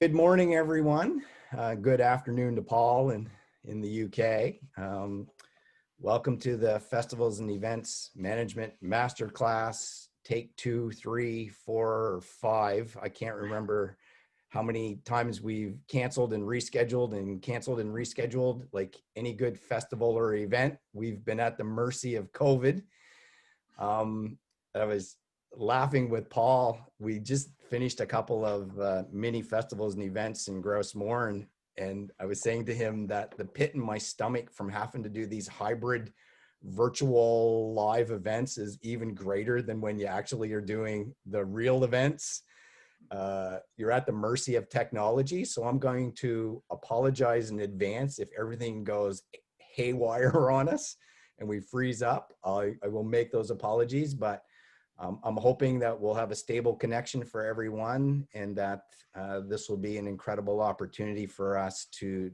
Good morning, everyone. Good afternoon to Paul in the UK. Welcome to the Festivals and Events Management Masterclass, take 2, 3, 4, or 5. I can't remember how many times we've canceled and rescheduled and canceled and rescheduled. Like any good festival or event, we've been at the mercy of COVID. I was laughing with Paul. We just finished a couple of mini festivals and events in Gross Mourne, and I was saying to him that the pit in my stomach from having to do these hybrid virtual live events is even greater than when you actually are doing the real events. You're at the mercy of technology, so I'm going to apologize in advance if everything goes haywire on us and we freeze up. I will make those apologies, but I'm hoping that we'll have a stable connection for everyone, and that this will be an incredible opportunity for us to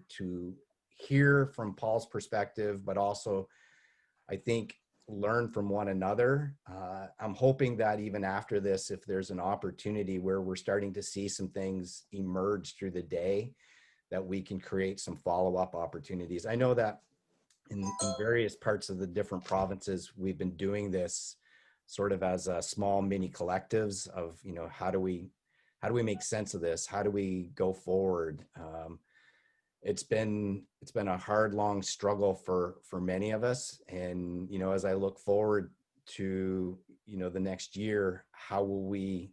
hear from Paul's perspective, but also, I think, learn from one another. I'm hoping that even after this, if there's an opportunity where we're starting to see some things emerge through the day, that we can create some follow-up opportunities. I know that in various parts of the different provinces, we've been doing this sort of as small mini collectives of, how do we make sense of this? How do we go forward? It's been a hard, long struggle for many of us. And, as I look forward to, the next year, how will we,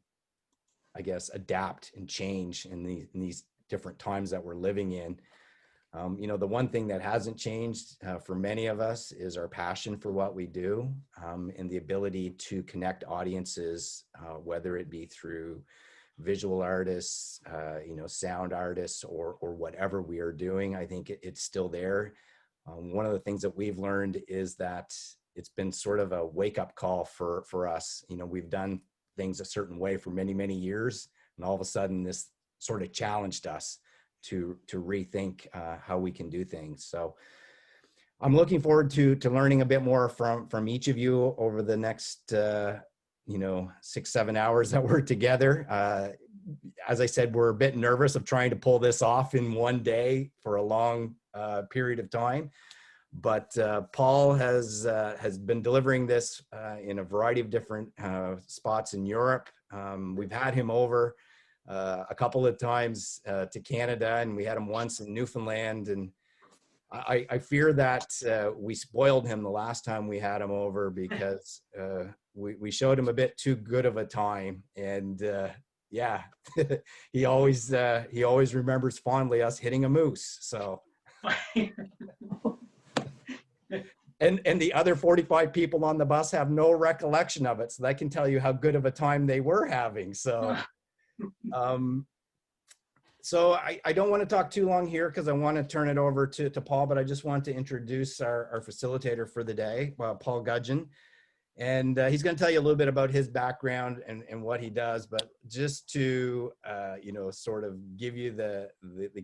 I guess, adapt and change in these different times that we're living in? The one thing that hasn't changed for many of us is our passion for what we do, and the ability to connect audiences, whether it be through visual artists, sound artists, or whatever we are doing. I think it's still there. One of the things that we've learned is that it's been sort of a wake-up call for us. We've done things a certain way for many, many years, and all of a sudden this sort of challenged us to rethink how we can do things. So I'm looking forward to learning a bit more from each of you over the next 6-7 hours that we're together. As I said, we're a bit nervous of trying to pull this off in one day for a long period of time. But Paul has been delivering this in a variety of different spots in Europe. We've had him over a couple of times to Canada, and we had him once in Newfoundland. And I fear that we spoiled him the last time we had him over, because we showed him a bit too good of a time. And yeah, he always remembers fondly us hitting a moose. So. And the other 45 people on the bus have no recollection of it, so that can tell you how good of a time they were having. So. So I don't want to talk too long here, because I want to turn it over to Paul, but I just want to introduce our facilitator for the day, Paul Gudgeon. And he's going to tell you a little bit about his background and what he does. But just to, sort of give you the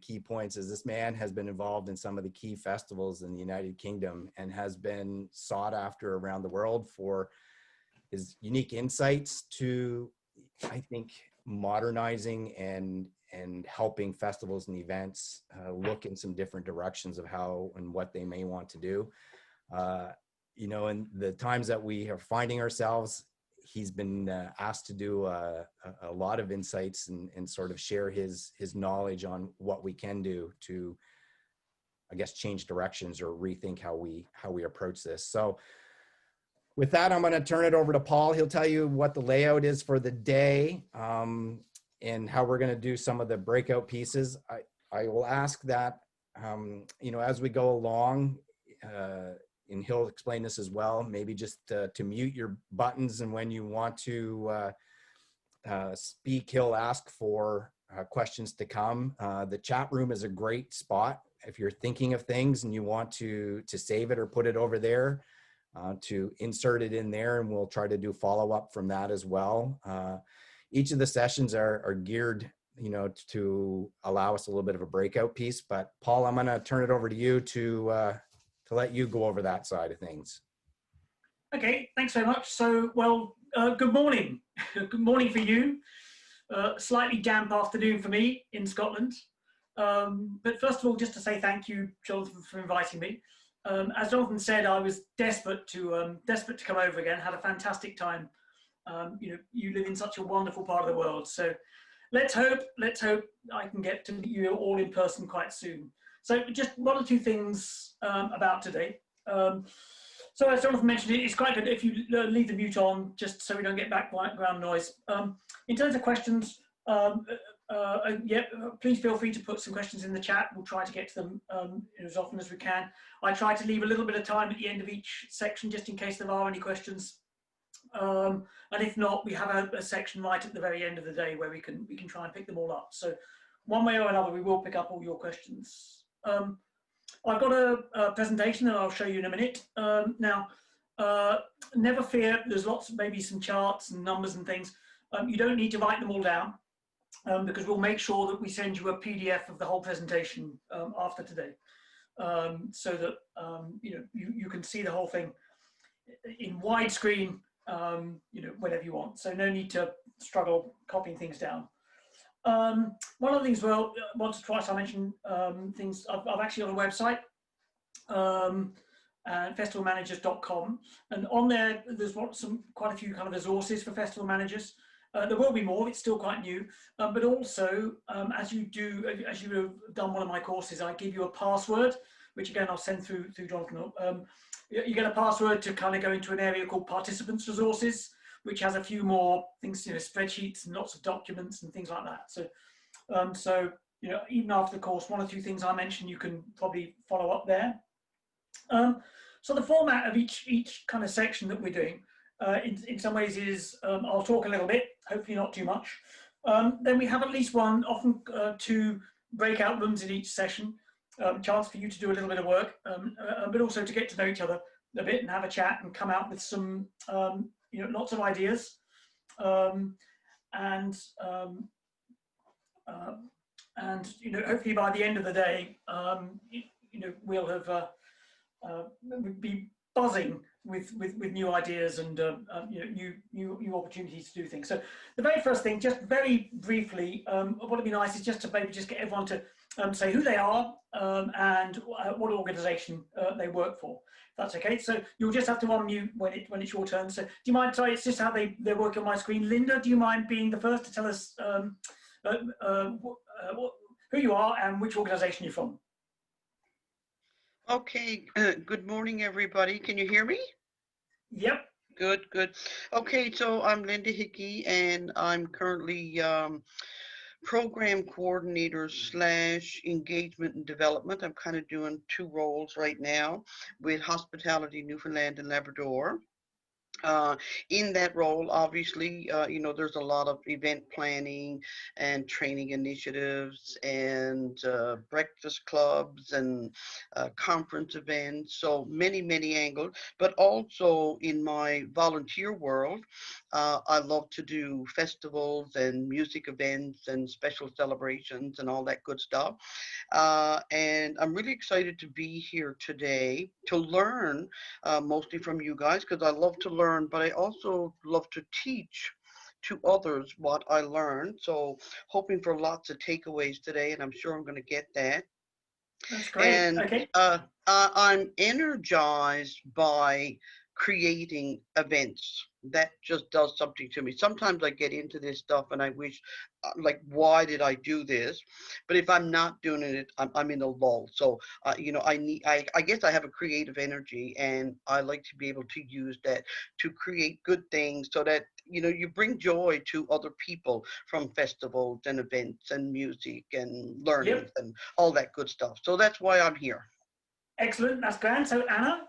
key points, is this man has been involved in some of the key festivals in the United Kingdom and has been sought after around the world for his unique insights to, I think, modernizing and helping festivals and events look in some different directions of how and what they may want to do. In the times that we are finding ourselves, he's been asked to do a lot of insights and sort of share his knowledge on what we can do to, I guess, change directions or rethink how we approach this. So with that, I'm going to turn it over to Paul. He'll tell you what the layout is for the day, and how we're going to do some of the breakout pieces. I will ask that, as we go along, and he'll explain this as well, maybe just to mute your buttons, and when you want to speak, he'll ask for questions to come. The chat room is a great spot if you're thinking of things and you want to save it or put it over there. To insert it in there, and we'll try to do follow-up from that as well. Each of the sessions are geared, to allow us a little bit of a breakout piece. But Paul, I'm going to turn it over to you to let you go over that side of things. Okay, thanks very much. So, well, good morning. Good morning for you. Slightly damp afternoon for me in Scotland. But first of all, just to say thank you, Jonathan, for inviting me. As Jonathan said, I was desperate to come over again. Had a fantastic time. You live in such a wonderful part of the world, so let's hope I can get to meet you all in person quite soon. So just one or two things about today. So as Jonathan mentioned, it's quite good if you leave the mute on, just so we don't get background noise. In terms of questions, please feel free to put some questions in the chat. We'll try to get to them as often as we can. I try to leave a little bit of time at the end of each section, just in case there are any questions. And if not, we have a section right at the very end of the day where we can try and pick them all up. So one way or another, we will pick up all your questions. I've got a presentation that I'll show you in a minute. Now, never fear, there's maybe some charts and numbers and things. You don't need to write them all down because we'll make sure that we send you a PDF of the whole presentation after today, so that you can see the whole thing in widescreen, whenever you want. So no need to struggle copying things down. One of the things, once or twice I mentioned things, I've actually got a website, festivalmanagers.com, and on there there's quite a few kind of resources for festival managers. There will be more, it's still quite new, but also as you have done one of my courses, I give you a password, which again I'll send through Jonathan. You get a password to kind of go into an area called participants resources, which has a few more things, spreadsheets and lots of documents and things like that. So, even after the course, one or two things I mentioned, you can probably follow up there. So the format of each kind of section that we're doing, in some ways is, I'll talk a little bit, hopefully not too much. Then we have at least one, often two breakout rooms in each session, chance for you to do a little bit of work, but also to get to know each other a bit and have a chat and come out with some, lots of ideas, and hopefully by the end of the day, we'll have be buzzing with new ideas and new opportunities to do things. So the very first thing, just very briefly, what would be nice is just to maybe just get everyone to say who they are and what organization they work for. That's okay. So you'll just have to unmute when it's your turn. So do you mind? Sorry, it's just how they work on my screen. Linda, do you mind being the first to tell us who you are and which organization you're from? Okay. Good morning, everybody. Can you hear me? Yep. Good. Okay, so I'm Linda Hickey, and I'm currently program coordinator / engagement and development. I'm kind of doing two roles right now with Hospitality Newfoundland and Labrador. In that role, obviously, there's a lot of event planning and training initiatives and breakfast clubs and conference events. So many angles, but also in my volunteer world, I love to do festivals and music events and special celebrations and all that good stuff. And I'm really excited to be here today to learn mostly from you guys, because I love to learn, but I also love to teach to others what I learned. So hoping for lots of takeaways today, and I'm sure I'm going to get that. That's great. And okay. I'm energized by creating events. That just does something to me. Sometimes I get into this stuff and I wish, why did I do this? But if I'm not doing it, I'm in a lull. So, I guess I have a creative energy, and I like to be able to use that to create good things so that, you bring joy to other people from festivals and events and music and learning and all that good stuff. So that's why I'm here. Excellent. That's grand. So Anna?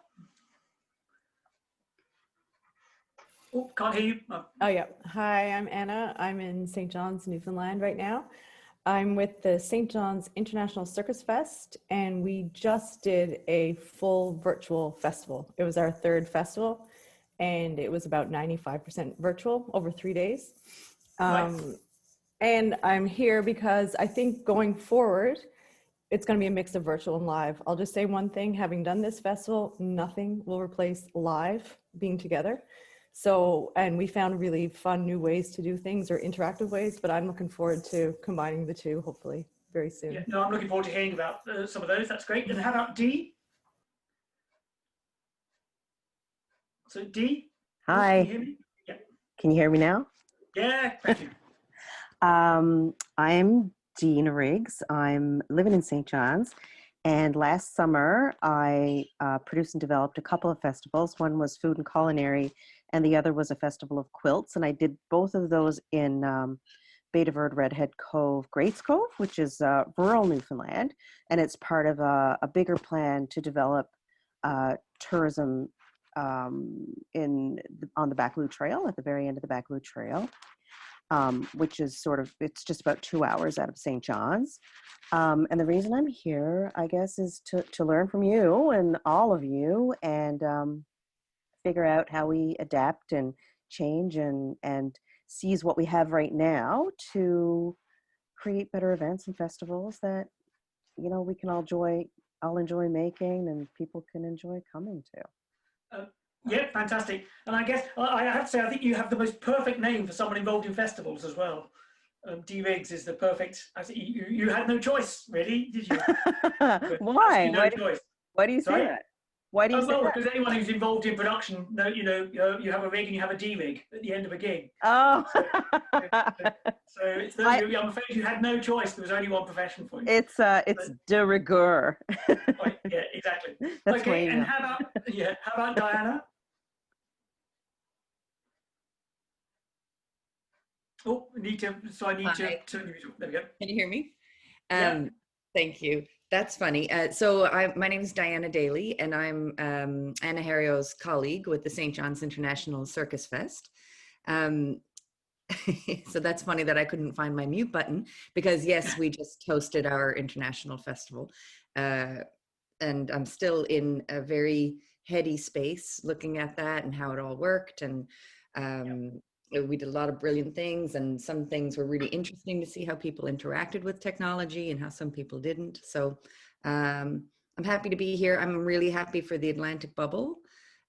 Oh, can't hear you. Oh, yeah. Hi, I'm Anna. I'm in St. John's, Newfoundland right now. I'm with the St. John's International Circus Fest, and we just did a full virtual festival. It was our third festival, and it was about 95% virtual over 3 days. Nice. And I'm here because I think going forward, it's going to be a mix of virtual and live. I'll just say one thing, having done this festival, nothing will replace live, being together. So, and we found really fun new ways to do things, or interactive ways, but I'm looking forward to combining the two, hopefully very soon. Yeah, no, I'm looking forward to hearing about some of those. That's great. And how about Dee? So Dee? Hi. Can you hear me? Yeah. Can you hear me now? Yeah, thank you. I'm Dean Riggs. I'm living in St. John's. And last summer, I produced and developed a couple of festivals. One was Food and Culinary, and the other was a festival of quilts. And I did both of those in Beta Verde Redhead Cove, Greats Cove, which is rural Newfoundland. And it's part of a bigger plan to develop tourism on the Bacaloo Trail, at the very end of the Bacaloo Trail. Which is it's just about 2 hours out of St. John's. And the reason I'm here, I guess, is to learn from you and all of you, and figure out how we adapt and change and seize what we have right now to create better events and festivals that, we can all enjoy making and people can enjoy coming to. Yeah, fantastic. And I guess I have to say, I think you have the most perfect name for someone involved in festivals as well. D Riggs is the perfect. I think you had no choice, really, did you? Why? No choice. Why do you say that? Why do you say well, that? because anyone who's involved in production, you have a rig and you have a D rig at the end of a gig. Oh. So it's I'm afraid you had no choice. There was only one profession for you. It's de rigueur. Right, yeah, exactly. That's okay, and how about Diana? Oh, I need to turn you. There we go. Can you hear me? Yeah. Thank you. That's funny. My name is Diana Daly, and I'm Anna Harrio's colleague with the St. John's International Circus Fest. So that's funny that I couldn't find my mute button, because yes, we just hosted our international festival. And I'm still in a very heady space looking at that and how it all worked. And we did a lot of brilliant things, and some things were really interesting to see how people interacted with technology and how some people didn't. So I'm happy to be here. I'm really happy for the Atlantic Bubble.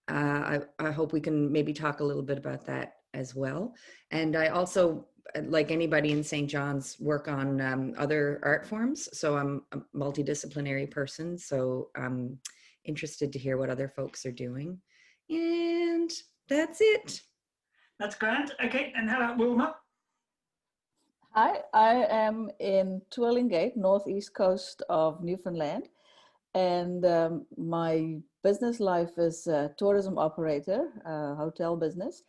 I hope we can maybe talk a little bit about that as well. And I also, like anybody in St. John's, work on other art forms. So I'm a multidisciplinary person. So I'm interested to hear what other folks are doing. And that's it. That's grand. Okay, and how about Wilma? Hi, I am in Twillingate, northeast coast of Newfoundland, and my business life is a tourism operator, hotel business,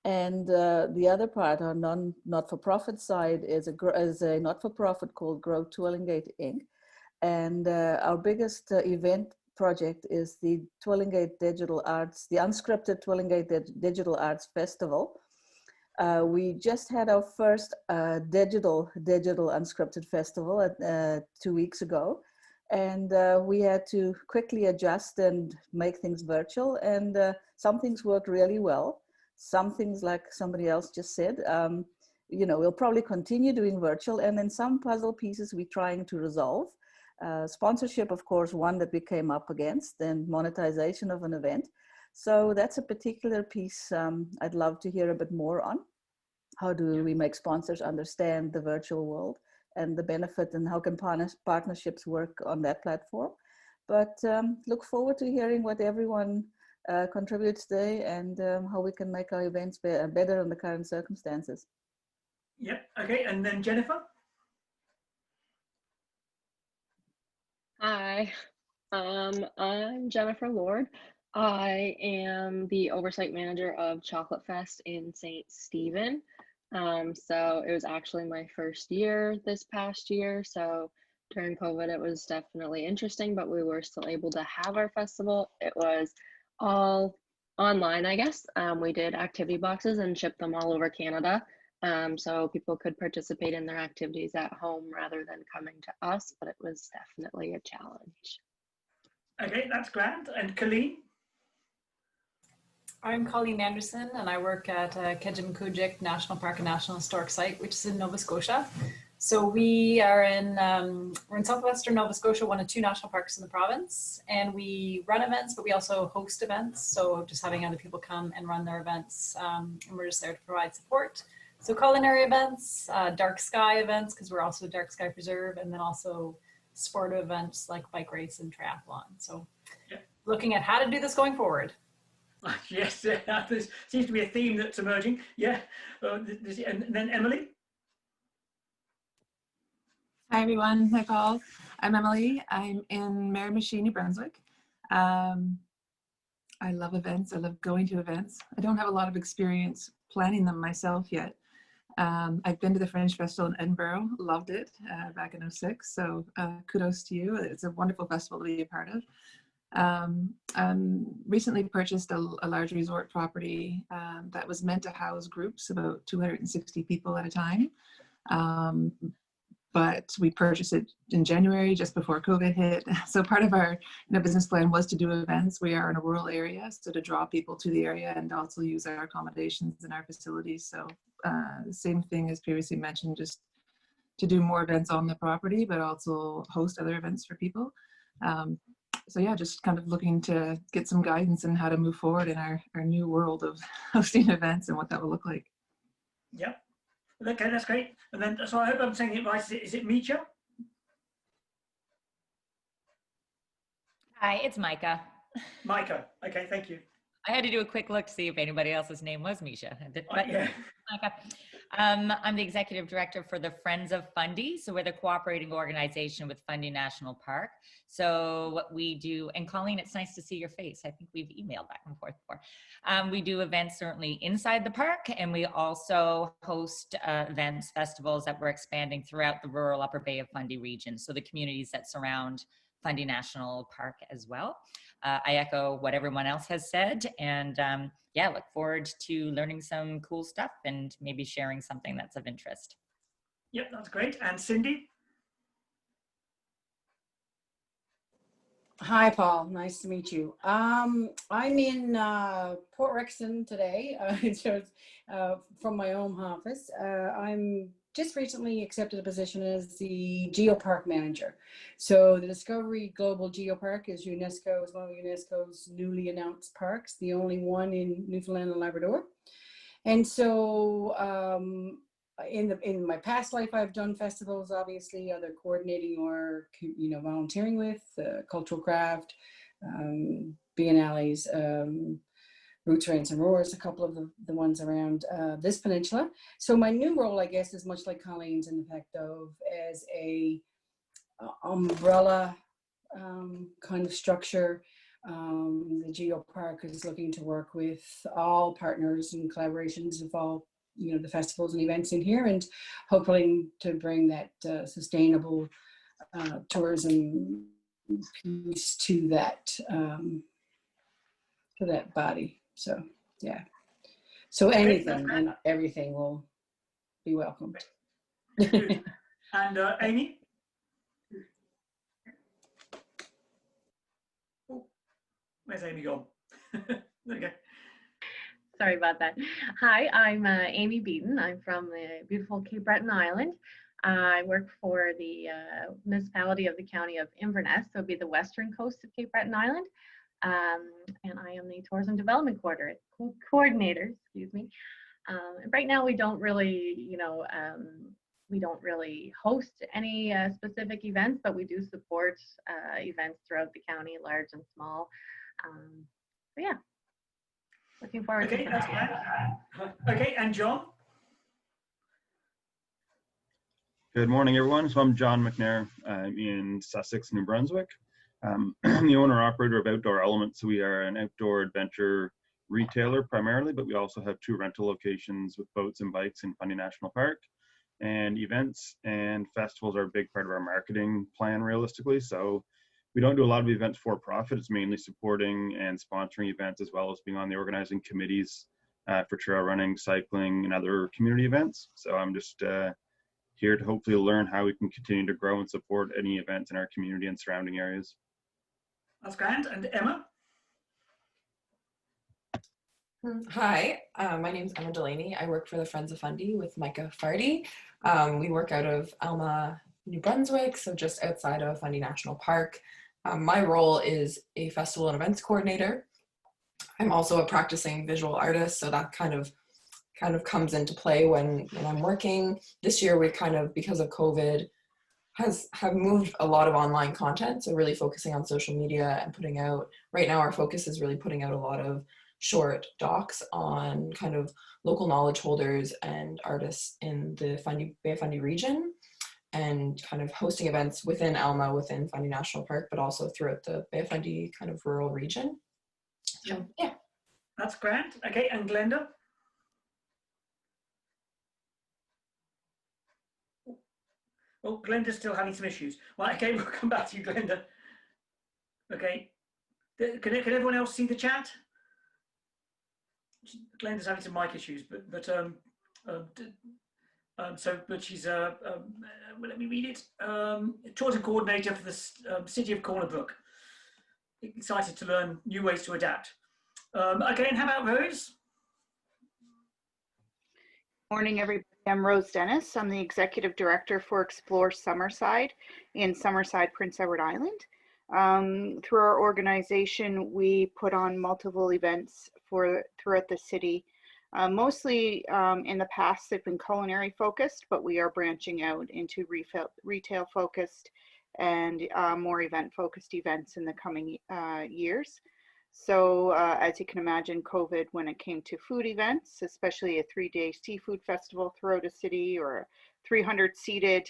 and the other part, our not-for-profit side, is a not-for-profit called Grow Twillingate Inc. And our biggest event project is the Twillingate Digital Arts, the unscripted Twillingate Digital Arts Festival. We just had our first digital unscripted festival 2 weeks ago, and we had to quickly adjust and make things virtual, and some things worked really well. Some things, like somebody else just said, we'll probably continue doing virtual, and then some puzzle pieces we're trying to resolve. Sponsorship, of course, one that we came up against, and monetization of an event. So that's a particular piece I'd love to hear a bit more on. How do we make sponsors understand the virtual world and the benefit, and how can partnerships work on that platform? But look forward to hearing what everyone contributes today, and how we can make our events better in the current circumstances. Yep, okay, and then Jennifer? Hi, I'm Jennifer Lord. I am the oversight manager of Chocolate Fest in St. Stephen. So it was actually my first year this past year. So during COVID, it was definitely interesting, but we were still able to have our festival. It was all online, I guess. We did activity boxes and shipped them all over Canada. So people could participate in their activities at home rather than coming to us, but it was definitely a challenge. Okay, that's grand. And Colleen? I'm Colleen Anderson, and I work at Kejimkujik National Park and National Historic Site, which is in Nova Scotia. So we are we're in southwestern Nova Scotia, one of 2 national parks in the province, and we run events, but we also host events. So just having other people come and run their events, and we're just there to provide support. So culinary events, dark sky events, because we're also a dark sky preserve, and then also sportive events like bike race and triathlon. So looking at how to do this going forward. Yes, there seems to be a theme that's emerging. Yeah, and then Emily. Hi everyone, hi Paul. I'm Emily. I'm in Miramichi, New Brunswick. I love events. I love going to events. I don't have a lot of experience planning them myself yet. I've been to the Fringe Festival in Edinburgh, loved it back in '06. So kudos to you. It's a wonderful festival to be a part of. Recently purchased a large resort property that was meant to house groups, about 260 people at a time. But we purchased it in January, just before COVID hit. So part of our business plan was to do events. We are in a rural area, so to draw people to the area and also use our accommodations and our facilities. So the same thing as previously mentioned, just to do more events on the property, but also host other events for people. So yeah, just kind of looking to get some guidance on how to move forward in our new world of hosting events and what that will look like. Yeah. Okay, that's great. And then, so I hope I'm saying it right. Is it Misha? Hi, it's Micah. Micah. Okay, thank you. I had to do a quick look to see if anybody else's name was Misha. But Yeah. Micah. I'm the executive director for the Friends of Fundy. So we're the cooperating organization with Fundy National Park. So what we do, and Colleen, it's nice to see your face. I think we've emailed back and forth before. We do events certainly inside the park, and we also host events, festivals that we're expanding throughout the rural Upper Bay of Fundy region. So the communities that surround Fundy National Park as well. I echo what everyone else has said, and yeah, look forward to learning some cool stuff and maybe sharing something that's of interest. Yep, that's great. And Cindy? Hi, Paul. Nice to meet you. I'm in Port Rexton today, from my home office. I'm just recently accepted a position as the Geopark manager. So the Discovery Global Geopark is one of UNESCO's newly announced parks, the only one in Newfoundland and Labrador. And so in my past life, I've done festivals, obviously, either coordinating or volunteering with cultural craft, biennales, Roots, Rains and Roars, a couple of the ones around this peninsula. So my new role, I guess, is much like Colleen's in the fact of as a umbrella kind of structure. The Geopark is looking to work with all partners and collaborations of all the festivals and events in here, and hoping to bring that sustainable tourism piece to that body. So yeah, so anything and everything will be welcomed. And Amy? Oh, where's Amy gone? There you go. Sorry about that. Hi, I'm Amy Beaton. I'm from the beautiful Cape Breton Island. I work for the municipality of the county of Inverness, so it'd be the western coast of Cape Breton Island. And I am the tourism development coordinator, excuse me. Right now we don't really, host any specific events, but we do support events throughout the county, large and small. So yeah. Looking forward to that. Okay, and John? Good morning, everyone. So I'm John McNair. I'm in Sussex, New Brunswick. I'm the owner-operator of Outdoor Elements. So we are an outdoor adventure retailer primarily, but we also have 2 rental locations with boats and bikes in Fundy National Park. And events and festivals are a big part of our marketing plan, realistically. So we don't do a lot of events for profit. It's mainly supporting and sponsoring events, as well as being on the organizing committees for trail running, cycling, and other community events. So I'm just here to hopefully learn how we can continue to grow and support any events in our community and surrounding areas. That's grand. And Emma? Hi, my name is Emma Delaney. I work for the Friends of Fundy with Micah Fardy. We work out of Alma, New Brunswick, so just outside of Fundy National Park. My role is a festival and events coordinator. I'm also a practicing visual artist, so that kind of comes into play when I'm working. This year, we kind of, because of COVID, have moved a lot of online content, so really focusing on social media and putting out, right now our focus is really putting out a lot of short docs on kind of local knowledge holders and artists in the Bay of Fundy region, and kind of hosting events within Alma, within Fundy National Park, but also throughout the Bay of Fundy kind of rural region. So, yeah. That's grand. Okay, and Glenda? Oh, Glenda's still having some issues. Well, okay, we'll come back to you, Glenda. Okay. Can everyone else see the chat? Glenda's having some mic issues, but she's let me read it. Tourism coordinator for the City of Corner Brook. Excited to learn new ways to adapt. Okay, and how about Rose? Morning, everybody. I'm Rose Dennis. I'm the Executive Director for Explore Summerside in Summerside, Prince Edward Island. Through our organization, we put on multiple events throughout the city. Mostly in the past, they've been culinary focused, but we are branching out into retail focused and more event focused events in the coming years. So as you can imagine, COVID, when it came to food events, especially a 3-day seafood festival throughout a city, or a 300 seated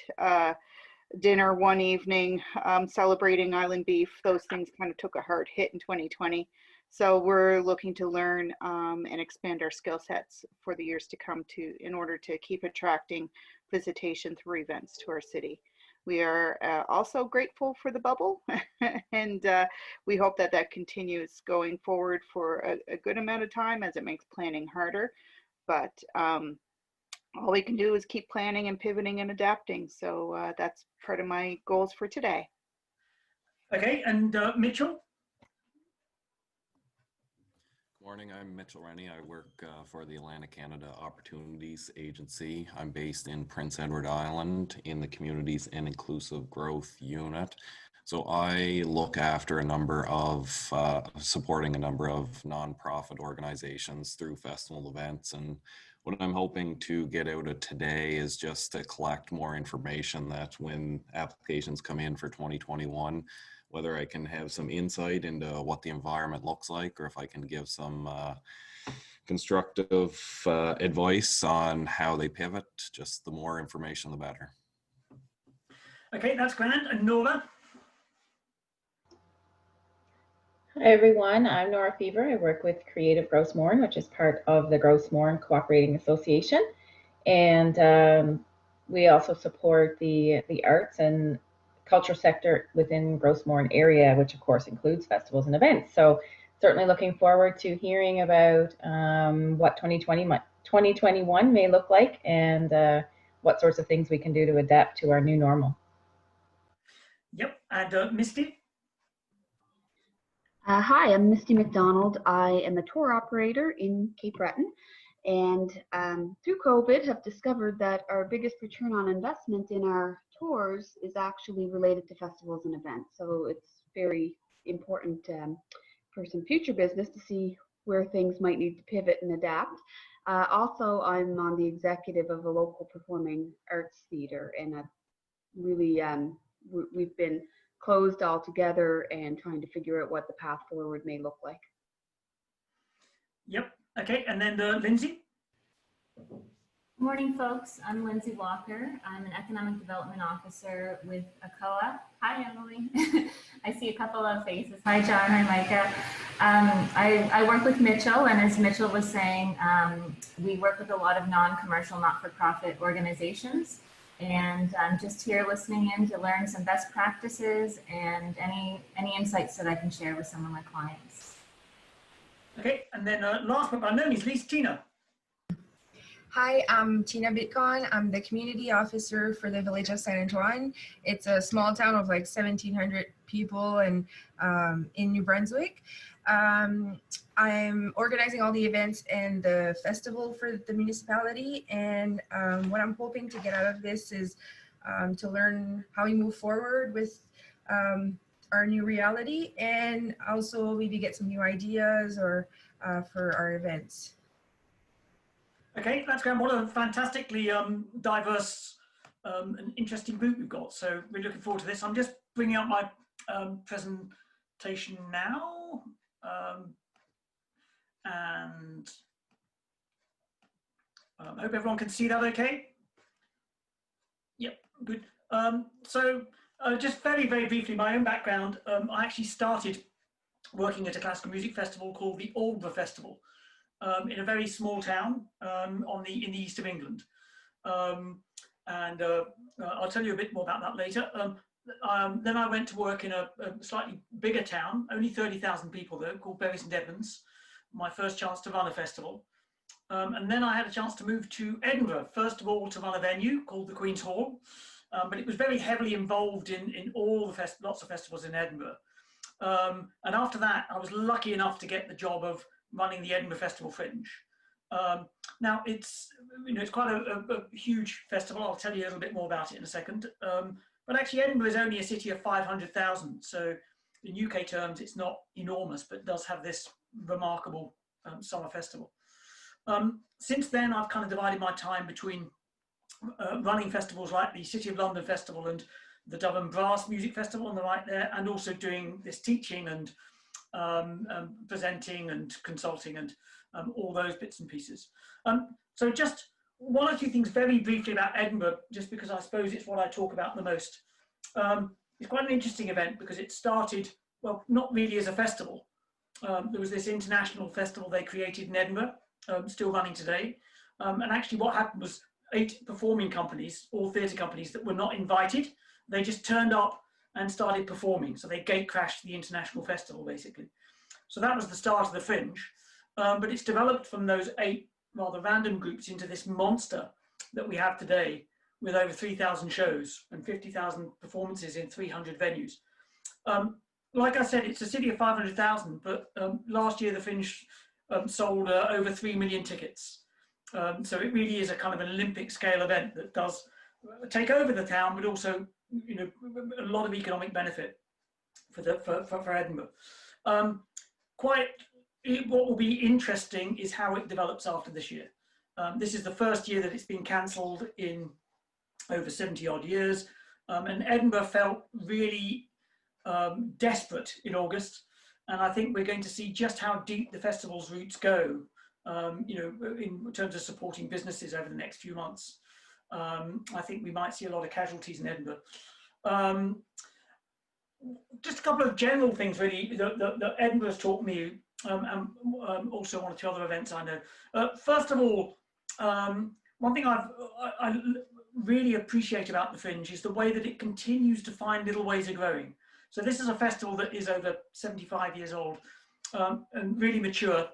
dinner one evening celebrating island beef, those things kind of took a hard hit in 2020. So we're looking to learn and expand our skill sets for the years to come in order to keep attracting visitation through events to our city. We are also grateful for the bubble and we hope that continues going forward for a good amount of time, as it makes planning harder. But all we can do is keep planning and pivoting and adapting. So that's part of my goals for today. Okay, and Mitchell? Morning, I'm Mitchell Rennie. I work for the Atlantic Canada Opportunities Agency. I'm based in Prince Edward Island in the Communities and Inclusive Growth Unit. So I look after supporting a number of nonprofit organizations through festival events. And what I'm hoping to get out of today is just to collect more information that when applications come in for 2021, whether I can have some insight into what the environment looks like, or if I can give some constructive advice on how they pivot. Just the more information, the better. Okay, that's grand. And Nora? Hi everyone, I'm Nora Fever. I work with Creative Grouse Mourne, which is part of the Grouse Mourne Cooperating Association. And we also support the arts and culture sector within Grouse Mourne area, which of course includes festivals and events. So certainly looking forward to hearing about what 2021 may look like, and what sorts of things we can do to adapt to our new normal. Yep, and Misty? Hi, I'm Misty McDonald. I am a tour operator in Cape Breton, and through COVID have discovered that our biggest return on investment in our tours is actually related to festivals and events. So it's very important for some future business to see where things might need to pivot and adapt. Also, I'm on the executive of a local performing arts theater, and really we've been closed altogether and trying to figure out what the path forward may look like. Yep, okay, and then Lindsay? Morning, folks. I'm Lindsay Walker. I'm an Economic Development Officer with ACOA. Hi, Emily. I see a couple of faces. Hi, John. Hi, Micah. I work with Mitchell, and as Mitchell was saying, we work with a lot of non-commercial, not-for-profit organizations. And I'm just here listening in to learn some best practices and any insights that I can share with some of my clients. Okay, and then last but by no means least, Tina. Hi, I'm Tina Bitcon. I'm the community officer for the village of Saint Antoine. It's a small town of like 1,700 people and in New Brunswick. I'm organizing all the events and the festival for the municipality. And what I'm hoping to get out of this is to learn how we move forward with our new reality, and also maybe get some new ideas or for our events. Okay, that's great. What a fantastically diverse and interesting group we've got. So we're looking forward to this. I'm just bringing up my presentation now. And I hope everyone can see that okay. Yep, good. So just very, very briefly, my own background, I actually started working at a classical music festival called the Aldborough Festival in a very small town in the east of England. I'll tell you a bit more about that later. Then I went to work in a slightly bigger town, only 30,000 people though, called Bury St Edmunds, my first chance to run a festival. And then I had a chance to move to Edinburgh, first of all to run a venue called the Queen's Hall, but it was very heavily involved in all the lots of festivals in Edinburgh. And after that, I was lucky enough to get the job of running the Edinburgh Festival Fringe. Now it's quite a huge festival. I'll tell you a little bit more about it in a second. But actually Edinburgh is only a city of 500,000. So in UK terms, it's not enormous, but does have this remarkable summer festival. Since then, I've kind of divided my time between running festivals like the City of London Festival and the Dublin Brass Music Festival on the right there, and also doing this teaching and presenting and consulting and all those bits and pieces. So just one or two things very briefly about Edinburgh, just because I suppose it's what I talk about the most. It's quite an interesting event because it started, well, not really as a festival. There was this international festival they created in Edinburgh, still running today. And actually what happened was 8 performing companies, all theatre companies that were not invited, they just turned up and started performing. So they gate crashed the international festival, basically. So that was the start of the Fringe. But it's developed from those 8 rather random groups into this monster that we have today with over 3,000 shows and 50,000 performances in 300 venues. Like I said, it's a city of 500,000, but last year the Fringe sold over 3 million tickets. So it really is a kind of an Olympic scale event that does take over the town, but also, you know, a lot of economic benefit for Edinburgh. What will be interesting is how it develops after this year. This is the first year that it's been cancelled in over 70 odd years. And Edinburgh felt really desperate in August. And I think we're going to see just how deep the festival's roots go, you know, in terms of supporting businesses over the next few months. I think we might see a lot of casualties in Edinburgh. Just a couple of general things really that Edinburgh's taught me, and also 1 or 2 other events I know. First of all, one thing I really appreciate about the Fringe is the way that it continues to find little ways of growing. So this is a festival that is over 75 years old and really mature,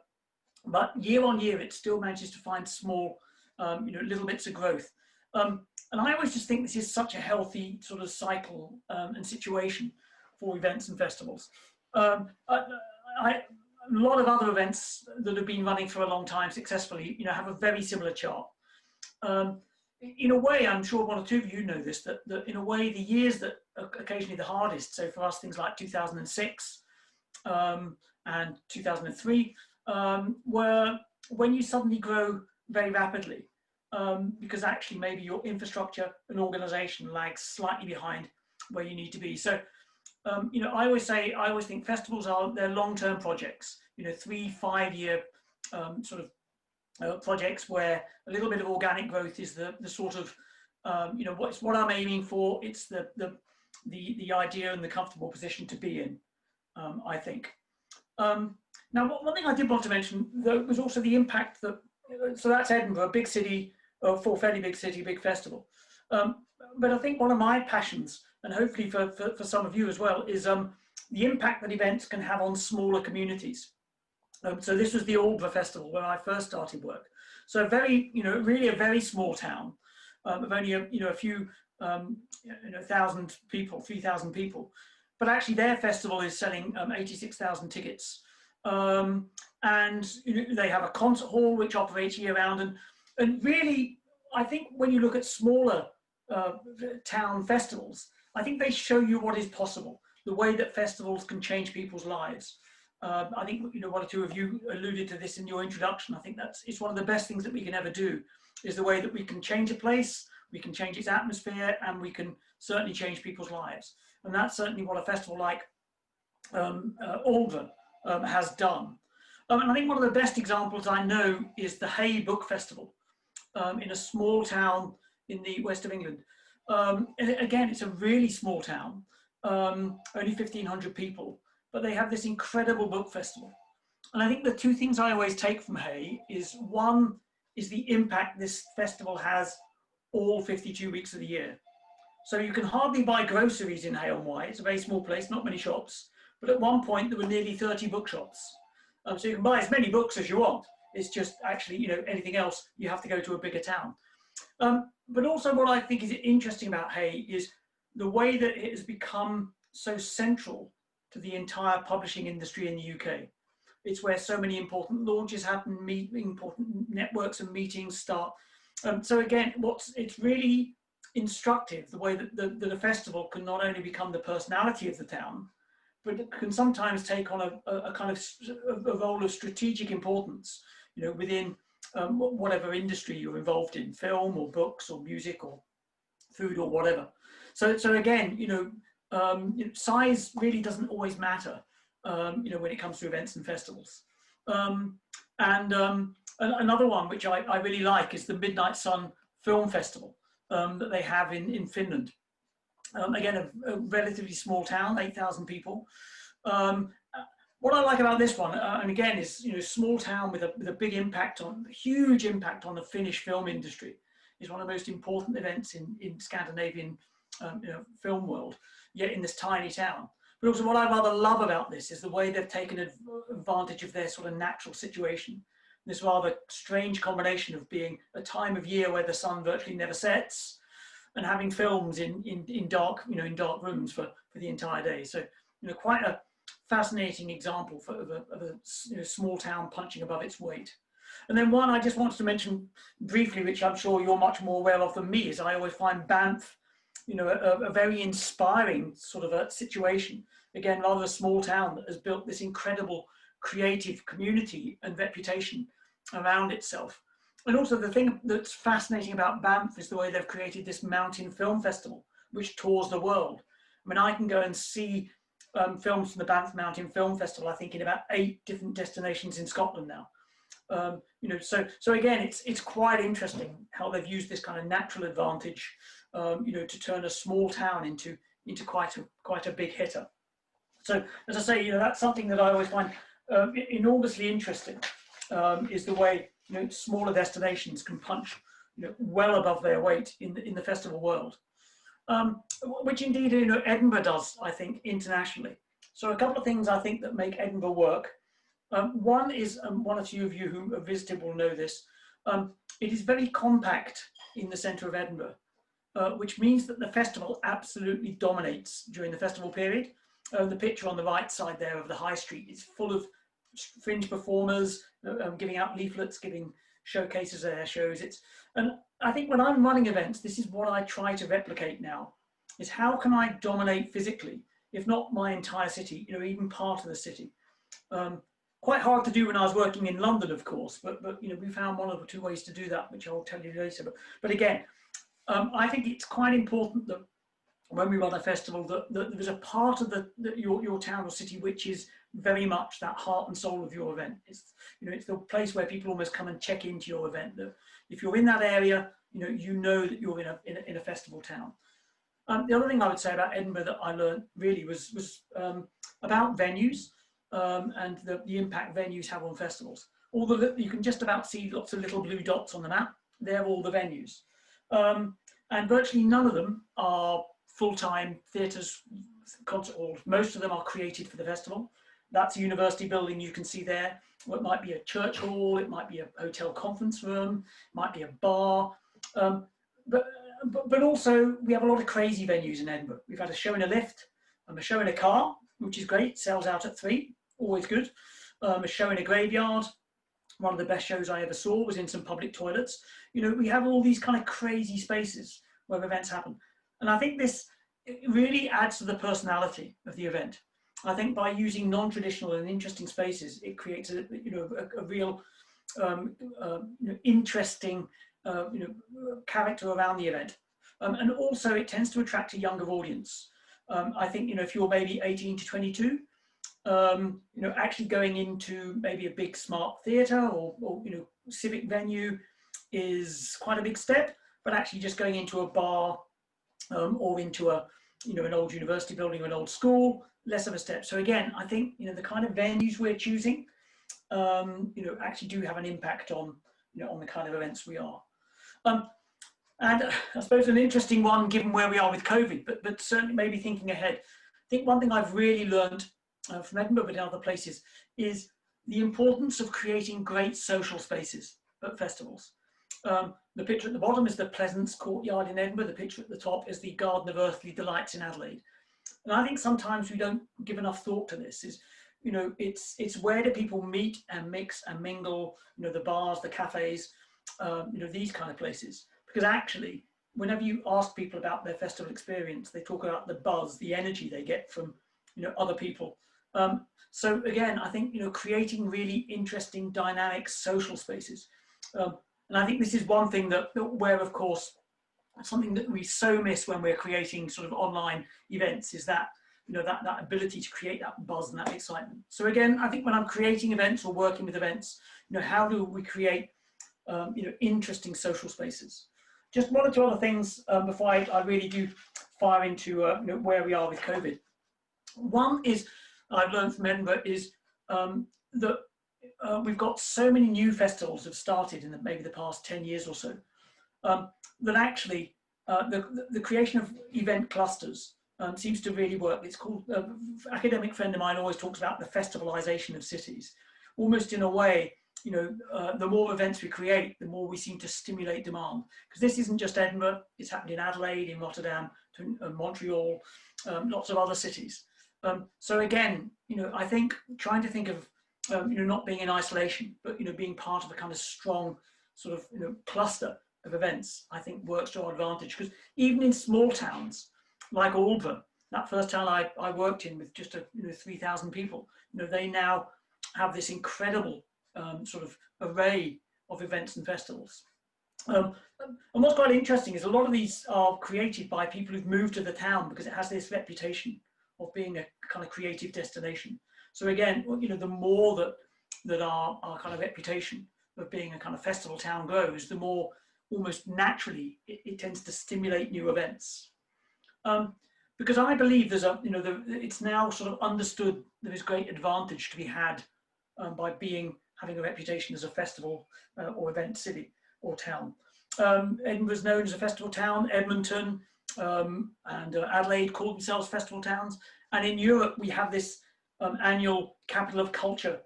but year on year it still manages to find small, you know, little bits of growth. And I always just think this is such a healthy sort of cycle and situation for events and festivals. A lot of other events that have been running for a long time successfully, you know, have a very similar chart. In a way, I'm sure 1 or 2 of you know this, that in a way, the years that are occasionally the hardest, so for us, things like 2006 and 2003, were when you suddenly grow very rapidly, because actually maybe your infrastructure and organization lags slightly behind where you need to be. So, you know, I always think festivals they're long-term projects, you know, 3-5 year sort of projects where a little bit of organic growth is the sort of, you know, what I'm aiming for. It's the idea and the comfortable position to be in, I think. Now, one thing I did want to mention though was also the impact that, so that's Edinburgh, a big city, for a fairly big city, big festival. But I think one of my passions, and hopefully for some of you as well, is the impact that events can have on smaller communities. So this was the Aldborough Festival where I first started work. So very, really a very small town of only a few, 1,000 people, 3,000 people. But actually their festival is selling 86,000 tickets. And they have a concert hall which operates year round. And really, I think when you look at smaller town festivals, I think they show you what is possible, the way that festivals can change people's lives. I think one or two of you alluded to this in your introduction. I think it's one of the best things that we can ever do, is the way that we can change a place, we can change its atmosphere, and we can certainly change people's lives. And that's certainly what a festival like Alder has done. And I think one of the best examples I know is the Hay Book Festival in a small town in the west of England. And again, it's a really small town, only 1,500 people, but they have this incredible book festival. And I think the two things I always take from Hay is, one is the impact this festival has all 52 weeks of the year. So you can hardly buy groceries in Hay-on-Wye. It's a very small place, not many shops. But at one point, there were nearly 30 bookshops. So you can buy as many books as you want. It's just actually, anything else, you have to go to a bigger town. But also what I think is interesting about Hay is the way that it has become so central to the entire publishing industry in the UK. It's where so many important launches happen, important networks and meetings start. So again, it's really instructive, the way that the festival can not only become the personality of the town, but it can sometimes take on a kind of a role of strategic importance, within whatever industry you're involved in, film or books or music or food or whatever. So again, size really doesn't always matter, when it comes to events and festivals. Another one which I really like is the Midnight Sun Film Festival that they have in Finland. Again, a relatively small town, 8,000 people. What I like about this one, and again, is small town with a big impact huge impact on the Finnish film industry. It's one of the most important events in Scandinavian film world, yet in this tiny town. But also what I rather love about this is the way they've taken advantage of their sort of natural situation. This rather strange combination of being a time of year where the sun virtually never sets, and having films in dark rooms for the entire day. So quite a fascinating example of a small town punching above its weight. And then one I just wanted to mention briefly, which I'm sure you're much more aware of than me, is I always find Banff, a very inspiring sort of a situation. Again, rather a small town that has built this incredible creative community and reputation around itself. And also the thing that's fascinating about Banff is the way they've created this mountain film festival, which tours the world. I mean, I can go and see films from the Banff Mountain Film Festival, I think in about 8 different destinations in Scotland now. So again, it's quite interesting how they've used this kind of natural advantage, to turn a small town into quite a big hitter. So as I say, that's something that I always find enormously interesting, is the way smaller destinations can punch well above their weight in the festival world, which indeed Edinburgh does, I think, internationally. So a couple of things I think that make Edinburgh work. One is, one or two of you who have visited will know this, it is very compact in the centre of Edinburgh, which means that the festival absolutely dominates during the festival period. The picture on the right side there of the high street is full of fringe performers, giving out leaflets, giving showcases of their shows. And I think when I'm running events, this is what I try to replicate now, is how can I dominate physically, if not my entire city, even part of the city. Quite hard to do when I was working in London, of course, but we found one or two ways to do that, which I'll tell you later. But again, I think it's quite important that when we run a festival, that there's a part of your town or city which is very much that heart and soul of your event. It's it's the place where people almost come and check into your event. That if you're in that area, that you're in a festival town. The other thing I would say about Edinburgh that I learned really was about venues and the impact venues have on festivals. You can just about see lots of little blue dots on the map. They're all the venues, and virtually none of them are full-time theatres, concert halls. Most of them are created for the festival. That's a university building you can see there. or it might be a church hall, it might be a hotel conference room, it might be a bar. But also we have a lot of crazy venues in Edinburgh. We've had a show in a lift, a show in a car, which is great, sells out at 3, always good. A show in a graveyard. One of the best shows I ever saw was in some public toilets. You know, we have all these kind of crazy spaces where events happen. And I think this really adds to the personality of the event. I think by using non-traditional and interesting spaces, it creates a real interesting character around the event. And also it tends to attract a younger audience. I think, you know, if you're maybe 18 to 22, actually going into maybe a big smart theatre or civic venue is quite a big step, but actually just going into a bar or into an old university building or an old school, less of a step. So again, I think, the kind of venues we're choosing, actually do have an impact on, on the kind of events we are. And I suppose an interesting one, given where we are with COVID, but certainly maybe thinking ahead. I think one thing I've really learned from Edinburgh, but in other places, is the importance of creating great social spaces at festivals. The picture at the bottom is the Pleasance Courtyard in Edinburgh. The picture at the top is the Garden of Earthly Delights in Adelaide. And I think sometimes we don't give enough thought to this. It's where do people meet and mix and mingle, the bars, the cafes, these kind of places. Because actually, whenever you ask people about their festival experience, they talk about the buzz, the energy they get from, other people. So again, I think, creating really interesting, dynamic social spaces. And I think this is one thing where, of course, something that we so miss when we're creating sort of online events is that, that ability to create that buzz and that excitement. So again, I think when I'm creating events or working with events, how do we create, interesting social spaces? Just one or two other things before I really do fire into where we are with COVID. One is, I've learned from Edinburgh, is that we've got so many new festivals have started in maybe the past 10 years or so, that actually the creation of event clusters seems to really work. It's called, academic friend of mine always talks about the festivalization of cities. Almost in a way, the more events we create, the more we seem to stimulate demand. Because this isn't just Edinburgh, it's happened in Adelaide, in Rotterdam, Montreal, lots of other cities. So again, I think trying to think of, not being in isolation, but, being part of a kind of strong sort of, cluster of events, I think works to our advantage. Because even in small towns like Alba, that first town I worked in with just 3,000 people, they now have this incredible sort of array of events and festivals. And what's quite interesting is a lot of these are created by people who've moved to the town because it has this reputation of being a kind of creative destination. So again, the more that our kind of reputation of being a kind of festival town grows, the more almost naturally it tends to stimulate new events. Because I believe there's it's now sort of understood there is great advantage to be had by having a reputation as a festival or event city or town. Edinburgh's known as a festival town. Edmonton and Adelaide call themselves festival towns. And in Europe, we have this annual Capital of Culture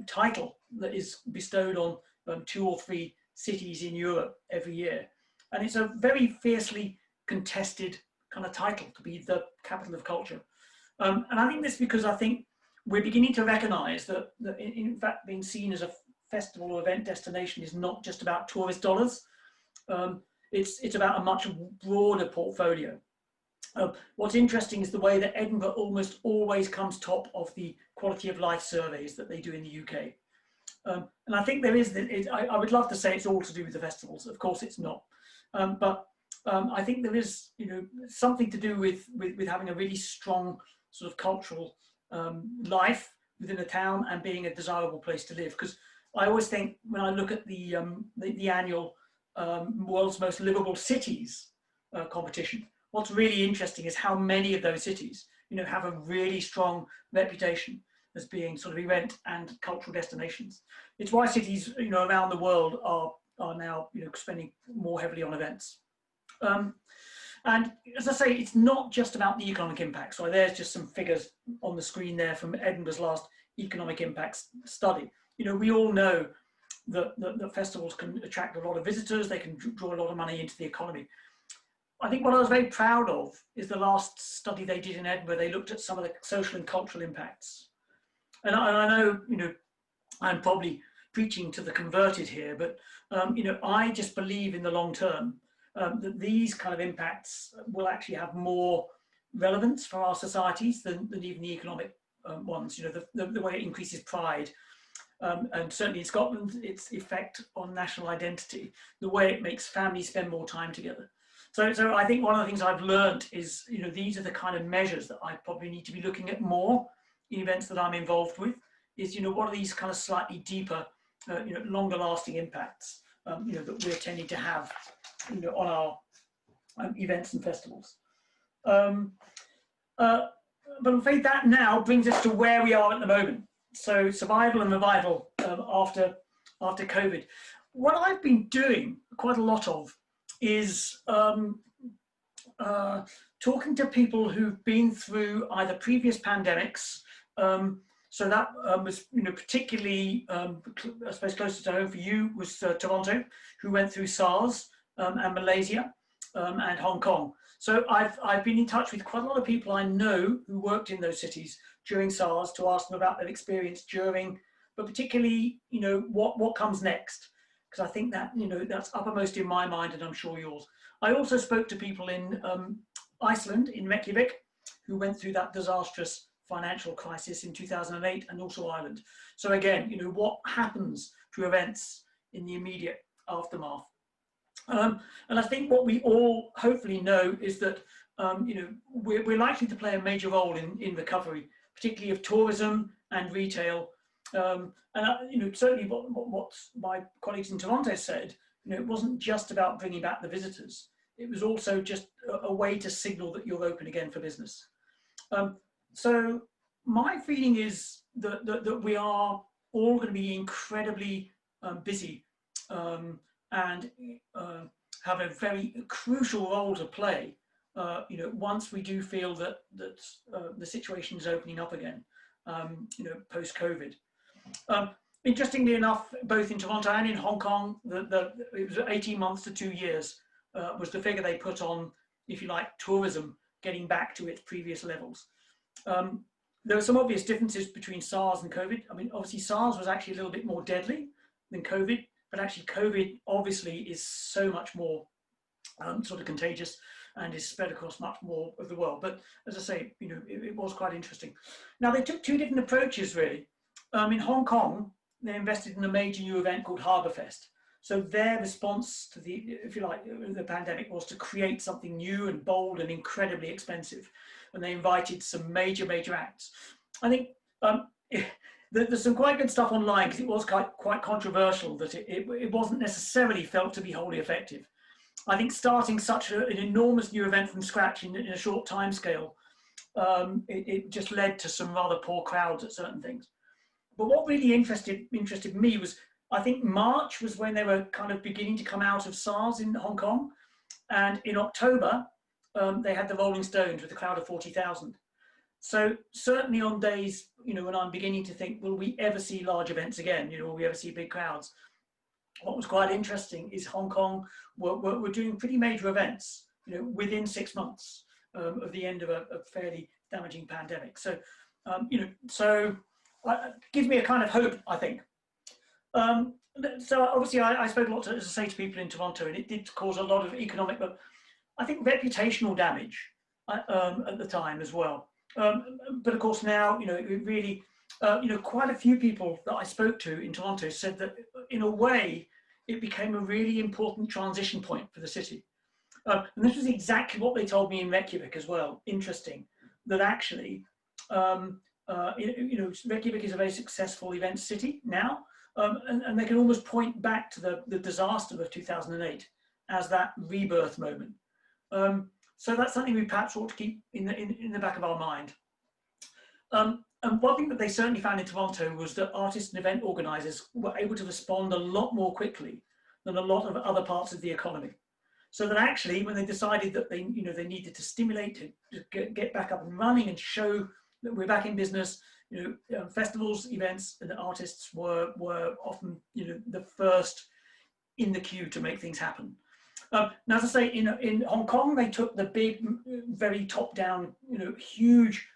title that is bestowed on 2 or 3 cities in Europe every year. And it's a very fiercely contested kind of title to be the capital of culture. And I think this because I think we're beginning to recognize that in fact being seen as a festival or event destination is not just about tourist dollars. It's about a much broader portfolio. What's interesting is the way that Edinburgh almost always comes top of the quality of life surveys that they do in the UK. And I think there is, I would love to say it's all to do with the festivals. Of course it's not. But I think there is, something to do with having a really strong sort of cultural life within a town and being a desirable place to live. Because I always think when I look at the annual World's Most Livable Cities competition, what's really interesting is how many of those cities, have a really strong reputation as being sort of event and cultural destinations. It's why cities, around the world are now, spending more heavily on events. And as I say, it's not just about the economic impact. So there's just some figures on the screen there from Edinburgh's last economic impacts study. we all know that festivals can attract a lot of visitors, they can draw a lot of money into the economy. I think what I was very proud of is the last study they did in Edinburgh. They looked at some of the social and cultural impacts. And I know, I'm probably preaching to the converted here, but, I just believe in the long term that these kind of impacts will actually have more relevance for our societies than even the economic ones. The way it increases pride, and certainly in Scotland, its effect on national identity, the way it makes families spend more time together. So I think one of the things I've learned is, these are the kind of measures that I probably need to be looking at more in events that I'm involved with, is, what are these kind of slightly deeper, longer lasting impacts, that we're tending to have, on our events and festivals. But I'm afraid that now brings us to where we are at the moment. So survival and revival after COVID. What I've been doing quite a lot of is talking to people who've been through either previous pandemics. So that was, particularly, I suppose closer to home for you was Toronto, who went through SARS, and Malaysia, and Hong Kong. So I've been in touch with quite a lot of people I know who worked in those cities during SARS to ask them about their experience during, but particularly, what comes next. Because I think that, that's uppermost in my mind, and I'm sure yours. I also spoke to people in Iceland, in Reykjavik, who went through that disastrous financial crisis in 2008, and also Ireland. So again, what happens to events in the immediate aftermath? And I think what we all hopefully know is that, we're likely to play a major role in recovery, particularly of tourism and retail. And certainly what my colleagues in Toronto said, it wasn't just about bringing back the visitors. It was also just a way to signal that you're open again for business. So my feeling is that we are all going to be incredibly busy, and have a very crucial role to play, once we do feel that the situation is opening up again, post-COVID. Interestingly enough, both in Toronto and in Hong Kong, it was 18 months to 2 years was the figure they put on, if you like, tourism getting back to its previous levels. There are some obvious differences between SARS and COVID. I mean, obviously SARS was actually a little bit more deadly than COVID, but actually COVID obviously is so much more sort of contagious and is spread across much more of the world. But as I say, it was quite interesting. Now they took two different approaches really. In Hong Kong, they invested in a major new event called Harbourfest. So their response to the, if you like, the pandemic was to create something new and bold and incredibly expensive. And they invited some major acts. I think there's some quite good stuff online because it was quite controversial that it wasn't necessarily felt to be wholly effective. I think starting such an enormous new event from scratch in a short time scale, it just led to some rather poor crowds at certain things. But what really interested me was, I think March was when they were kind of beginning to come out of SARS in Hong Kong. And in October, they had the Rolling Stones with a crowd of 40,000. So certainly on days, when I'm beginning to think, will we ever see large events again? Will we ever see big crowds? What was quite interesting is Hong Kong were doing pretty major events, within 6 months of the end of a fairly damaging pandemic. So, gives me a kind of hope, I think. So obviously I spoke a lot as I say, to people in Toronto, and it did cause a lot of economic, but I think reputational damage at the time as well. But of course now, it really, quite a few people that I spoke to in Toronto said that in a way, it became a really important transition point for the city. And this was exactly what they told me in Reykjavik as well. Interesting, that actually, Reykjavik is a very successful event city now, and they can almost point back to the disaster of 2008 as that rebirth moment. So that's something we perhaps ought to keep in the back of our mind. And one thing that they certainly found in Toronto was that artists and event organizers were able to respond a lot more quickly than a lot of other parts of the economy. So that actually, when they decided that they needed to stimulate to get back up and running and show that we're back in business, festivals, events, and artists were often the first in the queue to make things happen. Now, as I say, in Hong Kong, they took the big, very top-down, huge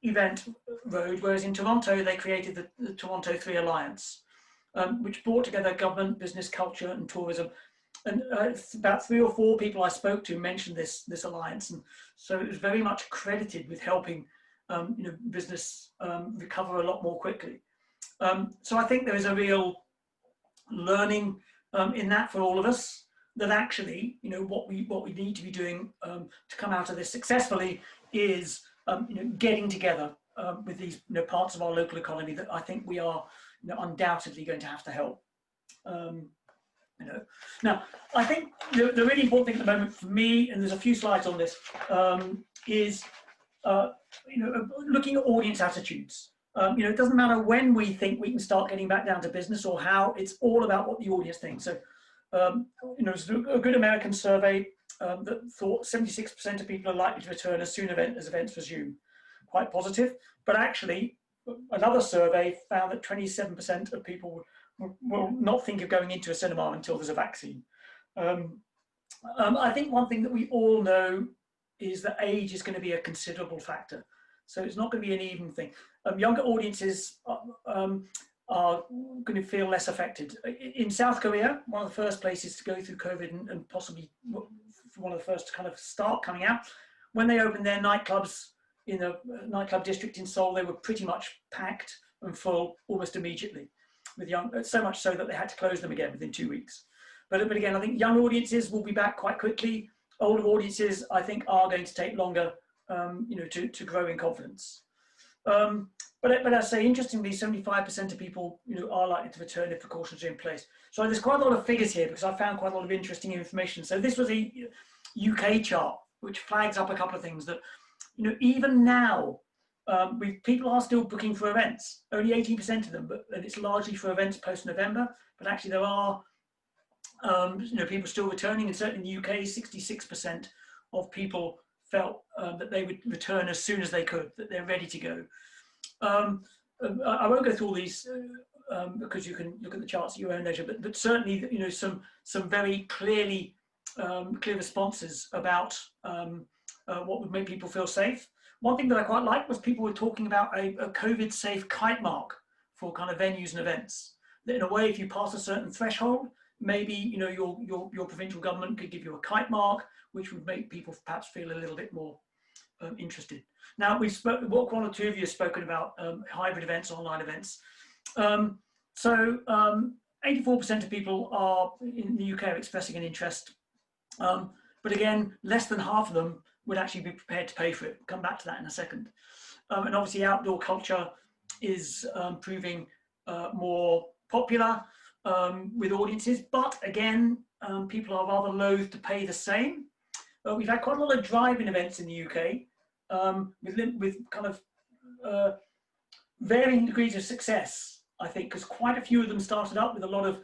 event road, whereas in Toronto, they created the Toronto 3 Alliance, which brought together government, business, culture, and tourism. And about 3 or 4 people I spoke to mentioned this alliance, and so it was very much credited with helping business recover a lot more quickly. So I think there is a real learning in that for all of us, that actually, what we need to be doing to come out of this successfully is getting together with these parts of our local economy that I think we are undoubtedly going to have to help. Now, I think the really important thing at the moment for me, and there's a few slides on this, is looking at audience attitudes. It doesn't matter when we think we can start getting back down to business or how, it's all about what the audience thinks. So, it's a good American survey that thought 76% of people are likely to return as soon as events resume. Quite positive, but actually another survey found that 27% of people will not think of going into a cinema until there's a vaccine. I think one thing that we all know is that age is going to be a considerable factor. So it's not going to be an even thing. Younger audiences are going to feel less affected. In South Korea, one of the first places to go through COVID and possibly one of the first to kind of start coming out, when they opened their nightclubs in the nightclub district in Seoul, they were pretty much packed and full almost immediately. With so much so that they had to close them again within 2 weeks. But again, I think young audiences will be back quite quickly. Older audiences, I think, are going to take longer, to grow in confidence. But I say, interestingly, 75% of people, are likely to return if precautions are in place. So there's quite a lot of figures here because I found quite a lot of interesting information. So this was a UK chart which flags up a couple of things that, even now, people are still booking for events. Only 18% of them, and it's largely for events post-November. But actually, there are people still returning, and certainly in the UK, 66% of people felt that they would return as soon as they could, that they're ready to go. I won't go through all these because you can look at the charts at your own leisure, but certainly, some very clear responses about what would make people feel safe. One thing that I quite liked was people were talking about a COVID-safe kite mark for kind of venues and events. That in a way, if you pass a certain threshold, maybe your provincial government could give you a kite mark, which would make people perhaps feel a little bit more interested. Now, one or two of you have spoken about hybrid events, online events. 84% of people are in the UK are expressing an interest, but again, less than half of them would actually be prepared to pay for it. Come back to that in a second. And obviously, outdoor culture is proving more popular with audiences, but again, people are rather loath to pay the same. We've had quite a lot of drive-in events in the UK with kind of varying degrees of success, I think, because quite a few of them started up with a lot of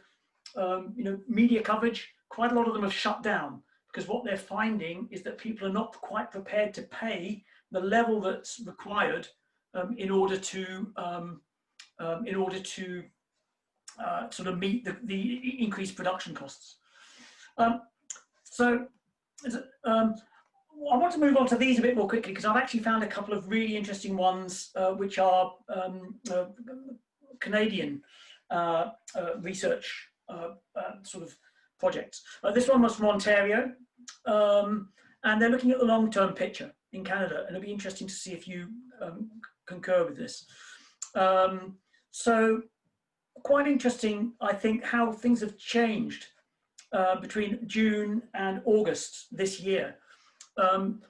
media coverage. Quite a lot of them have shut down because what they're finding is that people are not quite prepared to pay the level that's required in order to sort of meet the increased production costs. I want to move on to these a bit more quickly because I've actually found a couple of really interesting ones which are Canadian research sort of projects. This one was from Ontario, and they're looking at the long-term picture in Canada, and it'll be interesting to see if you concur with this. So quite interesting, I think, how things have changed between June and August this year. And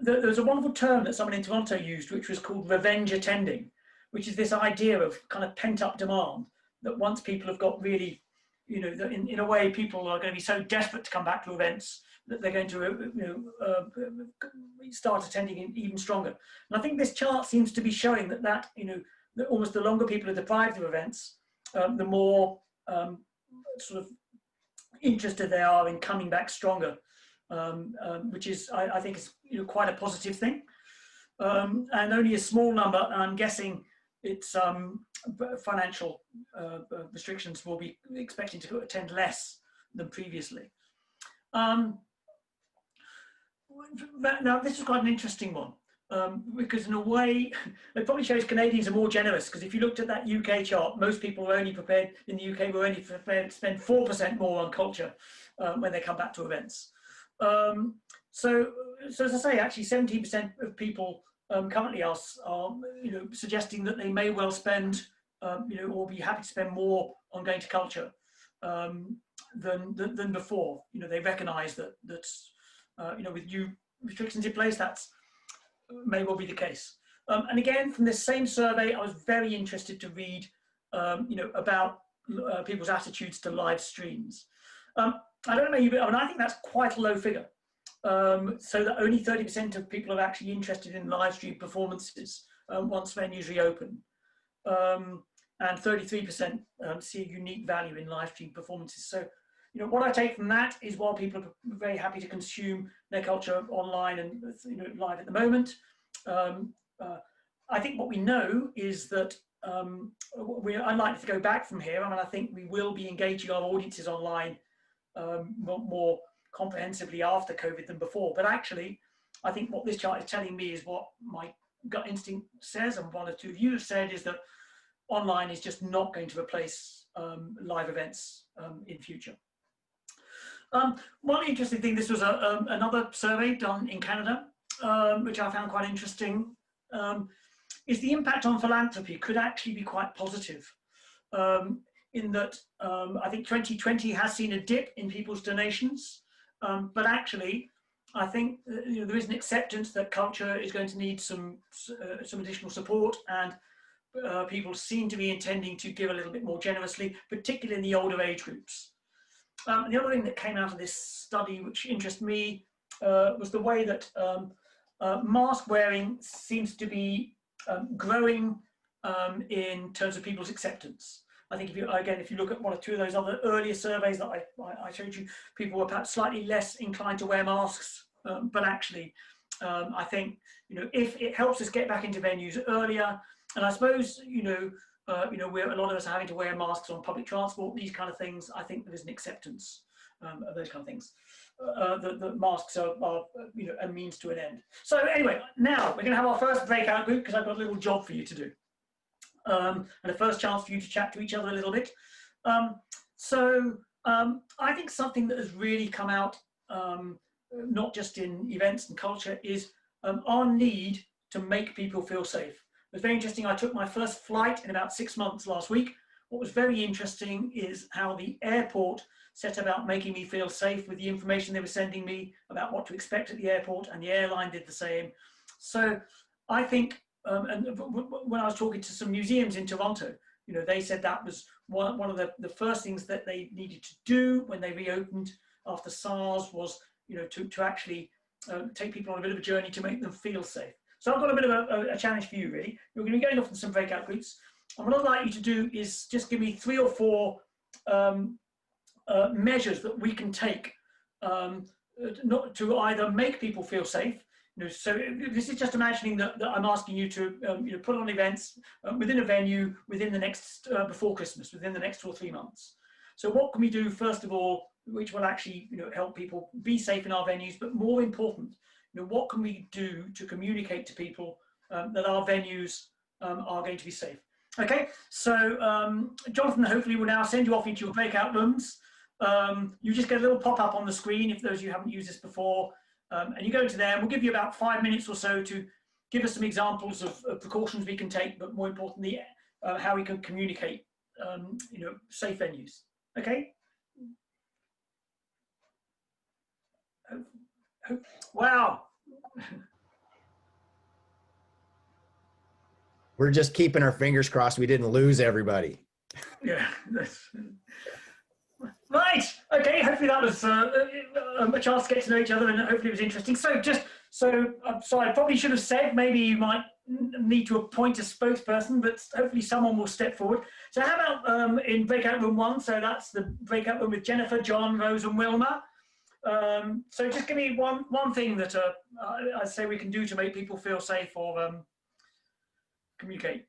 there's a wonderful term that someone in Toronto used, which was called revenge attending, which is this idea of kind of pent-up demand, that once people have got really, in a way, people are going to be so desperate to come back to events that they're going to start attending even stronger. And I think this chart seems to be showing that almost the longer people are deprived of events, the more sort of interested they are in coming back stronger, which is, I think, is quite a positive thing. and only a small number, and I'm guessing it's financial restrictions, will be expected to attend less than previously. Now, this is quite an interesting one, because in a way, it probably shows Canadians are more generous, because if you looked at that UK chart, most people were only prepared, in the UK, were only prepared to spend 4% more on culture when they come back to events. So as I say, actually 17% of people currently are suggesting that they may well spend, or be happy to spend more on going to culture than before. They recognise that with new restrictions in place, that's may well be the case. And again, from this same survey, I was very interested to read, about people's attitudes to live streams. I don't know, I think that's quite a low figure. So that only 30% of people are actually interested in live stream performances once venues reopen. And 33% see a unique value in live stream performances. So, what I take from that is while people are very happy to consume their culture online and live at the moment, I think what we know is that we're unlikely to go back from here. I think we will be engaging our audiences online more comprehensively after COVID than before. But actually, I think what this chart is telling me is what my gut instinct says, and one or two of you have said, is that online is just not going to replace live events in future. One interesting thing, this was another survey done in Canada, which I found quite interesting, is the impact on philanthropy could actually be quite positive, in that I think 2020 has seen a dip in people's donations, but actually I think there is an acceptance that culture is going to need some additional support, and people seem to be intending to give a little bit more generously, particularly in the older age groups. The other thing that came out of this study, which interests me, was the way that mask wearing seems to be growing in terms of people's acceptance. I think if you look at one or two of those other earlier surveys that I showed you, people were perhaps slightly less inclined to wear masks, but actually, I think if it helps us get back into venues earlier, and I suppose where a lot of us are having to wear masks on public transport, these kind of things, I think there is an acceptance of those kind of things. The masks are a means to an end. So anyway, now we're going to have our first breakout group, because I've got a little job for you to do. And a first chance for you to chat to each other a little bit. I think something that has really come out, not just in events and culture, is our need to make people feel safe. It was very interesting. I took my first flight in about 6 months last week. What was very interesting is how the airport set about making me feel safe with the information they were sending me about what to expect at the airport, and the airline did the same. So I think, and when I was talking to some museums in Toronto, they said that was one of the first things that they needed to do when they reopened after SARS was, to actually take people on a bit of a journey to make them feel safe. So I've got a bit of a challenge for you, really. You're going to be going off in some breakout groups. And what I'd like you to do is just give me 3 or 4 measures that we can take not to either make people feel safe. So this is just imagining that I'm asking you to put on events within a venue within the next, before Christmas, within the next 2 or 3 months. So what can we do, first of all, which will actually help people be safe in our venues, but more important, what can we do to communicate to people that our venues are going to be safe? Okay, so Jonathan hopefully will now send you off into your breakout rooms. You just get a little pop-up on the screen if those of you haven't used this before, and you go into there, and we'll give you about 5 minutes or so to give us some examples of precautions we can take, but more importantly, how we can communicate, safe venues. Okay. Wow. We're just keeping our fingers crossed we didn't lose everybody. Yeah. Right. Okay. Hopefully that was a chance to get to know each other, and hopefully it was interesting. So I probably should have said maybe you might need to appoint a spokesperson, but hopefully someone will step forward. So how about in breakout room 1? So that's the breakout room with Jennifer, John, Rose, and Wilma. So just give me one thing that I'd say we can do to make people feel safe or communicate.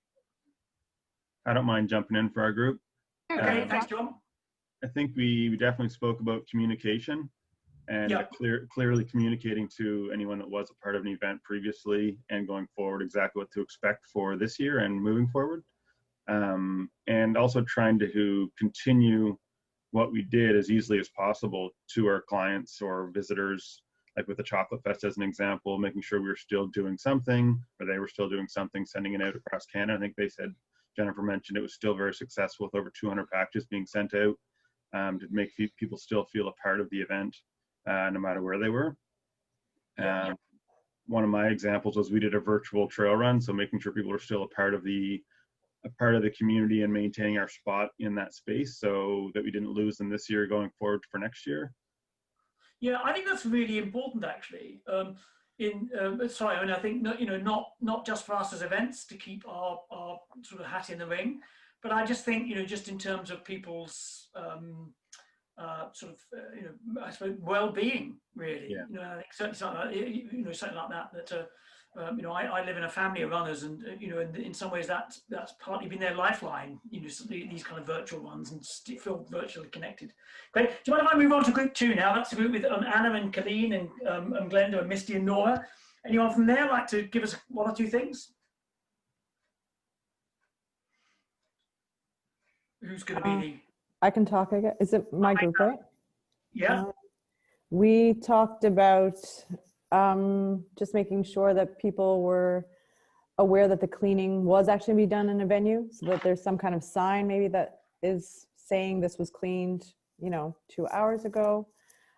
I don't mind jumping in for our group. Okay, thanks, John. I think we definitely spoke about communication and clearly communicating to anyone that was a part of an event previously and going forward exactly what to expect for this year and moving forward. And also trying to continue what we did as easily as possible to our clients or visitors, like with the Chocolate Fest as an example, making sure we were still doing something, or they were still doing something, sending it out across Canada. I think they said, Jennifer mentioned it was still very successful with over 200 packages being sent out to make people still feel a part of the event, no matter where they were. One of my examples was we did a virtual trail run, so making sure people are still a part of the community and maintaining our spot in that space so that we didn't lose them this year going forward for next year. Yeah, I think that's really important actually. Sorry, I mean, I think not just for us as events to keep our sort of hat in the ring, but I just think just in terms of people's sort of I suppose well-being really. Yeah. I think certainly something like something like that. I live in a family of runners, and in some ways that's partly been their lifeline. These kind of virtual ones, and feel virtually connected. Great. Do you mind if I move on to group 2 now? That's a group with Anna and Colleen and Glenda and Misty and Nora. Anyone from there like to give us 1 or 2 things? Who's going to be the? I can talk, I guess. Is it my group, right? Yeah. We talked about just making sure that people were aware that the cleaning was actually be done in a venue, so that there's some kind of sign maybe that is saying this was cleaned, 2 hours ago.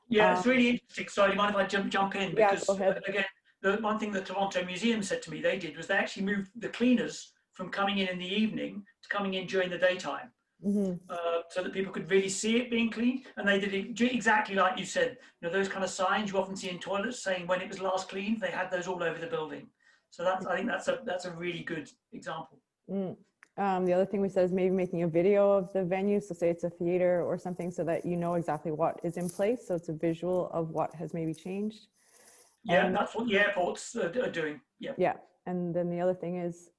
Yeah, it's really interesting. Sorry, do you mind if I jump in? Because go ahead. Again, the one thing the Toronto Museum said to me they did was they actually moved the cleaners from coming in the evening to coming in during the daytime. So that people could really see it being cleaned, and they did it exactly like you said. Those kind of signs you often see in toilets saying when it was last cleaned. They had those all over the building. So I think that's a really good example. The other thing we said is maybe making a video of the venue. So say it's a theater or something, so that you know exactly what is in place. So it's a visual of what has maybe changed. Yeah, that's what the airports are doing. Yeah. Yeah, and then the other thing is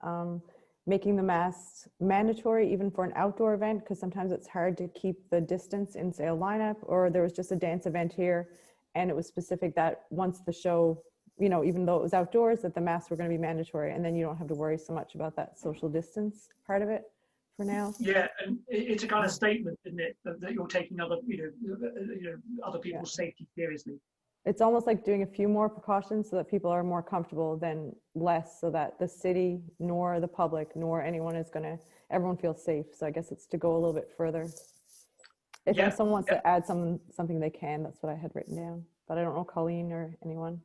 making the masks mandatory even for an outdoor event, because sometimes it's hard to keep the distance in, say, a lineup. Or there was just a dance event here and it was specific that once the show, even though it was outdoors, that the masks were going to be mandatory, and then you don't have to worry so much about that social distance part of it for now. Yeah, and it's a kind of statement, isn't it, that you're taking other other people's safety seriously. It's almost like doing a few more precautions so that people are more comfortable than less, so that the city nor the public nor anyone everyone feels safe. So I guess it's to go a little bit further. If someone wants to add something they can. That's what I had written down, but I don't know Colleen or anyone.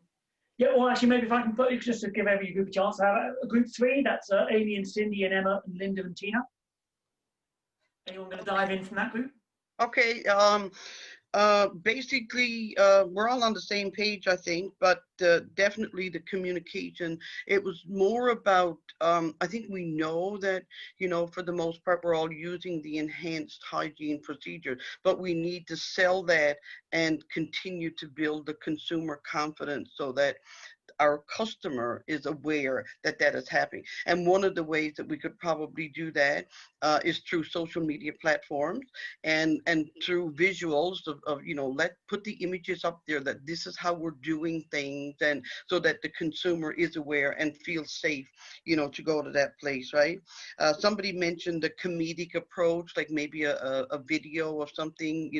Yeah, well, actually, maybe if I can put it, just to give every group a chance. I have group 3. That's Amy and Cindy and Emma and Linda and Tina. Anyone going to dive in from that group? Okay. Basically, we're all on the same page, I think, but definitely the communication. It was more about, I think we know that, for the most part, we're all using the enhanced hygiene procedure, but we need to sell that and continue to build the consumer confidence so that our customer is aware that that is happening. And one of the ways that we could probably do that is through social media platforms and through visuals of put the images up there that this is how we're doing things, and so that the consumer is aware and feels safe, to go to that place, right? Somebody mentioned the comedic approach, like maybe a video of something,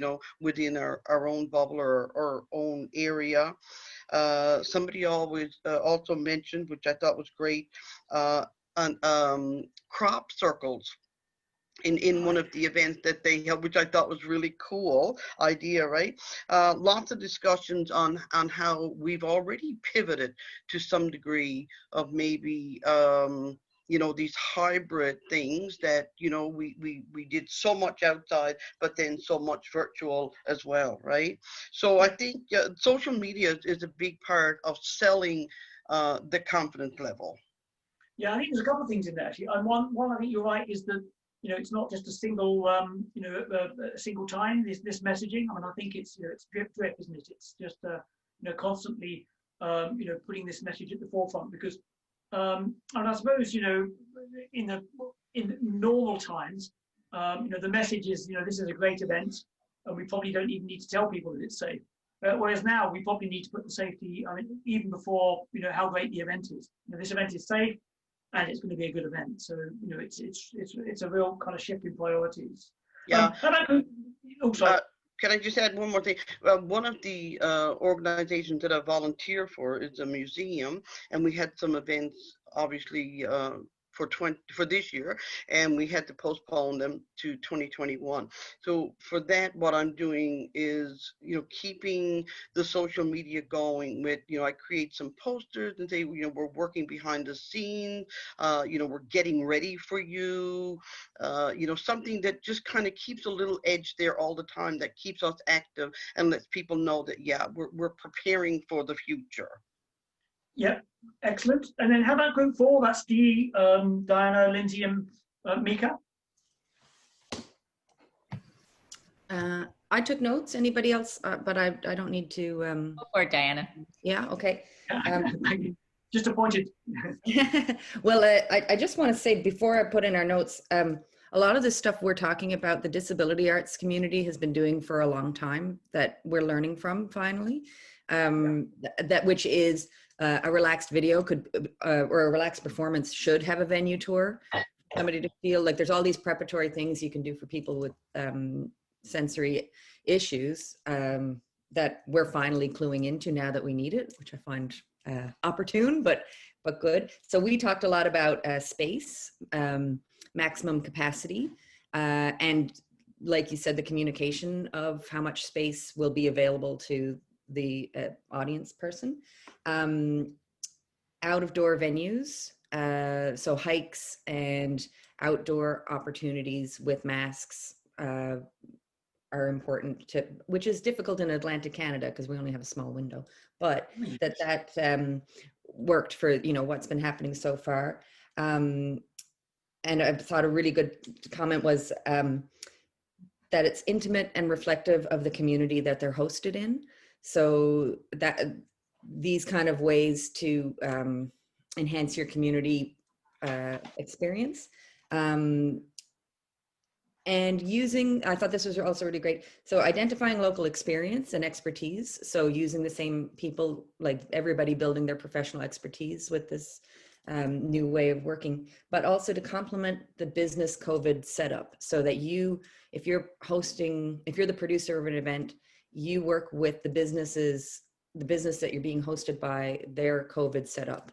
within our own bubble or our own area. Somebody also mentioned, which I thought was great, on crop circles in one of the events that they held, which I thought was really cool idea, right? Lots of discussions on how we've already pivoted to some degree of maybe these hybrid things that we did so much outside, but then so much virtual as well, right? So I think social media is a big part of selling the confidence level. Yeah, I think there's a couple of things in there actually. And one I think you're right, is that you know, it's not just a single, you know, a single time, this messaging. I mean, I think it's, you know, it's drip, isn't it? It's just, you know, constantly, you know, putting this message at the forefront because, and I suppose, you know, in normal times, you know, the message is, you know, this is a great event and we probably don't even need to tell people that it's safe. Whereas now we probably need to put the safety, I mean, even before, you know, how great the event is. You know, this event is safe and it's going to be a good event. So, you know, it's a real kind of shift in priorities. Yeah. Oh, sorry. Can I just add one more thing? One of the organizations that I volunteer for is a museum, and we had some events, obviously, for this year, and we had to postpone them to 2021. So for that, what I'm doing is, you know, keeping the social media going with, you know, I create some posters and say, you know, we're working behind the scenes, you know, we're getting ready for you, you know, something that just kind of keeps a little edge there all the time, that keeps us active and lets people know that, yeah, we're preparing for the future. Yeah, excellent. And then how about group 4? That's Dee, Diana, Lindsay, and Mika. I took notes. Anybody else? But I don't need to. Go for it, Diana. Yeah. Okay. Just appointed. Well, I just want to say before I put in our notes, a lot of the stuff we're talking about, the disability arts community has been doing for a long time that we're learning from finally. That which is a relaxed video could or a relaxed performance should have a venue tour. Somebody to feel like there's all these preparatory things you can do for people with sensory issues that we're finally cluing into now that we need it, which I find opportune, but good. So we talked a lot about space, maximum capacity, and like you said, the communication of how much space will be available to the audience person. Out of door venues, so hikes and outdoor opportunities with masks are important to, which is difficult in Atlantic Canada because we only have a small window, but that worked for, you know, what's been happening so far. And I thought a really good comment was that it's intimate and reflective of the community that they're hosted in. So that these kind of ways to enhance your community experience. And using, I thought this was also really great. So identifying local experience and expertise. So using the same people, like everybody building their professional expertise with this new way of working, but also to complement the business COVID setup so that you, if you're the producer of an event, you work with the business that you're being hosted by, their COVID setup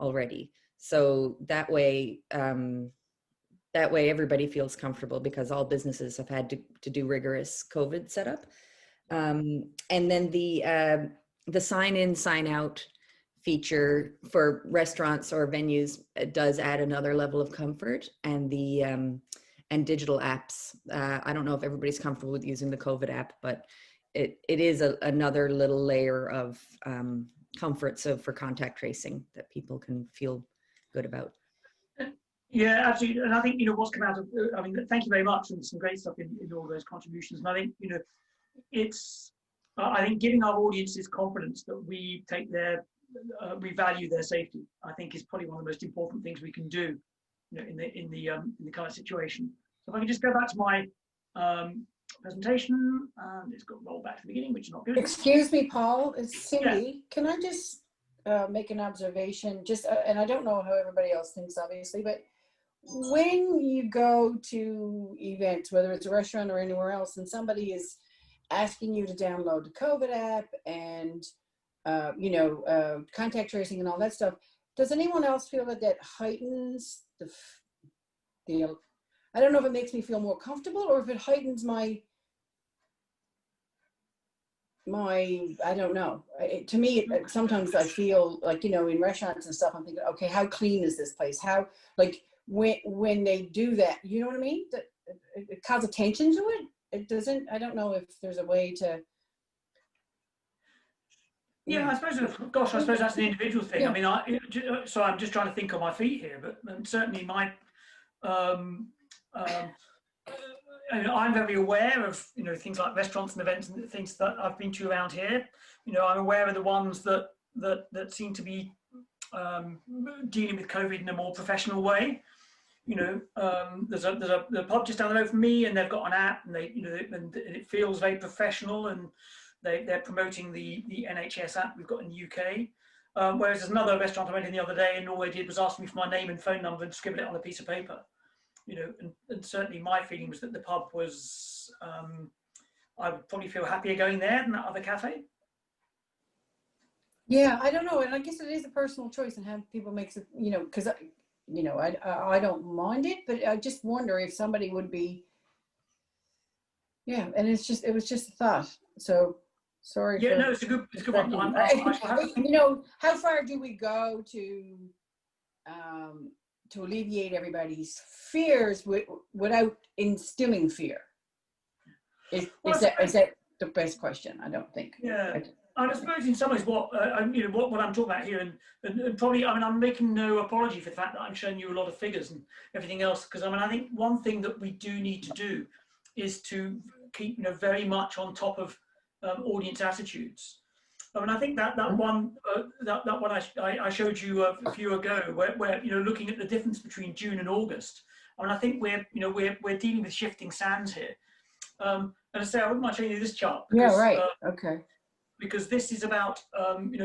already. So that way everybody feels comfortable because all businesses have had to do rigorous COVID setup. And then the sign in, sign out feature for restaurants or venues does add another level of comfort, and the and digital apps. I don't know if everybody's comfortable with using the COVID app, but it is another little layer of comfort. So for contact tracing that people can feel good about. Yeah, absolutely. And I think, you know, what's come out of, I mean, thank you very much, and some great stuff in all those contributions. And I think, you know, it's, I think giving our audiences confidence that we take we value their safety, I think is probably one of the most important things we can do, you know, in the current situation. So if I can just go back to my presentation, it's got rolled back to the beginning, which is not good. Excuse me, Paul, it's Cindy. Yeah. Can I just make an observation? Just, and I don't know how everybody else thinks, obviously, but when you go to events, whether it's a restaurant or anywhere else, and somebody is asking you to download the COVID app and, you know, contact tracing and all that stuff, does anyone else feel that that heightens the I don't know if it makes me feel more comfortable or if it heightens my I don't know. To me, sometimes I feel like, you know, in restaurants and stuff, I'm thinking, okay, how clean is this place? How, like, when they do that, you know what I mean? That it calls attention to it. It doesn't. I don't know if there's a way to. Yeah, I suppose. Gosh, I suppose that's an individual thing. Yeah. I mean, so I'm just trying to think on my feet here, but certainly my, I'm very aware of, things like restaurants and events and things that I've been to around here. I'm aware of the ones that seem to be dealing with COVID in a more professional way. There's a pub just down the road from me, and they've got an app, and and it feels very professional, and they're promoting the NHS app we've got in the UK. Whereas there's another restaurant I went in the other day, and all they did was ask me for my name and phone number and scribble it on a piece of paper. And certainly my feeling was that the pub was, I would probably feel happier going there than that other cafe. Yeah, I don't know, and I guess it is a personal choice, and how people makes it, because I don't mind it, but I just wonder if somebody would be. Yeah, and it was just a thought. So sorry. Yeah, no, it's a good one. How far do we go to alleviate everybody's fears without instilling fear? Is that the best question? I don't think. Yeah. I suppose in some ways what I'm talking about here, and probably, I'm making no apology for the fact that I'm showing you a lot of figures and everything else, because I think one thing that we do need to do is to keep very much on top of audience attitudes. I think that one I showed you a few ago, where looking at the difference between June and August. I think we're dealing with shifting sands here. And I say I wouldn't mind showing you this chart. Because, yeah, right. Okay. Because this is about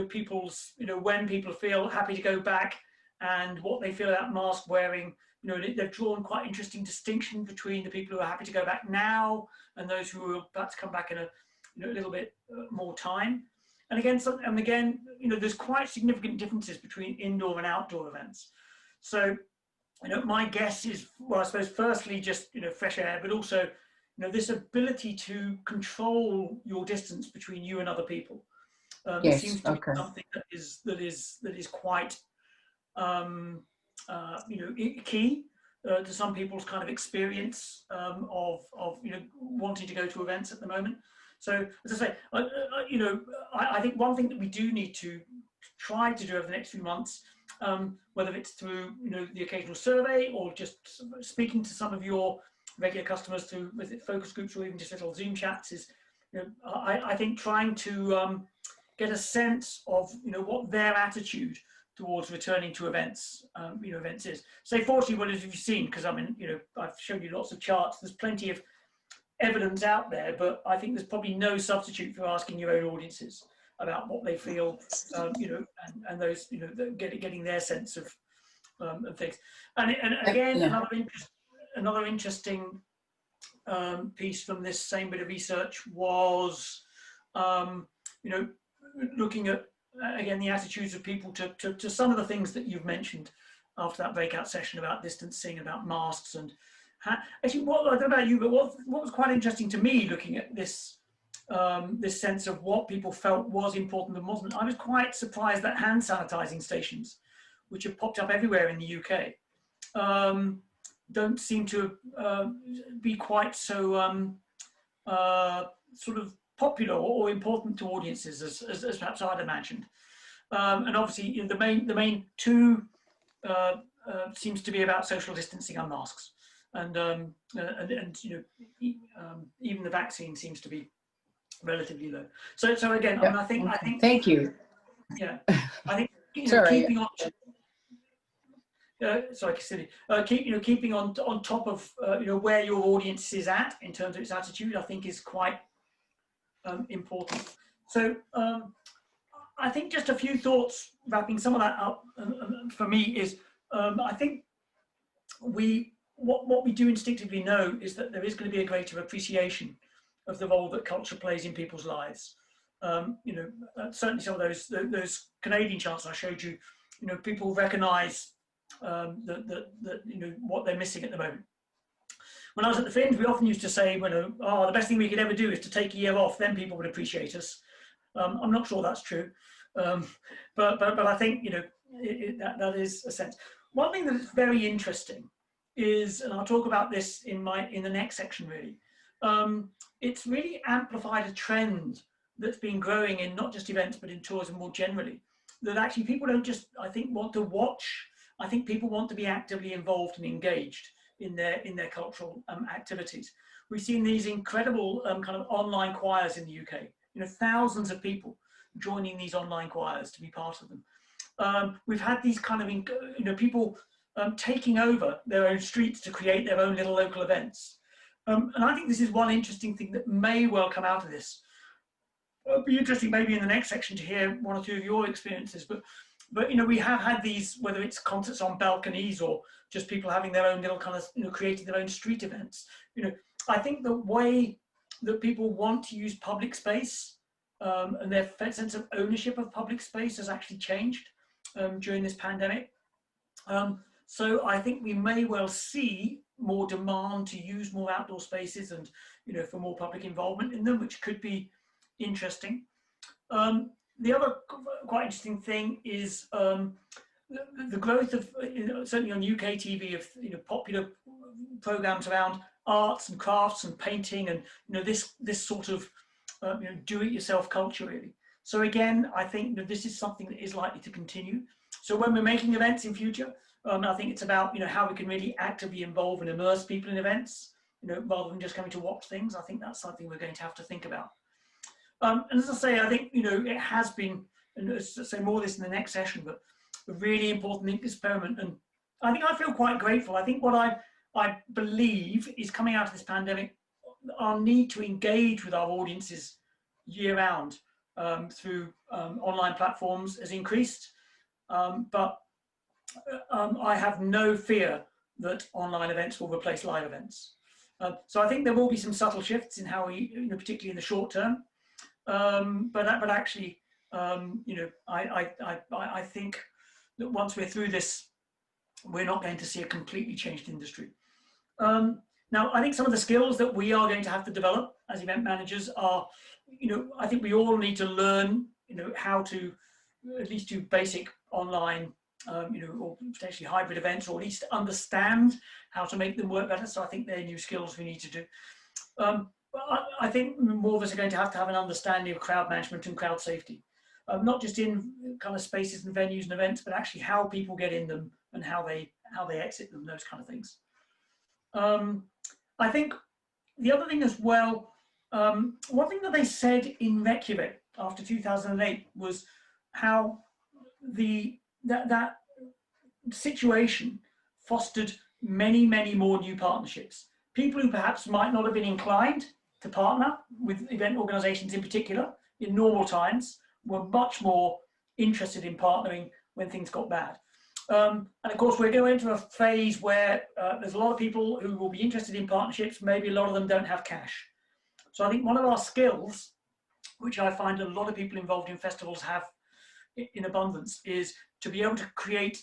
people's when people feel happy to go back and what they feel about mask wearing. They've drawn quite interesting distinction between the people who are happy to go back now and those who will perhaps come back in a little bit more time. And again, there's quite significant differences between indoor and outdoor events. So, my guess is, well, I suppose firstly just fresh air, but also this ability to control your distance between you and other people. Yes, seems to be something that is quite key to some people's kind of experience of wanting to go to events at the moment. So as I say, I think one thing that we do need to try to do over the next few months, whether it's through the occasional survey or just speaking to some of your regular customers through focus groups or even just little Zoom chats, is I think trying to get a sense of what their attitude towards returning to events events is. Say, fortunately, what have you seen? Because I've shown you lots of charts. There's plenty of evidence out there, but I think there's probably no substitute for asking your own audiences about what they feel, and those getting their sense of things. And again, yeah. Another interesting piece from this same bit of research was, looking at again the attitudes of people to some of the things that you've mentioned after that breakout session about distancing, about masks, and actually, I don't know about you, but what was quite interesting to me looking at this this sense of what people felt was important and wasn't. I was quite surprised that hand sanitizing stations, which have popped up everywhere in the UK, don't seem to be quite so sort of popular or important to audiences as perhaps I'd imagined. And obviously, the main two seems to be about social distancing and masks, and even the vaccine seems to be relatively low. So again, yeah. I think Thank you. Yeah, I think Sorry. keeping on. Sorry, Cassidy. Keeping on top of where your audience is at in terms of its attitude, I think is quite important. So I think just a few thoughts wrapping some of that up for me is I think what we do instinctively know is that there is going to be a greater appreciation of the role that culture plays in people's lives. Certainly some of those Canadian charts I showed you, people recognise that what they're missing at the moment. When I was at the Fringe, we often used to say, the best thing we could ever do is to take a year off, then people would appreciate us. I'm not sure that's true, but I think that is a sense. One thing that is very interesting is, and I'll talk about this in the next section really, it's really amplified a trend that's been growing in not just events but in tourism more generally, that actually people don't just, I think, want to watch. I think people want to be actively involved and engaged. in their cultural activities. We've seen these incredible kind of online choirs in the UK. Thousands of people joining these online choirs to be part of them. We've had these kind of people taking over their own streets to create their own little local events. And I think this is one interesting thing that may well come out of this. It'll be interesting maybe in the next section to hear one or two of your experiences, but we have had these, whether it's concerts on balconies or just people having their own little kind of, creating their own street events. I think the way that people want to use public space and their sense of ownership of public space has actually changed during this pandemic. So I think we may well see more demand to use more outdoor spaces and, for more public involvement in them, which could be interesting. The other quite interesting thing is the growth of, certainly on UK TV, of popular programs around arts and crafts and painting and this sort of do-it-yourself culture, really. So again, I think that this is something that is likely to continue. So when we're making events in future, I think it's about how we can really actively involve and immerse people in events, rather than just coming to watch things. I think that's something we're going to have to think about. And as I say, I think it has been, and as I say more of this in the next session, but a really important experiment. And I think I feel quite grateful. I think what I believe is coming out of this pandemic, our need to engage with our audiences year round through online platforms has increased. But I have no fear that online events will replace live events. So I think there will be some subtle shifts in how we, particularly in the short term. But actually, I think that once we're through this, we're not going to see a completely changed industry. Now, I think some of the skills that we are going to have to develop as event managers are, I think we all need to learn, how to at least do basic online, or potentially hybrid events, or at least understand how to make them work better. So I think they're new skills we need to do. I think more of us are going to have an understanding of crowd management and crowd safety, not just in kind of spaces and venues and events, but actually how people get in them and how they exit them, those kind of things. I think the other thing as well, one thing that they said in Reykjavik after 2008 was how that situation fostered many, many more new partnerships. People who perhaps might not have been inclined to partner with event organizations in particular in normal times were much more interested in partnering when things got bad. And of course, we're going into a phase where there's a lot of people who will be interested in partnerships. Maybe a lot of them don't have cash. So I think one of our skills, which I find a lot of people involved in festivals have in abundance, is to be able to create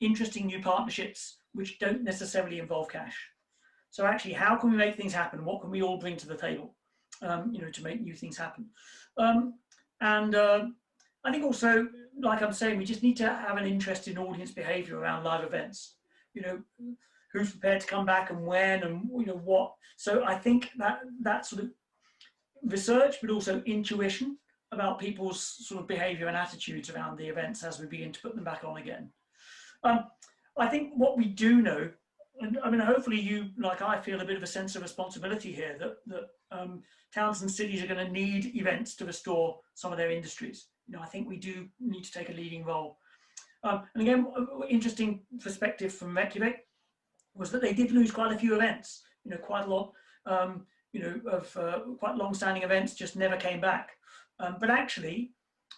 interesting new partnerships which don't necessarily involve cash. So actually, how can we make things happen? What can we all bring to the table, to make new things happen? I think also, like I'm saying, we just need to have an interest in audience behavior around live events. Who's prepared to come back and when and what. So I think that sort of research, but also intuition about people's sort of behavior and attitudes around the events as we begin to put them back on again. I think what we do know, and I mean, hopefully you, like I, feel a bit of a sense of responsibility here that towns and cities are going to need events to restore some of their industries. I think we do need to take a leading role. And again, interesting perspective from Reykjavik was that they did lose quite a few events, quite a lot, of quite long-standing events just never came back. But actually,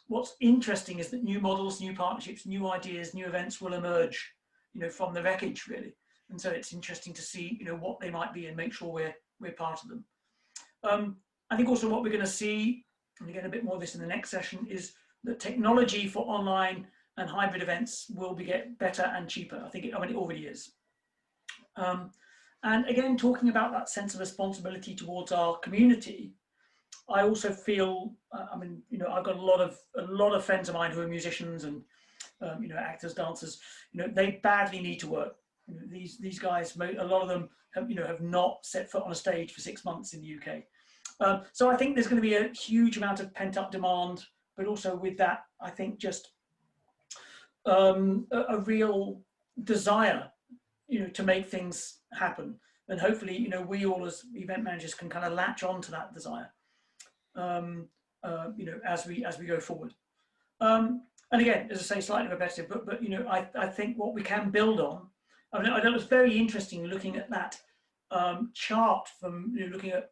what's interesting is that new models, new partnerships, new ideas, new events will emerge, from the wreckage, really. And so it's interesting to see, what they might be and make sure we're part of them. I think also what we're going to see, and again a bit more of this in the next session, is that technology for online and hybrid events will get better and cheaper. I mean, it already is. And again, talking about that sense of responsibility towards our community, I also feel, I mean, I've got a lot of friends of mine who are musicians and, actors, dancers. They badly need to work. These guys, a lot of them have not set foot on a stage for 6 months in the UK. So I think there's going to be a huge amount of pent-up demand, but also with that, I think just a real desire to make things happen. And hopefully, we all as event managers can kind of latch on to that desire, as we go forward. And again, as I say, slightly repetitive, but I think what we can build on. I mean, I thought it was very interesting looking at that chart from looking at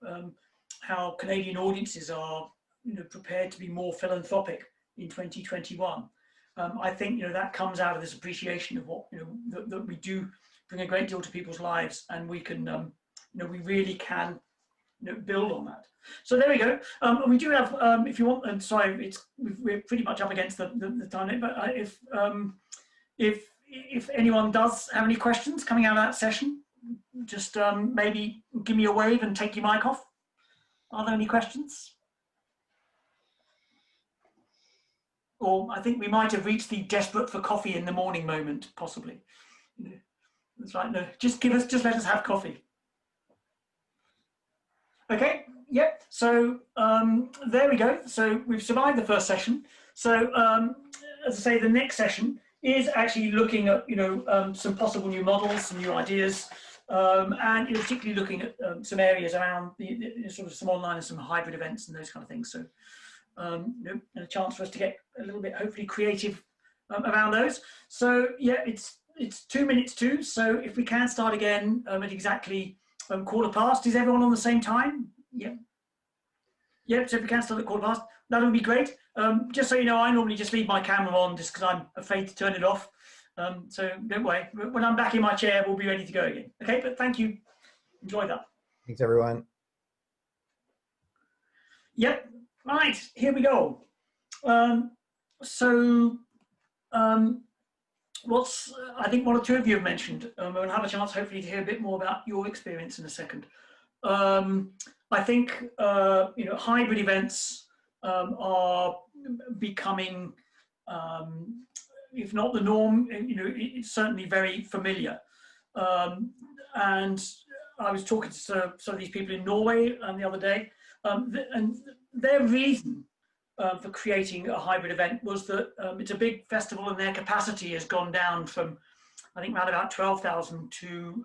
how Canadian audiences are prepared to be more philanthropic in 2021. I think that comes out of this appreciation of what that we do bring a great deal to people's lives, and we can we really can build on that. So there we go. We do have, if you want, and sorry, we're pretty much up against the time limit, but if anyone does have any questions coming out of that session, just maybe give me a wave and take your mic off. Are there any questions? Or I think we might have reached the desperate for coffee in the morning moment, possibly. That's right. No, just let us have coffee. Okay. Yep. So there we go. So we've survived the first session. So as I say, the next session is actually looking at some possible new models, some new ideas, and particularly looking at some areas around the sort of some online and some hybrid events and those kind of things. So and a chance for us to get a little bit hopefully creative around those. So yeah, it's 2 minutes to. So if we can start again at exactly 1:15. Is everyone on the same time? Yeah. Yep. So if we can start at 1:15, that would be great. Just so you know, I normally just leave my camera on just because I'm afraid to turn it off. So don't worry. When I'm back in my chair, we'll be ready to go again. Okay. But thank you. Enjoy that. Thanks, everyone. Yep. Right. Here we go. I think one or two of you have mentioned, we'll have a chance hopefully to hear a bit more about your experience in a second. I think, hybrid events are becoming, if not the norm, it's certainly very familiar. And I was talking to some of these people in Norway the other day, and their reason for creating a hybrid event was that it's a big festival and their capacity has gone down from, I think, around about 12,000 to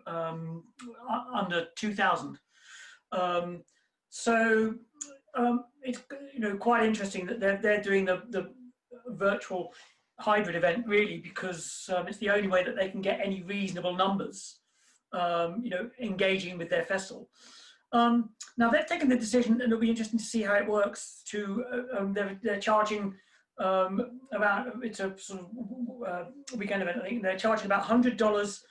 under 2,000. It's quite interesting that they're doing the virtual hybrid event really because it's the only way that they can get any reasonable numbers, engaging with their festival. Now they've taken the decision, and it'll be interesting to see how it works. They're charging about, it's a sort of weekend event. I think they're charging about $100,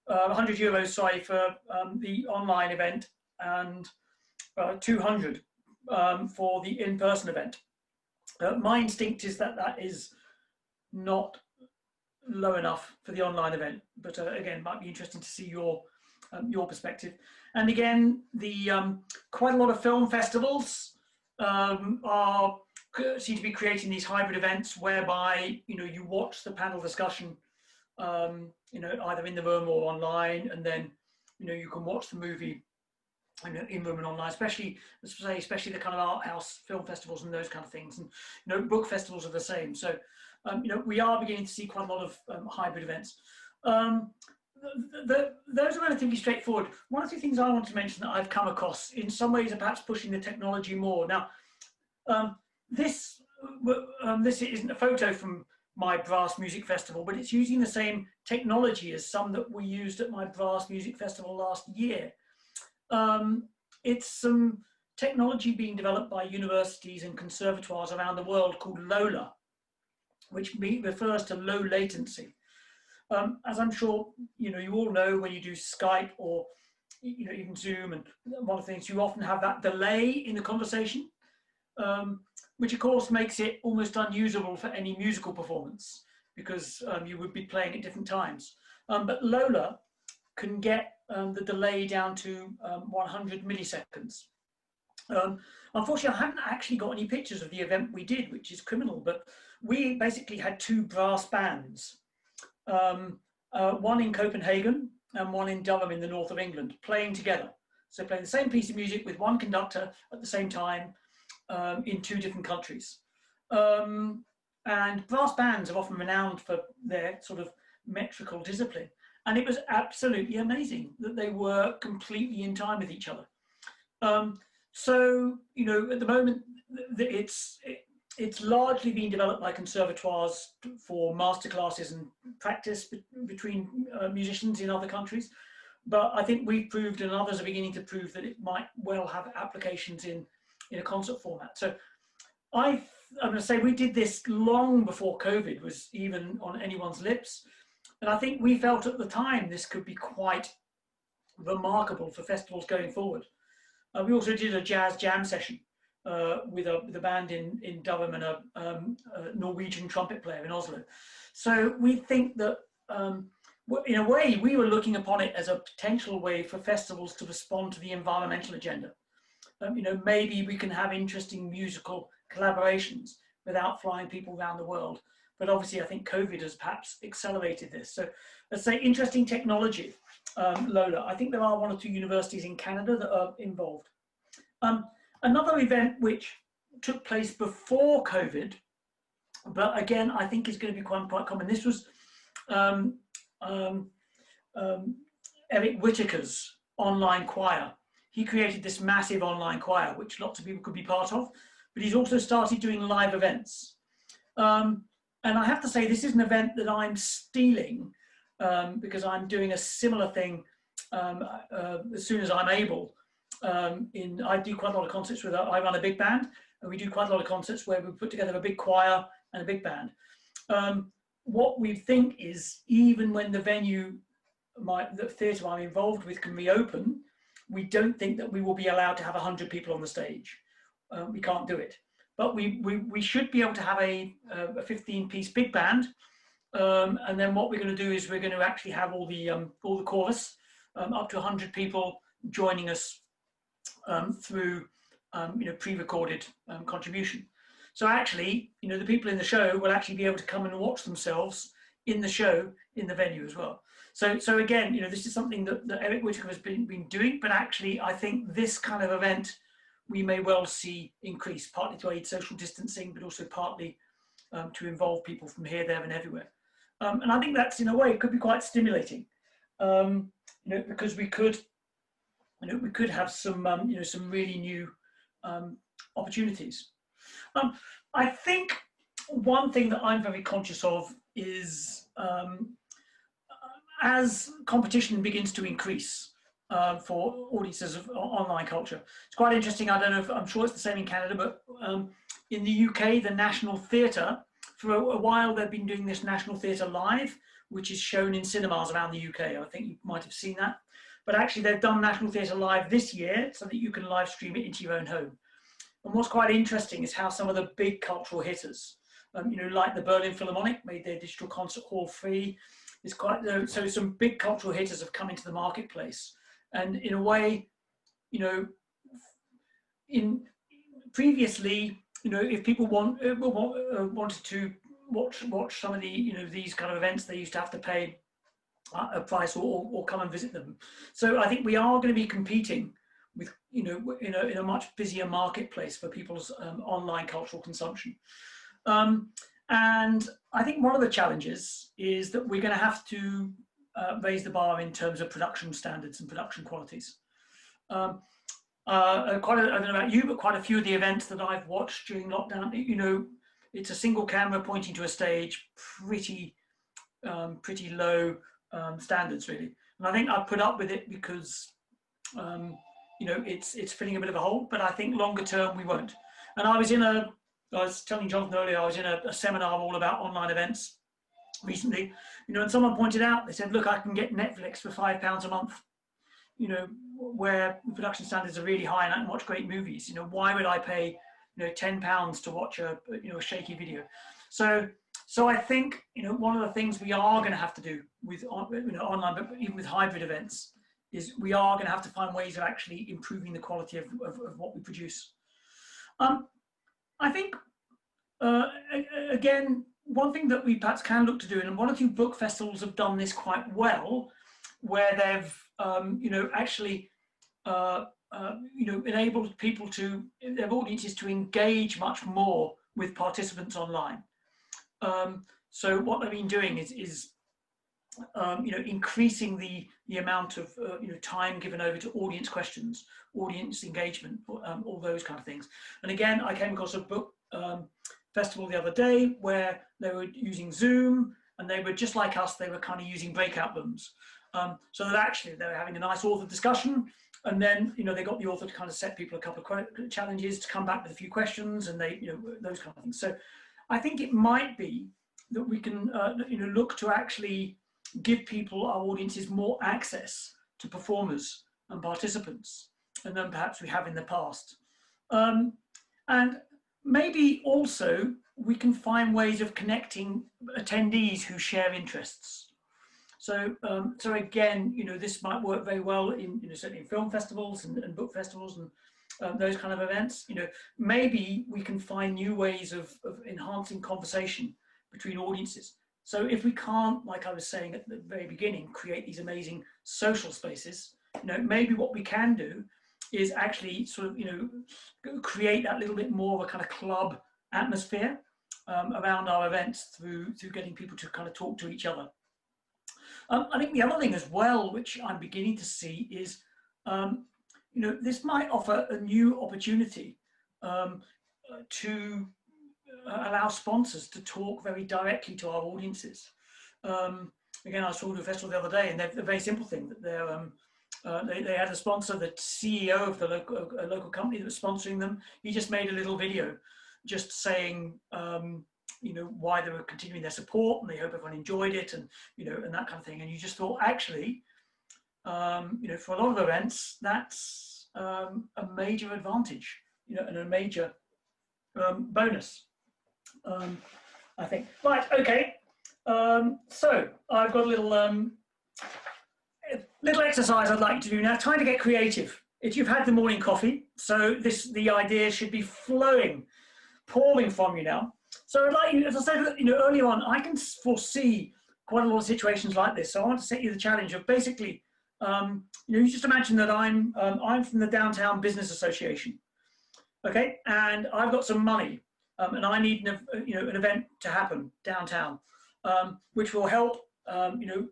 100 euros, sorry, for the online event, and 200 for the in-person event. My instinct is that that is not low enough for the online event, but again, it might be interesting to see your perspective. And again, the quite a lot of film festivals seem to be creating these hybrid events whereby you watch the panel discussion either in the room or online, and then you can watch the movie in room and online, especially the kind of art house film festivals and those kind of things, and book festivals are the same. So we are beginning to see quite a lot of hybrid events. Those are relatively straightforward. One of the things I want to mention that I've come across in some ways are perhaps pushing the technology more. Now, this isn't a photo from my brass music festival, but it's using the same technology as some that we used at my brass music festival last year. It's some technology being developed by universities and conservatoires around the world called LoLa, which refers to low latency. As I'm sure you all know, when you do Skype or even Zoom, and one of the things, you often have that delay in the conversation, which of course makes it almost unusable for any musical performance because you would be playing at different times. But LoLa can get the delay down to 100 milliseconds. Unfortunately, I haven't actually got any pictures of the event we did, which is criminal, but we basically had two brass bands. One in Copenhagen and one in Durham in the north of England, playing together. So playing the same piece of music with one conductor at the same time in two different countries. And brass bands are often renowned for their sort of metrical discipline. And it was absolutely amazing that they were completely in time with each other. So, you know, at the moment, it's largely been developed by conservatoires for masterclasses and practice between musicians in other countries. But I think we've proved, and others are beginning to prove, that it might well have applications in a concert format. So I'm going to say we did this long before COVID was even on anyone's lips. And I think we felt at the time this could be quite remarkable for festivals going forward. We also did a jazz jam session with a band in Durham and a Norwegian trumpet player in Oslo. So we think that in a way we were looking upon it as a potential way for festivals to respond to the environmental agenda. You know, maybe we can have interesting musical collaborations without flying people around the world. But obviously I think COVID has perhaps accelerated this. So let's say interesting technology. Lola, I think there are 1 or 2 universities in Canada that are involved. Another event which took place before COVID, but again, I think is going to be quite common. This was Eric Whitaker's online choir. He created this massive online choir, which lots of people could be part of, but he's also started doing live events. And I have to say, this is an event that I'm stealing because I'm doing a similar thing as soon as I'm able. I do quite a lot of concerts with, I run a big band, and we do quite a lot of concerts where we put together a big choir and a big band. What we think is, even when the venue, the theatre I'm involved with, can reopen, we don't think that we will be allowed to have 100 people on the stage. We can't do it. But we should be able to have a 15-piece big band. And then what we're going to do is we're going to actually have all the chorus, up to 100 people joining us through you know, pre-recorded contribution. So actually, you know, the people in the show will actually be able to come and watch themselves in the show in the venue as well. So again, you know, this is something that Eric Whitaker has been doing, but actually I think this kind of event we may well see increase, partly to aid social distancing, but also partly to involve people from here, there and everywhere. And I think that's, in a way, could be quite stimulating, you know, because we could have some, you know, some really new opportunities. I think one thing that I'm very conscious of is as competition begins to increase for audiences of online culture. It's quite interesting. I don't know if, I'm sure it's the same in Canada, but in the UK, the National Theatre, for a while they've been doing this National Theatre Live, which is shown in cinemas around the UK. I think you might have seen that. But actually they've done National Theatre Live this year so that you can live stream it into your own home. And what's quite interesting is how some of the big cultural hitters, you know, like the Berlin Philharmonic made their digital concert hall free. It's quite, so some big cultural hitters have come into the marketplace. And in a way, you know, previously, you know, if people wanted to watch some of the, you know, these kind of events, they used to have to pay a price or come and visit them. So I think we are going to be competing with, you know, in a much busier marketplace for people's online cultural consumption. And I think one of the challenges is that we're going to have to raise the bar in terms of production standards and production qualities. I don't know about you, but quite a few of the events that I've watched during lockdown, you know, it's a single camera pointing to a stage, pretty low standards really. And I think I've put up with it because, you know, it's filling a bit of a hole, but I think longer term we won't. And I was telling Jonathan earlier, I was in a seminar all about online events recently, you know, and someone pointed out, they said, look, I can get Netflix for £5 a month, you know, where production standards are really high and I can watch great movies. You know, why would I pay, you know, £10 to watch a shaky video? So I think, you know, one of the things we are going to have to do with, you know, online, but even with hybrid events, is we are going to have to find ways of actually improving the quality of what we produce. I think, again, one thing that we perhaps can look to do, and 1 or 2 book festivals have done this quite well, where they've, you know, actually, you know, enabled people to, their audiences to engage much more with participants online. So what they've been doing is increasing the amount of time given over to audience questions, audience engagement, all those kind of things. And again, I came across a book festival the other day where they were using Zoom, and they were just like us. They were kind of using breakout rooms, so that actually they were having a nice author discussion. And then, they got the author to kind of set people a couple of challenges to come back with a few questions, and they, those kind of things. So I think it might be that we can, look to actually give people, our audiences, more access to performers and participants than perhaps we have in the past. And maybe also we can find ways of connecting attendees who share interests. So, so again, this might work very well in, certainly in film festivals and book festivals and those kind of events. Maybe we can find new ways of enhancing conversation between audiences. So if we can't, like I was saying at the very beginning, create these amazing social spaces, maybe what we can do is actually sort of, create that little bit more of a kind of club atmosphere around our events through getting people to kind of talk to each other. I think the other thing as well, which I'm beginning to see, is, this might offer a new opportunity to allow sponsors to talk very directly to our audiences. Again, I saw the festival the other day, and they're a very simple thing that they had a sponsor, the CEO of the local company that was sponsoring them. He just made a little video just saying, why they were continuing their support, and they hope everyone enjoyed it, and and that kind of thing. And you just thought, actually, for a lot of events, that's a major advantage, and a major bonus, I think. Right, okay. So I've got a little exercise I'd like to do now. Time to get creative. If you've had the morning coffee, so the idea should be pouring from you now. So I'd like you, as I said, earlier on, I can foresee quite a lot of situations like this. So I want to set you the challenge of basically, you just imagine that I'm from the Downtown Business Association, okay, and I've got some money, and I need an event to happen downtown, which will help,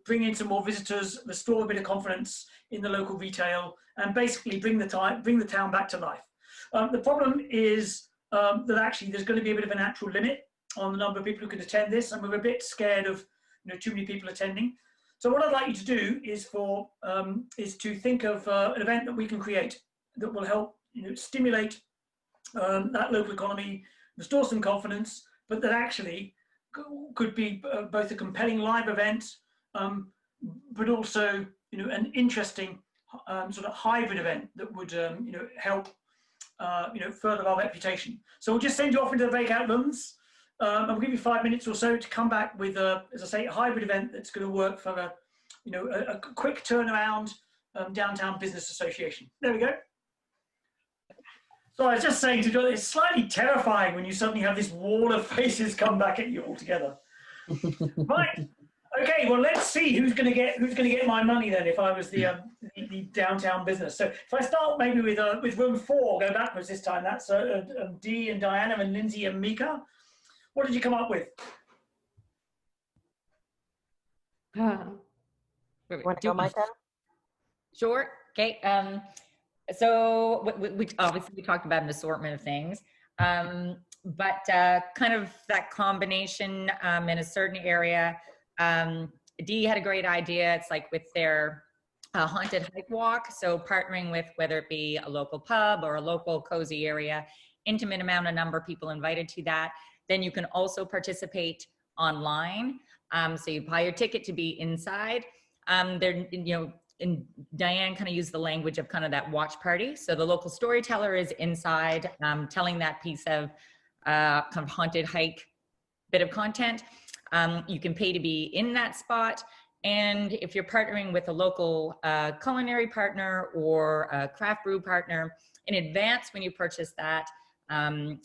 bring in some more visitors, restore a bit of confidence in the local retail, and basically bring the town back to life. The problem is that actually there's going to be a bit of a natural limit on the number of people who can attend this, and we're a bit scared of too many people attending. So what I'd like you to do is to think of an event that we can create that will help stimulate that local economy, restore some confidence, but that actually could be both a compelling live event, but also an interesting sort of hybrid event that would help further our reputation. So we'll just send you off into the breakout rooms. And we'll give you 5 minutes or so to come back with, as I say, a hybrid event that's going to work for a quick turnaround Downtown Business Association. There we go. So I was just saying to John, it's slightly terrifying when you suddenly have this wall of faces come back at you all together. Right. Okay. Well, let's see who's going to get my money then. If I was the downtown business. So if I start maybe with room 4, go backwards this time. That's Dee and Diana and Lindsay and Mika. What did you come up with? Want to go, Micah? Sure. Okay. So we obviously we talked about an assortment of things, but kind of that combination in a certain area. Dee had a great idea. It's like with their haunted hike walk. So partnering with whether it be a local pub or a local cozy area, intimate amount of number of people invited to that. Then you can also participate online. So you buy your ticket to be inside. There, and Diane kind of used the language of kind of that watch party. So the local storyteller is inside, telling that piece of kind of haunted hike bit of content. You can pay to be in that spot. And if you're partnering with a local culinary partner or a craft brew partner, in advance when you purchase that,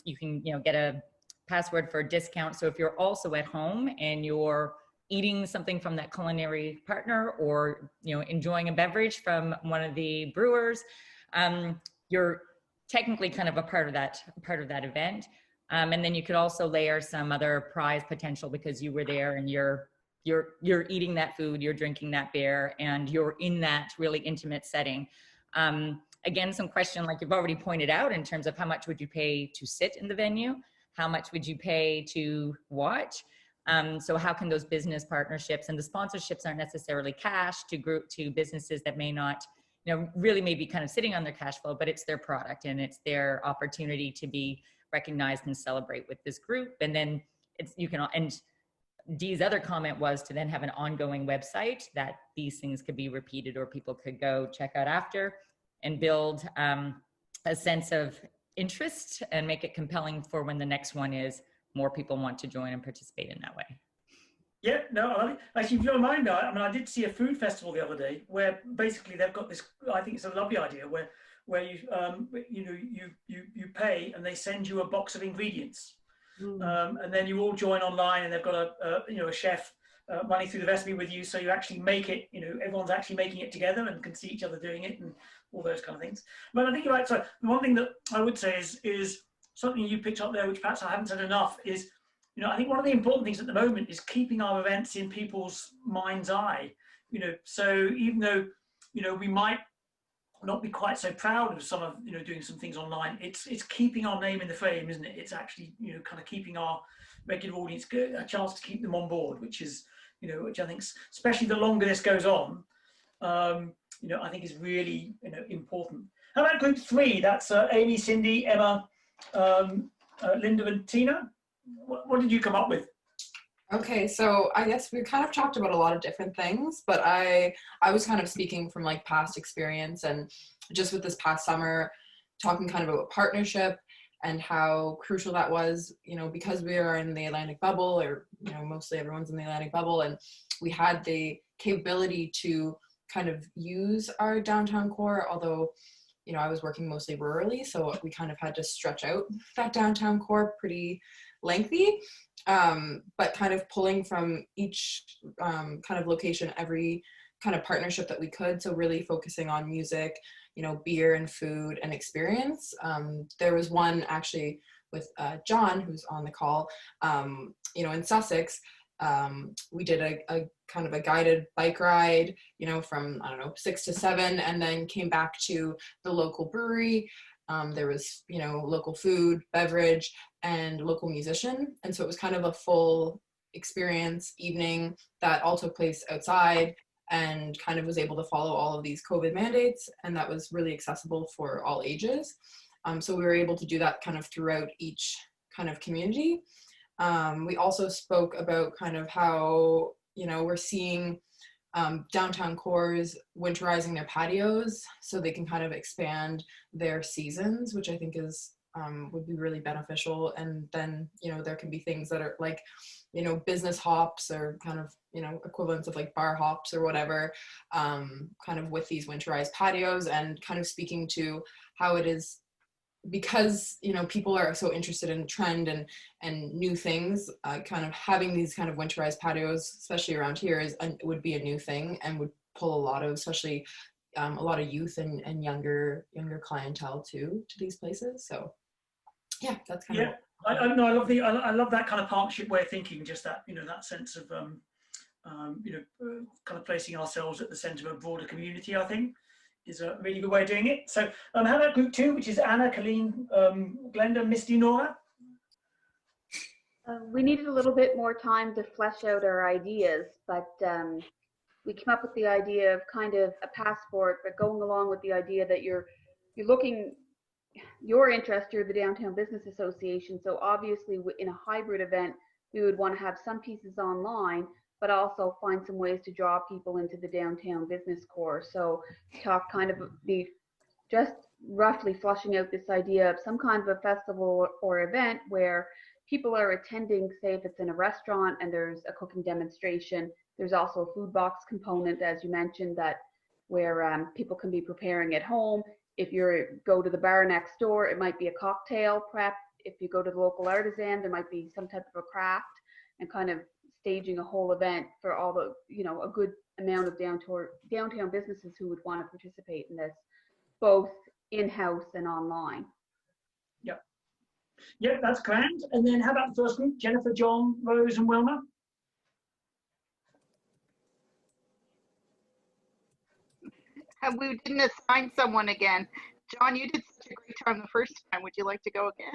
you can get a password for a discount. So if you're also at home and you're eating something from that culinary partner or enjoying a beverage from one of the brewers, you're technically kind of a part of that event. And then you could also layer some other prize potential because you were there and you're you're eating that food, you're drinking that beer, and you're in that really intimate setting. Again, some question like you've already pointed out in terms of how much would you pay to sit in the venue? How much would you pay to watch? So how can those business partnerships, and the sponsorships aren't necessarily cash to businesses that may not, really may be kind of sitting on their cash flow, but it's their product and it's their opportunity to be recognized and celebrate with this group. And then and Dee's other comment was to then have an ongoing website that these things could be repeated or people could go check out after, and build a sense of interest and make it compelling for when the next one is, more people want to join and participate in that way. Yeah, no, actually, if you don't mind, I did see a food festival the other day where basically they've got this, I think it's a lovely idea, where you pay and they send you a box of ingredients. And then you all join online, and they've got a chef running through the recipe with you, so you actually make it, everyone's actually making it together and can see each other doing it and all those kind of things. But I think you're right. So one thing that I would say is something you picked up there, which perhaps I haven't said enough, is I think one of the important things at the moment is keeping our events in people's mind's eye. So even though we might not be quite so proud of some of doing some things online, it's keeping our name in the frame, isn't it? It's actually kind of keeping our regular audience a chance to keep them on board, which is which I think, especially the longer this goes on, I think is really important. How about group 3? That's Amy, Cindy, Emma, Linda, and Tina. What did you come up with? Okay, so I guess we kind of talked about a lot of different things, but I was kind of speaking from like past experience, and just with this past summer, talking kind of about partnership and how crucial that was, because we are in the Atlantic bubble, or, mostly everyone's in the Atlantic bubble, and we had the capability to kind of use our downtown core, although, I was working mostly rurally, so we kind of had to stretch out that downtown core pretty lengthy, but kind of pulling from each kind of location, every kind of partnership that we could. So really focusing on music, beer and food and experience. There was one actually with John, who's on the call, in Sussex. We did a kind of a guided bike ride, from, 6 to 7, and then came back to the local brewery. There was, local food, beverage, and local musician. And so it was kind of a full experience evening that all took place outside, and kind of was able to follow all of these COVID mandates. And that was really accessible for all ages. So we were able to do that kind of throughout each kind of community. We also spoke about kind of how, we're seeing downtown cores winterizing their patios so they can kind of expand their seasons, which I think is would be really beneficial. And then, there can be things that are like, business hops, or kind of, equivalents of like bar hops or whatever, kind of with these winterized patios, and kind of speaking to how it is, because people are so interested in trend and new things, kind of having these kind of winterized patios, especially around here, would be a new thing, and would pull a lot of, especially a lot of youth and younger clientele to these places. So yeah, that's kind of. I love that kind of partnership way of thinking. Just that that sense of kind of placing ourselves at the centre of a broader community, I think, is a really good way of doing it. So how about group 2, which is Anna, Colleen, Glenda, Misty, Nora? We needed a little bit more time to flesh out our ideas, but we came up with the idea of kind of a passport, but going along with the idea that you're looking, your interest, you're the Downtown Business Association, so obviously in a hybrid event, we would want to have some pieces online, but also find some ways to draw people into the downtown business core. So talk kind of just roughly flushing out this idea of some kind of a festival or event where people are attending, say if it's in a restaurant and there's a cooking demonstration, there's also a food box component, as you mentioned, that where people can be preparing at home. If you go to the bar next door, it might be a cocktail prep. If you go to the local artisan, there might be some type of a craft, and kind of staging a whole event for all the, a good amount of downtown businesses who would want to participate in this, both in-house and online. Yep. Yeah, that's grand. And then how about the first group? Jennifer, John, Rose, and Wilma? We didn't assign someone again. John, you did such a great time the first time. Would you like to go again?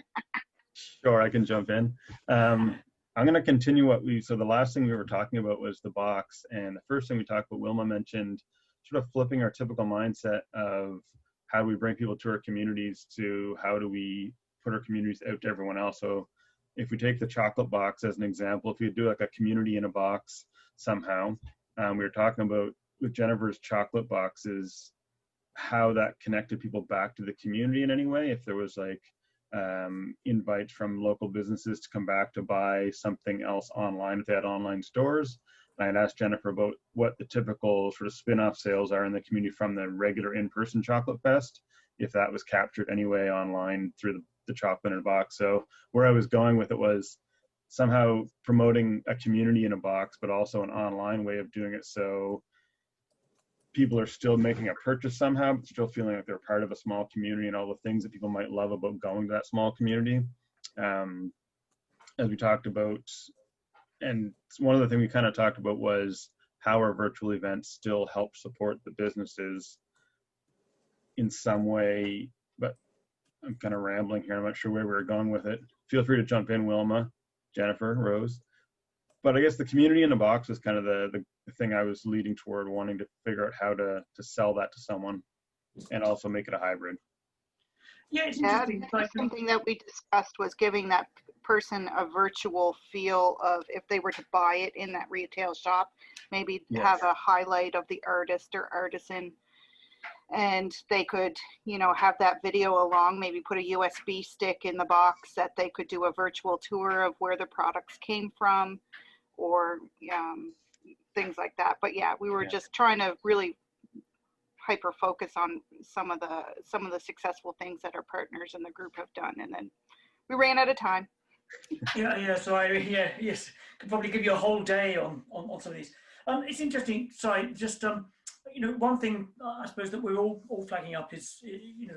Sure, I can jump in. I'm going to continue so the last thing we were talking about was the box. And the first thing we talked about, Wilma mentioned sort of flipping our typical mindset of how do we bring people to our communities to how do we put our communities out to everyone else. So if we take the chocolate box as an example, if we do like a community in a box somehow, we were talking about with Jennifer's chocolate boxes, how that connected people back to the community in any way. If there was like invites from local businesses to come back to buy something else online, if they had online stores. And I had asked Jennifer about what the typical sort of spin-off sales are in the community from the regular in-person chocolate fest, if that was captured anyway online through the chocolate in a box. So where I was going with it was somehow promoting a community in a box, but also an online way of doing it. So people are still making a purchase somehow, but still feeling like they're part of a small community and all the things that people might love about going to that small community. As we talked about, and one of the things we kind of talked about was how our virtual events still help support the businesses in some way, but I'm kind of rambling here. I'm not sure where we were going with it. Feel free to jump in, Wilma, Jennifer, Rose. But I guess the community in a box is kind of the thing I was leading toward, wanting to figure out how to sell that to someone and also make it a hybrid. Yeah, it's interesting. Something that we discussed was giving that person a virtual feel of if they were to buy it in that retail shop, maybe have a highlight of the artist or artisan, and they could, you know, have that video along, maybe put a USB stick in the box that they could do a virtual tour of where the products came from, or things like that. But yeah, we were just trying to really hyper focus on some of the successful things that our partners in the group have done, and then we ran out of time. So yes, could probably give you a whole day on some of these. It's interesting. Sorry, just you know, one thing I suppose that we're all flagging up is in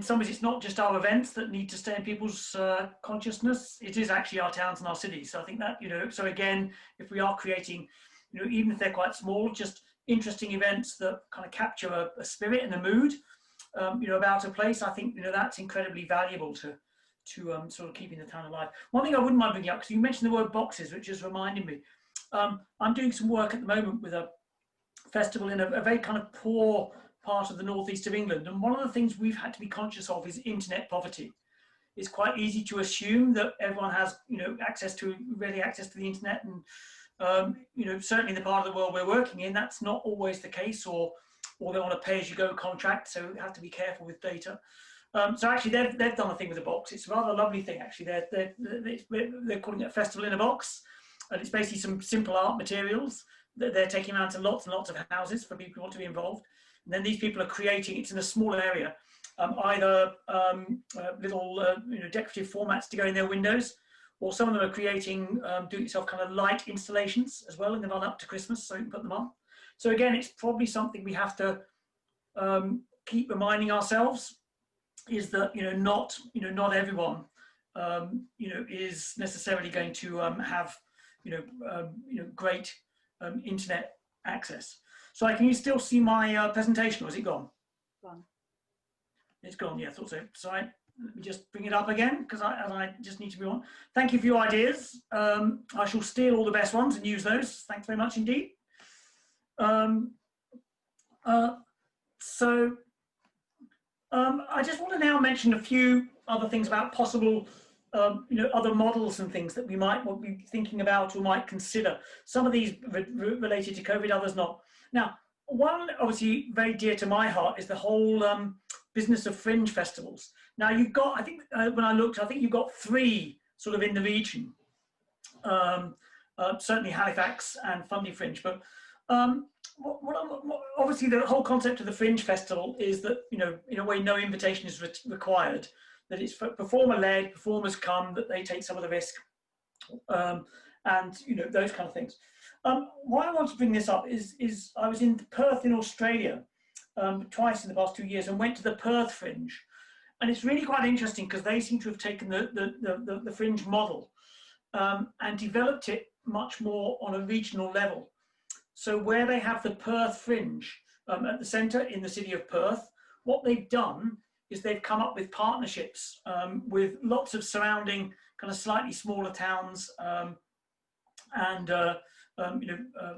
some ways it's not just our events that need to stay in people's consciousness. It is actually our towns and our cities. So I think that, you know, so again, if we are creating, you know, even if they're quite small, just interesting events that kind of capture a spirit and a mood, you know, about a place, I think, you know, that's incredibly valuable to sort of keeping the town alive. One thing I wouldn't mind bringing up, because you mentioned the word boxes, which just reminded me. I'm doing some work at the moment with a festival in a very kind of poor part of the northeast of England, and one of the things we've had to be conscious of is internet poverty. It's quite easy to assume that everyone has, you know, ready access to the internet, and you know, certainly in the part of the world we're working in, that's not always the case, or they're on a pay-as-you-go contract, so we have to be careful with data. So actually, they've done a thing with a box. It's a rather lovely thing, actually. They're calling it a festival in a box, and it's basically some simple art materials that they're taking around to lots and lots of houses for people who want to be involved. And then these people are creating, it's in a small area, either little you know, decorative formats to go in their windows, or some of them are creating do-it-yourself kind of light installations as well in the run up to Christmas, so you can put them on. So again, it's probably something we have to keep reminding ourselves, is that, you know, not everyone you know, is necessarily going to have you know, great internet access. So can you still see my presentation, or is it gone? Gone. It's gone, yeah, I thought so. So let me just bring it up again, because I just need to be on. Thank you for your ideas. I shall steal all the best ones and use those. Thanks very much indeed. I just want to now mention a few other things about possible you know, other models and things that we might be thinking about or might consider. Some of these related to COVID, others not. Now, one obviously very dear to my heart is the whole business of fringe festivals. Now you've got, I think when I looked, I think you've got 3 sort of in the region. Certainly Halifax and Fundy Fringe, but obviously the whole concept of the Fringe Festival is that, you know, in a way no invitation is required, that it's performer-led, performers come, that they take some of the risk, and, you know, those kind of things. Why I want to bring this up is I was in Perth in Australia twice in the past 2 years and went to the Perth Fringe. And it's really quite interesting because they seem to have taken the Fringe model and developed it much more on a regional level. So where they have the Perth Fringe at the centre in the city of Perth, what they've done is they've come up with partnerships with lots of surrounding kind of slightly smaller towns and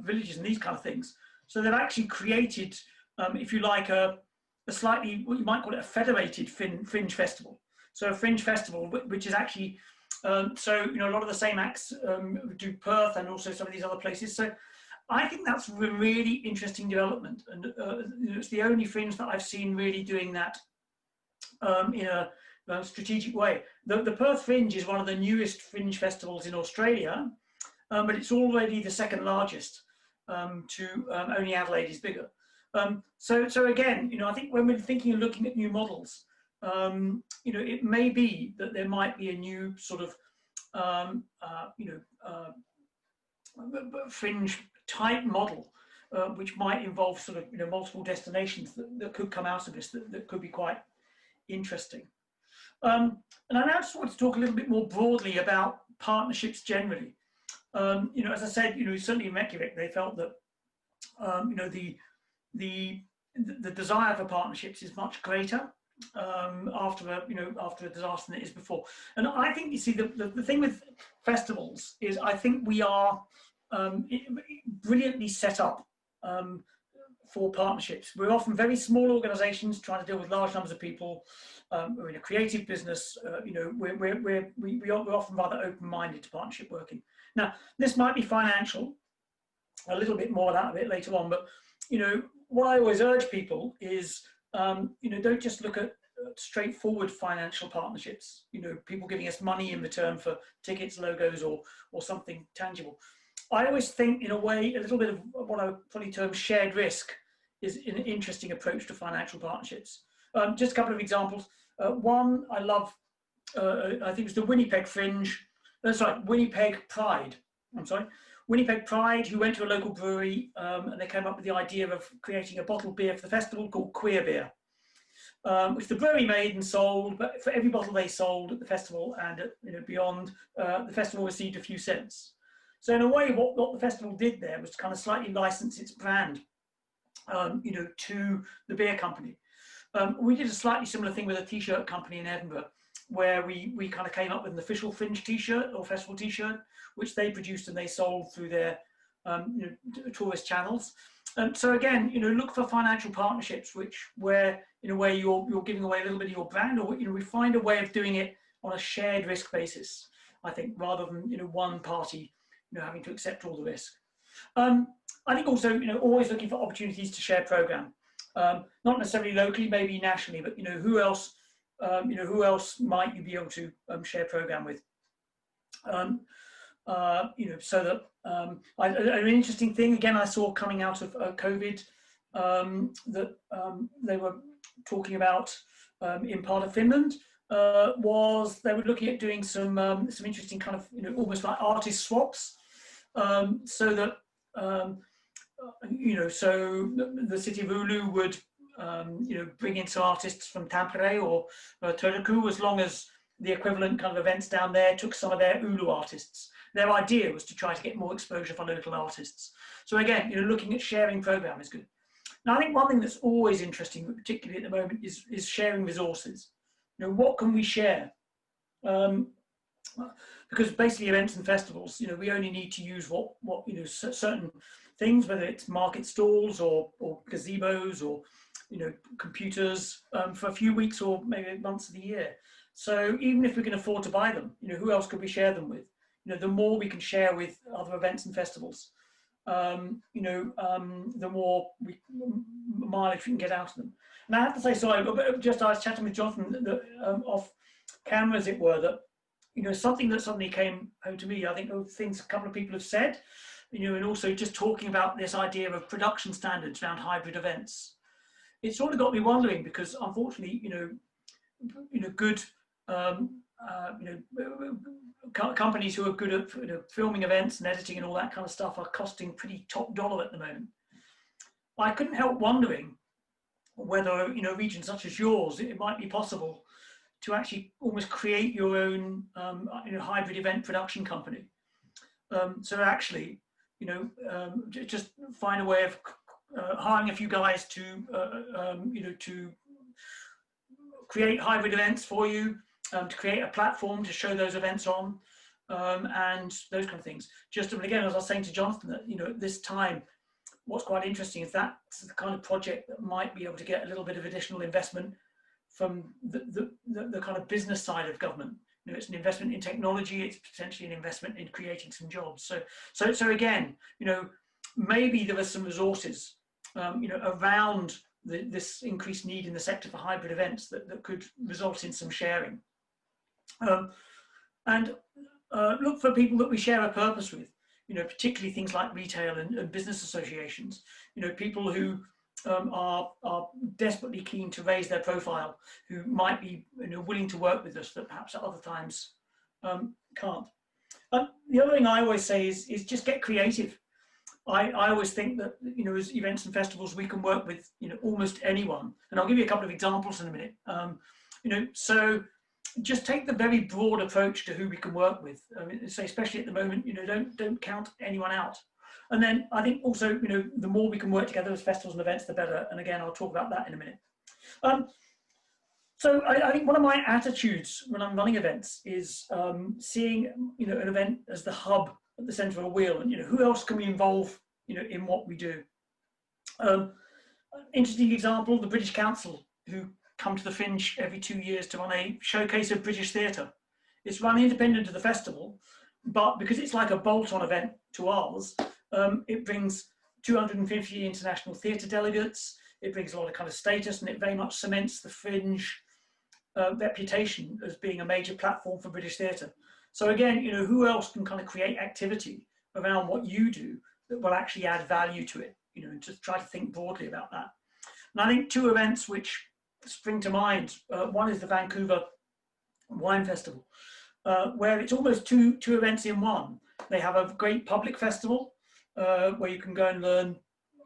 villages and these kind of things. So they've actually created, if you like, a slightly, what you might call it, a federated fringe festival. So a fringe festival, which is actually, so a lot of the same acts do Perth and also some of these other places. So I think that's a really interesting development, and it's the only fringe that I've seen really doing that in a strategic way. The Perth Fringe is one of the newest fringe festivals in Australia, but it's already the second largest. To only Adelaide is bigger. So again, I think when we're thinking and looking at new models, it may be that there might be a new sort of fringe type model, which might involve sort of multiple destinations that could come out of this that could be quite interesting. And I now just want to talk a little bit more broadly about partnerships generally. As I said, certainly in Reykjavik, they felt that the desire for partnerships is much greater after a disaster than it is before. And I think, you see, the thing with festivals is I think we are brilliantly set up for partnerships. We're often very small organizations trying to deal with large numbers of people. We're in a creative business. We're often rather open-minded to partnership working. Now, this might be financial, a little bit more of that a bit later on, but what I always urge people is don't just look at straightforward financial partnerships, people giving us money in return for tickets, logos, or something tangible. I always think, in a way, a little bit of what I would probably term shared risk is an interesting approach to financial partnerships. Just a couple of examples. One I love, I think it was the Winnipeg Fringe, Winnipeg Pride, Winnipeg Pride, who went to a local brewery and they came up with the idea of creating a bottled beer for the festival called Queer Beer, which the brewery made and sold, but for every bottle they sold at the festival and beyond, the festival received a few cents. So in a way, what the festival did there was to kind of slightly license its brand, to the beer company. We did a slightly similar thing with a t-shirt company in Edinburgh, where we kind of came up with an official Fringe t-shirt or festival t-shirt, which they produced and they sold through their tourist channels. So again, look for financial partnerships, where in a way you're giving away a little bit of your brand, or we find a way of doing it on a shared risk basis, I think, rather than one party having to accept all the risk. I think also always looking for opportunities to share program, not necessarily locally, maybe nationally, but who else might you be able to share program with? So that an interesting thing again I saw coming out of COVID that they were talking about in part of Finland was they were looking at doing some interesting kind of almost like artist swaps, so that so the city of Oulu would bring in some artists from Tampere or Turku, as long as the equivalent kind of events down there took some of their Oulu artists. Their idea was to try to get more exposure for local artists. So again, looking at sharing program is good. Now, I think one thing that's always interesting, particularly at the moment, is sharing resources. What can we share? Because basically events and festivals, we only need to use what certain things, whether it's market stalls or gazebos or computers for a few weeks or maybe months of the year. So even if we can afford to buy them, who else could we share them with? The more we can share with other events and festivals, the more mileage we can get out of them. And I have to say, sorry, I was chatting with Jonathan off camera, as it were, that something that suddenly came home to me. I think things a couple of people have said, and also just talking about this idea of production standards around hybrid events. It sort of got me wondering, because unfortunately, good companies who are good at filming events and editing and all that kind of stuff are costing pretty top dollar at the moment. I couldn't help wondering whether regions such as yours, it might be possible to actually almost create your own hybrid event production company. So actually, just find a way of hiring a few guys to, to create hybrid events for you, to create a platform to show those events on, and those kind of things. Just, and again, as I was saying to Jonathan, that, at this time, what's quite interesting is that's the kind of project that might be able to get a little bit of additional investment from the kind of business side of government. It's an investment in technology. It's potentially an investment in creating some jobs. So again, maybe there are some resources, around this increased need in the sector for hybrid events that could result in some sharing. And look for people that we share a purpose with, particularly things like retail and business associations, people who are desperately keen to raise their profile, who might be willing to work with us that perhaps at other times can't. The other thing I always say is just get creative. I always think that, as events and festivals, we can work with, almost anyone. And I'll give you a couple of examples in a minute. So just take the very broad approach to who we can work with. I mean, say, especially at the moment, don't count anyone out. And then I think also, the more we can work together as festivals and events, the better. And again, I'll talk about that in a minute. So I think one of my attitudes when I'm running events is seeing, an event as the hub at the center of a wheel, and who else can we involve, in what we do. Interesting example: the British Council, who come to the Fringe every 2 years to run a showcase of British theatre. It's run independent of the festival, but because it's like a bolt-on event to ours, it brings 250 international theatre delegates. It brings a lot of kind of status, and it very much cements the Fringe reputation as being a major platform for British theatre. So again, who else can kind of create activity around what you do that will actually add value to it, and just try to think broadly about that. And I think two events which spring to mind, one is the Vancouver Wine Festival, where it's almost two events in one. They have a great public festival where you can go and learn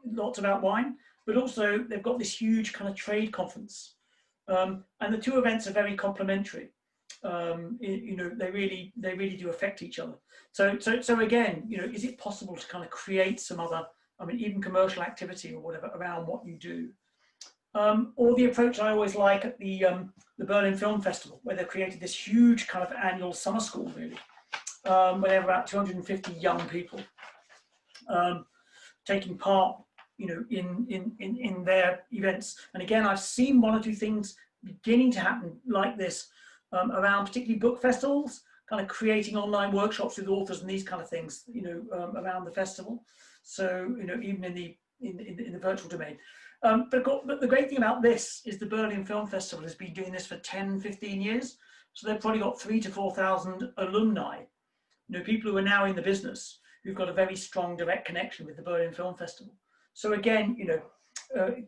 lots about wine, but also they've got this huge kind of trade conference. And the two events are very complementary. They really do affect each other. So again, is it possible to kind of create some other, even commercial activity or whatever around what you do? Or the approach I always like at the Berlin Film Festival, where they've created this huge kind of annual summer school, really, where they have about 250 young people taking part, in their events. And again, I've seen one or two things beginning to happen like this around particularly book festivals, kind of creating online workshops with authors and these kind of things, around the festival. So, even in the virtual domain. But the great thing about this is the Berlin Film Festival has been doing this for 10, 15 years. So they've probably got 3,000 to 4,000 alumni, people who are now in the business, who've got a very strong direct connection with the Berlin Film Festival. So again,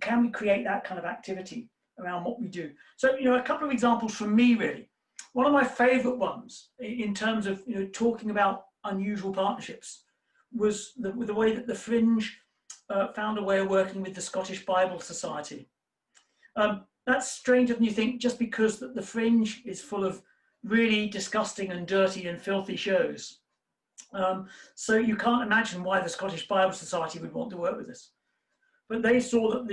can we create that kind of activity around what we do? So, a couple of examples from me, really. One of my favorite ones in terms of, talking about unusual partnerships was the way that the Fringe found a way of working with the Scottish Bible Society. That's stranger than you think, just because the Fringe is full of really disgusting and dirty and filthy shows. So you can't imagine why the Scottish Bible Society would want to work with us. But they saw that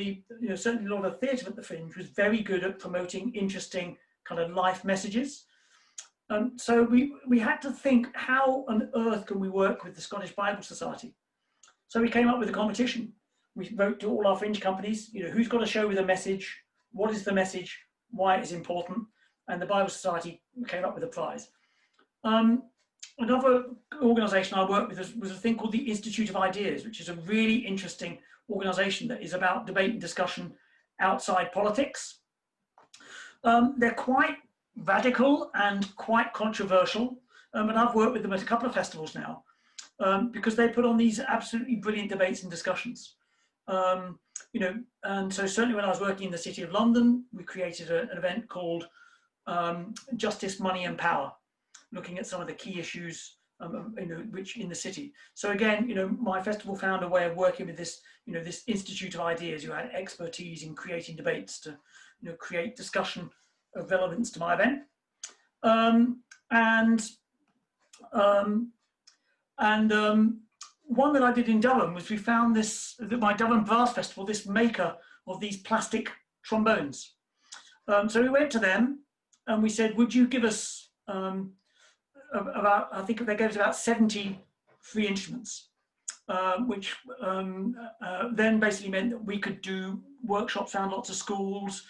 certainly a lot of theatre at the Fringe was very good at promoting interesting kind of life messages. So we had to think, how on earth can we work with the Scottish Bible Society? So we came up with a competition. We wrote to all our Fringe companies, who's got a show with a message, what is the message, why it is important, and the Bible Society came up with a prize. Another organisation I worked with was a thing called the Institute of Ideas, which is a really interesting organisation that is about debate and discussion outside politics. They're quite radical and quite controversial, and I've worked with them at a couple of festivals now, because they put on these absolutely brilliant debates and discussions. And so certainly when I was working in the City of London, we created an event called Justice, Money and Power, looking at some of the key issues which in the city. So again, my festival found a way of working with this, this Institute of Ideas, who had expertise in creating debates to, create discussion of relevance to my event. one that I did in Durham was we found this, my Durham Brass Festival, this maker of these plastic trombones. So we went to them and we said, would you give us about, I think they gave us about 70 free instruments, which then basically meant that we could do workshops around lots of schools.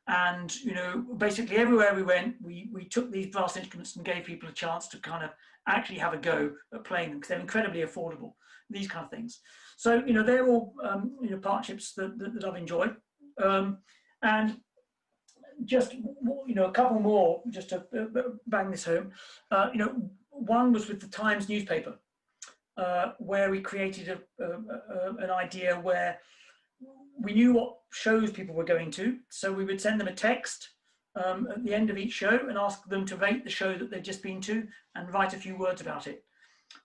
And, you know, basically everywhere we went, we took these brass instruments and gave people a chance to kind of actually have a go at playing them because they're incredibly affordable, these kind of things. So, you know, they're all, you know, partnerships that I've enjoyed. And just, you know, a couple more just to bang this home. You know, one was with the Times newspaper, where we created an idea where we knew what shows people were going to, so we would send them a text at the end of each show and ask them to rate the show that they'd just been to and write a few words about it.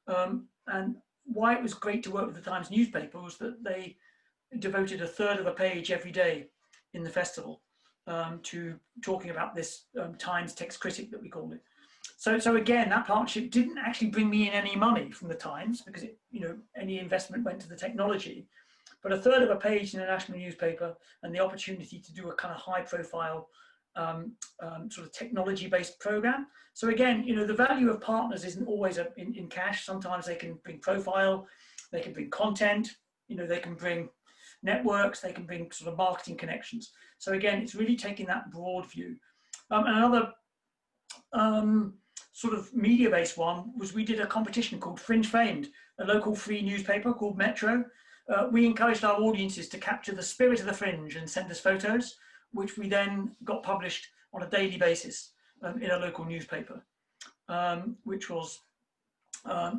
And why it was great to work with the Times newspaper was that they devoted a third of a page every day in the festival to talking about this Times text critic that we called it. So again, that partnership didn't actually bring me in any money from the Times because it, you know, any investment went to the technology. But a third of a page in a national newspaper and the opportunity to do a kind of high profile sort of technology-based program. So again, you know, the value of partners isn't always in cash. Sometimes they can bring profile, they can bring content, you know, they can bring networks, they can bring sort of marketing connections. So again, it's really taking that broad view. Another sort of media-based one was we did a competition called Fringe Venues, a local free newspaper called Metro. We encouraged our audiences to capture the spirit of the Fringe and send us photos, which we then got published on a daily basis in a local newspaper, which was,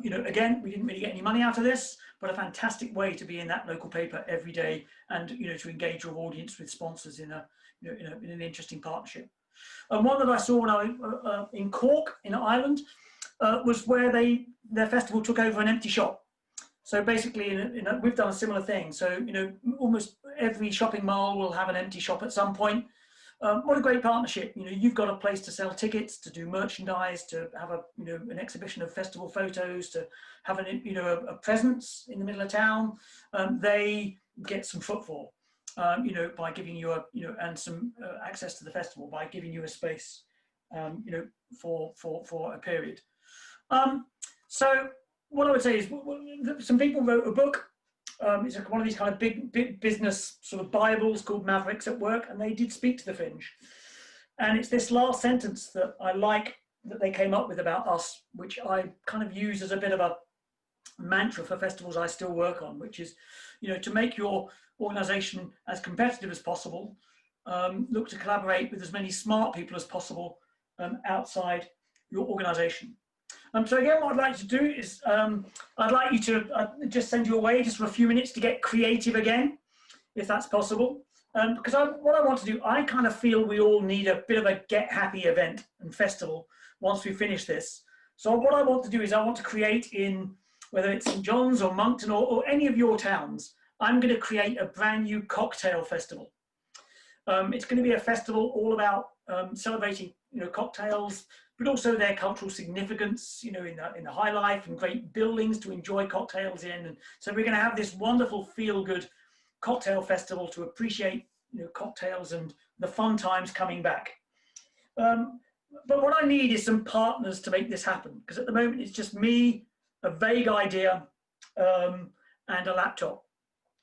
you know, again, we didn't really get any money out of this, but a fantastic way to be in that local paper every day and, you know, to engage your audience with sponsors in a, you know, in an interesting partnership. And one that I saw when I was in Cork in Ireland was where their festival took over an empty shop. So basically, we've done a similar thing. So, you know, almost every shopping mall will have an empty shop at some point. What a great partnership. You know, you've got a place to sell tickets, to do merchandise, to have a, you know, an exhibition of festival photos, to have an, you know, a presence in the middle of town. They get some footfall, you know, by giving you a, you know, and some access to the festival by giving you a space, you know, for a period. So what I would say is some people wrote a book. It's one of these kind of big business sort of Bibles called Mavericks at Work, and they did speak to the Fringe. And it's this last sentence that I like that they came up with about us, which I kind of use as a bit of a mantra for festivals I still work on, which is, you know, to make your organization as competitive as possible, look to collaborate with as many smart people as possible outside your organization. So again, what I'd like to do is I'd like you to just send you away just for a few minutes to get creative again, if that's possible. Because what I want to do, I kind of feel we all need a bit of a get happy event and festival once we finish this. So what I want to do is I want to create in, whether it's St. John's or Moncton or any of your towns, I'm going to create a brand new cocktail festival. It's going to be a festival all about celebrating, you know, cocktails, but also their cultural significance, you know, in the high life and great buildings to enjoy cocktails in. And so we're going to have this wonderful feel-good cocktail festival to appreciate, you know, cocktails and the fun times coming back. But what I need is some partners to make this happen, because at the moment it's just me, a vague idea, and a laptop.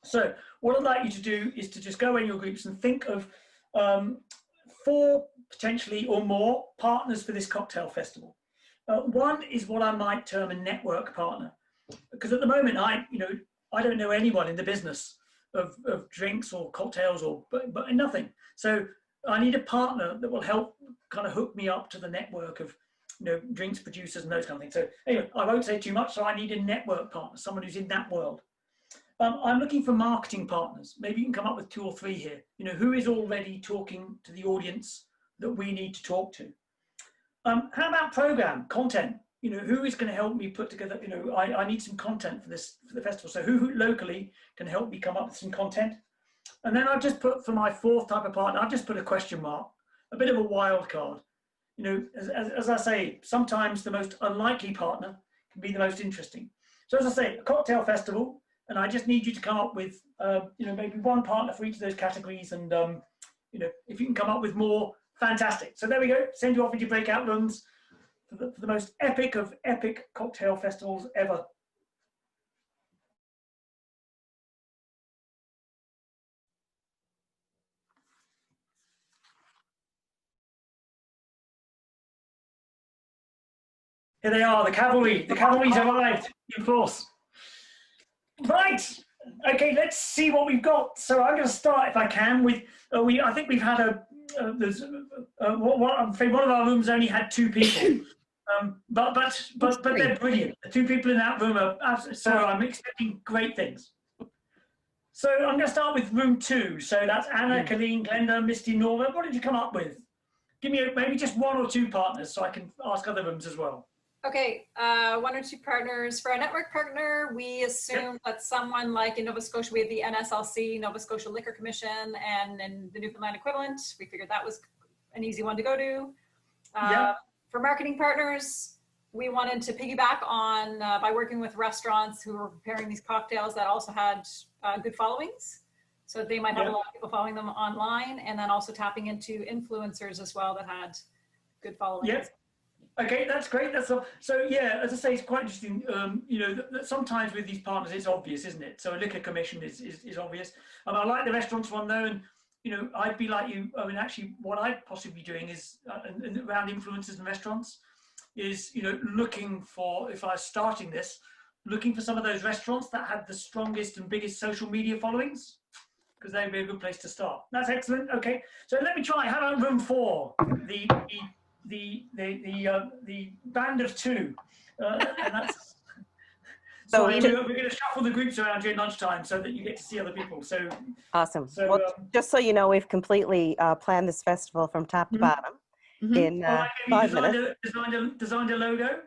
So what I'd like you to do is to just go in your groups and think of 4 potentially or more partners for this cocktail festival. One is what I might term a network partner, because at the moment I don't know anyone in the business of drinks or cocktails or but nothing. So I need a partner that will help kind of hook me up to the network of, you know, drinks producers and those kind of things. So anyway, I won't say too much. So I need a network partner, someone who's in that world. I'm looking for marketing partners. Maybe you can come up with 2 or 3 here. You know, who is already talking to the audience that we need to talk to? How about program, content? You know, who is going to help me put together, you know, I need some content for the festival. So who locally can help me come up with some content? And then I've just put, for my 4th type of partner, I've just put a question mark, a bit of a wild card. You know, as I say, sometimes the most unlikely partner can be the most interesting. So as I say, a cocktail festival, and I just need you to come up with, maybe one partner for each of those categories. And, if you can come up with more, fantastic. So there we go. Send you off into breakout rooms for the most epic of epic cocktail festivals ever. Here they are, the cavalry. The cavalry's arrived in force. Right. Okay, let's see what we've got. So I'm going to start, if I can, with I think we've had I'm afraid one of our rooms only had 2 people, but they're brilliant. The 2 people in that room are absolutely. So I'm expecting great things. So I'm going to start with room 2. So that's Anna, Colleen, Glenda, Misty, Nora. What did you come up with? Give me maybe just 1 or 2 partners, so I can ask other rooms as well. Okay, 1 or 2 partners. For our network partner, we assume that someone like in Nova Scotia, we have the NSLC, Nova Scotia Liquor Commission, and the Newfoundland equivalent. We figured that was an easy one to go to. For marketing partners, we wanted to piggyback on by working with restaurants who were preparing these cocktails that also had good followings. So they might have a lot of people following them online, and then also tapping into influencers as well that had good followings. Yep. Okay, that's great. That's all. So yeah, as I say, it's quite interesting. That sometimes with these partners, it's obvious, isn't it? So a liquor commission is obvious. I like the restaurants one though, and I'd be like you. I mean, actually, what I'd possibly be doing is around influencers and restaurants, is looking for, if I was starting this, looking for some of those restaurants that had the strongest and biggest social media followings, because they'd be a good place to start. That's excellent. Okay, so let me try. How about room 4? The band of 2, and that's so we're going to shuffle the groups around during lunchtime so that you get to see other people. So awesome. So, well, just so you know, we've completely planned this festival from top to bottom in 5 minutes. Designed a logo.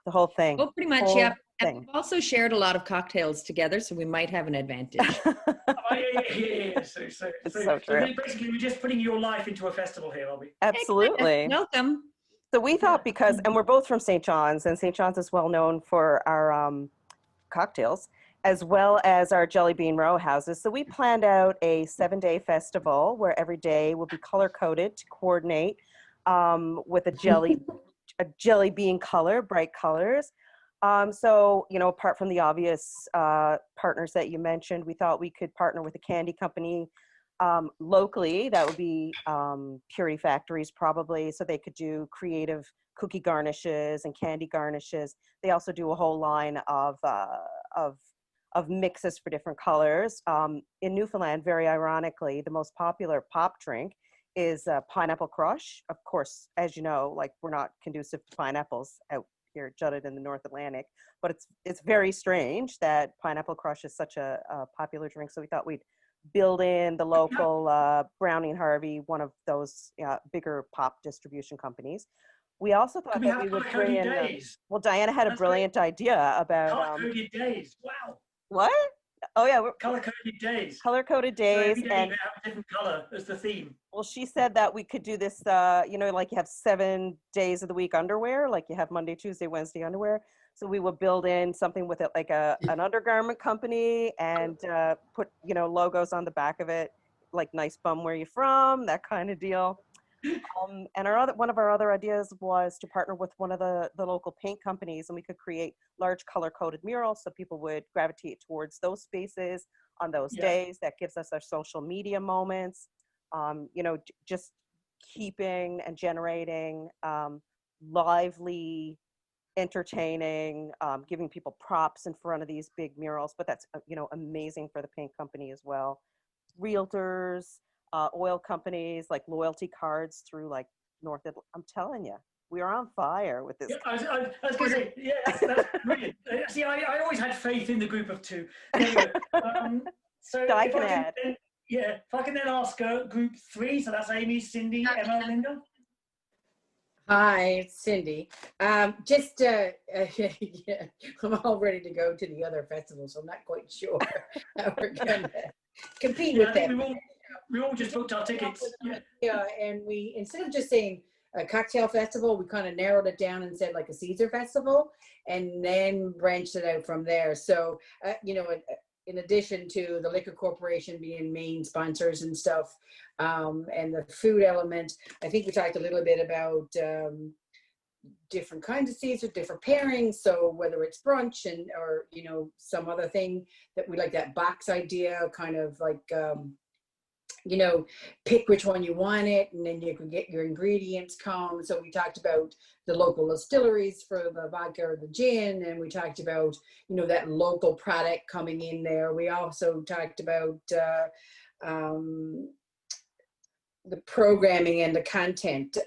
The whole thing. Well, pretty much, yeah. And we've also shared a lot of cocktails together, so we might have an advantage. Yeah. So true. basically, we're just putting your life into a festival here, are we? Absolutely. Welcome. So we thought, because, and we're both from St. John's, and St. John's is well known for our cocktails, as well as our jelly bean row houses. So we planned out a 7-day festival where every day will be color coded to coordinate with a jelly bean color, bright colors. So, apart from the obvious partners that you mentioned, we thought we could partner with a candy company locally. That would be Purity Factories probably, so they could do creative cookie garnishes and candy garnishes. They also do a whole line of mixes for different colors. In Newfoundland, very ironically, the most popular pop drink is Pineapple Crush. Of course, as you know, like, we're not conducive to pineapples out here jutted in the North Atlantic, but it's very strange that Pineapple Crush is such a popular drink. So we thought we'd build in the local Brownie and Harvey, one of those bigger pop distribution companies. We also thought that we would bring in. Well, Diana had a brilliant idea about color-coded days. Wow. What? Oh yeah, color-coded days. Color-coded days, so and have a different color as the theme. Well, she said that we could do this. Like you have 7 days of the week underwear, like you have Monday, Tuesday, Wednesday underwear. So we would build in something with it, like an undergarment company, and put logos on the back of it, like "Nice bum, where you from?" that kind of deal. And one of our other ideas was to partner with one of the local paint companies, and we could create large color-coded murals so people would gravitate towards those spaces on those days. That gives us our social media moments, just keeping and generating lively, entertaining, giving people props in front of these big murals. But that's amazing for the paint company as well. Realtors, oil companies, like loyalty cards through like North Atlantic. I'm telling you, we are on fire with this. Yeah, I was going to say, yeah, that's brilliant. See, I always had faith in the group of 2. Anyway, so if I can then ask group 3, so that's Amy, Cindy, Emma, Linda. Hi, it's Cindy. I'm all ready to go to the other festival, so I'm not quite sure how we're going to compete with them. We all just booked our tickets. Yeah, and we, instead of just saying a cocktail festival, we kind of narrowed it down and said like a Caesar festival, and then branched it out from there. So, you know, in addition to the Liquor Corporation being main sponsors and stuff, and the food element, I think we talked a little bit about different kinds of Caesar, different pairings. So whether it's brunch or, you know, some other thing that we like, that box idea, kind of like, you know, pick which one you want it, and then you can get your ingredients come. So we talked about the local distilleries for the vodka or the gin, and we talked about, you know, that local product coming in there. We also talked about the programming and the content,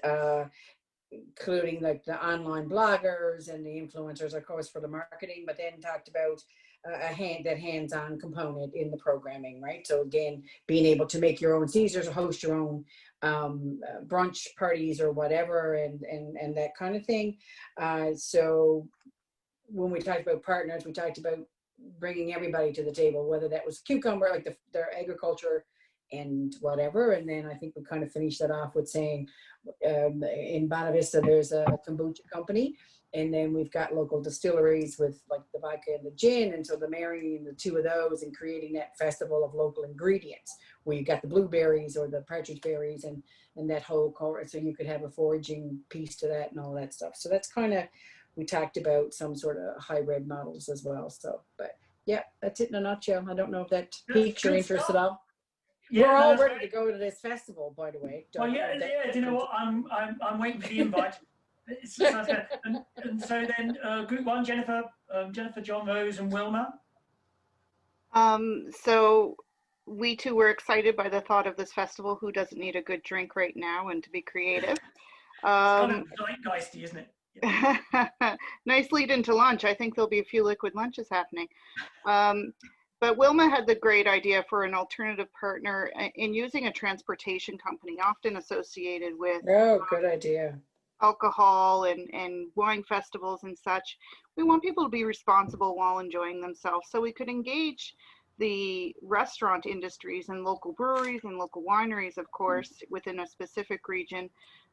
including like the online bloggers and the influencers, of course, for the marketing, but then talked about that hands-on component in the programming, right? So again, being able to make your own Caesars or host your own brunch parties or whatever, and that kind of thing. So when we talked about partners, we talked about bringing everybody to the table, whether that was cucumber, like their agriculture and whatever. And then I think we kind of finished that off with saying in Bonavista, there's a kombucha company. And then we've got local distilleries with like the vodka and the gin. And so the marrying the two of those and creating that festival of local ingredients, where you got the blueberries or the partridge berries and that whole core. So you could have a foraging piece to that and all that stuff. So that's kind of, we talked about some sort of hybrid models as well. So, but yeah, that's it in a nutshell. I don't know if that piques your interest at all. Yeah, We're all no, ready to go to this festival, by the way. Well, yeah, do you know what? I'm waiting for the invite. Sounds good. And so then, group one, Jennifer, John Rose, and Wilma. So we too were excited by the thought of this festival. Who doesn't need a good drink right now and to be creative? It's kind of zeitgeisty, isn't it? Yeah. Nice lead into lunch. I think there'll be a few liquid lunches happening. But Wilma had the great idea for an alternative partner in using a transportation company, often associated with good idea. Alcohol and wine festivals and such. We want people to be responsible while enjoying themselves. So we could engage the restaurant industries and local breweries and local wineries, of course, within a specific region,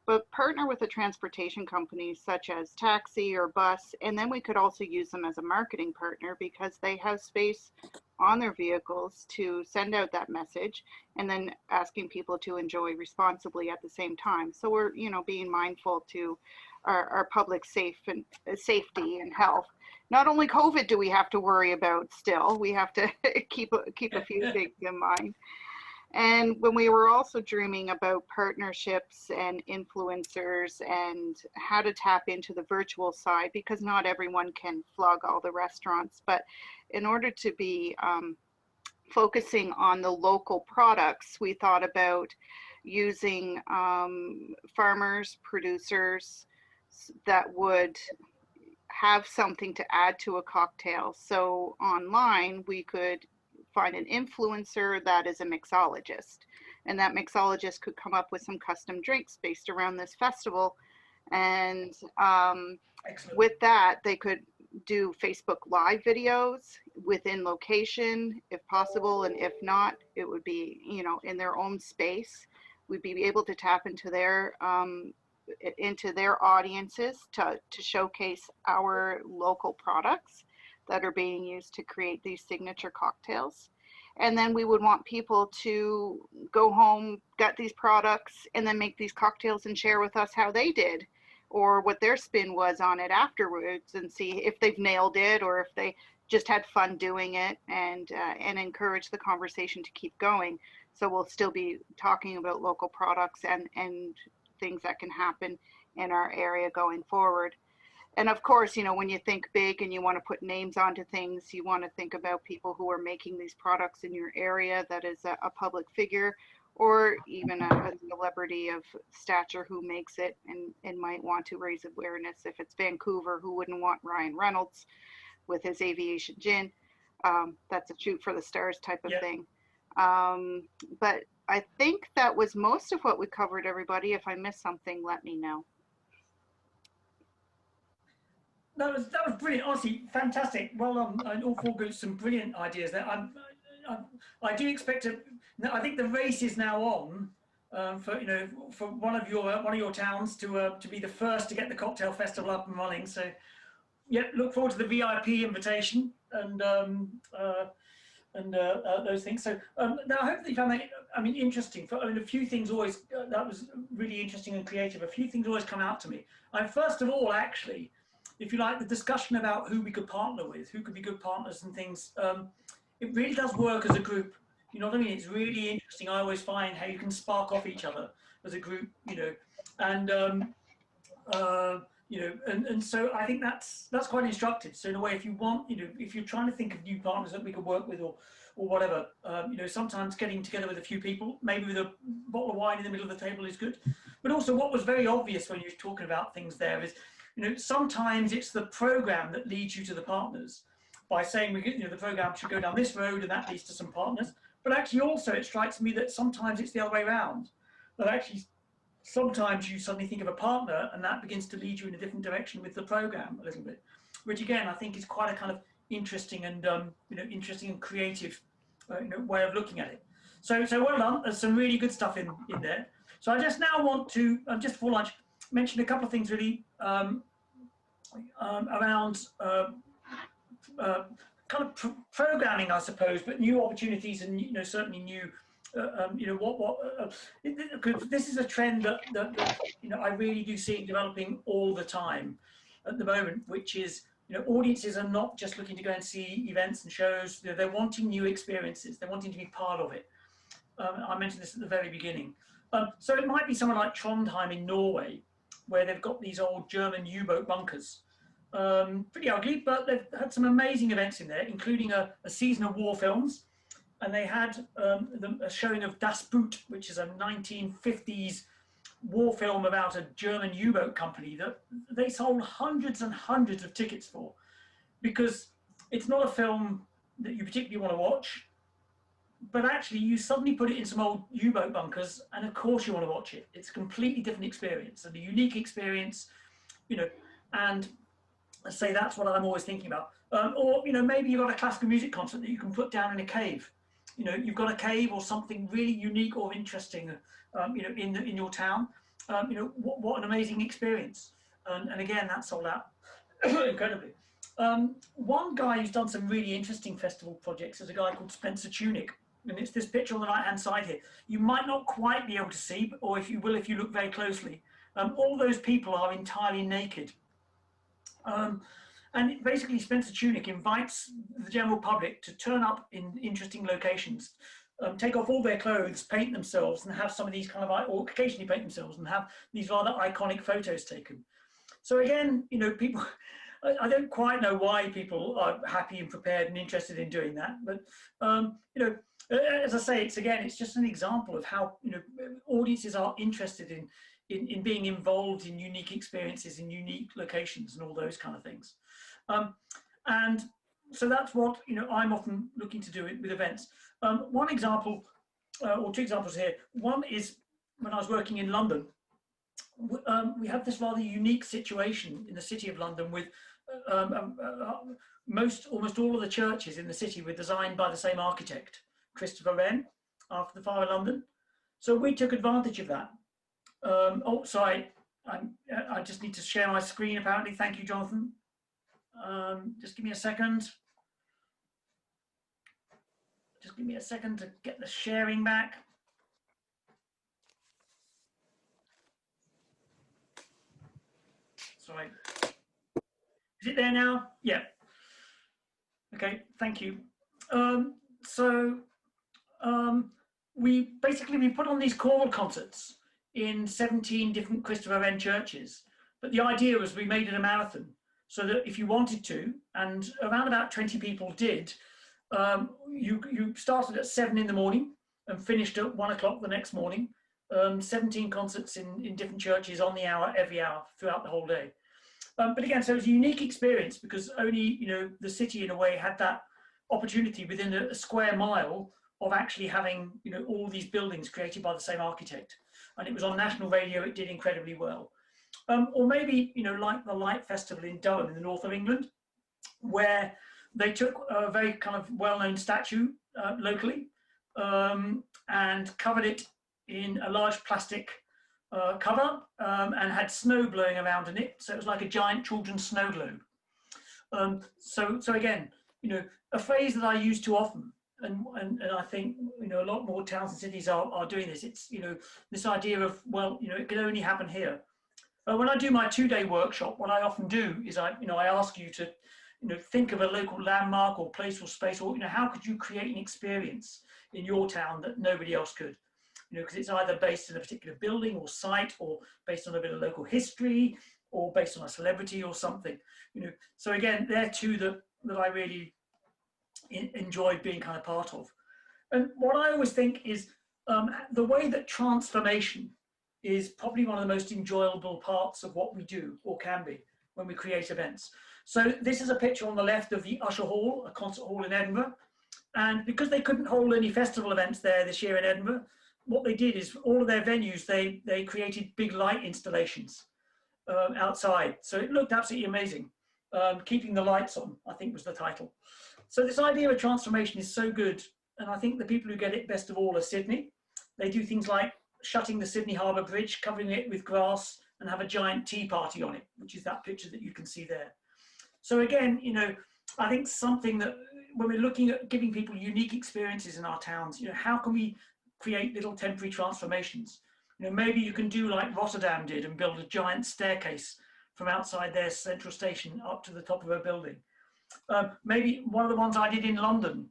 but partner with a transportation company such as taxi or bus. And then we could also use them as a marketing partner because they have space on their vehicles to send out that message and then asking people to enjoy responsibly at the same time. So we're, you know, being mindful to our public safety and health. Not only COVID do we have to worry about still, we have to keep a few things in mind. And when we were also dreaming about partnerships and influencers and how to tap into the virtual side, because not everyone can flog all the restaurants, but in order to be focusing on the local products, we thought about using farmers, producers that would have something to add to a cocktail. So online, we could find an influencer that is a mixologist, and that mixologist could come up with some custom drinks based around this festival. And with that, they could do Facebook Live videos within location, if possible, and if not, it would be, you know, in their own space. We'd be able to tap into their audiences to showcase our local products that are being used to create these signature cocktails. And then we would want people to go home, get these products, and then make these cocktails and share with us how they did or what their spin was on it afterwards, and see if they've nailed it or if they just had fun doing it, and encourage the conversation to keep going. So we'll still be talking about local products and things that can happen in our area going forward. And of course, you know, when you think big and you want to put names onto things, you want to think about people who are making these products in your area, that is a public figure or even a celebrity of stature who makes it and might want to raise awareness. If it's Vancouver, who wouldn't want Ryan Reynolds with his aviation gin? That's a shoot for the stars type of thing. But I think that was most of what we covered, everybody. If I missed something, let me know. That was brilliant. Honestly, fantastic. Well done. And all four groups, some brilliant ideas there. I do expect to. I think the race is now on for for one of your towns to be the first to get the cocktail festival up and running. So yeah, look forward to the VIP invitation and those things. So now I hope that you found that interesting. A few things always that was really interesting and creative. A few things always come out to me. First of all, actually, if you like, the discussion about who we could partner with, who could be good partners and things. It really does work as a group. You know what I mean? It's really interesting. I always find how you can spark off each other as a group. And and so I think that's quite instructive. So in a way, if you want, if you're trying to think of new partners that we could work with or whatever, sometimes getting together with a few people, maybe with a bottle of wine in the middle of the table is good. But also what was very obvious when you were talking about things there is, sometimes it's the program that leads you to the partners by saying, the program should go down this road and that leads to some partners. But actually also it strikes me that sometimes it's the other way around. That actually sometimes you suddenly think of a partner and that begins to lead you in a different direction with the program a little bit, which again, I think is quite a kind of interesting and, interesting and creative way of looking at it. So well done. There's some really good stuff in there. So I just now want to, just before lunch, mention a couple of things really around kind of programming, I suppose, but new opportunities and certainly new. This is a trend that I really do see it developing all the time at the moment, which is audiences are not just looking to go and see events and shows. They're wanting new experiences. They're wanting to be part of it. I mentioned this at the very beginning. So it might be somewhere like Trondheim in Norway, where they've got these old German U-boat bunkers. Pretty ugly, but they've had some amazing events in there, including a season of war films. And they had a showing of Das Boot, which is a 1950s war film about a German U-boat company that they sold hundreds and hundreds of tickets for, because it's not a film that you particularly want to watch, but actually you suddenly put it in some old U-boat bunkers and of course you want to watch it. It's a completely different experience and a unique experience, and I say that's what I'm always thinking about. Or maybe you've got a classical music concert that you can put down in a cave. You've got a cave or something really unique or interesting, in your town. What an amazing experience. And again, that sold out incredibly. One guy who's done some really interesting festival projects is a guy called Spencer Tunick. And it's this picture on the right-hand side here. You might not quite be able to see, or if you will, if you look very closely, all those people are entirely naked. And basically Spencer Tunick invites the general public to turn up in interesting locations, take off all their clothes, paint themselves and have some of these kind of, or occasionally paint themselves and have these rather iconic photos taken. So again, people, I don't quite know why people are happy and prepared and interested in doing that. But, as I say, it's just an example of how, audiences are interested in being involved in unique experiences in unique locations and all those kind of things. And so that's what I'm often looking to do with events. One example, or two examples here. One is when I was working in London, we have this rather unique situation in the city of London with almost all of the churches in the city were designed by the same architect, Christopher Wren, after the fire of London. So we took advantage of that. Oh, sorry, I just need to share my screen apparently. Thank you, Jonathan. Just give me a second. Just give me a second to get the sharing back. Sorry. Is it there now? Yeah. Okay, thank you. We put on these choral concerts in 17 different Christopher Wren churches. But the idea was we made it a marathon so that if you wanted to, and around about 20 people did, you started at 7 in the morning and finished at 1 o'clock the next morning. 17 concerts in different churches on the hour, every hour, throughout the whole day. But again, so it was a unique experience because only, the city in a way had that opportunity within a square mile of actually having, all these buildings created by the same architect. And it was on national radio, it did incredibly well. Or maybe, like the Light Festival in Durham in the north of England, where they took a very kind of well-known statue locally and covered it in a large plastic cover and had snow blowing around in it. So it was like a giant children's snow globe. So again, a phrase that I use too often, and I think, a lot more towns and cities are doing this. It's, this idea of, well, it can only happen here. When I do my 2-day workshop, what I often do is I ask you to, think of a local landmark or place or space, or, how could you create an experience in your town that nobody else could? Because it's either based in a particular building or site, or based on a bit of local history, or based on a celebrity or something. So again, they're two that I really enjoyed being kind of part of. And what I always think is the way that transformation is probably one of the most enjoyable parts of what we do, or can be, when we create events. So this is a picture on the left of the Usher Hall, a concert hall in Edinburgh. And because they couldn't hold any festival events there this year in Edinburgh, what they did is all of their venues, they created big light installations outside. So it looked absolutely amazing. Keeping the Lights On, I think, was the title. So this idea of transformation is so good. And I think the people who get it best of all are Sydney. They do things like shutting the Sydney Harbour Bridge, covering it with grass, and have a giant tea party on it, which is that picture that you can see there. So again, I think something that when we're looking at giving people unique experiences in our towns, how can we create little temporary transformations? Maybe you can do like Rotterdam did and build a giant staircase from outside their central station up to the top of a building. Maybe one of the ones I did in London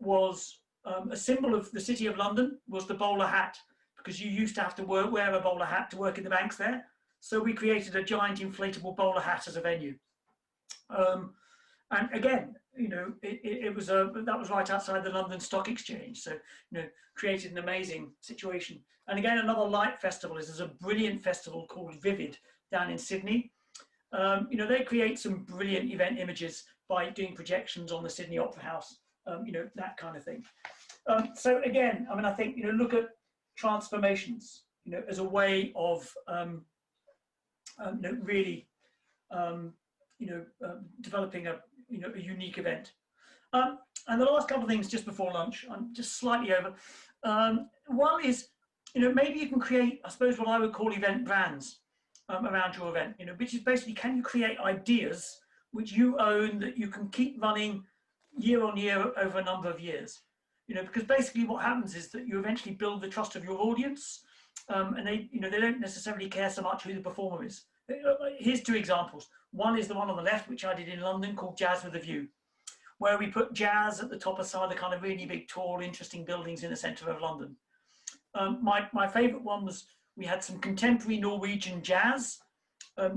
was a symbol of the City of London was the bowler hat, because you used to have to wear a bowler hat to work in the banks there. So we created a giant inflatable bowler hat as a venue. And again, that was right outside the London Stock Exchange. So, created an amazing situation. And again, another light festival is there's a brilliant festival called Vivid down in Sydney. They create some brilliant event images by doing projections on the Sydney Opera House, that kind of thing. So again, I think, look at transformations, as a way of, really, developing a unique event. And the last couple of things just before lunch, I'm just slightly over. One is, maybe you can create, I suppose, what I would call event brands around your event, which is basically, can you create ideas which you own that you can keep running year on year over a number of years? Because basically what happens is that you eventually build the trust of your audience, and they don't necessarily care so much who the performer is. Here's 2 examples. One is the one on the left, which I did in London, called Jazz with a View, where we put jazz at the top of some of the kind of really big, tall, interesting buildings in the centre of London. My favourite one was we had some contemporary Norwegian jazz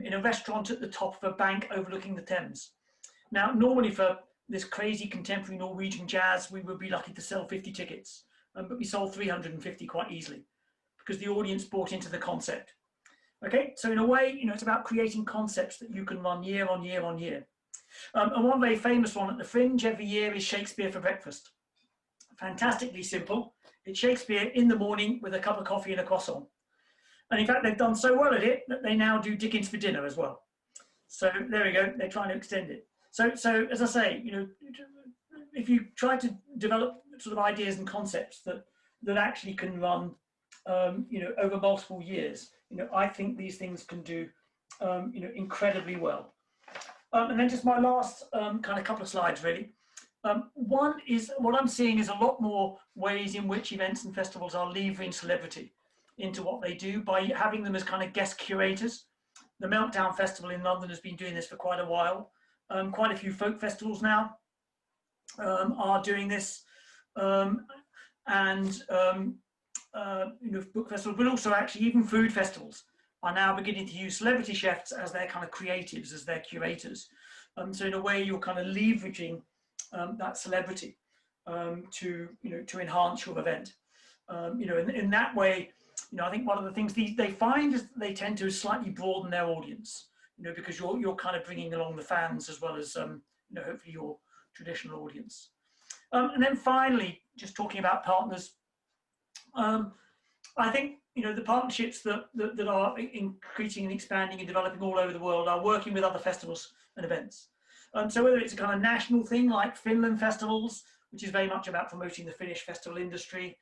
in a restaurant at the top of a bank overlooking the Thames. Now, normally for this crazy contemporary Norwegian jazz, we would be lucky to sell 50 tickets, but we sold 350 quite easily because the audience bought into the concept. Okay, so in a way, it's about creating concepts that you can run year on year on year. And one very famous one at the Fringe every year is Shakespeare for breakfast. Fantastically simple. It's Shakespeare in the morning with a cup of coffee and a croissant. And in fact, they've done so well at it that they now do Dickens for dinner as well. So there we go, they're trying to extend it. So as I say, if you try to develop sort of ideas and concepts that actually can run, over multiple years, I think these things can do, incredibly well. And then just my last kind of couple of slides, really. One is what I'm seeing is a lot more ways in which events and festivals are levering celebrity into what they do by having them as kind of guest curators. The Meltdown Festival in London has been doing this for quite a while. Quite a few folk festivals now are doing this, book festivals, but also actually even food festivals are now beginning to use celebrity chefs as their kind of creatives, as their curators. So in a way, you're kind of leveraging that celebrity to enhance your event. In that way, I think one of the things they find is they tend to slightly broaden their audience, because you're kind of bringing along the fans as well as, hopefully your traditional audience. And then finally, just talking about partners, I think, the partnerships that are increasing and expanding and developing all over the world are working with other festivals and events. So whether it's a kind of national thing like Finland festivals, which is very much about promoting the Finnish festival industry,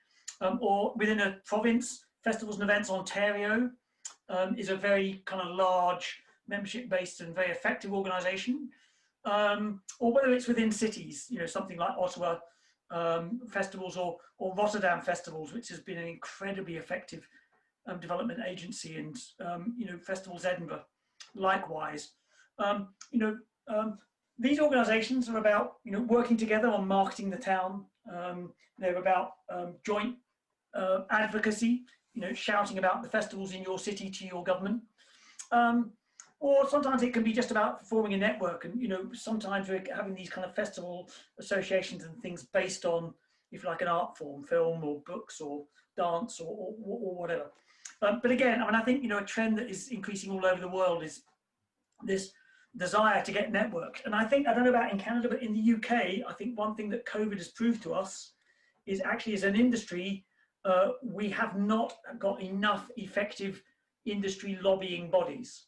or within a province, Festivals and Events Ontario is a very kind of large membership-based and very effective organisation, or whether it's within cities, you know, something like Ottawa Festivals or Rotterdam Festivals, which has been an incredibly effective development agency, and you know, Festivals Edinburgh, likewise. These organisations are about, you know, working together on marketing the town. They're about joint advocacy, you know, shouting about the festivals in your city to your government. Or sometimes it can be just about forming a network, and you know, sometimes we're having these kind of festival associations and things based on, if you like, an art form, film or books or dance or whatever. But again, I mean, I think, you know, a trend that is increasing all over the world is this desire to get networked. And I think, I don't know about in Canada, but in the UK, I think one thing that COVID has proved to us is actually, as an industry, we have not got enough effective industry lobbying bodies,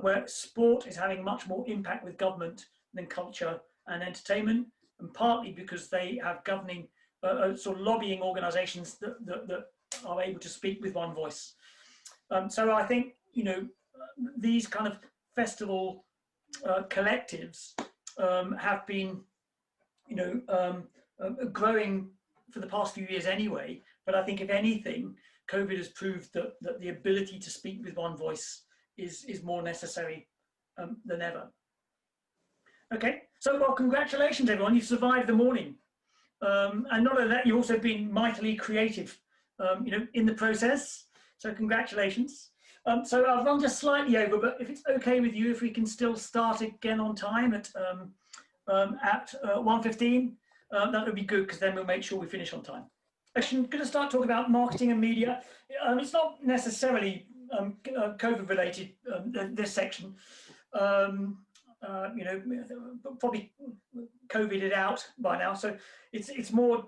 where sport is having much more impact with government than culture and entertainment, and partly because they have governing sort of lobbying organisations that are able to speak with one voice. So I think, you know, these kind of festival collectives have been, you know, growing for the past few years anyway. But I think, if anything, COVID has proved that the ability to speak with one voice is more necessary than ever. Okay, so well, congratulations everyone, you've survived the morning. And not only that, you've also been mightily creative, you know, in the process. So congratulations. So I've run just slightly over, but if it's okay with you, if we can still start again on time at 1:15, that would be good, because then we'll make sure we finish on time. I'm going to start talking about marketing and media. It's not necessarily COVID related, this section. You know, probably COVIDed out by now, so it's more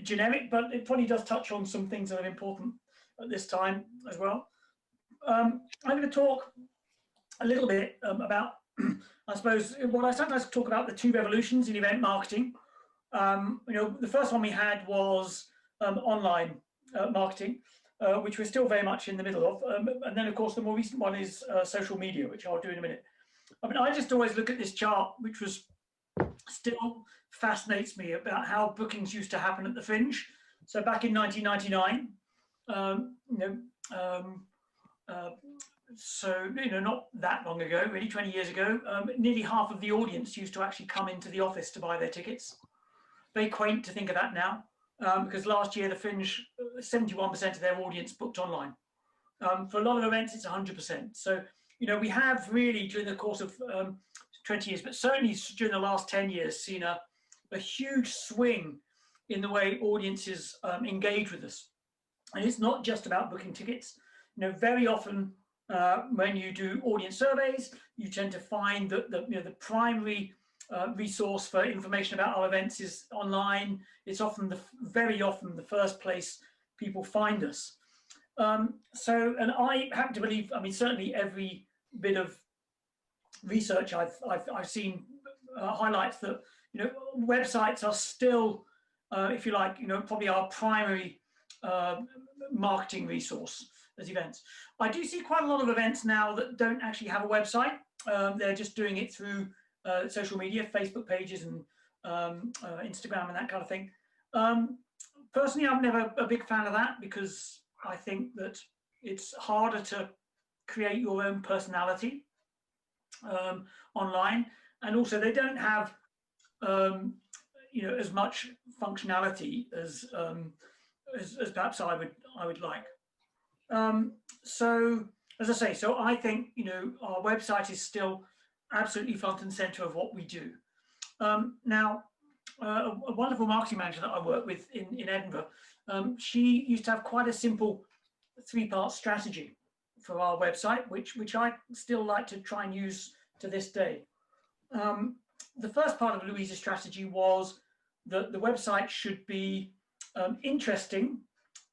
generic, but it probably does touch on some things that are important at this time as well. I'm going to talk a little bit about, I suppose, what I sometimes talk about, the two revolutions in event marketing. You know, the first one we had was online marketing, which we're still very much in the middle of. And then, of course, the more recent one is social media, which I'll do in a minute. I mean, I just always look at this chart, which was still fascinates me, about how bookings used to happen at the Fringe. So back in 1999, you know, so, you know, not that long ago, really 20 years ago, nearly half of the audience used to actually come into the office to buy their tickets. Very quaint to think of that now, because last year the Fringe, 71% of their audience booked online. For a lot of events, it's 100%. So, you know, we have really, during the course of 20 years, but certainly during the last 10 years, seen a huge swing in the way audiences engage with us. And it's not just about booking tickets. You know, very often when you do audience surveys, you tend to find that you know, the primary resource for information about our events is online. It's often very often the first place people find us. So, and I happen to believe, I mean, certainly every bit of research I've seen highlights that, you know, websites are still, if you like, you know, probably our primary marketing resource as events. I do see quite a lot of events now that don't actually have a website. They're just doing it through social media, Facebook pages and Instagram and that kind of thing. Personally, I'm never a big fan of that, because I think that it's harder to create your own personality online, and also they don't have you know, as much functionality as perhaps I would like. So as I say, so I think, you know, our website is still absolutely front and center of what we do. Now, a wonderful marketing manager that I work with in Edinburgh, she used to have quite a simple 3-part strategy for our website, which I still like to try and use to this day. The first part of Louise's strategy was that the website should be interesting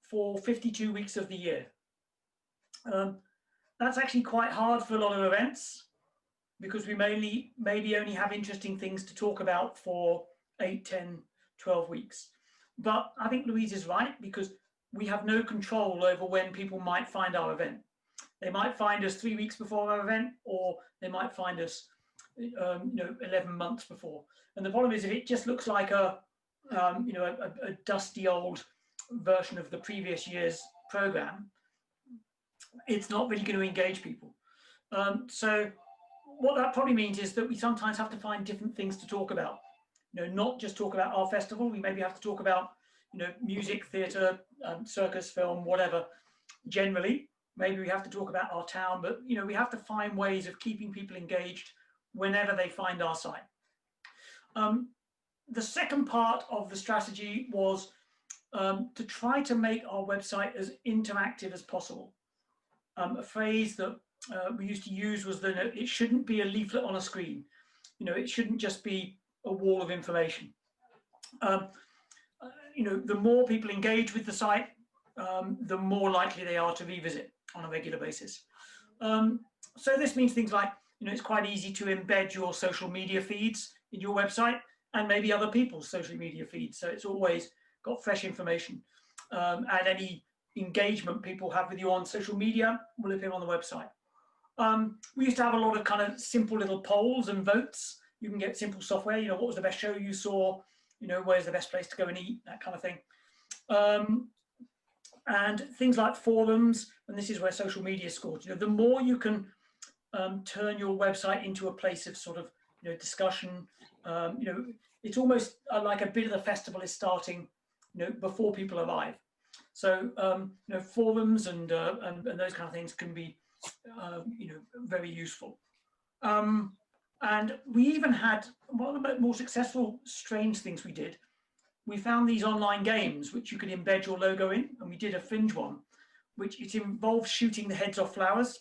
for 52 weeks of the year. That's actually quite hard for a lot of events, because we maybe only have interesting things to talk about for 8, 10, 12 weeks. But I think Louise is right, because we have no control over when people might find our event. They might find us 3 weeks before our event, or they might find us 11 months before. And the problem is, if it just looks like a dusty old version of the previous year's program, it's not really going to engage people. So what that probably means is that we sometimes have to find different things to talk about. Not just talk about our festival. We maybe have to talk about music, theatre, circus, film, whatever. Generally, maybe we have to talk about our town, but we have to find ways of keeping people engaged whenever they find our site. The second part of the strategy was to try to make our website as interactive as possible. A phrase that we used to use was that it shouldn't be a leaflet on a screen. It shouldn't just be a wall of information. The more people engage with the site, the more likely they are to revisit on a regular basis. So this means things like, it's quite easy to embed your social media feeds in your website and maybe other people's social media feeds. So it's always got fresh information. And any engagement people have with you on social media will appear on the website. We used to have a lot of kind of simple little polls and votes. You can get simple software, what was the best show you saw, where's the best place to go and eat, that kind of thing. And things like forums, and this is where social media scores. The more you can turn your website into a place of sort of discussion, it's almost like a bit of the festival is starting before people arrive. So forums and those kind of things can be very useful. And we even had one of the more successful strange things we did. We found these online games which you could embed your logo in, and we did a Fringe one, which it involves shooting the heads off flowers.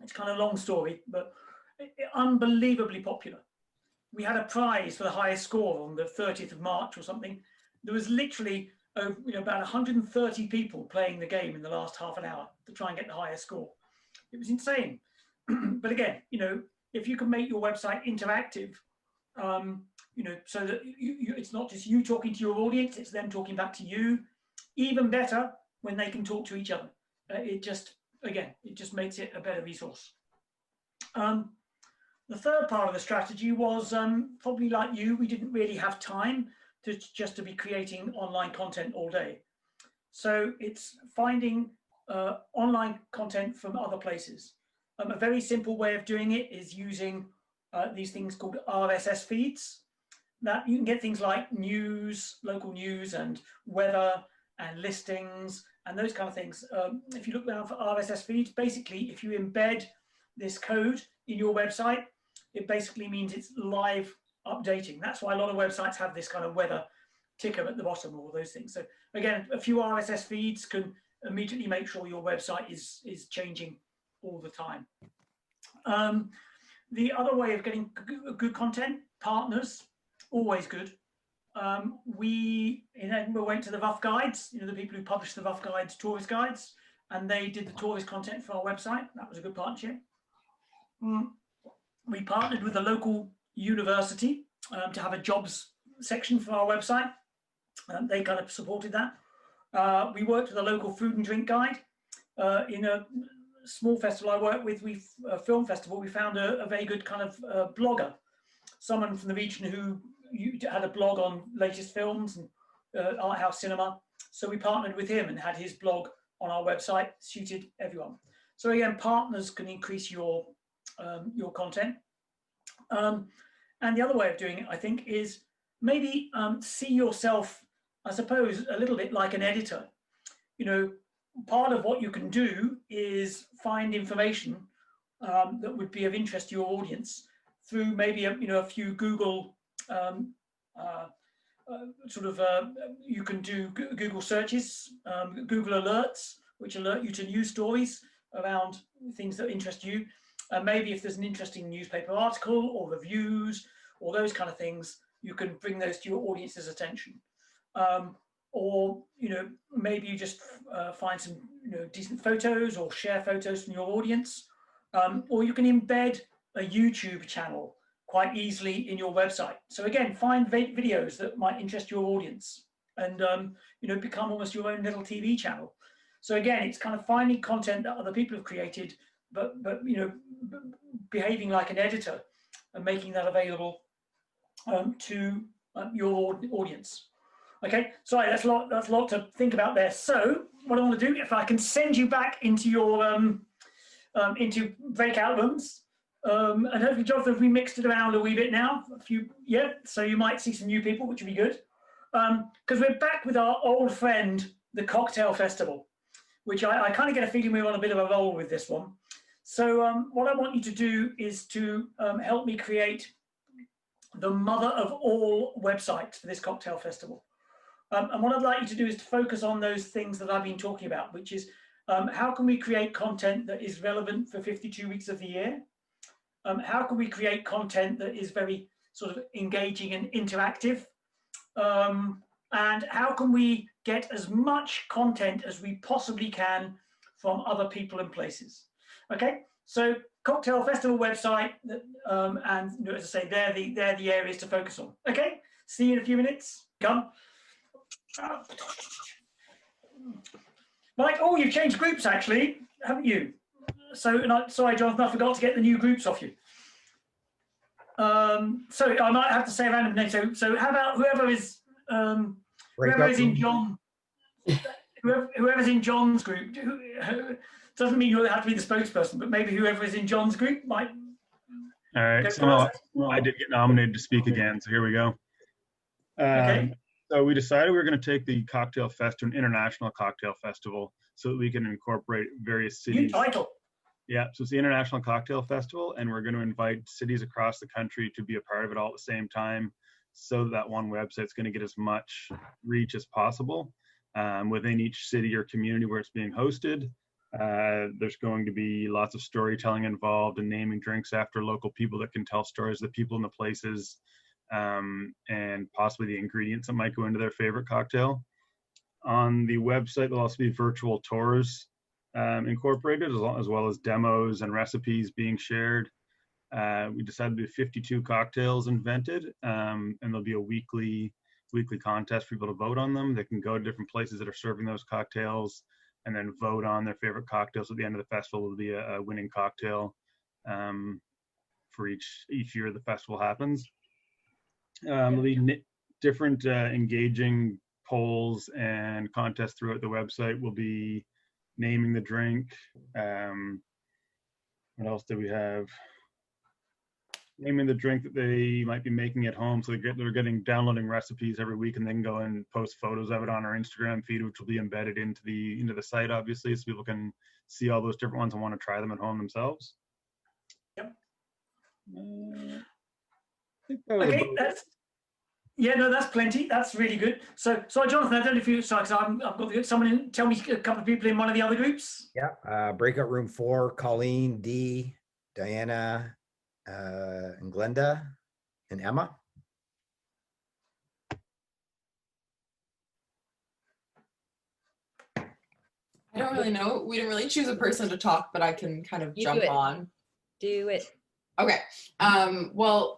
It's kind of a long story, but unbelievably popular. We had a prize for the highest score on the 30th of March or something. There was literally about 130 people playing the game in the last half an hour to try and get the highest score. It was insane. But again, if you can make your website interactive, so that it's not just you talking to your audience, it's them talking back to you. Even better when they can talk to each other. It just makes it a better resource. The third part of the strategy was probably like you, we didn't really have time to be creating online content all day. So it's finding online content from other places. A very simple way of doing it is using these things called RSS feeds. That you can get things like news, local news and weather and listings and those kind of things. If you look down for RSS feeds, basically if you embed this code in your website, it basically means it's live updating. That's why a lot of websites have this kind of weather ticker at the bottom, or those things. So again, a few RSS feeds can immediately make sure your website is changing all the time. The other way of getting good content, partners, always good. We in Edinburgh went to the Rough Guides, the people who publish the Rough Guides, tourist guides, and they did the tourist content for our website. That was a good partnership. We partnered with a local university to have a jobs section for our website. They kind of supported that. We worked with a local food and drink guide. In a small festival I worked with, a film festival, we found a very good kind of blogger, someone from the region who had a blog on latest films and art house cinema. So we partnered with him and had his blog on our website, suited everyone. So again, partners can increase your content. And the other way of doing it, I think, is maybe see yourself, I suppose, a little bit like an editor. Part of what you can do is find information that would be of interest to your audience through maybe a few Google you can do Google searches, Google alerts, which alert you to news stories around things that interest you. Maybe if there's an interesting newspaper article or reviews or those kind of things, you can bring those to your audience's attention. Or maybe you just find some decent photos or share photos from your audience. Or you can embed a YouTube channel quite easily in your website. So again, find videos that might interest your audience and become almost your own little TV channel. So again, it's kind of finding content that other people have created, but behaving like an editor and making that available to your audience. Okay, sorry, that's a lot to think about there. So what I want to do, if I can send you back into your into breakout rooms, and hopefully, Jonathan, we mixed it around a wee bit now. So you might see some new people, which would be good. Because we're back with our old friend, the Cocktail Festival, which I kind of get a feeling we're on a bit of a roll with this one. So what I want you to do is to help me create the mother of all websites for this Cocktail Festival. And what I'd like you to do is to focus on those things that I've been talking about, which is how can we create content that is relevant for 52 weeks of the year? How can we create content that is very sort of engaging and interactive? And how can we get as much content as we possibly can from other people and places? Okay, so Cocktail Festival website, and as I say, they're the areas to focus on. Okay, see you in a few minutes. Come. Right, oh, you've changed groups actually, haven't you? So, sorry, Jonathan, I forgot to get the new groups off you. So I might have to say a random name. So how about whoever is in John, whoever's in John's group. Doesn't mean you have to be the spokesperson, but maybe whoever is in John's group might. All right. So I did get nominated to speak again, so here we go. Okay. So we decided we were going to take the Cocktail Fest to an international cocktail festival so that we can incorporate various cities. New title. Yeah, so it's the International Cocktail Festival, and we're going to invite cities across the country to be a part of it all at the same time, so that one website's going to get as much reach as possible within each city or community where it's being hosted. There's going to be lots of storytelling involved and naming drinks after local people that can tell stories of the people and the places, and possibly the ingredients that might go into their favorite cocktail. On the website, there'll also be virtual tours incorporated, as well as demos and recipes being shared. We decided to do 52 cocktails invented, and there'll be a weekly contest for people to vote on them. They can go to different places that are serving those cocktails and then vote on their favorite cocktails. At the end of the festival, will be a winning cocktail for each year the festival happens. There'll be different engaging polls and contests throughout the website. We'll be naming the drink. What else do we have? Naming the drink that they might be making at home. So they're downloading recipes every week, and they can go and post photos of it on our Instagram feed, which will be embedded into the site, obviously, so people can see all those different ones and want to try them at home themselves. Yep. I think that was Okay, that's plenty. That's really good. So Jonathan, I don't know if you, because I've got someone tell me a couple of people in one of the other groups. Yeah, breakout room 4, Colleen, Dee, Diana, and Glenda, and Emma. I don't really know. We didn't really choose a person to talk, but I can kind of jump on. Do it. Okay. Well,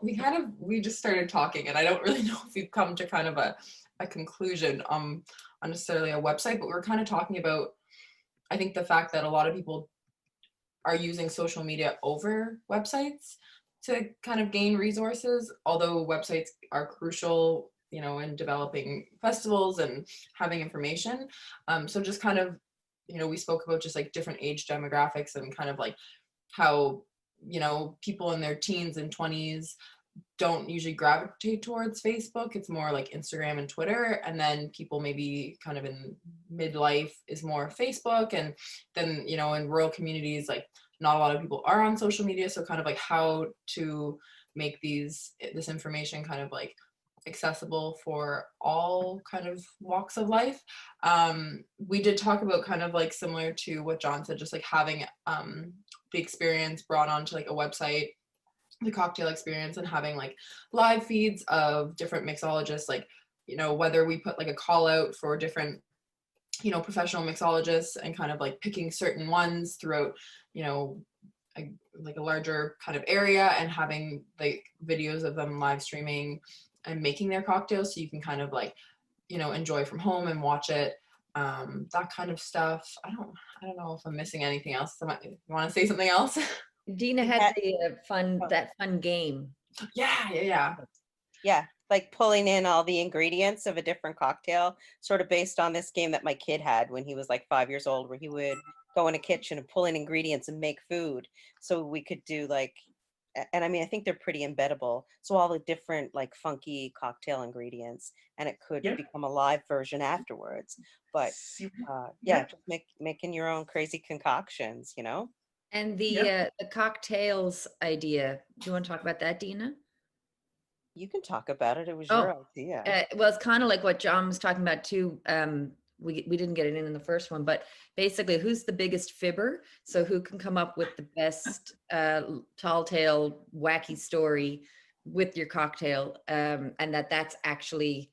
we just started talking, and I don't really know if we've come to kind of a conclusion on necessarily a website, but we're kind of talking about, I think, the fact that a lot of people are using social media over websites to kind of gain resources, although websites are crucial, in developing festivals and having information. So just kind of, we spoke about just like different age demographics and kind of like how, people in their teens and 20s don't usually gravitate towards Facebook. It's more like Instagram and Twitter. And then people maybe kind of in midlife is more Facebook. And then, in rural communities, like not a lot of people are on social media. So kind of like how to make this information kind of like accessible for all kind of walks of life. We did talk about kind of like similar to what John said, just like having the experience brought onto like a website, the cocktail experience, and having like live feeds of different mixologists, like, whether we put like a call out for different, professional mixologists and kind of like picking certain ones throughout, like a larger kind of area, and having like videos of them live streaming and making their cocktails, so you can kind of like you know, enjoy from home and watch it. That kind of stuff. I don't know if I'm missing anything else. You want to say something else? Dina had the fun game. Yeah. Like pulling in all the ingredients of a different cocktail, sort of based on this game that my kid had when he was like 5 years old, where he would go in a kitchen and pull in ingredients and make food. So we could do like, and I mean, I think they're pretty embeddable. So all the different like funky cocktail ingredients, and it could become a live version afterwards. But just making your own crazy concoctions, you know? And the cocktails idea, do you want to talk about that, Dina? You can talk about it. It was your idea. Well, it's kind of like what John was talking about too. We didn't get it in the first one, but basically, who's the biggest fibber? So who can come up with the best tall tale wacky story with your cocktail, and that's actually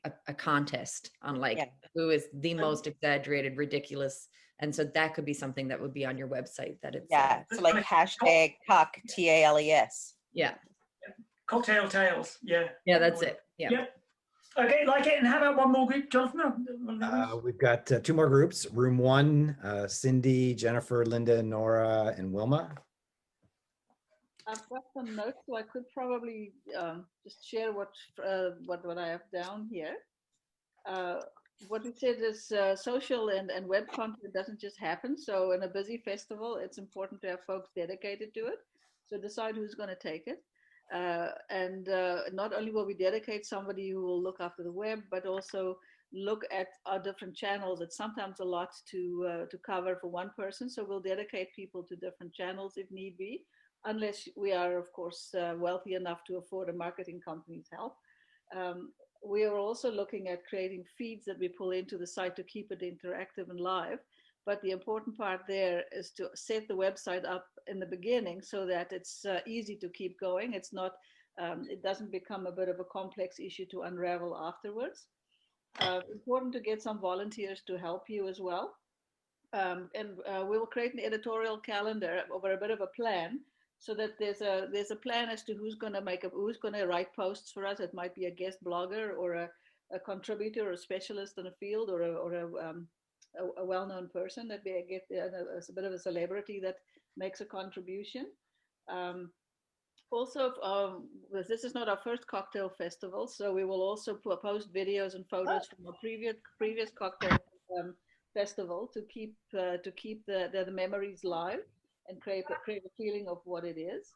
a contest on like who is the most exaggerated, ridiculous. And so that could be something that would be on your website. That it's so like hashtag cock TALES. Yeah. Cocktail tales, yeah, that's it. Yeah. Okay, like it. And how about one more group, Jonathan? We've got 2 more groups. Room 1, Cindy, Jennifer, Linda, Nora, and Wilma. I've got some notes, so I could probably just share what I have down here. What we said is social and web content doesn't just happen. So in a busy festival, it's important to have folks dedicated to it. So decide who's going to take it. And not only will we dedicate somebody who will look after the web, but also look at our different channels. It's sometimes a lot to cover for one person. So we'll dedicate people to different channels if need be, unless we are, of course, wealthy enough to afford a marketing company's help. We are also looking at creating feeds that we pull into the site to keep it interactive and live. But the important part there is to set the website up in the beginning so that it's easy to keep going. It's not, it doesn't become a bit of a complex issue to unravel afterwards. Important to get some volunteers to help you as well. And we will create an editorial calendar over a bit of a plan so that there's a plan as to who's going to write posts for us. It might be a guest blogger or a contributor or a specialist in a field or a well-known person that we get as a bit of a celebrity that makes a contribution. Also, this is not our first cocktail festival, so we will also post videos and photos from our previous cocktail festival to keep the memories live and create a feeling of what it is.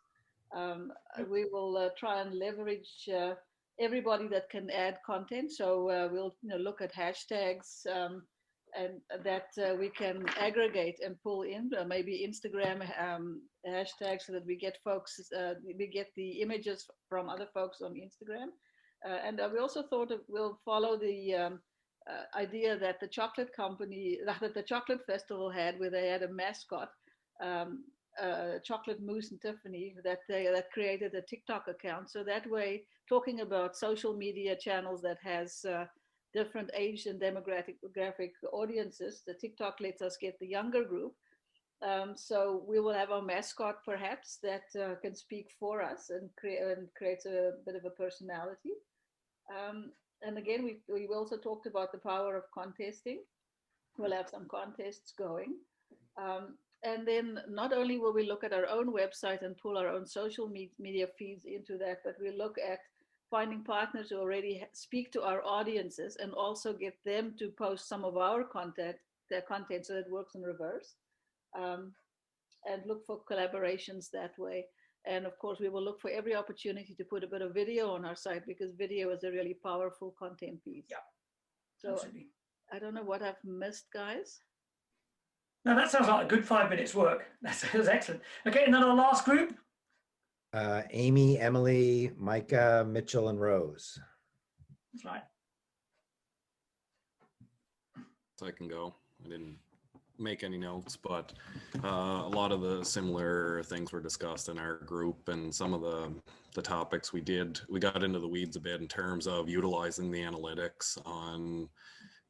We will try and leverage everybody that can add content. So we'll look at hashtags and that we can aggregate and pull in maybe Instagram hashtags so that we get we get the images from other folks on Instagram. And we also thought we'll follow the idea that the chocolate company, that the chocolate festival had, where they had a mascot, Chocolate Mousse and Tiffany, that created a TikTok account. So that way, talking about social media channels that has different age and demographic audiences, the TikTok lets us get the younger group. So we will have our mascot perhaps that can speak for us and creates a bit of a personality. And again, we also talked about the power of contesting. We'll have some contests going. And then not only will we look at our own website and pull our own social media feeds into that, but we look at finding partners who already speak to our audiences and also get them to post some of our content, their content, so it works in reverse. And look for collaborations that way. And of course, we will look for every opportunity to put a bit of video on our site because video is a really powerful content piece. Yeah, so absolutely. I don't know what I've missed, guys. Now that sounds like a good 5 minutes work. That was excellent. Okay, and then our last group. Amy, Emily, Micah, Mitchell, and Rose. That's right. So I can go. I didn't make any notes, but a lot of the similar things were discussed in our group, and some of the topics we got into the weeds a bit in terms of utilizing the analytics on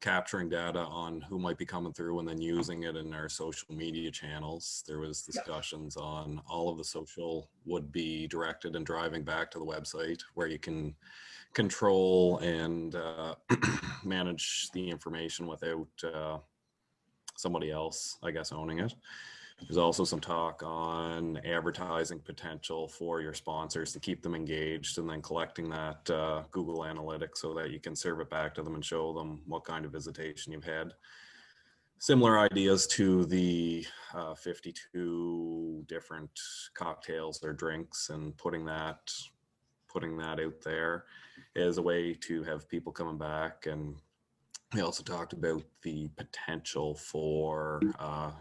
capturing data on who might be coming through and then using it in our social media channels. There was discussions on all of the social would be directed and driving back to the website where you can control and manage the information without somebody else, I guess, owning it. There's also some talk on advertising potential for your sponsors to keep them engaged, and then collecting that Google Analytics so that you can serve it back to them and show them what kind of visitation you've had. Similar ideas to the 52 different cocktails or drinks, and putting that out there as a way to have people coming back. And we also talked about the potential for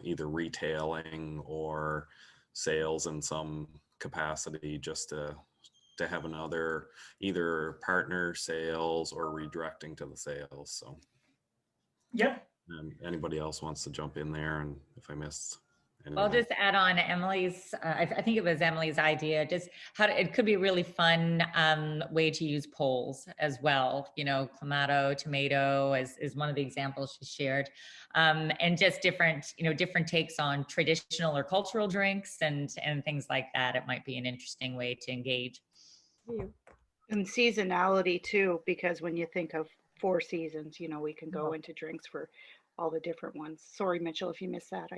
either retailing or sales in some capacity, just to have another either partner sales or redirecting to the sales. So yeah. Anybody else wants to jump in there, and if I missed anything. I'll just add on Emily's, I think it was Emily's idea, just how it could be a really fun way to use polls as well. You know, Clamato, tomato is one of the examples she shared. And just different, you know, different takes on traditional or cultural drinks and things like that. It might be an interesting way to engage. And seasonality too, because when you think of 4 seasons, you know, we can go into drinks for all the different ones. Sorry, Mitchell, if you missed that,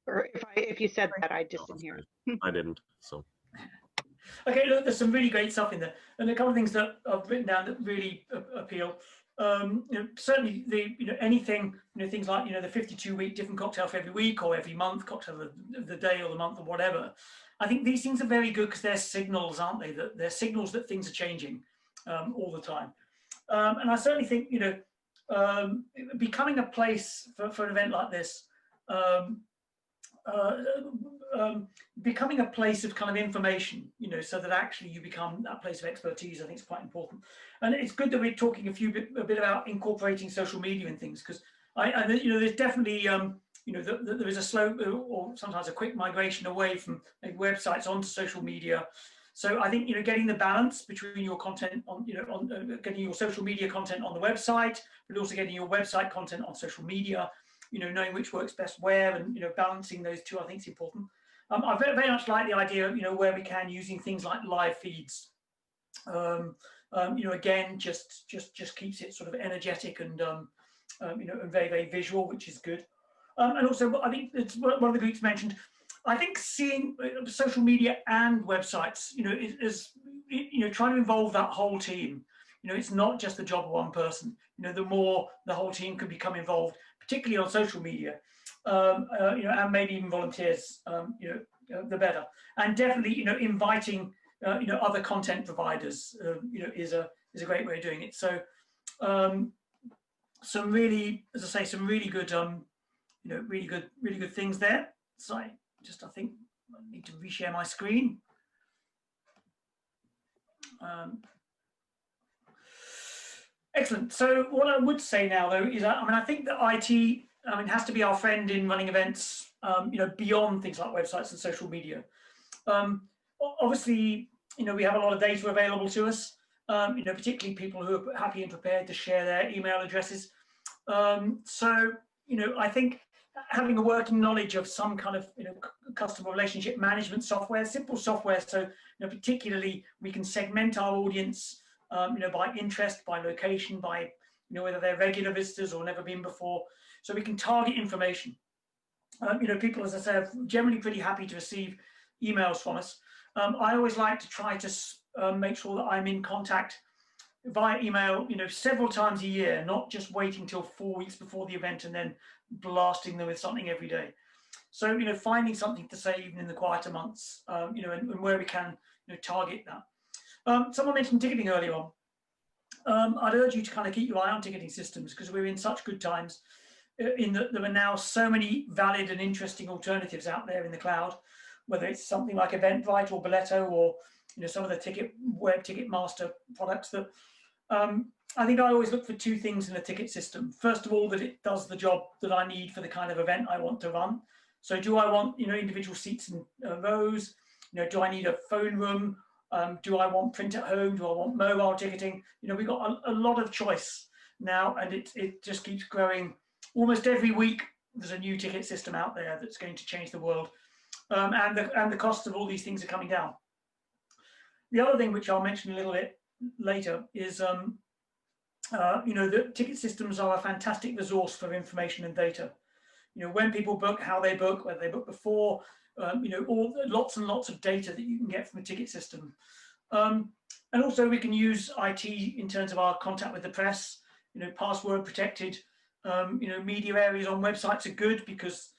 or if you said that, I just didn't hear it. I didn't, so. Okay, look, there's some really great stuff in there, and a couple of things that I've written down that really appeal. You know, certainly anything, things like the 52-week different cocktail for every week or every month, cocktail of the day or the month or whatever. I think these things are very good because they're signals, aren't they? That they're signals that things are changing all the time. And I certainly think becoming a place for an event like this. Becoming a place of kind of information, so that actually you become that place of expertise, I think is quite important. And it's good that we're talking a bit about incorporating social media and things, because there's definitely there is a slow or sometimes a quick migration away from websites onto social media. So I think getting the balance between your content on getting your social media content on the website, but also getting your website content on social media. Knowing which works best where, and balancing those two, I think is important. I very much like the idea, where we can, using things like live feeds. Again, just keeps it sort of energetic and and very, very visual, which is good. And also, I think it's one of the groups mentioned. I think seeing social media and websites, is trying to involve that whole team. It's not just the job of one person. The more the whole team can become involved, particularly on social media, and maybe even volunteers, the better. And definitely, inviting, other content providers, is a great way of doing it. So, some really, as I say, some really good, really good things there. So I think I need to reshare my screen. Excellent. So what I would say now, though, is I think that IT has to be our friend in running events, beyond things like websites and social media. Obviously, we have a lot of data available to us, particularly people who are happy and prepared to share their email addresses. So, I think having a working knowledge of some kind of customer relationship management software, simple software, so particularly we can segment our audience. By interest, by location, by whether they're regular visitors or never been before, so we can target information. People, as I say, are generally pretty happy to receive emails from us. I always like to try to make sure that I'm in contact via email, several times a year, not just waiting till 4 weeks before the event and then blasting them with something every day. So, finding something to say even in the quieter months, and where we can target that. Someone mentioned ticketing earlier on. I'd urge you to kind of keep your eye on ticketing systems, because we're in such good times in that there are now so many valid and interesting alternatives out there in the cloud, whether it's something like Eventbrite or Boleto or some of the web ticket master products that I think I always look for 2 things in a ticket system. First of all, that it does the job that I need for the kind of event I want to run. So do I want individual seats and rows? Do I need a phone room? Do I want print at home? Do I want mobile ticketing? We've got a lot of choice now, and it just keeps growing. Almost every week, there's a new ticket system out there that's going to change the world, and the costs of all these things are coming down. The other thing, which I'll mention a little bit later, is the ticket systems are a fantastic resource for information and data. When people book, how they book, whether they book before, lots and lots of data that you can get from a ticket system. And also we can use IT in terms of our contact with the press. Password protected, media areas on websites are good because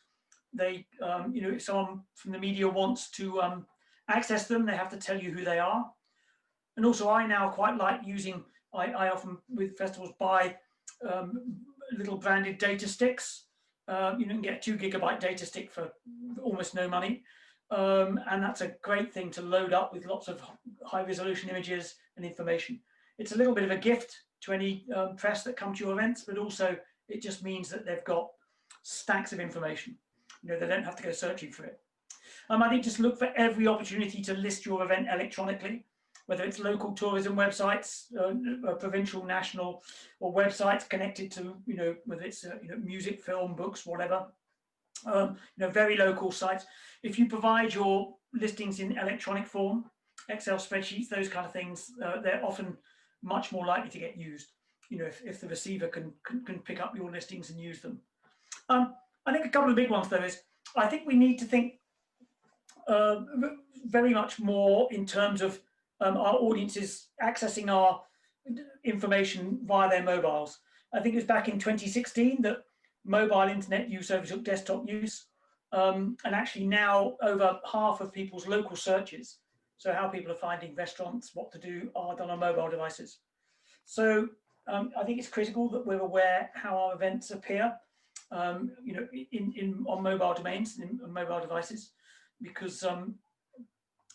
they, if someone from the media wants to access them, they have to tell you who they are. And also I now quite like using, I often with festivals buy little branded data sticks. You can get a 2 GB data stick for almost no money. And that's a great thing to load up with lots of high resolution images and information. It's a little bit of a gift to any press that come to your events, but also it just means that they've got stacks of information. They don't have to go searching for it. I think just look for every opportunity to list your event electronically, whether it's local tourism websites, provincial, national, or websites connected to, whether it's music, film, books, whatever. Very local sites. If you provide your listings in electronic form, Excel spreadsheets, those kind of things, they're often much more likely to get used. If the receiver can pick up your listings and use them. I think a couple of big ones though is, I think we need to think very much more in terms of our audiences accessing our information via their mobiles. I think it was back in 2016 that mobile internet use overtook desktop use. And actually now over half of people's local searches, so how people are finding restaurants, what to do, are done on mobile devices. So I think it's critical that we're aware how our events appear, on mobile domains, on mobile devices, because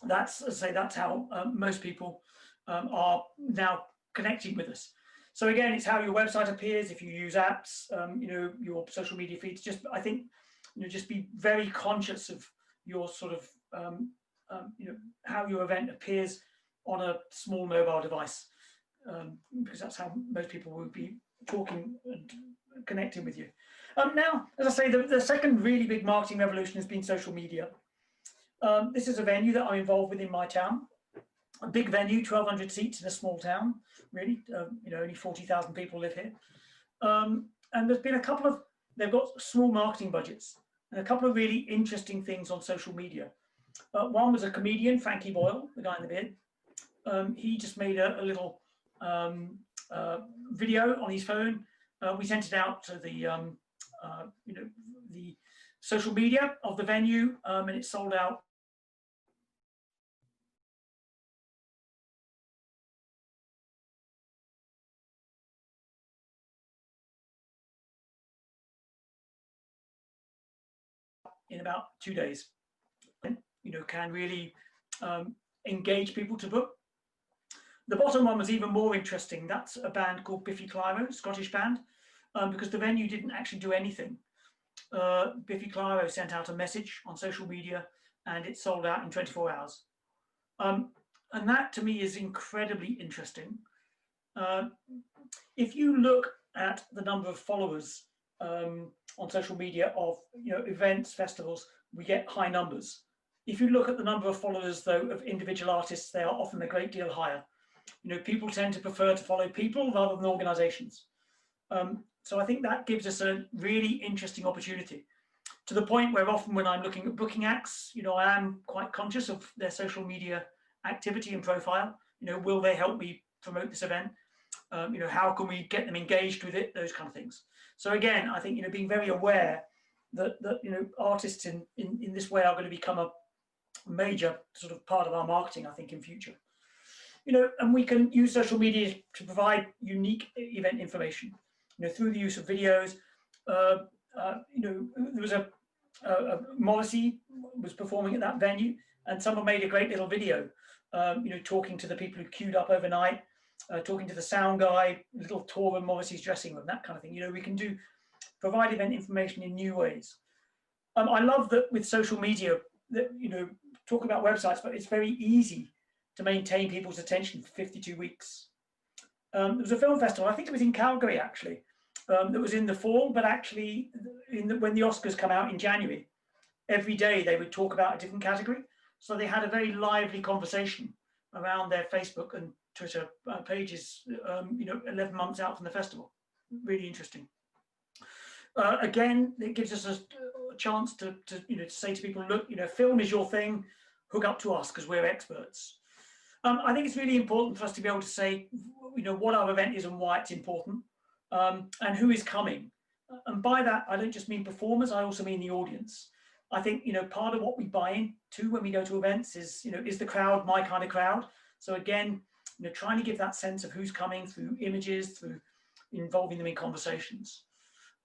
that's, as I say, that's how most people are now connecting with us. So again, it's how your website appears. If you use apps, your social media feeds. Just I think, just be very conscious of your sort of, how your event appears on a small mobile device, because that's how most people will be talking and connecting with you. Now, as I say, the second really big marketing revolution has been social media. This is a venue that I'm involved with in my town. A big venue, 1,200 seats in a small town, really. Only 40,000 people live here. And there's been a couple of, they've got small marketing budgets and a couple of really interesting things on social media. One was a comedian, Frankie Boyle, the guy in the beard. He just made a little video on his phone. We sent it out to the, the social media of the venue, and it sold out. In about 2 days, can really engage people to book. The bottom one was even more interesting. That's a band called Biffy Clyro, Scottish band, because the venue didn't actually do anything. Biffy Clyro sent out a message on social media and it sold out in 24 hours. And that to me is incredibly interesting. If you look at the number of followers on social media of events, festivals, we get high numbers. If you look at the number of followers though of individual artists, they are often a great deal higher. People tend to prefer to follow people rather than organizations. So I think that gives us a really interesting opportunity, to the point where often when I'm looking at booking acts, I am quite conscious of their social media activity and profile. Will they help me promote this event? How can we get them engaged with it? Those kind of things. So again, I think being very aware that artists in this way are going to become a major sort of part of our marketing, I think, in future. And we can use social media to provide unique event information. Through the use of videos. There was a Morrissey was performing at that venue, and someone made a great little video. Talking to the people who queued up overnight. Talking to the sound guy, a little tour of Morrissey's dressing room, that kind of thing. We can provide event information in new ways. I love that with social media, that talk about websites, but it's very easy to maintain people's attention for 52 weeks. There was a film festival, I think it was in Calgary actually, that was in the fall, but actually when the Oscars come out in January, every day they would talk about a different category. So they had a very lively conversation around their Facebook and Twitter pages, 11 months out from the festival. Really interesting. Again, it gives us a chance to say to people, look, film is your thing, hook up to us because we're experts. I think it's really important for us to be able to say, what our event is and why it's important, and who is coming. And by that, I don't just mean performers, I also mean the audience. I think, part of what we buy into when we go to events is, is the crowd my kind of crowd? So again, trying to give that sense of who's coming through images, through involving them in conversations.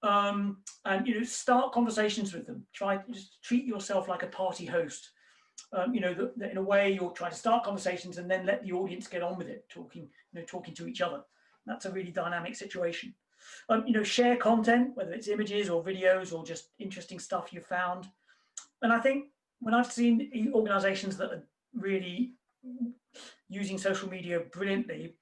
And, start conversations with them. Try to just treat yourself like a party host. In a way you'll try to start conversations and then let the audience get on with it, talking to each other. That's a really dynamic situation. Share content, whether it's images or videos or just interesting stuff you found. And I think when I've seen organizations that are really using social media brilliantly,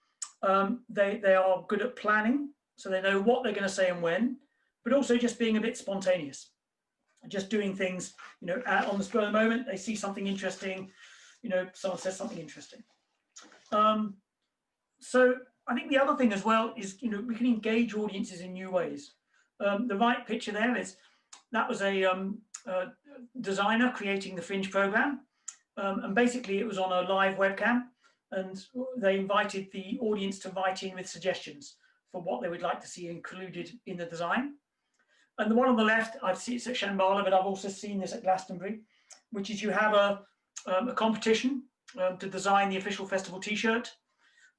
they are good at planning, so they know what they're going to say and when, but also just being a bit spontaneous, just doing things, on the spur of the moment. They see something interesting, someone says something interesting. So I think the other thing as well is, we can engage audiences in new ways. The right picture there that was a designer creating the Fringe program. And basically it was on a live webcam, and they invited the audience to write in with suggestions for what they would like to see included in the design. And the one on the left, I've seen it at Shambhala, but I've also seen this at Glastonbury, which is you have a competition to design the official festival t-shirt.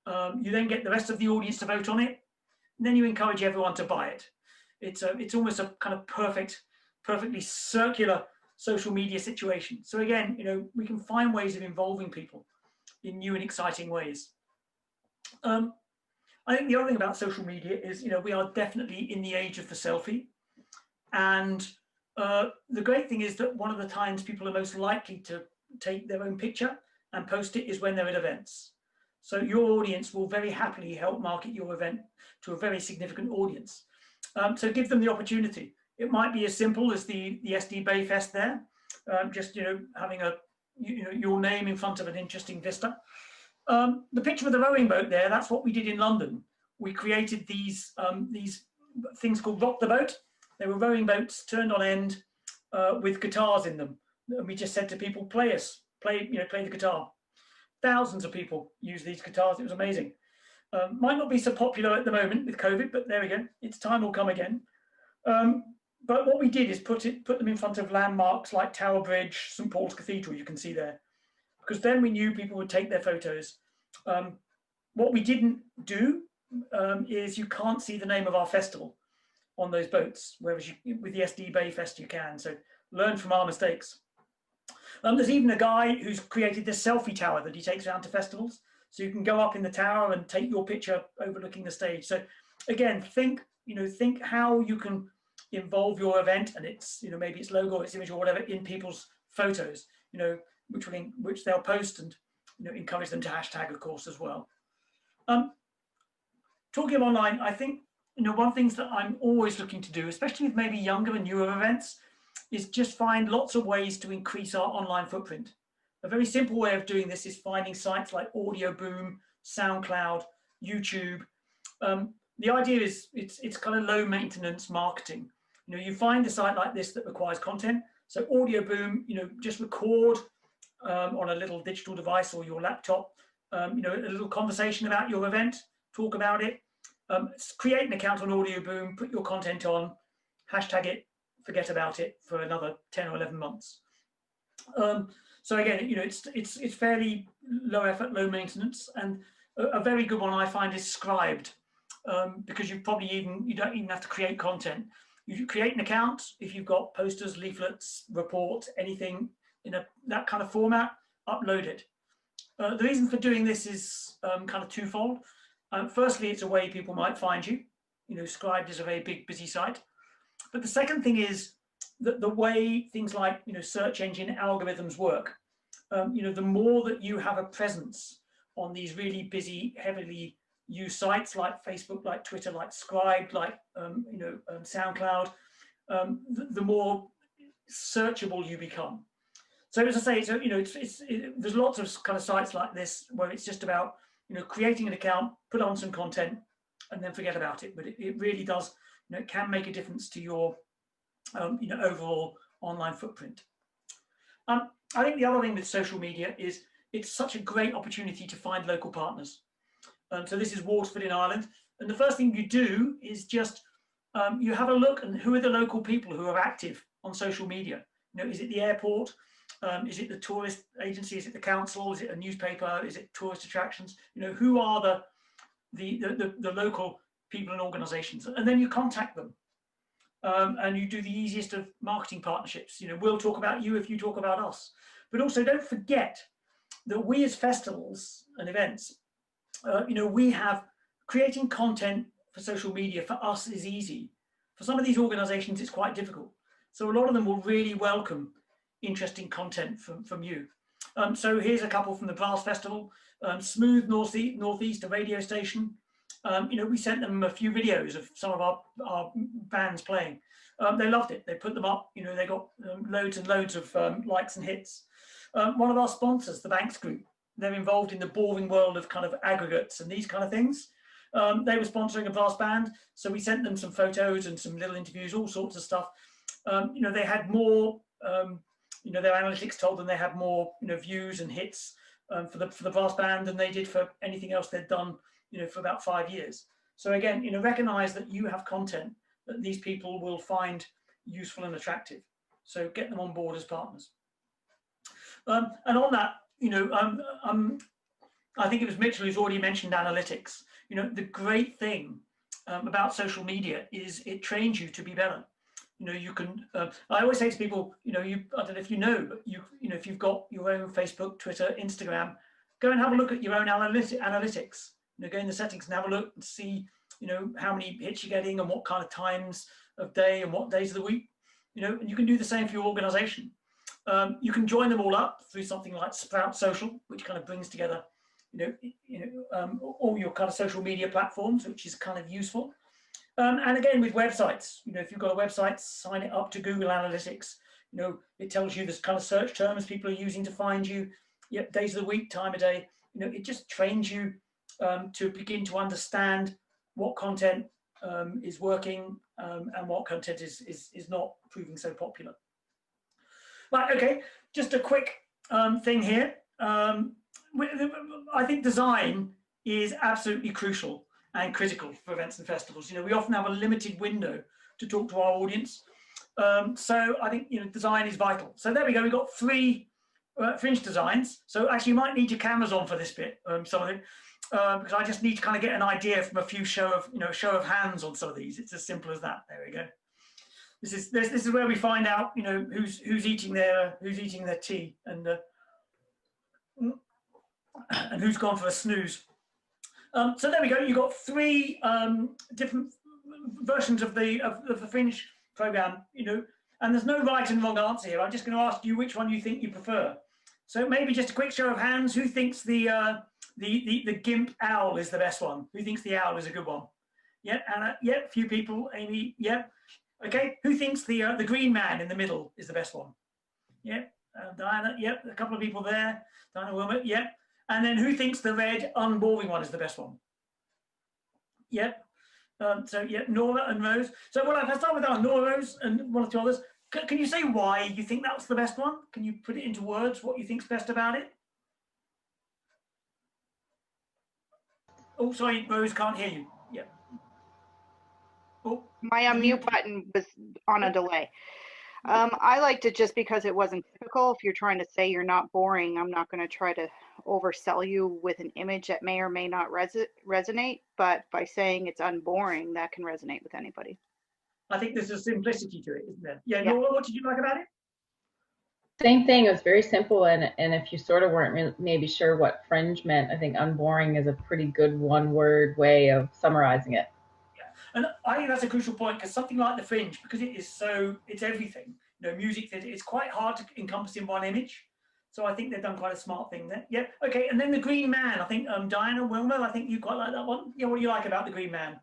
You then get the rest of the audience to vote on it, and then you encourage everyone to buy it. It's almost a kind of perfectly circular social media situation. So again, we can find ways of involving people in new and exciting ways. I think the other thing about social media is, we are definitely in the age of the selfie. And the great thing is that one of the times people are most likely to take their own picture and post it is when they're at events. So your audience will very happily help market your event to a very significant audience. So give them the opportunity. It might be as simple as the SD Bay Fest there, just having your name in front of an interesting vista. The picture of the rowing boat there, that's what we did in London. We created these things called Rock the Boat. They were rowing boats turned on end with guitars in them. And we just said to people, play the guitar. Thousands of people use these guitars. It was amazing. Might not be so popular at the moment with COVID, but there we go. Its time will come again. But what we did is put them in front of landmarks like Tower Bridge, St. Paul's Cathedral, you can see there, because then we knew people would take their photos. What we didn't do is you can't see the name of our festival on those boats, whereas with the SD Bay Fest you can. So learn from our mistakes. There's even a guy who's created this selfie tower that he takes around to festivals. So you can go up in the tower and take your picture overlooking the stage. So again, think how you can involve your event and its, maybe its logo, its image or whatever in people's photos, which they'll post, and encourage them to hashtag, of course, as well. Talking of online, I think, one of the things that I'm always looking to do, especially with maybe younger and newer events, is just find lots of ways to increase our online footprint. A very simple way of doing this is finding sites like Audio Boom, SoundCloud, YouTube. The idea is it's kind of low maintenance marketing. You find a site like this that requires content. So Audio Boom, just record on a little digital device or your laptop, a little conversation about your event, talk about it, create an account on Audio Boom, put your content on, hashtag it, forget about it for another 10 or 11 months. So again, it's fairly low effort, low maintenance, and a very good one I find is Scribed, because you don't even have to create content. You create an account if you've got posters, leaflets, reports, anything in that kind of format, upload it. The reason for doing this is kind of twofold. Firstly, it's a way people might find you. Scribed is a very big, busy site. But the second thing is that the way things like search engine algorithms work, the more that you have a presence on these really busy, heavily use sites like Facebook, like Twitter, like Scribe, like SoundCloud, the more searchable you become. So as I say, so there's lots of kind of sites like this where it's just about creating an account, put on some content, and then forget about it. But it really does, it can make a difference to your overall online footprint. I think the other thing with social media is it's such a great opportunity to find local partners. So this is Waterford in Ireland, and the first thing you do is just you have a look and who are the local people who are active on social media. Is it the airport? Is it the tourist agency? Is it the council? Is it a newspaper? Is it tourist attractions? Who are the local people and organisations? And then you contact them, and you do the easiest of marketing partnerships. We'll talk about you if you talk about us. But also, don't forget that we as festivals and events, we have creating content for social media. For us is easy. For some of these organisations, it's quite difficult. So a lot of them will really welcome interesting content from you. So here's a couple from the Brass Festival. Smooth Northeast, a radio station. We sent them a few videos of some of our bands playing. They loved it. They put them up. They got loads and loads of likes and hits. One of our sponsors, the Banks Group, they're involved in the boring world of kind of aggregates and these kind of things. They were sponsoring a brass band, so we sent them some photos and some little interviews, all sorts of stuff. They had more. Their analytics told them they had more, views and hits for the brass band than they did for anything else they'd done, for about 5 years. So again, recognise that you have content that these people will find useful and attractive. So get them on board as partners. And on that, I think it was Mitchell who's already mentioned analytics. The great thing about social media is it trains you to be better. You can. I always say to people, I don't know if but if you've got your own Facebook, Twitter, Instagram, go and have a look at your own analytics. Go in the settings and have a look and see, how many hits you're getting and what kind of times of day and what days of the week. And you can do the same for your organisation. You can join them all up through something like Sprout Social, which kind of brings together, all your kind of social media platforms, which is kind of useful. And again, with websites, if you've got a website, sign it up to Google Analytics. It tells you this kind of search terms people are using to find you, days of the week, time of day. It just trains you to begin to understand what content is working and what content is not proving so popular. Right, okay, just a quick thing here. I think design is absolutely crucial and critical for events and festivals. We often have a limited window to talk to our audience. So I think, design is vital. So there we go, we've got 3 Fringe designs. So actually you might need your cameras on for this bit, some of it, because I just need to kind of get an idea from a few show of hands on some of these. It's as simple as that. There we go. This is where we find out, who's eating their tea and who's gone for a snooze. So there we go. You've got 3 different versions of the Fringe program, and there's no right and wrong answer here. I'm just going to ask you which one you think you prefer. So maybe just a quick show of hands. Who thinks the GIMP owl is the best one? Who thinks the owl is a good one? Yeah, Anna. Yeah, a few people. Amy. Yeah. Okay. Who thinks the green man in the middle is the best one? Yeah. Diana. Yep. A couple of people there. Diana Wilmot. Yep. And then who thinks the red unboring one is the best one? Yep. So yeah, Nora and Rose. So well, if I start with our Nora's and one or two others, can you say why you think that's the best one? Can you put it into words, what you think's best about it? Oh, sorry, Rose, can't hear you. Yeah. Oh, my unmute button was on a delay. I liked it just because it wasn't typical. If you're trying to say you're not boring, I'm not going to try to oversell you with an image that may or may not resonate, but by saying it's unboring, that can resonate with anybody. I think there's a simplicity to it, isn't there? Yeah, Nora, what did you like about it? Same thing. It was very simple, and if you sort of weren't maybe sure what Fringe meant, I think unboring is a pretty good one-word way of summarizing it. And I think that's a crucial point, because something like the Fringe, because it's everything, music theatre, it's quite hard to encompass in one image. So I think they've done quite a smart thing there. Yep. Okay. And then the Green Man. I think Diana, Wilma, I think you quite like that one. Yeah. What do you like about the Green Man?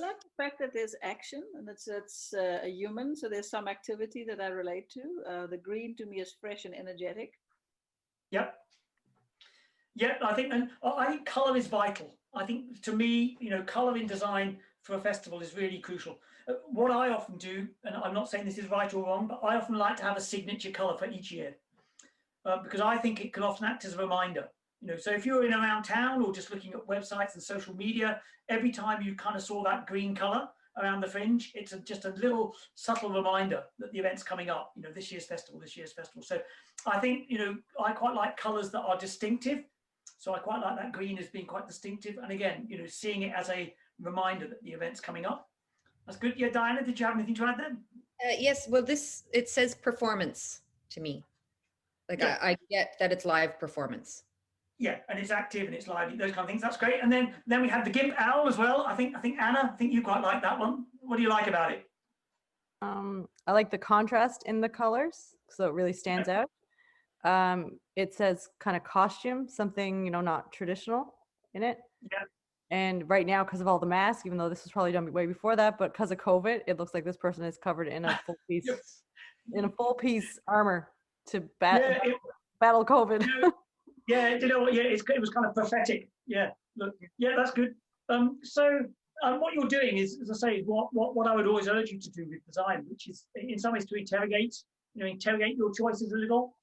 I like the fact that there's action and it's a human, so there's some activity that I relate to. The green to me is fresh and energetic. Yep. Yeah, I think color is vital. I think to me, color in design for a festival is really crucial. What I often do, and I'm not saying this is right or wrong, but I often like to have a signature color for each year because I think it can often act as a reminder. So if you're in around town or just looking at websites and social media, every time you kind of saw that green color around the Fringe, it's just a little subtle reminder that the event's coming up. This year's festival. So I think I quite like colors that are distinctive. So I quite like that green as being quite distinctive. And again, seeing it as a reminder that the event's coming up. That's good. Yeah, Diana, did you have anything to add then? Yes, well, it says performance to me. Like Yeah. I get that it's live performance. Yeah, and it's active and it's lively, those kind of things. That's great. And then we have the GIMP owl as well. I think Anna, I think you quite like that one. What do you like about it? I like the contrast in the colors, so it really stands out. It says kind of costume, something, not traditional in it. Yeah. And right now, because of all the masks, even though this was probably done way before that, but because of COVID, it looks like this person is covered in a full piece, in a full piece armor to battle COVID. Yeah, what? Yeah, it was kind of prophetic. Yeah, look, yeah, that's good. So what you're doing is, as I say, what I would always urge you to do with design, which is in some ways to interrogate your choices a little.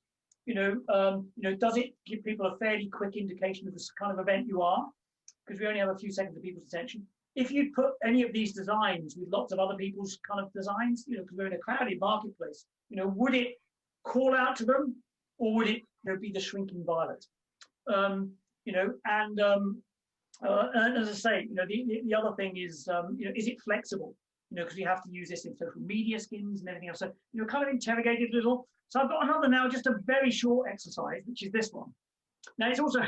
Does it give people a fairly quick indication of the kind of event you are? Because we only have a few seconds of people's attention. If you put any of these designs with lots of other people's kind of designs, because we're in a crowded marketplace, would it call out to them, or would it be the shrinking violet? And as I say, the other thing is it flexible? Because you have to use this in social media skins and everything else. So kind of interrogate it a little. So I've got another now, just a very short exercise, which is this one. Now it's also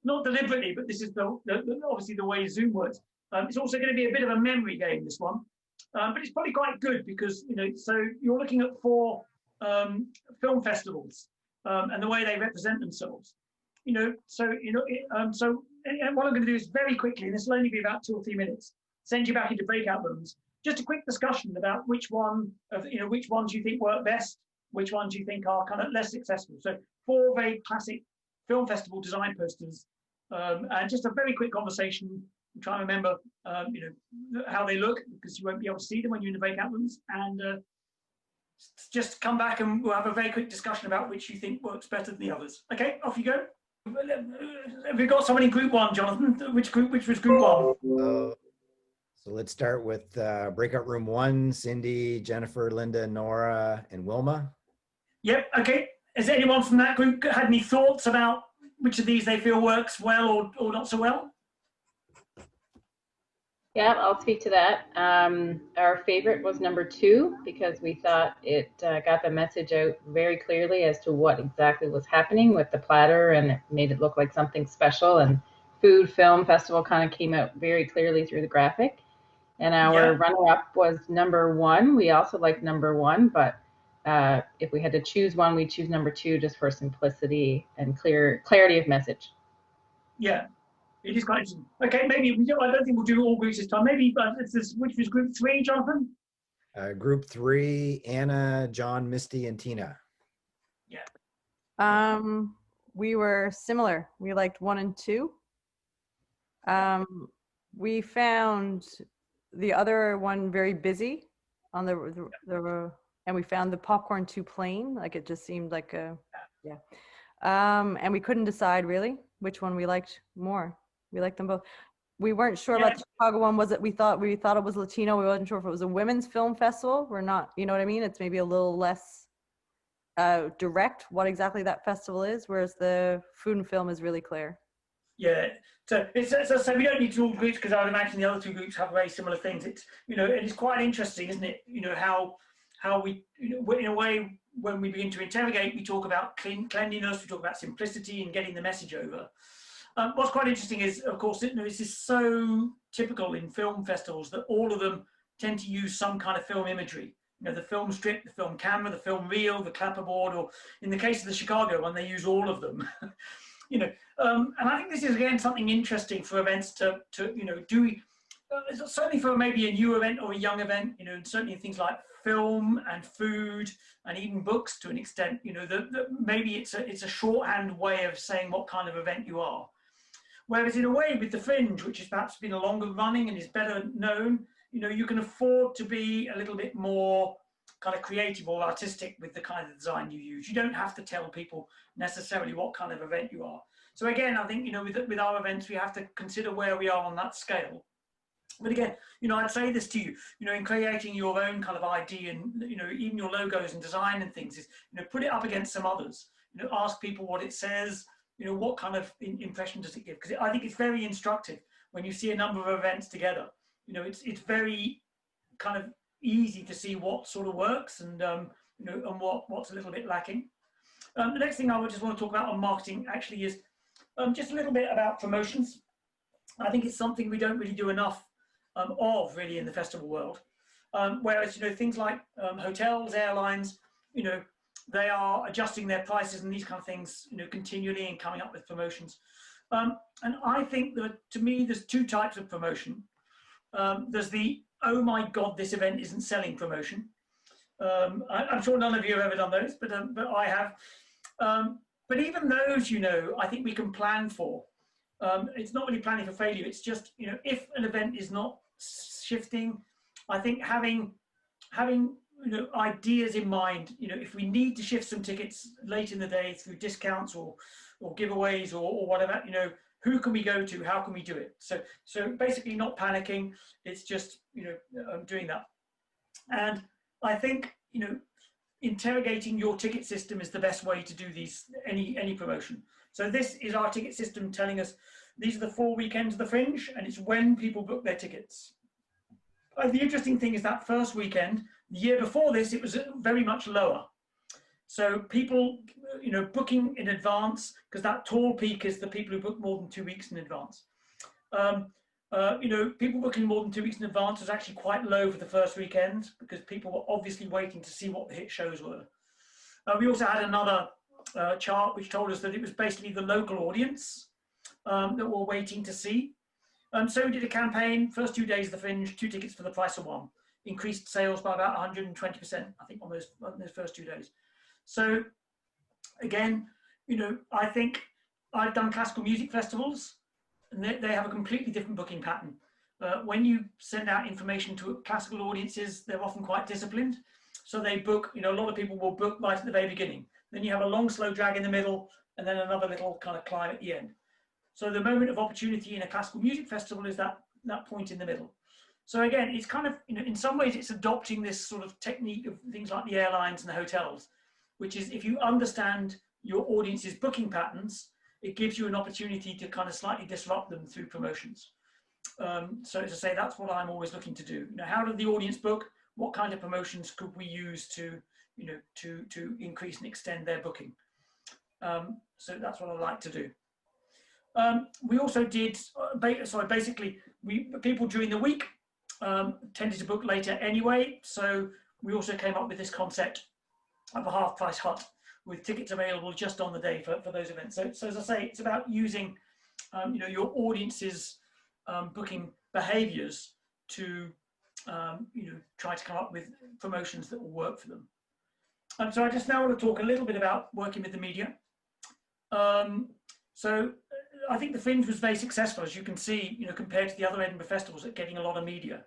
not deliberately, but this is obviously the way Zoom works. It's also going to be a bit of a memory game, this one, but it's probably quite good because so you're looking at 4 film festivals and the way they represent themselves. So what I'm going to do is very quickly, and this will only be about 2 or 3 minutes, send you back into breakout rooms. Just a quick discussion about which ones you think work best, which ones you think are kind of less successful. So 4 very classic film festival design posters, and just a very quick conversation. Try and remember, how they look, because you won't be able to see them when you're in the breakout rooms. And just come back and we'll have a very quick discussion about which you think works better than the others. Okay, off you go. Have we got someone in group 1, Jonathan? Which was group 1? So let's start with breakout room 1, Cindy, Jennifer, Linda, Nora, and Wilma. Yep, okay. Has anyone from that group had any thoughts about which of these they feel works well or not so well? Yeah, I'll speak to that. Our favorite was number 2 because we thought it got the message out very clearly as to what exactly was happening with the platter, and it made it look like something special. And food film festival kind of came out very clearly through the graphic. And our runner-up was number 1. We also like number 1, but if we had to choose one, we'd choose number 2 just for simplicity and clarity of message. Yeah. It is quite interesting. Okay, maybe I don't think we'll do all groups this time. Maybe, but which was group 3, Jonathan? Group 3, Anna, John, Misty, and Tina. Yeah. We were similar. We liked 1 and 2. We found the other one very busy on the and we found the popcorn too plain. Like it just seemed like and we couldn't decide really which one we liked more. We liked them both. We weren't sure about the Chicago one. We thought it was Latino. We wasn't sure if it was a women's film festival. We're not, you know what I mean? It's maybe a little less direct what exactly that festival is, whereas the food and film is really clear. Yeah. So we don't need to all groups because I would imagine the other 2 groups have very similar things. It's it's quite interesting, isn't it? How we in a way when we begin to interrogate, we talk about cleanliness, we talk about simplicity and getting the message over. What's quite interesting is, of course, this is so typical in film festivals that all of them tend to use some kind of film imagery. you know, the film strip, the film camera, the film reel, the clapperboard, or in the case of the Chicago one, they use all of them. You know, and I think this is again something interesting for events to you know, do we, certainly for maybe a new event or a young event, you know, and certainly things like film and food and even books to an extent, you know, maybe it's a shorthand way of saying what kind of event you are. Whereas in a way with the Fringe, which has perhaps been a longer running and is better known, you know, you can afford to be a little bit more kind of creative or artistic with the kind of design you use. You don't have to tell people necessarily what kind of event you are. So again, I think, you know, with our events, we have to consider where we are on that scale. But again, you know, I'd say this to you, you know, in creating your own kind of ID and, you know, even your logos and design and things is, you know, put it up against some others, you know, ask people what it says, you know, what kind of impression does it give? Because I think it's very instructive when you see a number of events together. You know, it's very kind of easy to see what sort of works and, you know, and what's a little bit lacking. The next thing I would just want to talk about on marketing actually is just a little bit about promotions. I think it's something we don't really do enough of really in the festival world. Whereas, you know, things like hotels, airlines, you know, they are adjusting their prices and these kind of things, you know, continually and coming up with promotions. And I think that, to me, there's two types of promotion. There's the, oh my God, this event isn't selling promotion. I'm sure none of you have ever done those, but I have. But even those, you know, I think we can plan for. It's not really planning for failure. It's just, you know, if an event is not shifting, I think having you know, ideas in mind, you know, if we need to shift some tickets late in the day through discounts or giveaways or whatever, you know, who can we go to? How can we do it? So basically not panicking. It's just, you know, doing that. And I think, you know, interrogating your ticket system is the best way to do these, any promotion. So this is our ticket system telling us these are the 4 weekends of the Fringe, and it's when people book their tickets. The interesting thing is that first weekend, the year before this, it was very much lower. So people, you know, booking in advance, because that tall peak is the people who book more than 2 weeks in advance. You know, people booking more than 2 weeks in advance was actually quite low for the first weekend because people were obviously waiting to see what the hit shows were. We also had another chart which told us that it was basically the local audience that were waiting to see. So we did a campaign, first 2 days of the Fringe, 2 tickets for the price of 1. Increased sales by about 120%, I think, on those first 2 days. So again, you know, I think I've done classical music festivals, and they have a completely different booking pattern. When you send out information to classical audiences, they're often quite disciplined. So they book, you know, a lot of people will book right at the very beginning. Then you have a long, slow drag in the middle, and then another little kind of climb at the end. So the moment of opportunity in a classical music festival is that point in the middle. So again, it's kind of, you know, in some ways it's adopting this sort of technique of things like the airlines and the hotels, which is if you understand your audience's booking patterns, it gives you an opportunity to kind of slightly disrupt them through promotions. So as I say, that's what I'm always looking to do. You know, how did the audience book? What kind of promotions could we use to, you know, to increase and extend their booking? So that's what I like to do. We also did, basically, people during the week tended to book later anyway. So we also came up with this concept of a half-price hut with tickets available just on the day for those events. So as I say, it's about using, you know, your audience's booking behaviours to, you know, try to come up with promotions that will work for them. So I just now want to talk a little bit about working with the media. So I think the Fringe was very successful, as you can see, you know, compared to the other Edinburgh festivals at getting a lot of media.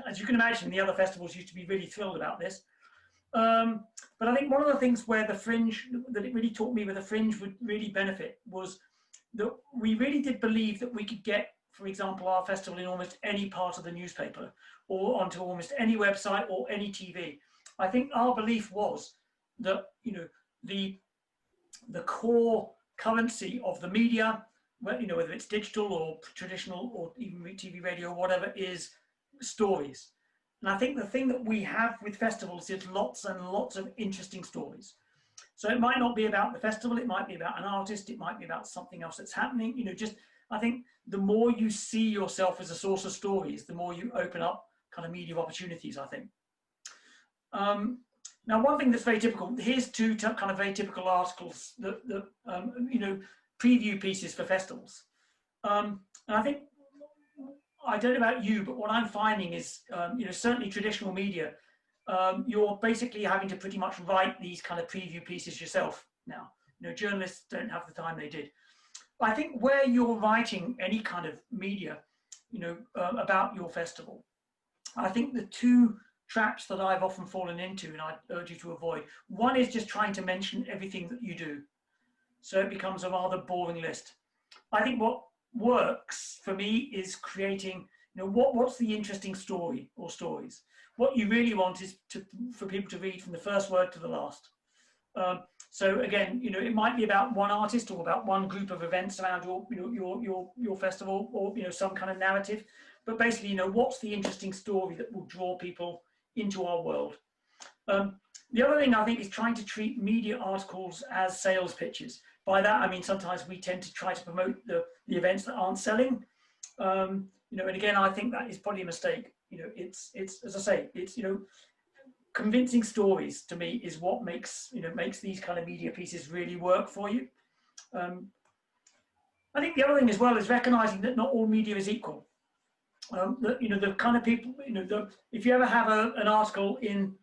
As you can imagine, the other festivals used to be really thrilled about this. But I think one of the things where the Fringe, that it really taught me where the Fringe would really benefit was that we really did believe that we could get, for example, our festival in almost any part of the newspaper or onto almost any website or any TV. I think our belief was that, you know, the core currency of the media, you know, whether it's digital or traditional or even TV, radio, or whatever, is stories. And I think the thing that we have with festivals is lots and lots of interesting stories. So it might not be about the festival, it might be about an artist, it might be about something else that's happening. You know, just, I think the more you see yourself as a source of stories, the more you open up kind of media opportunities, I think. Now, one thing that's very typical, here's two kind of very typical articles that you know, preview pieces for festivals. And I think, I don't know about you, but what I'm finding is, you know, certainly traditional media, you're basically having to pretty much write these kind of preview pieces yourself now. You know, journalists don't have the time they did. I think where you're writing any kind of media, you know, about your festival, I think the two traps that I've often fallen into, and I urge you to avoid, one is just trying to mention everything that you do. So it becomes a rather boring list. I think what works for me is creating, you know, what's the interesting story or stories. What you really want is for people to read from the first word to the last. So again, you know, it might be about one artist or about one group of events around your, you know, your festival, or, you know, some kind of narrative. But basically, you know, what's the interesting story that will draw people into our world? The other thing I think is trying to treat media articles as sales pitches. By that, I mean, sometimes we tend to try to promote the events that aren't selling. You know, and again, I think that is probably a mistake. You know, it's as I say, it's, you know, convincing stories to me is what makes, you know, makes these kind of media pieces really work for you. I think the other thing as well is recognizing that not all media is equal. That, you know, the kind of people, you know, if you ever have an article in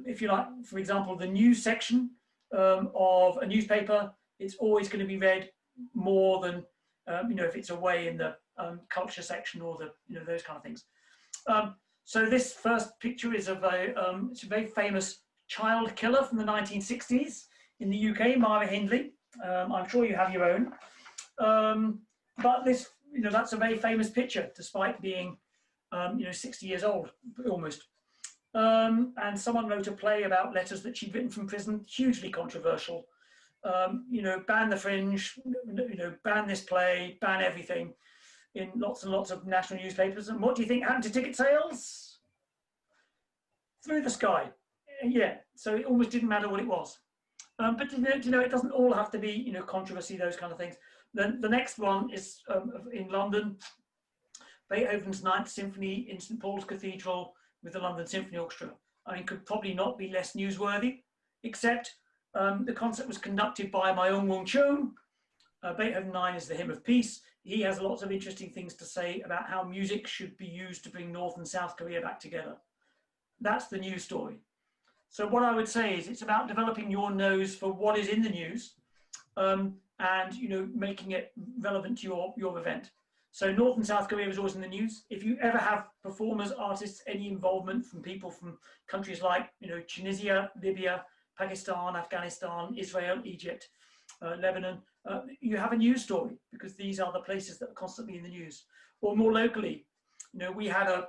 if you like, for example, the news section of a newspaper, it's always going to be read more than, you know, if it's away in the culture section or the, you know, those kind of things. So this first picture is of it's a very famous child killer from the 1960s in the UK, Myra Hindley. I'm sure you have your own. But this, you know, that's a very famous picture, despite being, you know, 60 years old, almost. And someone wrote a play about letters that she'd written from prison, hugely controversial. You know, ban the Fringe, you know, ban this play, ban everything, in lots and lots of national newspapers. And what do you think happened to ticket sales? Through the sky. Yeah, so it almost didn't matter what it was. But you know, it doesn't all have to be, you know, controversy, those kind of things. Then the next one is in London, Beethoven's Ninth Symphony in St. Paul's Cathedral with the London Symphony Orchestra. I mean, could probably not be less newsworthy, except the concert was conducted by my own Wong Chung. Beethoven 9 is the hymn of peace. He has lots of interesting things to say about how music should be used to bring North and South Korea back together. That's the news story. So what I would say is it's about developing your nose for what is in the news, and, you know, making it relevant to your event. So North and South Korea is always in the news. If you ever have performers, artists, any involvement from people from countries like, you know, Tunisia, Libya, Pakistan, Afghanistan, Israel, Egypt, Lebanon, you have a news story, because these are the places that are constantly in the news. Or more locally, you know, we had a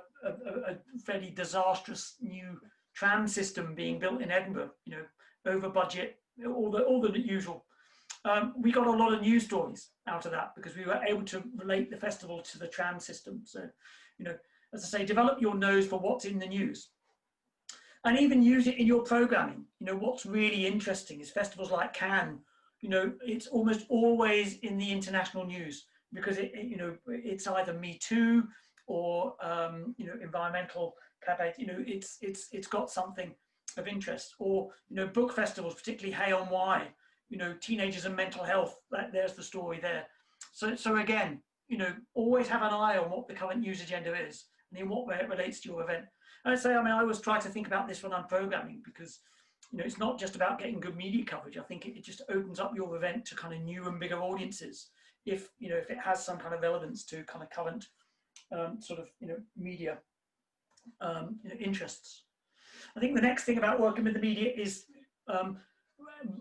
fairly disastrous new tram system being built in Edinburgh, you know, over budget, all the usual. We got a lot of news stories out of that because we were able to relate the festival to the tram system. So, you know, as I say, develop your nose for what's in the news. And even use it in your programming. You know, what's really interesting is festivals like Cannes, you know, it's almost always in the international news because you know, it's either Me Too or, you know, environmental campaign. You know, it's got something of interest. Or, you know, book festivals, particularly Hay on Wye, you know, teenagers and mental health, there's the story there. So again, you know, always have an eye on what the current news agenda is and in what way it relates to your event. And I say, I mean, I always try to think about this when I'm programming, because, you know, it's not just about getting good media coverage. I think it just opens up your event to kind of new and bigger audiences if, you know, if it has some kind of relevance to kind of current sort of, you know, media you know, interests. I think the next thing about working with the media is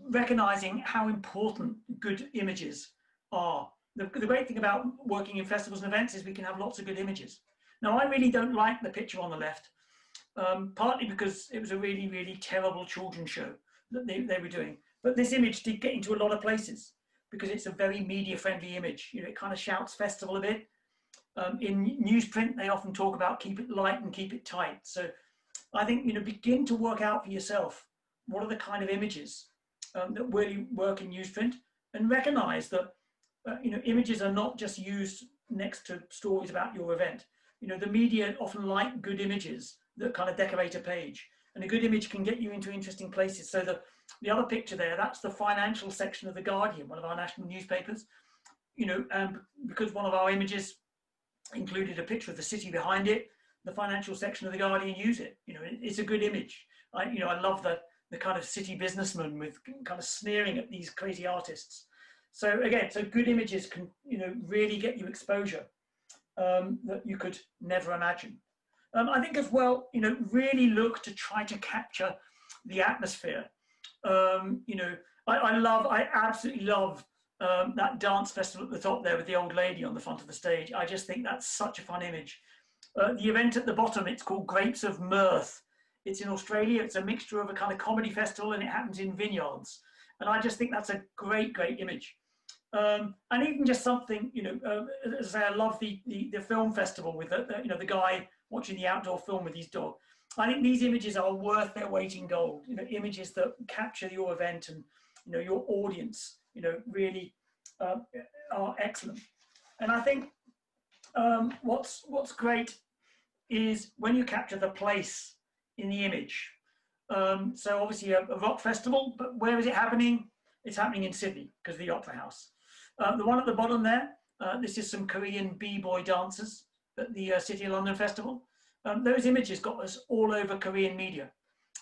recognizing how important good images are. The great thing about working in festivals and events is we can have lots of good images. Now, I really don't like the picture on the left, partly because it was a really, really terrible children's show that they were doing. But this image did get into a lot of places because it's a very media-friendly image. You know, it kind of shouts festival a bit. In newsprint, they often talk about keep it light and keep it tight. So I think, you know, begin to work out for yourself what are the kind of images that really work in newsprint, and recognize that, you know, images are not just used next to stories about your event. You know, the media often like good images that kind of decorate a page. and a good image can get you into interesting places. So the other picture there, that's the financial section of The Guardian, one of our national newspapers. You know, because one of our images included a picture of the city behind it, the financial section of The Guardian use it. You know, it's a good image. I love the kind of city businessman with kind of sneering at these crazy artists. So again, so good images can, you know, really get you exposure that you could never imagine. I think as well, you know, really look to try to capture the atmosphere. You know, I absolutely love that dance festival at the top there with the old lady on the front of the stage. I just think that's such a fun image. The event at the bottom, it's called Grapes of Mirth. It's in Australia. It's a mixture of a kind of comedy festival, and it happens in vineyards. And I just think that's a great, great image. And even just something, you know, as I say, I love the film festival with the guy watching the outdoor film with his dog. I think these images are worth their weight in gold. You know, images that capture your event and, you know, your audience, you know, really are excellent. And I think what's great is when you capture the place in the image. So obviously a rock festival, but where is it happening? It's happening in Sydney because of the Opera House. The one at the bottom there, this is some Korean b-boy dancers at the City of London Festival. Those images got us all over Korean media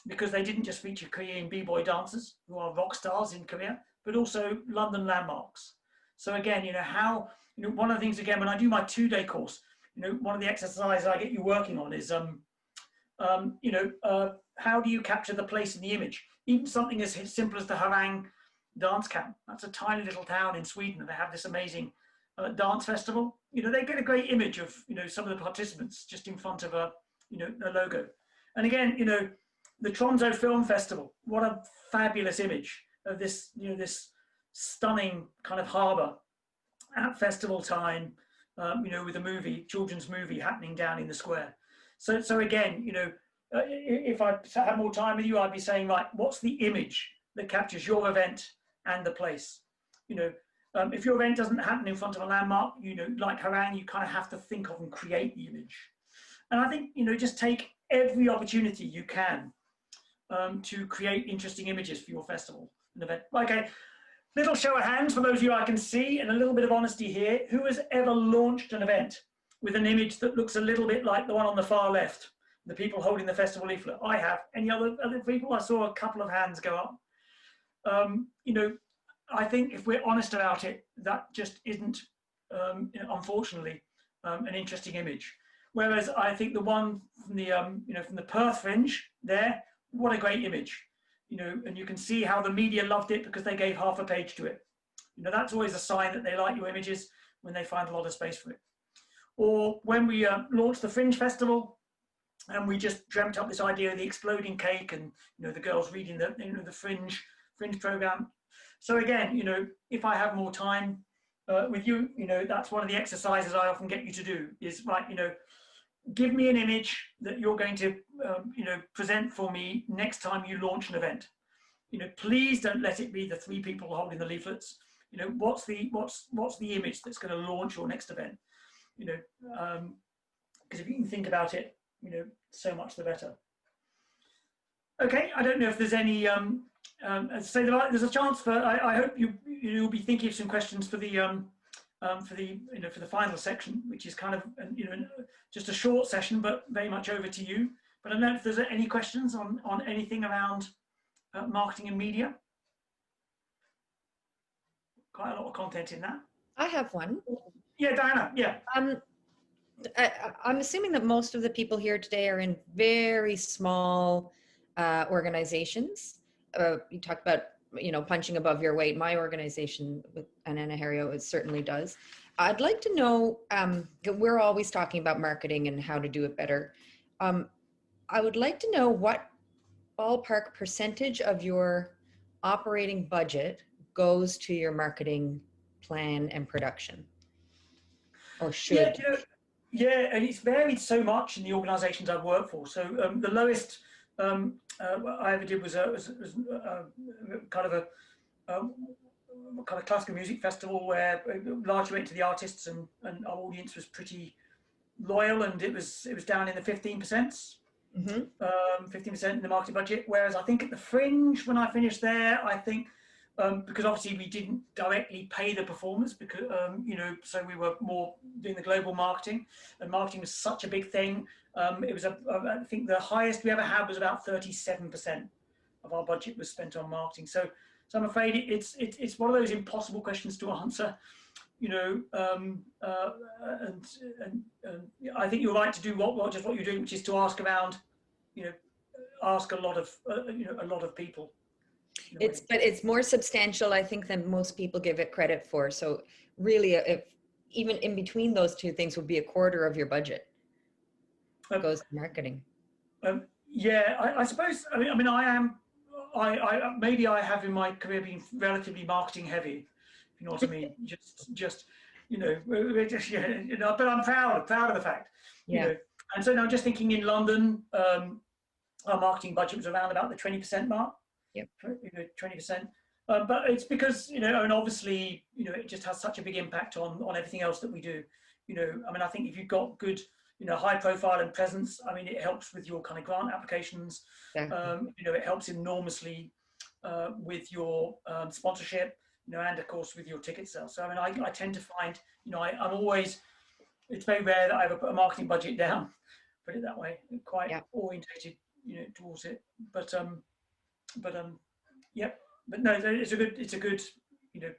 because they didn't just feature Korean b-boy dancers who are rock stars in Korea, but also London landmarks. So again, you know, one of the things, again, when I do my 2-day course, you know, one of the exercises I get you working on is, you know, how do you capture the place in the image? Even something as simple as the Harang dance camp. That's a tiny little town in Sweden, and they have this amazing dance festival. You know, they get a great image of, you know, some of the participants just in front of a logo. And again, you know, the Tromsø Film Festival, what a fabulous image of this, you know, this stunning kind of harbour at festival time, you know, with a children's movie happening down in the square. So again, you know, if I had more time with you, I'd be saying, right, what's the image that captures your event and the place? You know, if your event doesn't happen in front of a landmark, you know, like Harang, you kind of have to think of and create the image. And I think, you know, just take every opportunity you can to create interesting images for your festival and event. Okay, little show of hands for those of you I can see, and a little bit of honesty here. Who has ever launched an event with an image that looks a little bit like the one on the far left, the people holding the festival leaflet? I have. Any other people? I saw a couple of hands go up. You know, I think if we're honest about it, that just isn't, unfortunately, an interesting image. Whereas I think the one from the, you know, from the Perth Fringe there, what a great image. You know, and you can see how the media loved it because they gave half a page to it. You know, that's always a sign that they like your images, when they find a lot of space for it. Or when we launched the Fringe Festival, and we just dreamt up this idea of the exploding cake, and, you know, the girls reading the, you know, the Fringe program. So again, you know, if I have more time with you, you know, that's one of the exercises I often get you to do is, right, you know, give me an image that you're going to, you know, present for me next time you launch an event. You know, please don't let it be the 3 people holding the leaflets. You know, what's the image that's going to launch your next event? You know, because if you can think about it, you know, so much the better. Okay, I don't know if there's any. So there's a chance for. I hope you'll be thinking of some questions for the for the final section, which is kind of, you know, just a short session, but very much over to you. But I don't know if there's any questions on anything around marketing and media. Quite a lot of content in that. I have one. Yeah, Diana. Yeah. I'm assuming that most of the people here today are in very small organizations. You talked about, you know, punching above your weight. My organization with Anna Harrio, it certainly does. I'd like to know, we're always talking about marketing and how to do it better. I would like to know what ballpark percentage of your operating budget goes to your marketing plan and production, or should? Yeah, you know, yeah, and it's varied so much in the organisations I've worked for. So the lowest I ever did was kind of a kind of classical music festival where it largely went to the artists, and our audience was pretty loyal, and it was down in the 15%. 15% in the marketing budget. Whereas I think at the Fringe, when I finished there, I think because obviously we didn't directly pay the performers because you know, so we were more doing the global marketing, and marketing was such a big thing. It was I think the highest we ever had was about 37% of our budget was spent on marketing. So I'm afraid it's one of those impossible questions to answer. You know, and I think you're right to do just what you're doing, which is to ask around, you know, ask a lot of you know, a lot of people. But it's more substantial, I think, than most people give it credit for. So really, if even in between those two things would be a quarter of your budget goes to marketing. Yeah, I suppose. I mean, I maybe I have in my career been relatively marketing heavy. If you know what I mean. just you know, yeah, you know. But I'm proud of the fact. Yeah. You know, and so now I'm just thinking in London, our marketing budget was around about the 20% mark. Yep. You know, 20%. But it's because, you know, and obviously, you know, it just has such a big impact on everything else that we do. You know, I mean, I think if you've got good, you know, high profile and presence, I mean, it helps with your kind of grant applications. Exactly. You know, it helps enormously with your sponsorship, you know, and of course with your ticket sales. So, I mean, I tend to find, you know, I'm always, it's very rare that I have a marketing budget down, put it that way, quite orientated, you know, towards it. But yep. But no, it's a good, you know,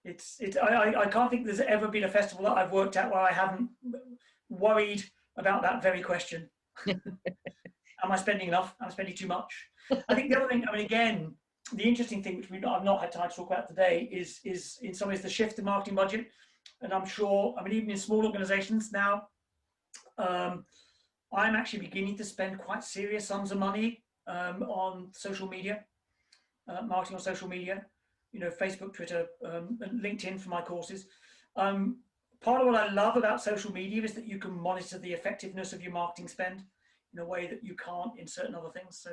I can't think there's ever been a festival that I've worked at where I haven't worried about that very question. Am I spending enough? Am I spending too much? I think the other thing, I mean, again, the interesting thing, which I've not had time to talk about today, is in some ways the shift in marketing budget. And I'm sure, I mean, even in small organizations now, I'm actually beginning to spend quite serious sums of money on social media, marketing on social media, you know, Facebook, Twitter, and LinkedIn for my courses. Part of what I love about social media is that you can monitor the effectiveness of your marketing spend in a way that you can't in certain other things.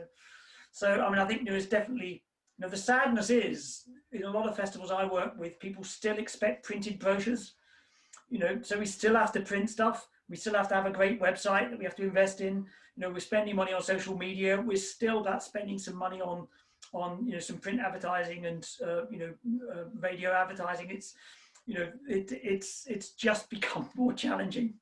So I mean, I think there is definitely, you know, the sadness is in a lot of festivals I work with, people still expect printed brochures, you know, so we still have to print stuff. We still have to have a great website that we have to invest in. You know, we're spending money on social media. We're still spending some money on you know, some print advertising and you know, radio advertising. It's, you know, it's just become more challenging.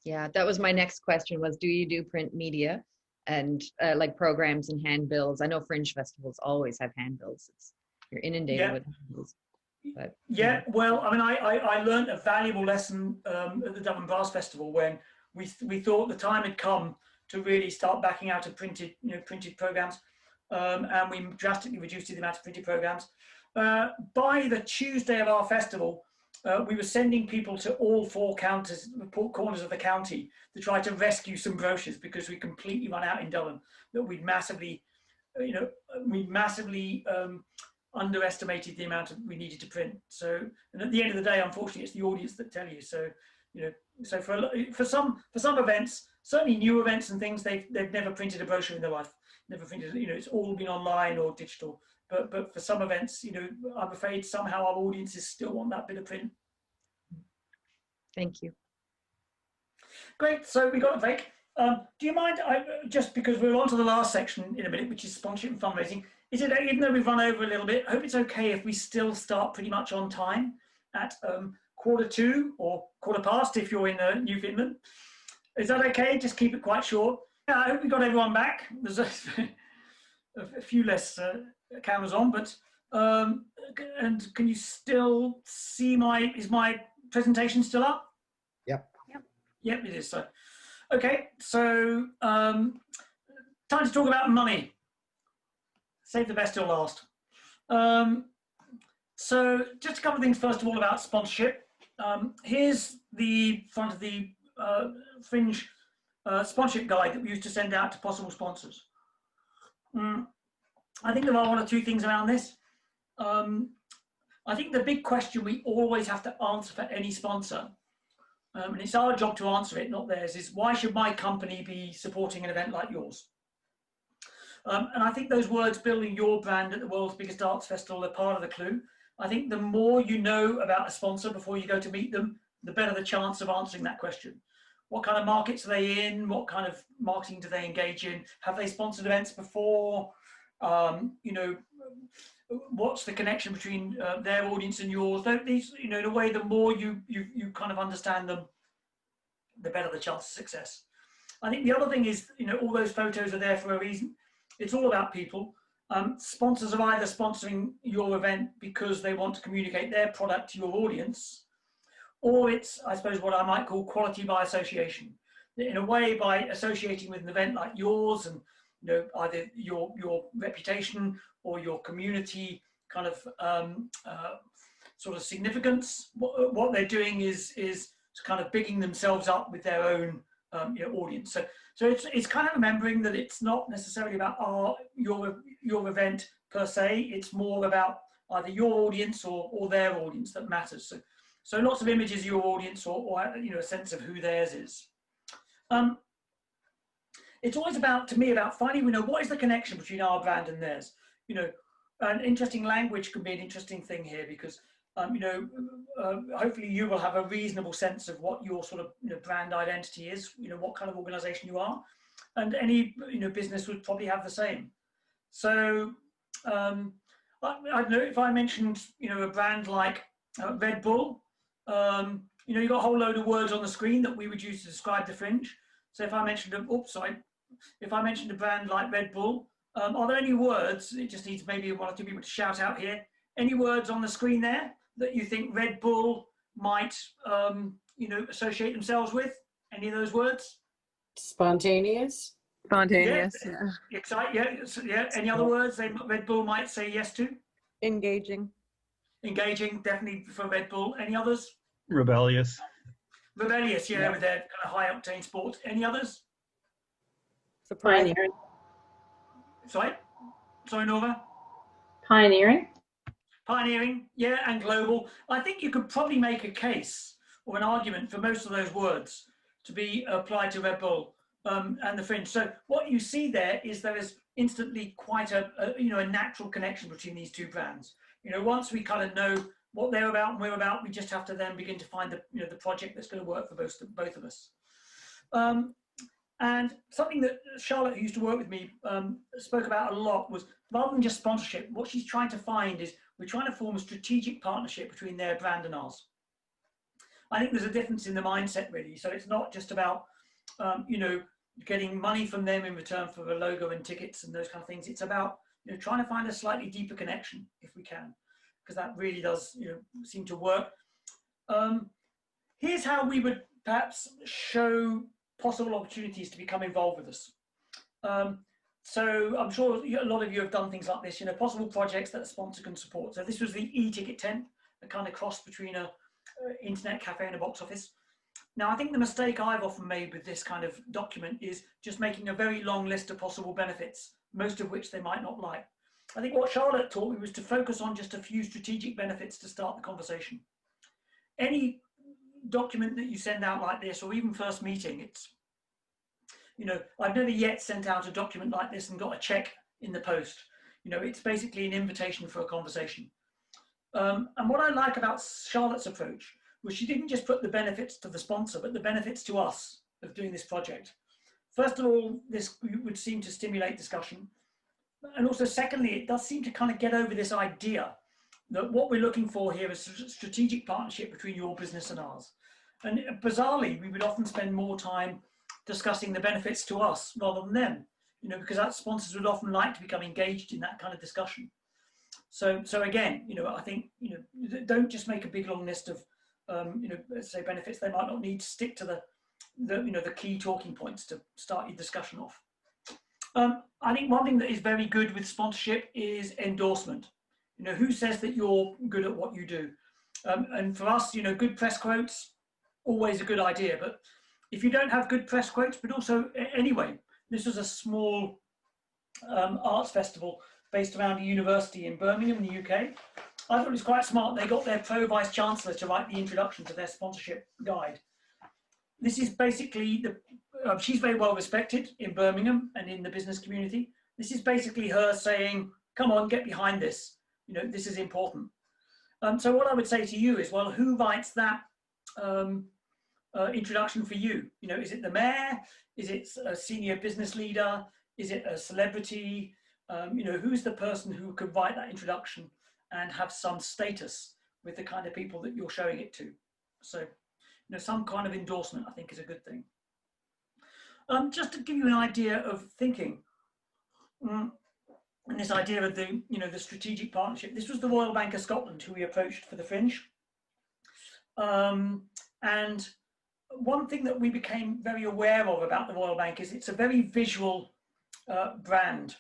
Yeah, that was my next question was, do you do print media and like programs and handbills? I know Fringe festivals always have handbills. You're inundated with handbills. But, yeah, well, I mean, I learned a valuable lesson at the Dublin Brass Festival when we thought the time had come to really start backing out of printed programs, and we drastically reduced the amount of printed programs. By the Tuesday of our festival, we were sending people to all four corners of the county to try to rescue some brochures because we completely run out in Dublin. That we'd massively, you know, underestimated the amount we needed to print. So, and at the end of the day, unfortunately, it's the audience that tell you. So, you know, so for some events, certainly new events and things, they've never printed a brochure in their life. Never printed, you know, it's all been online or digital. But for some events, you know, I'm afraid somehow our audiences still want that bit of print. Thank you. Great. So we got a break. Do you mind, just because we're on to the last section in a minute, which is sponsorship and fundraising, is it, even though we've run over a little bit, I hope it's okay if we still start pretty much on time at 2:15 or 2:15 if you're in Newfoundland. Is that okay? Just keep it quite short. Yeah, I hope we got everyone back. There's a few less cameras on, but and can you still see is my presentation still up? Yep. Yep, it is. So, okay, so time to talk about money. Save the best till last. So just a couple of things first of all about sponsorship. Here's the front of the Fringe sponsorship guide that we used to send out to possible sponsors. I think there are one or two things around this. I think the big question we always have to answer for any sponsor, and it's our job to answer it, not theirs, is why should my company be supporting an event like yours? And I think those words, building your brand at the world's biggest arts festival, are part of the clue. I think the more you know about a sponsor before you go to meet them, the better the chance of answering that question. what kind of markets are they in? What kind of marketing do they engage in? Have they sponsored events before? You know, what's the connection between their audience and yours? These, you know, in a way, the more you kind of understand them, the better the chance of success. I think the other thing is, you know, all those photos are there for a reason. It's all about people. Sponsors are either sponsoring your event because they want to communicate their product to your audience, or it's, I suppose, what I might call quality by association. In a way, by associating with an event like yours, and you know, either your reputation or your community kind of sort of significance, what they're doing is kind of bigging themselves up with their own you know, audience. So it's kind of remembering that it's not necessarily about your event per se. It's more about either your audience or their audience that matters. So lots of images of your audience, or you know, a sense of who theirs is. It's always about, to me, about finding, you know, what is the connection between our brand and theirs. You know, an interesting language can be an interesting thing here, because you know, hopefully you will have a reasonable sense of what your sort of, you know, brand identity is, you know, what kind of organization you are, and any, you know, business would probably have the same. So I don't know, if I mentioned, you know, a brand like Red Bull, you know, you've got a whole load of words on the screen that we would use to describe the Fringe. So if I mentioned if I mentioned a brand like Red Bull, are there any words, it just needs maybe one or two people to shout out here, any words on the screen there that you think Red Bull might, you know, associate themselves with? Any of those words? Spontaneous. Spontaneous. Yeah. Yeah. Any other words Red Bull might say yes to? Engaging. Engaging, definitely for Red Bull. Any others? Rebellious. Rebellious, yeah, with their kind of high octane sports. Any others? Pioneering. Sorry, Nora. Pioneering. Pioneering, yeah, and global. I think you could probably make a case or an argument for most of those words to be applied to Red Bull and the Fringe. So what you see there is instantly quite a you know, a natural connection between these two brands. You know, once we kind of know what they're about and we're about, we just have to then begin to find the, you know, the project that's going to work for both of us. And something that Charlotte, who used to work with me, spoke about a lot was, rather than just sponsorship, what she's trying to find is we're trying to form a strategic partnership between their brand and ours. I think there's a difference in the mindset, really. So it's not just about, you know, getting money from them in return for a logo and tickets and those kind of things. It's about, you know, trying to find a slightly deeper connection if we can, because that really does, you know, seem to work. Here's how we would perhaps show possible opportunities to become involved with us. So I'm sure a lot of you have done things like this, you know, possible projects that a sponsor can support. So this was the e-ticket tent, a kind of cross between a internet cafe and a box office. Now, I think the mistake I've often made with this kind of document is just making a very long list of possible benefits, most of which they might not like. I think what Charlotte taught me was to focus on just a few strategic benefits to start the conversation. Any document that you send out like this, or even first meeting, it's, you know, I've never yet sent out a document like this and got a check in the post. You know, it's basically an invitation for a conversation. And what I like about Charlotte's approach was she didn't just put the benefits to the sponsor, but the benefits to us of doing this project. First of all, this would seem to stimulate discussion. And also, secondly, it does seem to kind of get over this idea that what we're looking for here is a strategic partnership between your business and ours. And bizarrely, we would often spend more time discussing the benefits to us rather than them, you know, because our sponsors would often like to become engaged in that kind of discussion. So again, you know, I think, you know, don't just make a big long list of, you know, let's say benefits. They might not need to stick to the you know, the key talking points to start your discussion off. I think one thing that is very good with sponsorship is endorsement. You know, who says that you're good at what you do? And for us, you know, good press quotes, always a good idea. But if you don't have good press quotes, but also anyway, this was a small arts festival based around a university in Birmingham in the UK. I thought it was quite smart. They got their Pro Vice Chancellor to write the introduction to their sponsorship guide. This is basically, she's very well respected in Birmingham and in the business community. This is basically her saying, come on, get behind this. You know, this is important. So what I would say to you is, well, who writes that introduction for you? You know, is it the mayor? Is it a senior business leader? Is it a celebrity? You know, who's the person who could write that introduction and have some status with the kind of people that you're showing it to? So, you know, some kind of endorsement, I think, is a good thing. Just to give you an idea of thinking, and this idea of the, you know, the strategic partnership. This was the Royal Bank of Scotland who we approached for the Fringe. And one thing that we became very aware of about the Royal Bank is it's a very visual brand.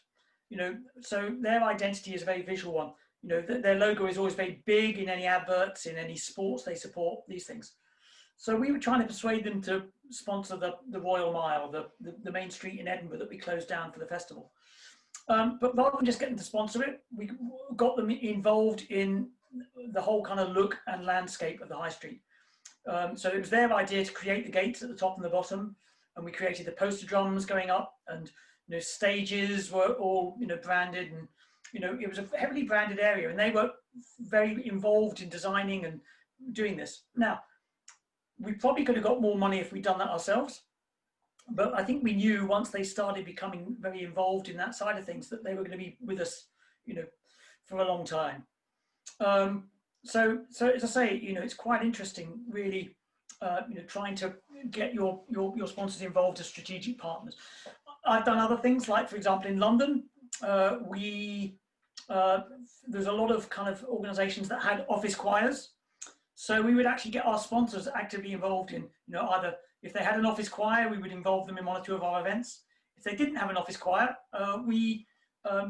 You know, so their identity is a very visual one. You know, their logo is always very big in any adverts, in any sports they support, these things. So we were trying to persuade them to sponsor the Royal Mile, the main street in Edinburgh that we closed down for the festival. But rather than just getting them to sponsor it, we got them involved in the whole kind of look and landscape of the high street. So it was their idea to create the gates at the top and the bottom, and we created the poster drums going up, and you know, stages were all, you know, branded, and you know, it was a heavily branded area, and they were very involved in designing and doing this. Now, we probably could have got more money if we'd done that ourselves, but I think we knew once they started becoming very involved in that side of things that they were going to be with us, you know, for a long time. So as I say, you know, it's quite interesting, really, you know, trying to get your sponsors involved as strategic partners. I've done other things, like, for example, in London, there's a lot of kind of organisations that had office choirs. So we would actually get our sponsors actively involved in, you know, either if they had an office choir, we would involve them in one or two of our events. If they didn't have an office choir, we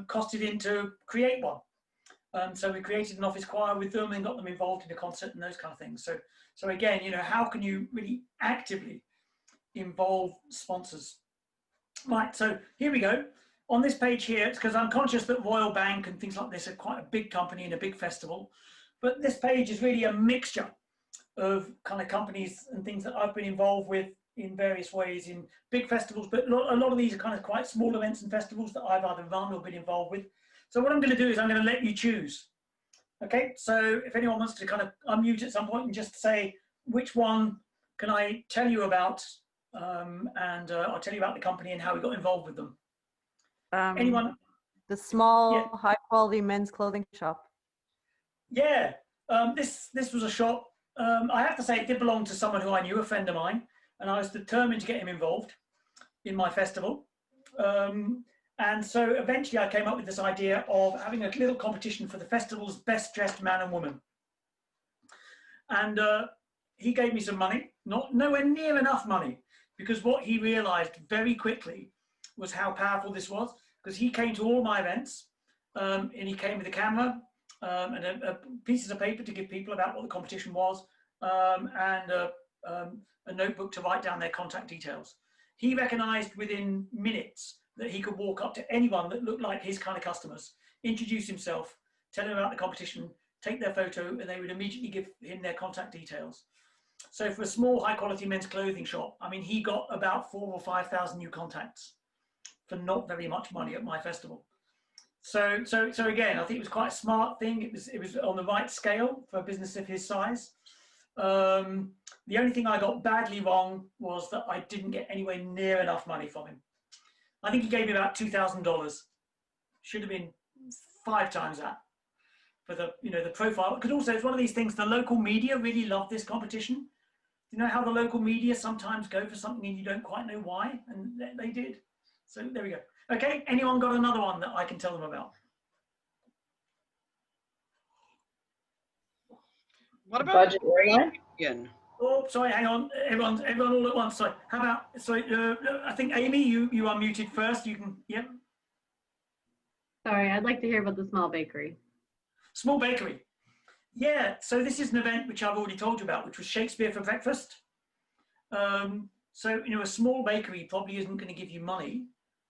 costed in to create one. So we created an office choir with them and got them involved in a concert and those kind of things. So again, you know, how can you really actively involve sponsors? Right, so here we go. On this page here, it's because I'm conscious that Royal Bank and things like this are quite a big company and a big festival. But this page is really a mixture of kind of companies and things that I've been involved with in various ways in big festivals. But a lot of these are kind of quite small events and festivals that I've either run or been involved with. So what I'm going to do is I'm going to let you choose. Okay, so if anyone wants to kind of unmute at some point and just say, which one can I tell you about? And I'll tell you about the company and how we got involved with them. Anyone? The small, Yeah. high quality men's clothing shop. Yeah, this was a shop. I have to say it did belong to someone who I knew, a friend of mine, and I was determined to get him involved in my festival. And so eventually I came up with this idea of having a little competition for the festival's best dressed man and woman. And he gave me some money, nowhere near enough money, because what he realized very quickly was how powerful this was, because he came to all my events, and he came with a camera and pieces of paper to give people about what the competition was, and a notebook to write down their contact details. He recognized within minutes that he could walk up to anyone that looked like his kind of customers, introduce himself, tell them about the competition, take their photo, and they would immediately give him their contact details. So for a small, high-quality men's clothing shop, I mean, he got about 4,000 or 5,000 new contacts for not very much money at my festival. So again, I think it was quite a smart thing. It was on the right scale for a business of his size. The only thing I got badly wrong was that I didn't get anywhere near enough money from him. I think he gave me about $2,000. Should have been 5 times that for the, you know, the profile. Because also it's one of these things, the local media really love this competition. You know how the local media sometimes go for something and you don't quite know why, and they did. So there we go. Okay, anyone got another one that I can tell them about? What about Budget airline? again? Oh, sorry, hang on. Everyone all at once. Sorry. How about, sorry, I think Amy, you are muted first. You can, yep. Sorry, I'd like to hear about the small bakery. Small bakery. Yeah, so this is an event which I've already told you about, which was Shakespeare for breakfast. So, you know, a small bakery probably isn't going to give you money,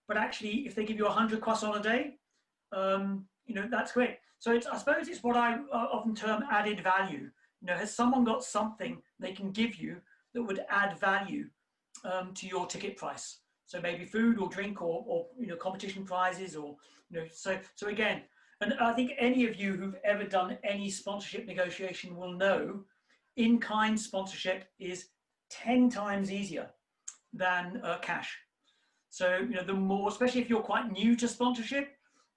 but actually if they give you 100 croissants a day, you know, that's great. So I suppose it's what I often term added value. You know, has someone got something they can give you that would add value to your ticket price? So maybe food or drink or you know, competition prizes, or, you know, so again, and I think any of you who've ever done any sponsorship negotiation will know in-kind sponsorship is 10 times easier than cash. So, you know, the more, especially if you're quite new to sponsorship,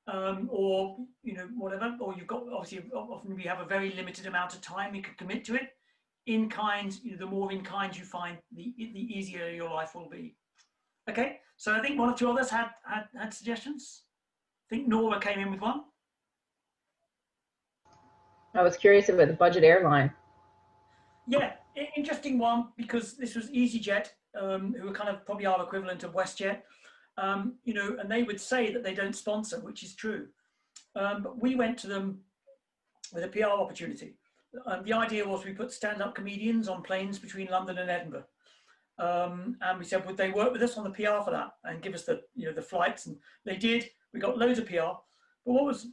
or, you know, whatever, or you've got, obviously, often we have a very limited amount of time you can commit to it. In kind, you know, the more in kind you find, the easier your life will be. Okay, so I think one or two others had suggestions. I think Nora came in with one. I was curious about the budget airline. Yeah, interesting one, because this was EasyJet, who are kind of probably our equivalent of WestJet, you know, and they would say that they don't sponsor, which is true. But we went to them with a PR opportunity. The idea was we put stand-up comedians on planes between London and Edinburgh. And we said, would they work with us on the PR for that and give us the, you know, the flights? And they did. We got loads of PR. But what was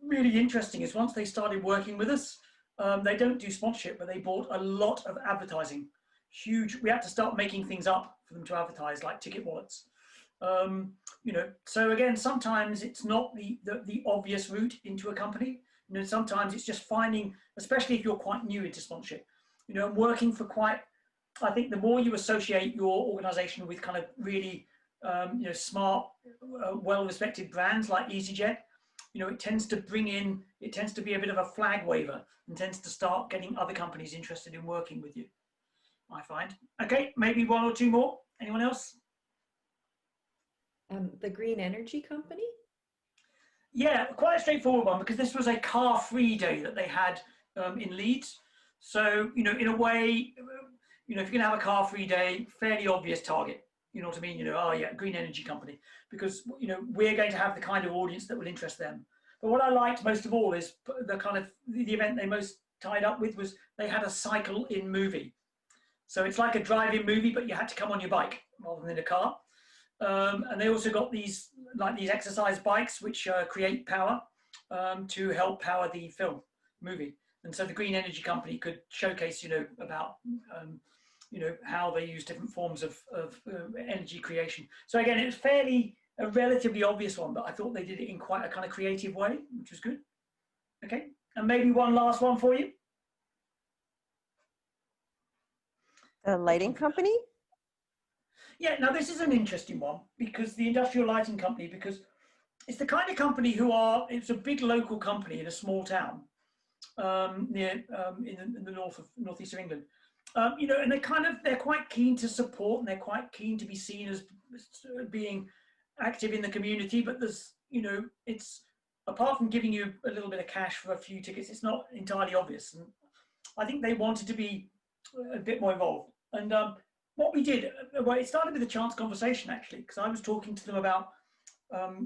really interesting is once they started working with us, they don't do sponsorship, but they bought a lot of advertising. Huge. We had to start making things up for them to advertise, like ticket wallets. You know, so again, sometimes it's not the obvious route into a company. You know, sometimes it's just finding, especially if you're quite new into sponsorship, you know, working for quite, I think the more you associate your organization with kind of really, you know, smart, well-respected brands like EasyJet, you know, it tends to bring in, it tends to be a bit of a flag waver and tends to start getting other companies interested in working with you, I find. Okay, maybe one or two more. Anyone else? The Green Energy Company? Yeah, quite a straightforward one, because this was a car-free day that they had in Leeds. So, you know, in a way, you know, if you're going to have a car-free day, fairly obvious target. You know what I mean? You know, oh yeah, Green Energy Company, because, you know, we're going to have the kind of audience that will interest them. But what I liked most of all is the kind of, the event they most tied up with was they had a cycle-in movie. So it's like a drive-in movie, but you had to come on your bike rather than in a car. And they also got these, like these exercise bikes, which create power to help power the film movie. And so the Green Energy Company could showcase, you know, about, you know, how they use different forms of energy creation. So again, it was a relatively obvious one, but I thought they did it in quite a kind of creative way, which was good. Okay, and maybe one last one for you. The lighting company? Yeah, now this is an interesting one, because the Industrial Lighting Company, because it's the kind of company who are, it's a big local company in a small town near in the northeast of England. You know, and they're quite keen to support, and they're quite keen to be seen as being active in the community. But there's, you know, it's, apart from giving you a little bit of cash for a few tickets, it's not entirely obvious. And I think they wanted to be a bit more involved. And what we did, well, it started with a chance conversation, actually, because I was talking to them about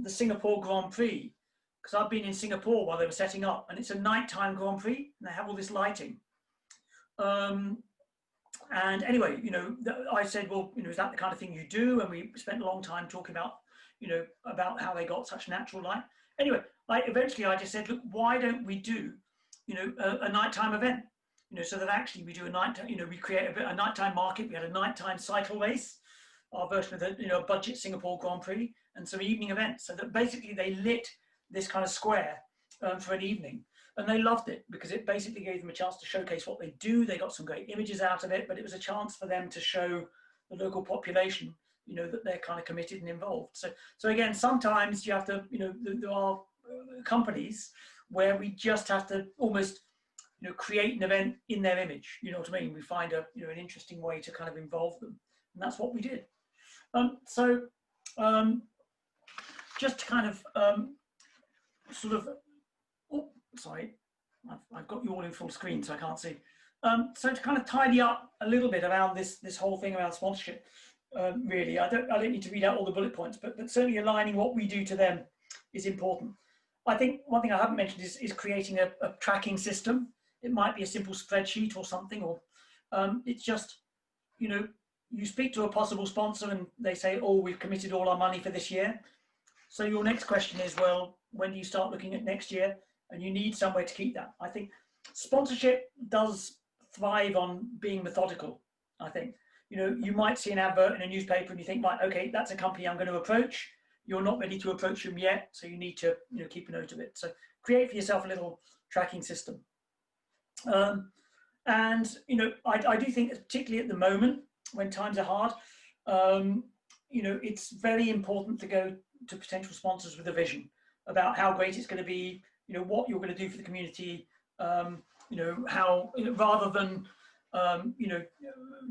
the Singapore Grand Prix, because I've been in Singapore while they were setting up, and it's a nighttime Grand Prix, and they have all this lighting. And anyway, you know, I said, well, you know, is that the kind of thing you do? And we spent a long time talking about, you know, about how they got such natural light. Anyway, eventually I just said, look, why don't we do, you know, a nighttime event? You know, so that actually we do a nighttime, you know, we create a nighttime market. We had a nighttime cycle race, our version of the, you know, budget Singapore Grand Prix, and some evening events. So that basically they lit this kind of square for an evening, and they loved it, because it basically gave them a chance to showcase what they do. They got some great images out of it, but it was a chance for them to show the local population, you know, that they're kind of committed and involved. So again, sometimes you have to, you know, there are companies where we just have to almost, you know, create an event in their image. You know what I mean? We find you know, an interesting way to kind of involve them, and that's what we did. Just to kind of sort of, oh, sorry, I've got you all in full screen, so I can't see. So to kind of tidy up a little bit around this whole thing around sponsorship, really, I don't need to read out all the bullet points, but certainly aligning what we do to them is important. I think one thing I haven't mentioned is creating a tracking system. It might be a simple spreadsheet or something, or it's just, you know, you speak to a possible sponsor and they say, oh, we've committed all our money for this year. So your next question is, well, when do you start looking at next year? And you need somewhere to keep that. I think sponsorship does thrive on being methodical. I think, you know, you might see an advert in a newspaper and you think, right, okay, that's a company I'm going to approach. You're not ready to approach them yet, so you need to, you know, keep a note of it. So create for yourself a little tracking system. And, you know, I do think, particularly at the moment, when times are hard, you know, it's very important to go to potential sponsors with a vision about how great it's going to be, you know, what you're going to do for the community, you know, how, you know, rather than, you know,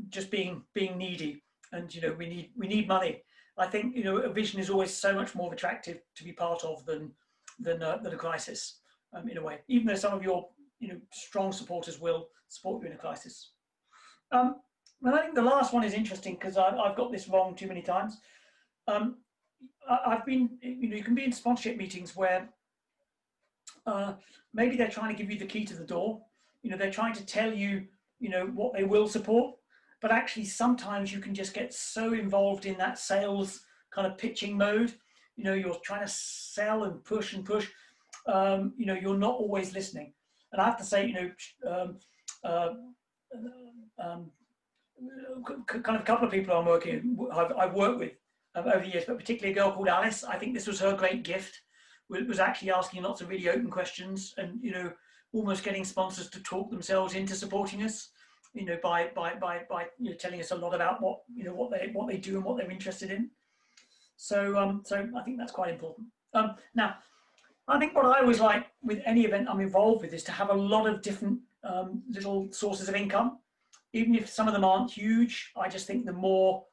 just being needy and, you know, we need money. I think, you know, a vision is always so much more attractive to be part of than a crisis, in a way, even though some of your, you know, strong supporters will support you in a crisis. And I think the last one is interesting because I've got this wrong too many times. I've been, you know, you can be in sponsorship meetings where maybe they're trying to give you the key to the door. You know, they're trying to tell you, you know, what they will support, but actually sometimes you can just get so involved in that sales kind of pitching mode. You know, you're trying to sell and push and push. You know, you're not always listening. And I have to say, you know, kind of a couple of people I've worked with over the years, but particularly a girl called Alice. I think this was her great gift, was actually asking lots of really open questions and, you know, almost getting sponsors to talk themselves into supporting us, you know, by you know, telling us a lot about what, you know, what they do and what they're interested in. So so I think that's quite important. Now, I think what I always like with any event I'm involved with is to have a lot of different little sources of income. Even if some of them aren't huge, I just think the more,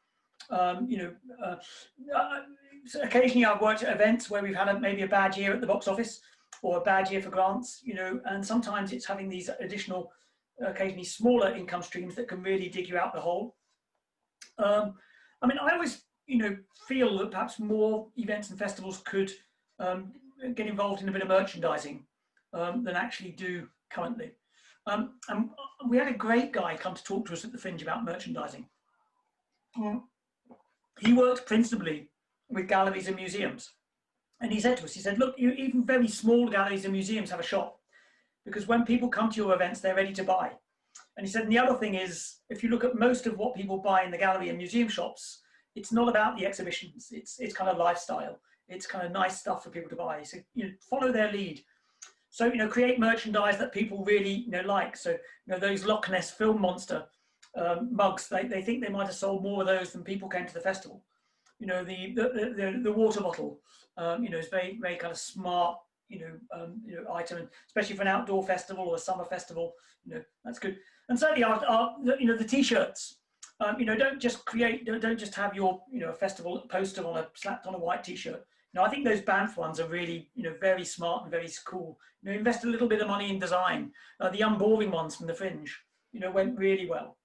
you know, occasionally I've worked at events where we've had maybe a bad year at the box office or a bad year for grants, you know, and sometimes it's having these additional, occasionally smaller income streams that can really dig you out the hole. I mean, I always, you know, feel that perhaps more events and festivals could get involved in a bit of merchandising than actually do currently. And we had a great guy come to talk to us at the Fringe about merchandising. He worked principally with galleries and museums. And he said to us, he said, look, even very small galleries and museums have a shop, because when people come to your events, they're ready to buy. And he said, and the other thing is, if you look at most of what people buy in the gallery and museum shops, it's not about the exhibitions. It's kind of lifestyle. It's kind of nice stuff for people to buy. So, you know, follow their lead. So, you know, create merchandise that people really, you know, like. So, you know, those Loch Ness film monster mugs, they think they might have sold more of those than people came to the festival. You know, the water bottle, you know, is very, very kind of smart, you know, item, especially for an outdoor festival or a summer festival. You know, that's good. And certainly, you know, the T-shirts. You know, don't just have your, you know, a festival poster slapped on a white T-shirt. You know, I think those Banff ones are really, you know, very smart and very cool. You know, invest a little bit of money in design. The unboring ones from the Fringe, you know, went really well.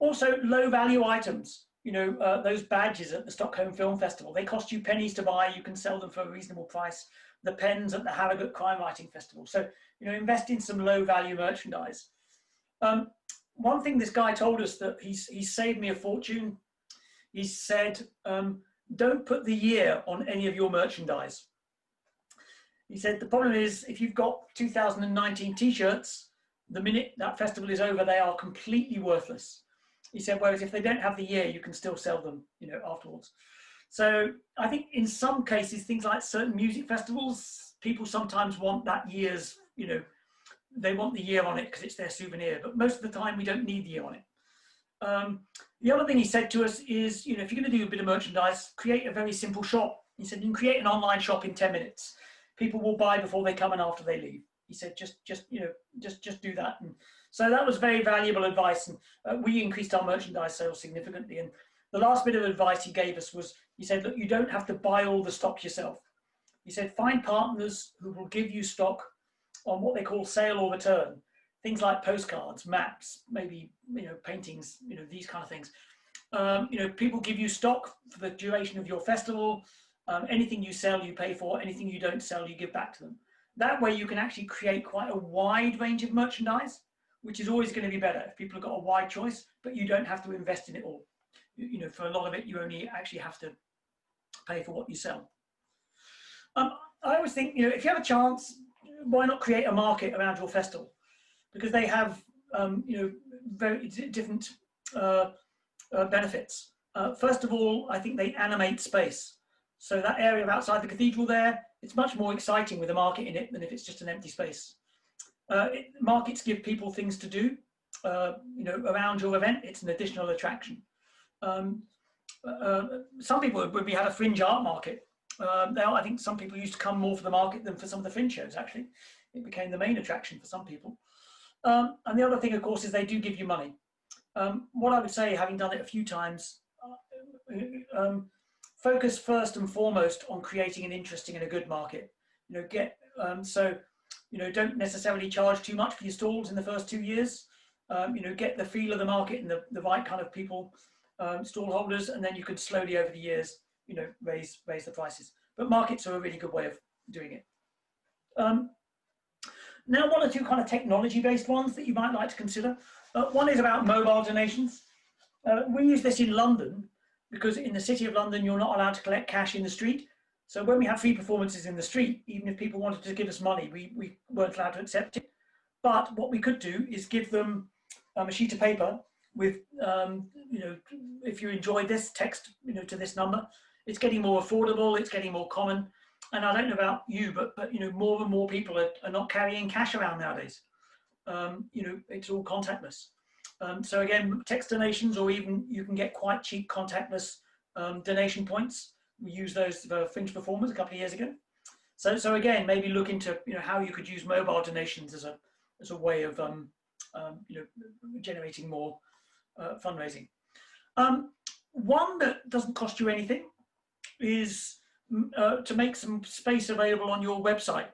Also, low value items. You know, those badges at the Stockholm Film Festival, they cost you pennies to buy. You can sell them for a reasonable price. The pens at the Harrogate Crime Writing Festival. So, you know, invest in some low value merchandise. One thing this guy told us that he's saved me a fortune. He said, don't put the year on any of your merchandise. He said, the problem is if you've got 2019 t-shirts, the minute that festival is over, they are completely worthless. He said, whereas if they don't have the year, you can still sell them, you know, afterwards. So I think in some cases, things like certain music festivals, people sometimes want that year's, you know, they want the year on it because it's their souvenir, but most of the time we don't need the year on it. The other thing he said to us is, you know, if you're going to do a bit of merchandise, create a very simple shop. He said, you can create an online shop in 10 minutes. People will buy before they come and after they leave. He said, just you know, just do that. And so that was very valuable advice. And we increased our merchandise sales significantly. And the last bit of advice he gave us was, he said, look, you don't have to buy all the stock yourself. He said, find partners who will give you stock on what they call sale or return. Things like postcards, maps, maybe, you know, paintings, you know, these kind of things. You know, people give you stock for the duration of your festival. Anything you sell, you pay for. Anything you don't sell, you give back to them. That way you can actually create quite a wide range of merchandise, which is always going to be better if people have got a wide choice, but you don't have to invest in it all. You know, for a lot of it, you only actually have to pay for what you sell. I always think, you know, if you have a chance, why not create a market around your festival? Because they have, you know, very different benefits. First of all, I think they animate space. So that area outside the cathedral there, it's much more exciting with a market in it than if it's just an empty space. Markets give people things to do. around your event. It's an additional attraction. Some people, when we had a fringe art market, now I think some people used to come more for the market than for some of the fringe shows. Actually, it became the main attraction for some people. And the other thing, of course, is they do give you money. What I would say, having done it a few times, focus first and foremost on creating an interesting and a good market. Don't necessarily charge too much for your stalls in the first 2 years. Get the feel of the market and the right kind of people, stall holders, and then you can slowly over the years, raise the prices. But markets are a really good way of doing it. Now, one or two kind of technology-based ones that you might like to consider. One is about mobile donations. We use this in London because in the City of London, you're not allowed to collect cash in the street. So when we have free performances in the street, even if people wanted to give us money, we weren't allowed to accept it. But what we could do is give them a sheet of paper with, if you enjoyed this, text, to this number. It's getting more affordable, it's getting more common. And I don't know about you, but more and more people are not carrying cash around nowadays. It's all contactless. So again, text donations, or even you can get quite cheap contactless donation points. We used those for Fringe performers a couple of years ago. So again, maybe look into how you could use mobile donations as a way of generating more fundraising. One that doesn't cost you anything is to make some space available on your website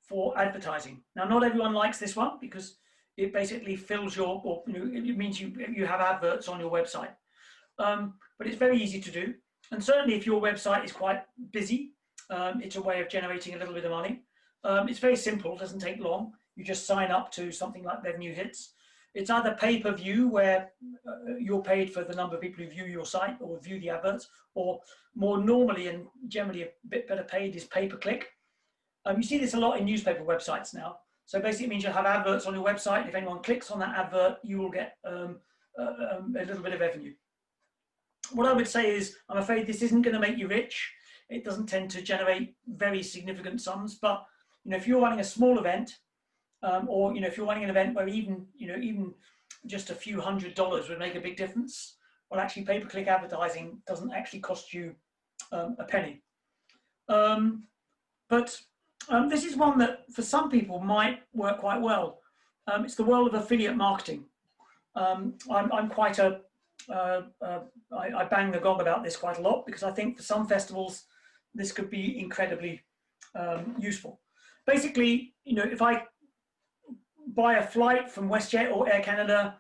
for advertising. Now, not everyone likes this one because it basically fills it means you have adverts on your website. But it's very easy to do. And certainly if your website is quite busy, it's a way of generating a little bit of money. It's very simple, doesn't take long. You just sign up to something like Revenue Hits. It's either pay-per-view, where you're paid for the number of people who view your site or view the adverts, or more normally and generally a bit better paid is pay-per-click. You see this a lot in newspaper websites now. So basically it means you'll have adverts on your website. If anyone clicks on that advert, you will get a little bit of revenue. What I would say is, I'm afraid this isn't going to make you rich. It doesn't tend to generate very significant sums, but if you're running a small event, or if you're running an event where even just a few $100s would make a big difference, well, actually pay-per-click advertising doesn't actually cost you a penny. But this is one that for some people might work quite well. It's the world of affiliate marketing. I'm quite I bang the gong about this quite a lot because I think for some festivals this could be incredibly useful. Basically, if I buy a flight from WestJet or Air Canada,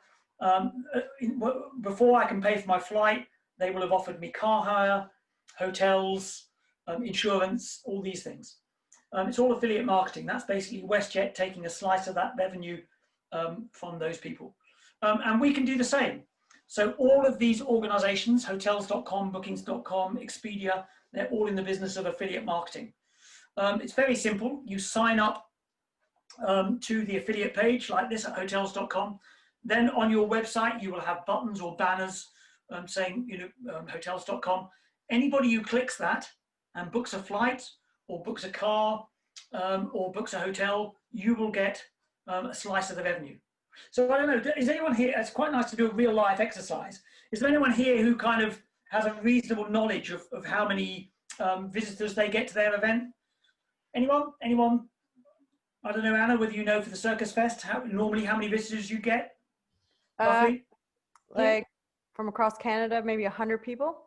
before I can pay for my flight, they will have offered me car hire, hotels, insurance, all these things. It's all affiliate marketing. That's basically WestJet taking a slice of that revenue from those people. And we can do the same. So all of these organizations, hotels.com, bookings.com, Expedia, they're all in the business of affiliate marketing. It's very simple. You sign up to the affiliate page like this at hotels.com. Then on your website, you will have buttons or banners saying, hotels.com. Anybody who clicks that and books a flight or books a car or books a hotel, you will get a slice of the revenue. So I don't know, is anyone here, it's quite nice to do a real life exercise. Is there anyone here who kind of has a reasonable knowledge of how many visitors they get to their event? Anyone? Anyone? I don't know, Anna, whether you know for the Circus Fest, normally how many visitors you get? Roughly? Like from across Canada, maybe 100 people?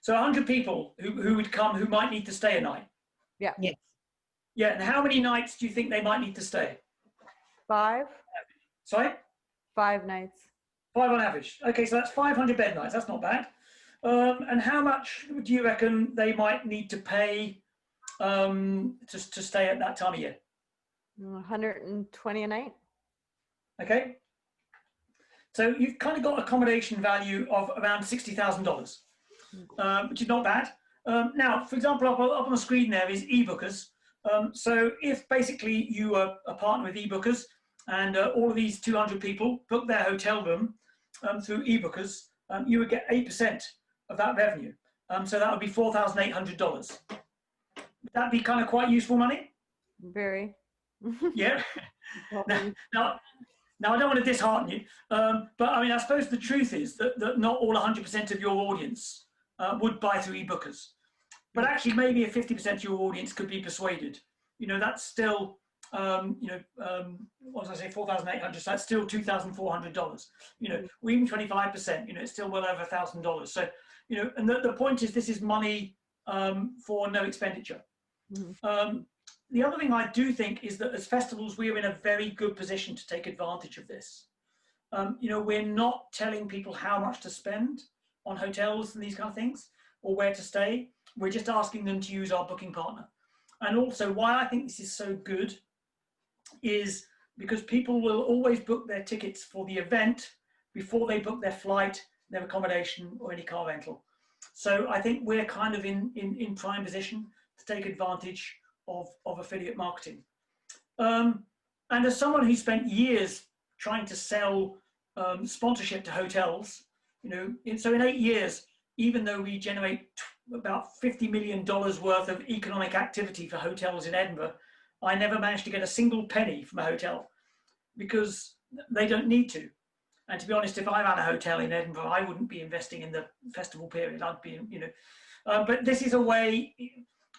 So 100 people who would come, who might need to stay a night? Yeah. Yes. Yeah, and how many nights do you think they might need to stay? 5. Sorry? 5 nights. 5 on average. Okay, so that's 500 bed nights. That's not bad. And how much do you reckon they might need to pay to stay at that time of year? 120 a night. Okay. So you've kind of got accommodation value of around $60,000, which is not bad. Now, for example, up on the screen there is eBookers. So if basically you are a partner with eBookers and all of these 200 people book their hotel room through eBookers, you would get 8% of that revenue. So that would be $4,800. Would that be kind of quite useful money? Very. Yeah. Now, Now, I don't want to dishearten you, but I mean, I suppose the truth is that not all 100% of your audience would buy through ebookers. But actually, maybe if 50% of your audience could be persuaded, you know, that's still, what did I say, 4,800, so that's still $2,400. You know, or even 25%, you know, it's still well over $1,000. So, you know, and the point is, this is money for no expenditure. The other thing I do think is that as festivals, we're in a very good position to take advantage of this. You know, we're not telling people how much to spend on hotels and these kind of things, or where to stay. We're just asking them to use our booking partner. And also, why I think this is so good is because people will always book their tickets for the event before they book their flight, their accommodation, or any car rental. So I think we're kind of in prime position to take advantage of affiliate marketing. And as someone who spent years trying to sell sponsorship to hotels, you know, so in 8 years, even though we generate about $50 million worth of economic activity for hotels in Edinburgh, I never managed to get a single penny from a hotel because they don't need to. And to be honest, if I ran a hotel in Edinburgh, I wouldn't be investing in the festival period. I'd be, you know, but this is a way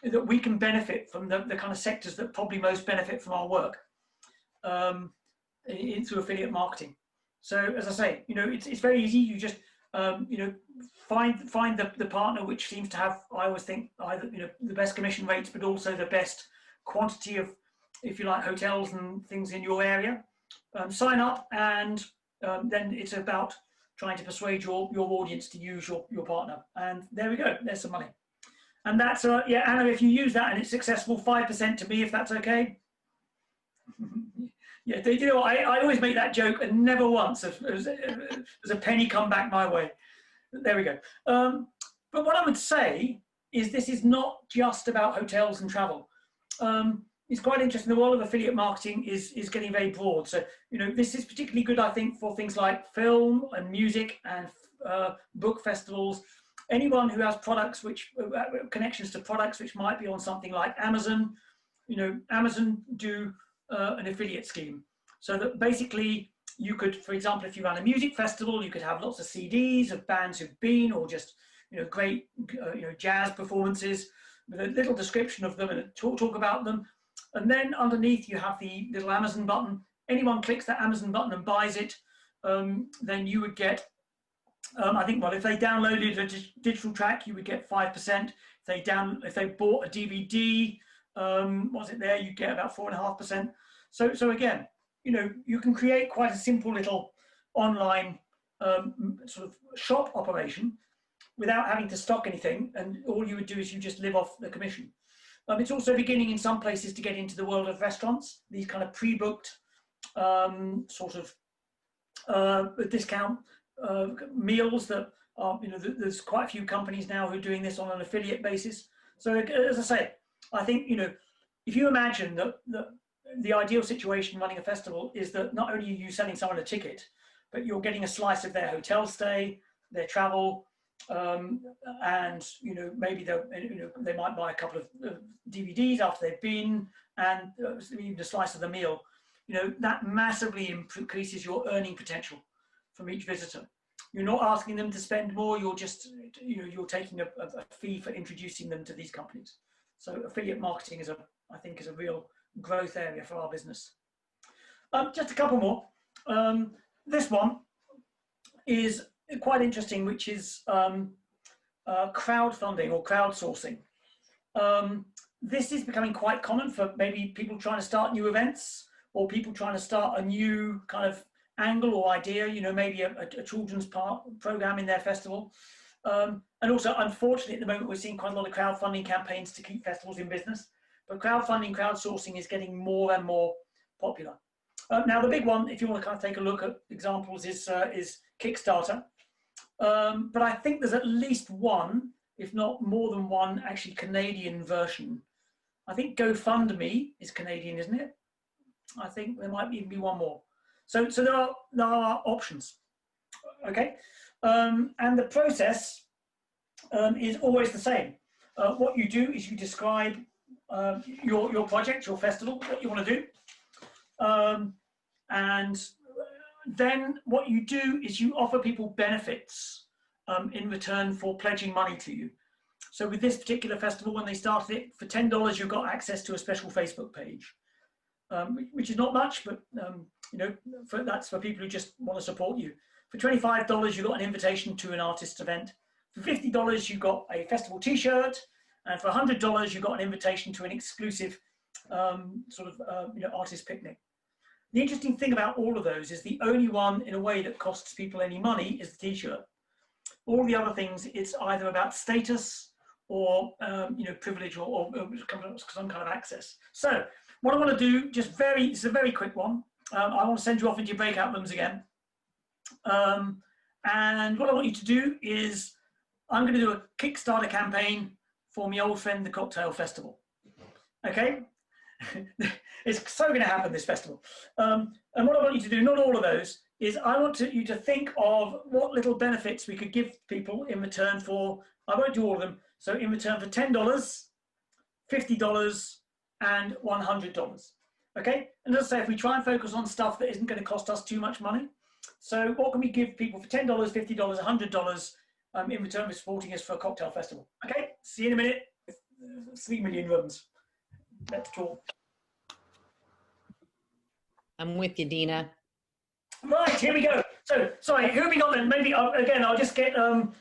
that we can benefit from the kind of sectors that probably most benefit from our work through affiliate marketing. So as I say, you know, it's very easy. You just, you know, find the partner which seems to have, I always think, either, you know, the best commission rates, but also the best quantity of, if you like, hotels and things in your area. Sign up, and then it's about trying to persuade your audience to use your partner. And there we go, there's some money. And that's, yeah, Anna, if you use that and it's successful, 5% to me, if that's okay. Yeah, you know, I always make that joke, and never once has a penny come back my way. There we go. But what I would say is this is not just about hotels and travel. It's quite interesting. The world of affiliate marketing is getting very broad. So, you know, this is particularly good, I think, for things like film and music and book festivals. Anyone who has products which connections to products which might be on something like Amazon. You know, Amazon do an affiliate scheme, so that basically you could, for example, if you ran a music festival, you could have lots of CDs of bands who've been, or just, you know, great you know, jazz performances with a little description of them and talk about them. And then underneath you have the little Amazon button. Anyone clicks that Amazon button and buys it, then you would get, I think, well, if they downloaded a digital track, you would get 5%. If they bought a DVD, was it there, you get about 4.5%. So again, you know, you can create quite a simple little online sort of shop operation without having to stock anything, and all you would do is you just live off the commission. It's also beginning in some places to get into the world of restaurants, these kind of pre-booked sort of discount meals that are, you know, there's quite a few companies now who are doing this on an affiliate basis. So as I say, I think, you know, if you imagine that the ideal situation running a festival is that not only are you selling someone a ticket, but you're getting a slice of their hotel stay, their travel, and, you know, maybe they might buy a couple of DVDs after they've been, and even a slice of the meal. You know, that massively increases your earning potential from each visitor. You're not asking them to spend more, you're just, you know, you're taking a fee for introducing them to these companies. So affiliate marketing is I think is a real growth area for our business. Just a couple more. This one is quite interesting, which is crowdfunding or crowdsourcing. This is becoming quite common for maybe people trying to start new events, or people trying to start a new kind of angle or idea, you know, maybe a children's program in their festival. And also, unfortunately, at the moment, we're seeing quite a lot of crowdfunding campaigns to keep festivals in business. But crowdfunding, crowdsourcing is getting more and more popular. Now, the big one, if you want to kind of take a look at examples, is Kickstarter. But I think there's at least one, if not more than one, actually Canadian version. I think GoFundMe is Canadian, isn't it? I think there might even be one more. So there are options, okay? And the process is always the same. What you do is you describe your project, your festival, what you want to do. And then what you do is you offer people benefits in return for pledging money to you. So with this particular festival, when they started it, for $10, you got access to a special Facebook page, which is not much, but you know, that's for people who just want to support you. For $25, you got an invitation to an artist event. For $50, you got a festival T-shirt, and for $100, you got an invitation to an exclusive you know, artist picnic. The interesting thing about all of those is the only one, in a way, that costs people any money is the T-shirt. All the other things, it's either about status or you know, privilege or some kind of access. So what I want to do, it's a very quick one. I want to send you off into your breakout rooms again. And what I want you to do is, I'm going to do a Kickstarter campaign for my old friend, the Cocktail Festival. Okay? It's so going to happen, this festival. And what I want you to do, not all of those, is I want you to think of what little benefits we could give people in return for, I won't do all of them, so in return for $10, $50, and $100. Okay? And as I say, if we try and focus on stuff that isn't going to cost us too much money, so what can we give people for $10, $50, $100 in return for supporting us for a cocktail festival? Okay, see you in a minute. 3 million rooms. Let's talk. I'm with you, Dina. Right, here we go. So, sorry, who have we got then? Maybe, again, I'll just get, so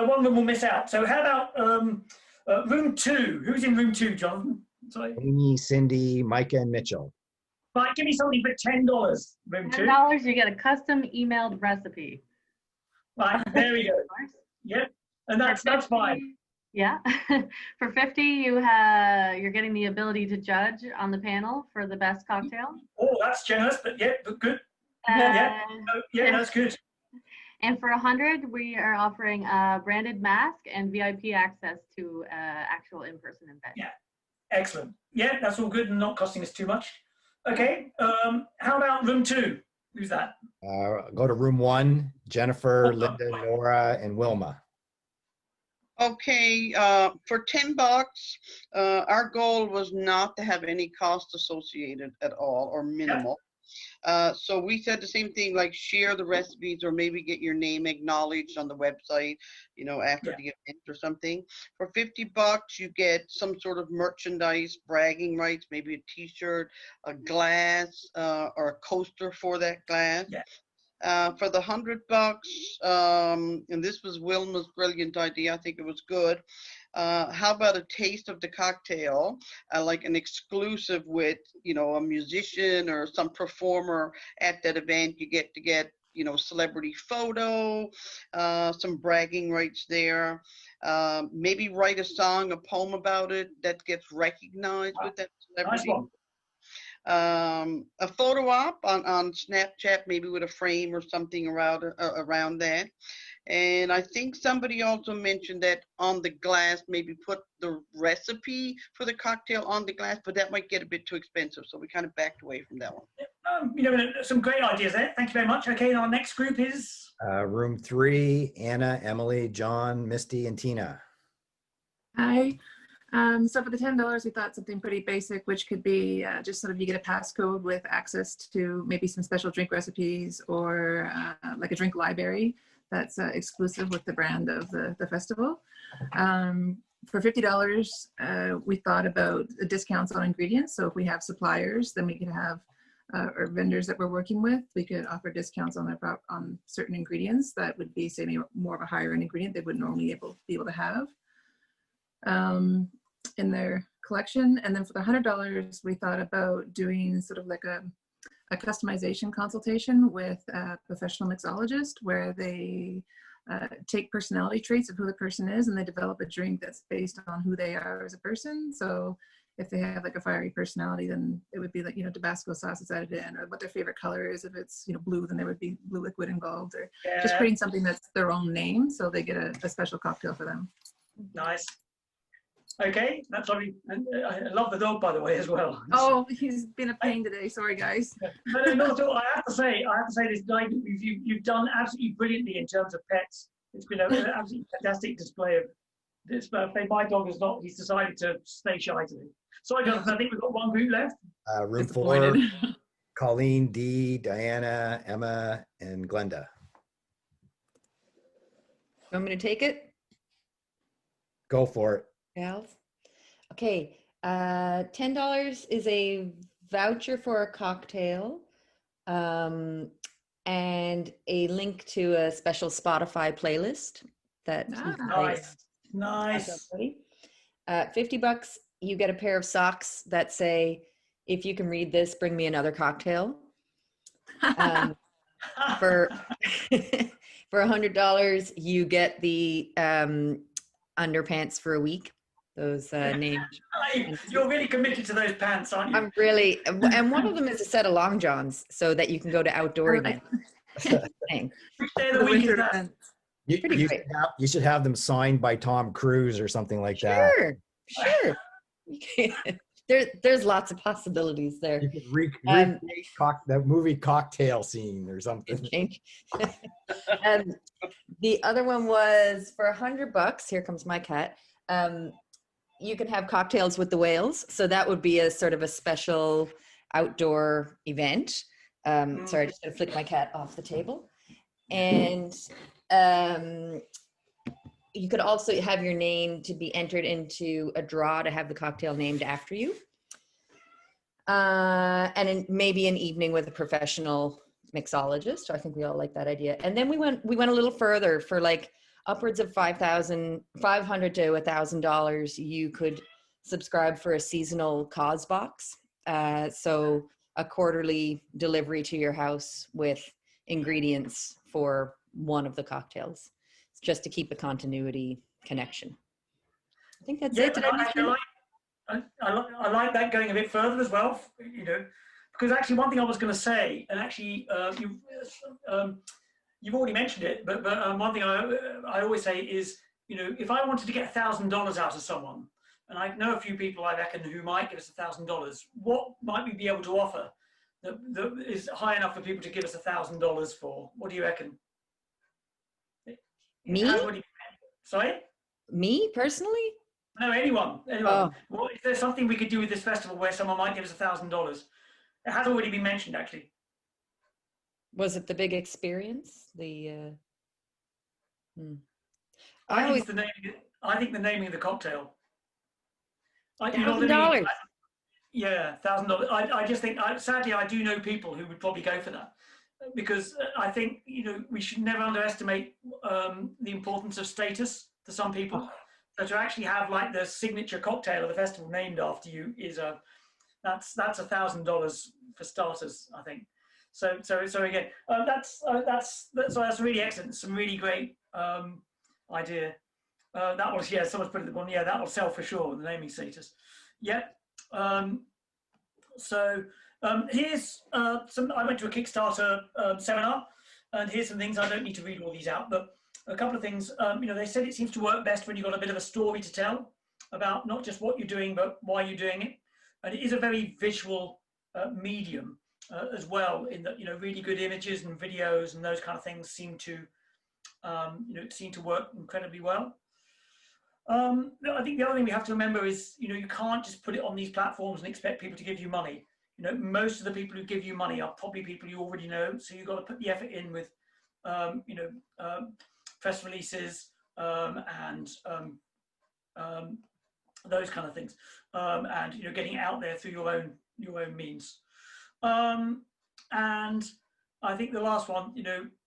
one room will miss out. So how about room 2? Who's in room 2, Jonathan? Sorry. Amy, Cindy, Micah, and Mitchell. Right, give me something for $10, room 2. $10, you get a custom emailed recipe. Right, there we go. Yep, and that's fine. Yeah. For $50, you're getting the ability to judge on the panel for the best cocktail. Oh, that's generous, but yeah, but good. Yeah, that's good. And for $100, we are offering a branded mask and VIP access to actual in-person event. Yeah, excellent. Yeah, that's all good and not costing us too much. Okay, how about room 2? Who's that? Go to room 1, Jennifer, Linda, Nora, and Wilma. Okay, for $10, our goal was not to have any cost associated at all or minimal. So we said the same thing, like share the recipes or maybe get your name acknowledged on the website, you know, after the event or something. For $50, you get some sort of merchandise, bragging rights, maybe a T-shirt, a glass, or a coaster for that glass. For the $100, and this was Wilma's brilliant idea, I think it was good. How about a taste of the cocktail, like an exclusive with, you know, a musician or some performer at that event? You get to get, you know, celebrity photo, some bragging rights there. Maybe write a song, a poem about it that gets recognized with that celebrity. Nice one. A photo op on Snapchat, maybe with a frame or something around that. And I think somebody also mentioned that on the glass, maybe put the recipe for the cocktail on the glass, but that might get a bit too expensive. So we kind of backed away from that one. You know, some great ideas there. Thank you very much. Okay, our next group is? Room 3, Anna, Emily, John, Misty, and Tina. Hi. So for the $10, we thought something pretty basic, which could be just sort of you get a passcode with access to maybe some special drink recipes or like a drink library that's exclusive with the brand of the festival. For $50, we thought about the discounts on ingredients. So if we have suppliers, then we could have, or vendors that we're working with, we could offer discounts on certain ingredients that would be, say, more of a higher end ingredient they wouldn't normally be able to have in their collection. And then for the $100, we thought about doing sort of like a customization consultation with a professional mixologist where they take personality traits of who the person is and they develop a drink that's based on who they are as a person. So if they have like a fiery personality, then it would be like, you know, Tabasco sauce is added in, or what their favorite color is. If it's, you know, blue, then there would be blue liquid involved, or just creating something that's their own name so they get a special cocktail for them. Nice. Okay, that's lovely. And I love the dog, by the way, as well. Oh, he's been a pain today. Sorry, guys. No, not at all. I have to say, this night you've done absolutely brilliantly in terms of pets. It's been an absolutely fantastic display of this. My dog is not. He's decided to stay shy today. Sorry, Jonathan. I think we've got one group left. Room 4, Colleen, Dee, Diana, Emma, and Glenda. You want me to take it? Go for it. Gals? Okay, $10 is a voucher for a cocktail, and a link to a special Spotify playlist that you can play. Nice. 50 bucks, you get a pair of socks that say, "If you can read this, bring me another cocktail." For for $100, you get the underpants for a week. Those named. You're really committed to those pants, aren't you? I'm really, and one of them is a set of long johns so that you can go to outdoor events. Thing. Which day of the week is that? You should have them signed by Tom Cruise or something like that. Sure. There's lots of possibilities there. You could recreate that movie Cocktail scene or something. The other one was for $100. Here comes my cat. You can have cocktails with the whales. So that would be a sort of a special outdoor event. Sorry, I just gotta flick my cat off the table. And you could also have your name to be entered into a draw to have the cocktail named after you. And maybe an evening with a professional mixologist. I think we all like that idea. And then we went a little further for like upwards of $500 to $1,000. You could subscribe for a seasonal cause box. So a quarterly delivery to your house with ingredients for one of the cocktails, just to keep a continuity connection. I think that's it. Did I like that going a bit further as well, because actually one thing I was going to say, and actually you've already mentioned it, but one thing I always say is, if I wanted to get $1,000 out of someone, and I know a few people I reckon who might give us $1,000, what might we be able to offer that is high enough for people to give us $1,000 for? What do you reckon? Me? Sorry? Me personally? No, anyone. Oh. Well, is there something we could do with this festival where someone might give us $1,000? It has already been mentioned, actually. Was it the big experience? I think the naming of the cocktail. $1,000. Yeah, $1,000. I just think, sadly, I do know people who would probably go for that, because I think we should never underestimate the importance of status to some people. So to actually have like the signature cocktail of the festival named after you is that's $1,000 for starters, I think. So again, that's really excellent. Some really great idea. That was, yeah, someone's put it one. Yeah, that will sell for sure, the naming status. Yeah. Here's some. I went to a Kickstarter seminar, and here's some things. I don't need to read all these out, but a couple of things. They said it seems to work best when you've got a bit of a story to tell about not just what you're doing, but why you're doing it. And it is a very visual medium as well, in that really good images and videos and those kind of things seem to work incredibly well. I think the other thing we have to remember is you can't just put it on these platforms and expect people to give you money. Most of the people who give you money are probably people you already know, so you've got to put the effort in with press releases and those kind of things, and getting out there through your own means. And I think the last one,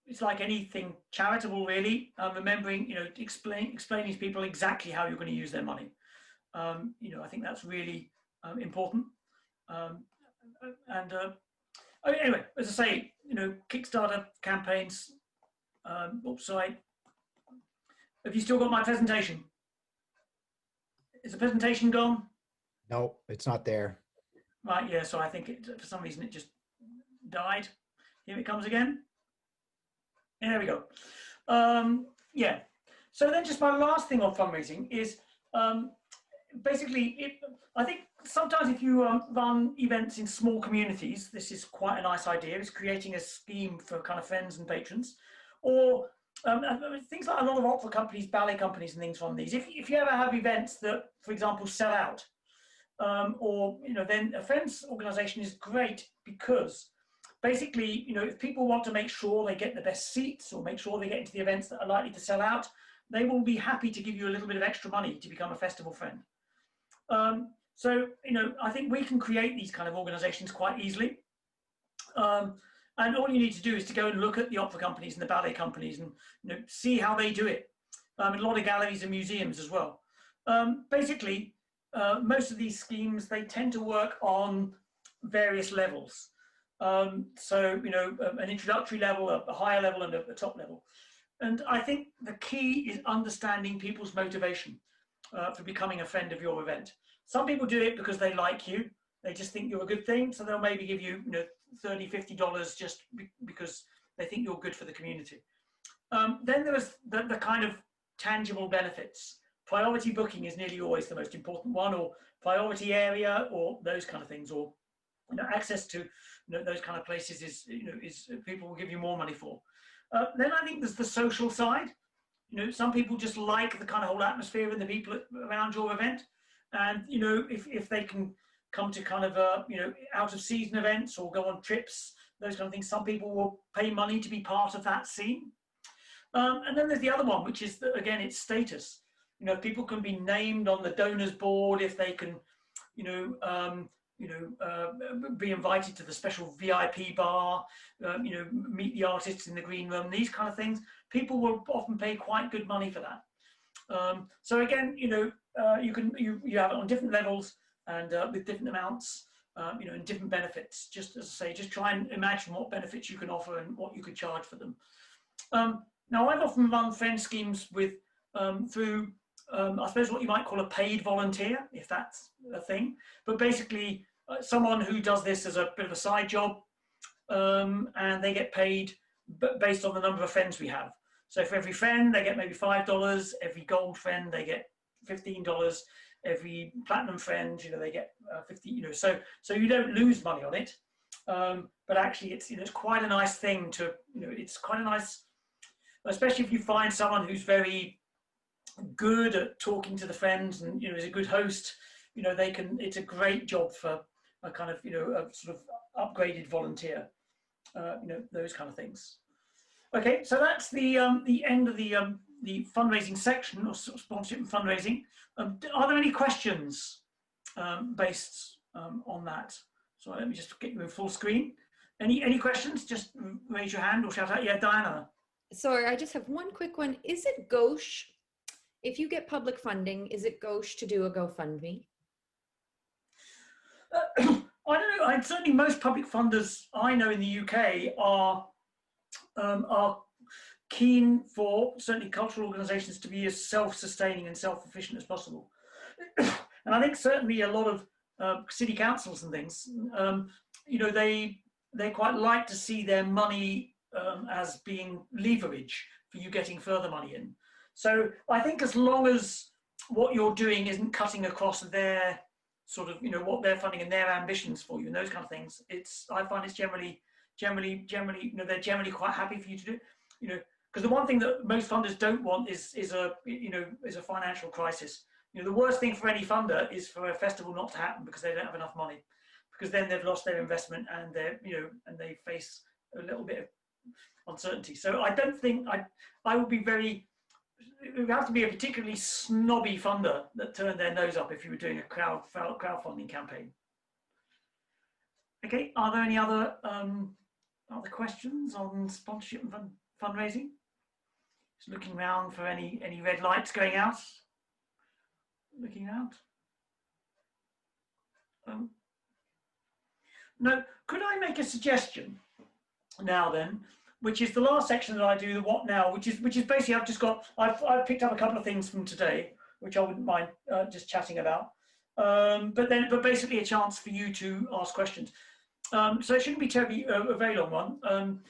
it's like anything charitable, really. Remembering, explaining to people exactly how you're going to use their money. I think that's really important. Anyway, as I say, Kickstarter campaigns. Oops, sorry. Have you still got my presentation? Is the presentation gone? No, it's not there. Right, yeah, so I think for some reason it just died. Here it comes again. And there we go. Yeah. So then just my last thing on fundraising is basically, I think sometimes if you run events in small communities, this is quite a nice idea. It's creating a scheme for kind of friends and patrons. Or things like a lot of opera companies, ballet companies and things run these. If you ever have events that, for example, sell out, or then a friends organization is great because basically, you know, if people want to make sure they get the best seats or make sure they get into the events that are likely to sell out, they will be happy to give you a little bit of extra money to become a festival friend. So, you know, I think we can create these kind of organizations quite easily. And all you need to do is to go and look at the opera companies and the ballet companies and, you know, see how they do it. And a lot of galleries and museums as well. Basically, most of these schemes, they tend to work on various levels. So, you know, an introductory level, a higher level, and a top level. And I think the key is understanding people's motivation for becoming a friend of your event. Some people do it because they like you. They just think you're a good thing. So they'll maybe give you, you know, $30, $50 just because they think you're good for the community. Then there's the kind of tangible benefits. Priority booking is nearly always the most important one, or priority area, or those kind of things, or, you know, access to, you know, those kind of places is, you know, is people will give you more money for. Then I think there's the social side. You know, some people just like the kind of whole atmosphere and the people around your event. And, you know, if they can come to kind of, you know, out of season events or go on trips, those kind of things, some people will pay money to be part of that scene. And then there's the other one, which is, that, again, it's status. You know, people can be named on the donors board if they can, you know, be invited to the special VIP bar, you know, meet the artists in the green room, these kind of things. People will often pay quite good money for that. So again, you know, you have it on different levels and with different amounts, you know, and different benefits. Just as I say, just try and imagine what benefits you can offer and what you could charge for them. Now, I've often run friend schemes with through, I suppose, what you might call a paid volunteer, if that's a thing. But basically, someone who does this as a bit of a side job, and they get paid based on the number of friends we have. So for every friend, they get maybe $5. Every gold friend, they get $15. Every platinum friend, you know, they get 50. You know, so you don't lose money on it. But actually, it's, you know, it's quite a nice thing to, you know, it's quite a nice, especially if you find someone who's very good at talking to the friends and, you know, is a good host. You know, they can. It's a great job for a kind of, you know, a sort of upgraded volunteer. You know, those kind of things. Okay, so that's the end of the fundraising section, or sponsorship and fundraising. Are there any questions based on that? So let me just get you in full screen. Any questions? Just raise your hand or shout out. Yeah, Diana. Sorry, I just have one quick one. Is it gauche, if you get public funding, is it gauche to do a GoFundMe? I don't know. Certainly most public funders I know in the UK are keen for certainly cultural organisations to be as self-sustaining and self-sufficient as possible. And I think certainly a lot of city councils and things, you know, they quite like to see their money as being leverage for you getting further money in. So I think as long as what you're doing isn't cutting across their sort of, you know, what they're funding and their ambitions for you and those kind of things, I find it's generally, you know, they're generally quite happy for you to do, you know, because the one thing that most funders don't want is a financial crisis. You know, the worst thing for any funder is for a festival not to happen because they don't have enough money, because then they've lost their investment and they're, you know, and they face a little bit of uncertainty. So I don't think I would be very, it would have to be a particularly snobby funder that turned their nose up if you were doing a crowdfunding campaign. Okay, are there any other questions on sponsorship and fundraising? Just looking around for any red lights going out. Looking out. No, could I make a suggestion now then, which is the last section that I do, the what now, which is basically I've picked up a couple of things from today, which I wouldn't mind just chatting about. But basically a chance for you to ask questions. So it shouldn't be terribly a very long one.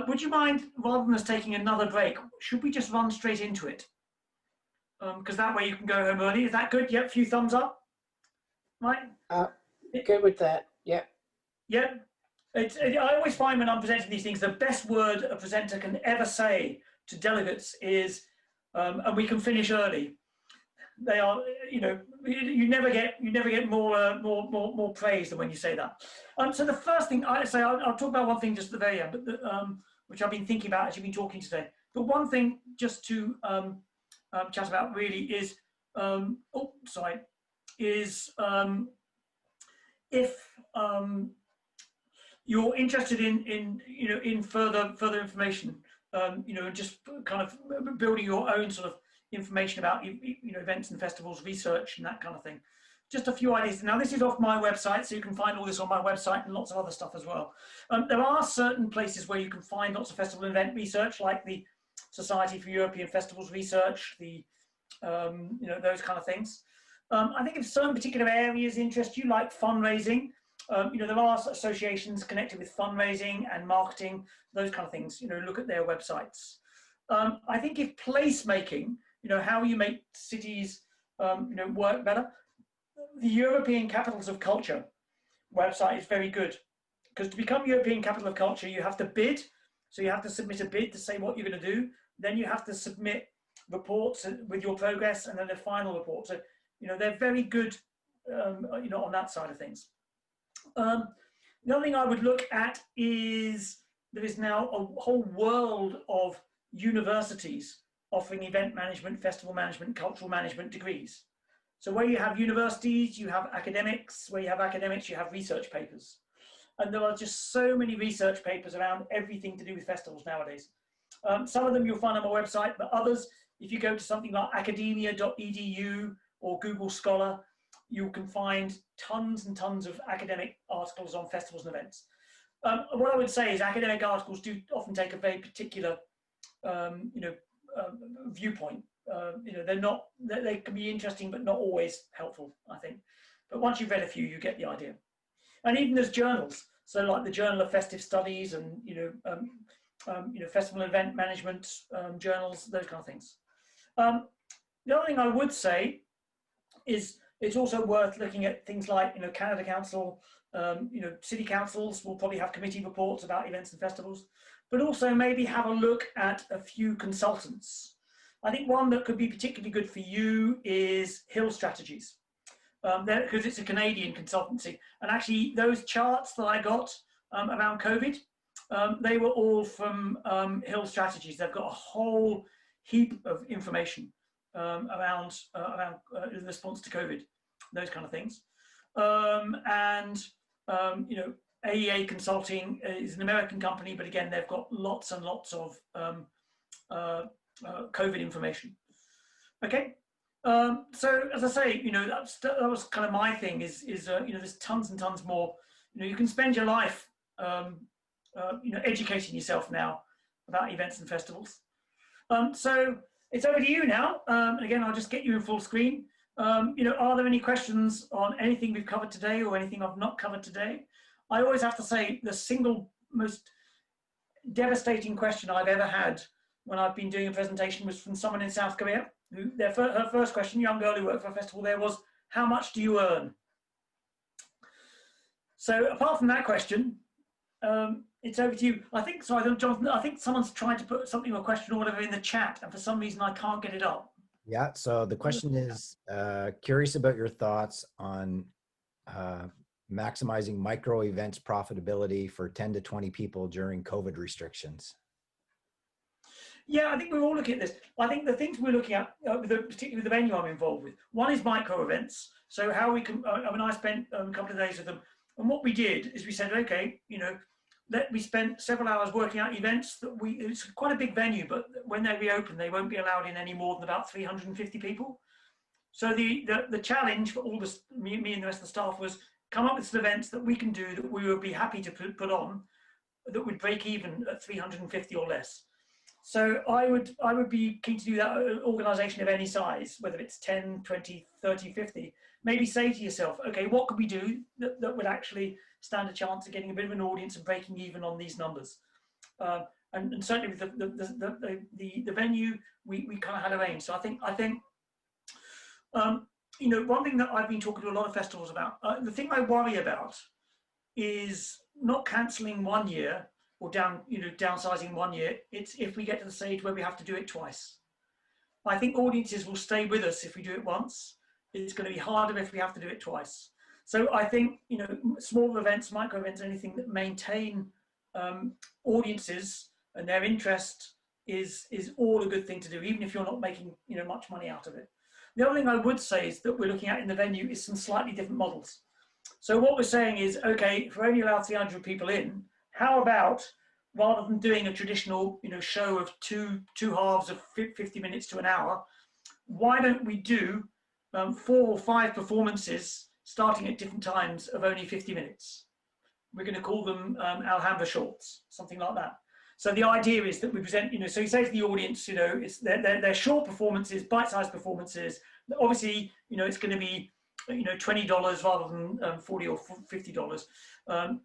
Would you mind, rather than us taking another break, should we just run straight into it? Because that way you can go home early. Is that good? Yep, a few thumbs up. Right? Good with that. Yep. Yep. I always find when I'm presenting these things, the best word a presenter can ever say to delegates is, and we can finish early. they are, you know, you never get more praise than when you say that. So the first thing I say, I'll talk about one thing just at the very end, but which I've been thinking about as you've been talking today. But one thing just to chat about really is, if you're interested in further information, just kind of building your own sort of information about events and festivals, research and that kind of thing. Just a few ideas. Now this is off my website, so you can find all this on my website and lots of other stuff as well. There are certain places where you can find lots of festival and event research, like the Society for European Festivals Research, the those kind of things. I think if certain particular areas interest you, like fundraising, there are associations connected with fundraising and marketing, those kind of things. Look at their websites. I think if placemaking, how you make cities, work better, the European Capitals of Culture website is very good, because to become European Capital of Culture, you have to bid. So you have to submit a bid to say what you're going to do. Then you have to submit reports with your progress, and then a final report. So, they're very good, on that side of things. The other thing I would look at is there is now a whole world of universities offering event management, festival management, cultural management degrees. So where you have universities, you have academics. Where you have academics, you have research papers. And there are just so many research papers around everything to do with festivals nowadays. Some of them you'll find on my website, but others, if you go to something like academia.edu or Google Scholar, you can find tons and tons of academic articles on festivals and events. What I would say is academic articles do often take a very particular, viewpoint. They can be interesting, but not always helpful, I think. But once you've read a few, you get the idea. And even there's journals, so like the Journal of Festive Studies and festival and event management journals, those kind of things. The other thing I would say is it's also worth looking at things like Canada Council, city councils will probably have committee reports about events and festivals, but also maybe have a look at a few consultants. I think one that could be particularly good for you is Hill Strategies. Because it's a Canadian consultancy. And actually those charts that I got around COVID, they were all from Hill Strategies. They've got a whole heap of information around the response to COVID, those kind of things. AEA Consulting is an American company, but again, they've got lots and lots of COVID information. Okay. So as I say, that was kind of my thing is there's tons and tons more. You can spend your life, educating yourself now about events and festivals. So it's over to you now. And again, I'll just get you in full screen. Are there any questions on anything we've covered today or anything I've not covered today? I always have to say the single most devastating question I've ever had when I've been doing a presentation was from someone in South Korea. Her first question, young girl who worked for a festival there, was, how much do you earn? So apart from that question, it's over to you. I think, sorry, Jonathan, I think someone's trying to put something, a question or whatever in the chat, and for some reason I can't get it up. Yeah, so the question is, curious about your thoughts on maximizing micro events profitability for 10 to 20 people during COVID restrictions. Yeah, I think we're all looking at this. I think the things we're looking at, particularly with the venue I'm involved with, one is micro events. So how we can, I spent a couple of days with them, and what we did is we said, okay, we spent several hours working out events that it's quite a big venue, but when they reopen, they won't be allowed in any more than about 350 people. So the challenge for all me and the rest of the staff was come up with some events that we can do that we would be happy to put on that would break even at 350 or less. So I would be keen to do that, organisation of any size, whether it's 10, 20, 30, 50, maybe say to yourself, okay, what could we do that would actually stand a chance of getting a bit of an audience and breaking even on these numbers? And certainly with the venue, we kind of had a range. So I think one thing that I've been talking to a lot of festivals about, the thing I worry about is not cancelling 1 year or downsizing 1 year. It's if we get to the stage where we have to do it twice. I think audiences will stay with us if we do it once. It's going to be harder if we have to do it twice. So I think, you know, small events, micro events, anything that maintain audiences and their interest is all a good thing to do, even if you're not making, you know, much money out of it. The other thing I would say is that we're looking at in the venue is some slightly different models. So what we're saying is, okay, if we're only allowed 300 people in, how about, rather than doing a traditional, you know, show of two halves of 50 minutes to an hour, why don't we do 4 or 5 performances starting at different times of only 50 minutes? We're going to call them Alhambra shorts, something like that. So the idea is that we present, you know, so you say to the audience, you know, it's they're short performances, bite-sized performances. Obviously, you know, it's going to be, you know, $20 rather than $40 or $50.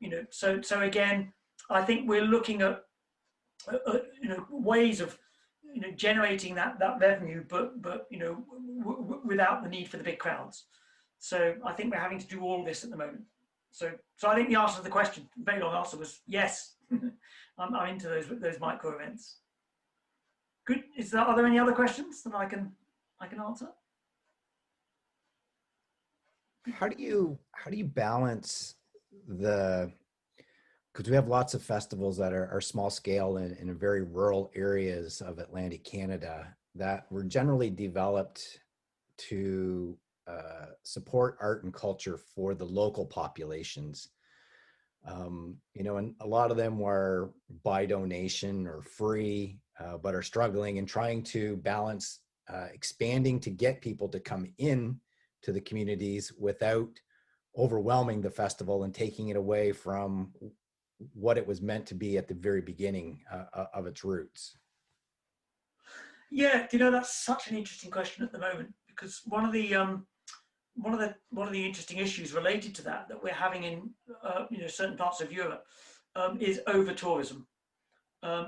You know, so again, I think we're looking at you know, ways of, you know, generating that revenue, but you know, without the need for the big crowds. So I think we're having to do all this at the moment. So I think the answer to the question, very long answer, was yes. I'm into those micro events. Good. Are there any other questions that I can answer? How do you balance the, because we have lots of festivals that are small scale in very rural areas of Atlantic Canada that were generally developed to support art and culture for the local populations. You know, and a lot of them were by donation or free, but are struggling and trying to balance expanding to get people to come in to the communities without overwhelming the festival and taking it away from what it was meant to be at the very beginning of its roots. Yeah, you know, that's such an interesting question at the moment, because one of the interesting issues related to that we're having in you know, certain parts of Europe is over tourism.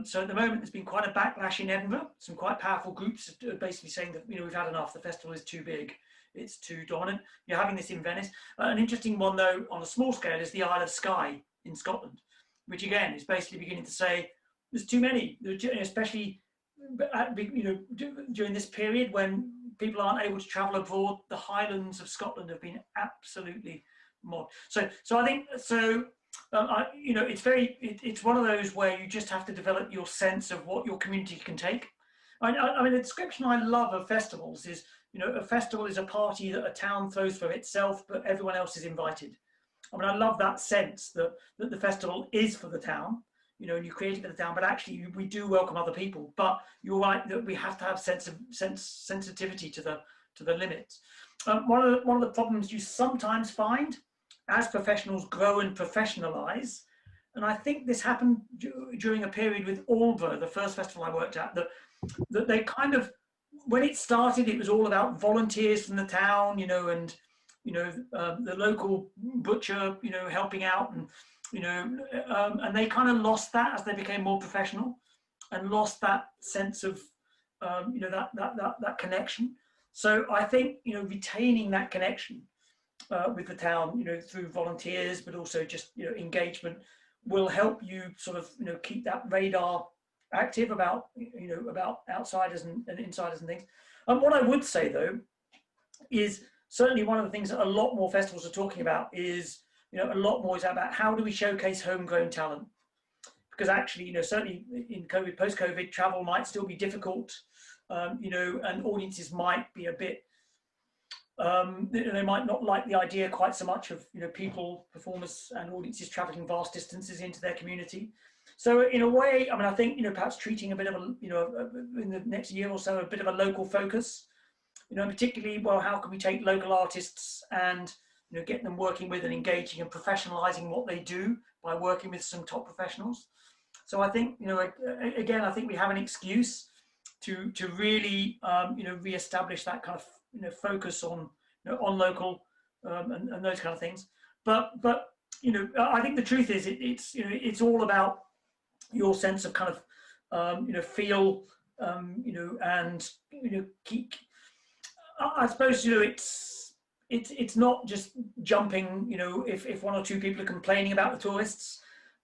So at the moment, there's been quite a backlash in Edinburgh. Some quite powerful groups basically saying that, you know, we've had enough. The festival is too big. It's too dominant. You're having this in Venice. An interesting one, though, on a small scale, is the Isle of Skye in Scotland, which again is basically beginning to say there's too many, especially you know, during this period when people aren't able to travel abroad. The Highlands of Scotland have been absolutely mobbed. So I think so. You know, it's one of those where you just have to develop your sense of what your community can take. I mean, the description I love of festivals is, you know, a festival is a party that a town throws for itself, but everyone else is invited. I mean, I love that sense that the festival is for the town, you know, and you create it for the town, but actually we do welcome other people. But you're right that we have to have sensitivity to the limits. One of the problems you sometimes find as professionals grow and professionalize, and I think this happened during a period with Alba, the first festival I worked at, that they kind of, when it started, it was all about volunteers from the town, you know, and, you know, the local butcher, you know, helping out, and, you know, and they kind of lost that as they became more professional and lost that sense of, you know, that connection. So I think, you know, retaining that connection with the town, you know, through volunteers, but also just, you know, engagement, will help you sort of, you know, keep that radar active about, you know, about outsiders and insiders and things. And what I would say though is certainly one of the things that a lot more festivals are talking about is, you know, a lot more is about how do we showcase homegrown talent, because actually, you know, certainly in COVID, post-COVID, travel might still be difficult, you know, and audiences might be a bit they might not like the idea quite so much of, you know, people, performers and audiences traveling vast distances into their community. So in a way, I mean, I think, you know, perhaps treating a bit of a, you know, in the next year or so, a bit of a local focus, you know, particularly, well, how can we take local artists and, you know, get them working with and engaging and professionalizing what they do by working with some top professionals. So I think, you know, again, I think we have an excuse to really, you know, reestablish that kind of, you know, focus on, you know, on local and those kind of things. But you know, I think the truth is it's you know, it's all about your sense of kind of you know, feel, you know, and, you know, keep. I suppose, you know, it's not just jumping, you know, if 1 or 2 people are complaining about the tourists,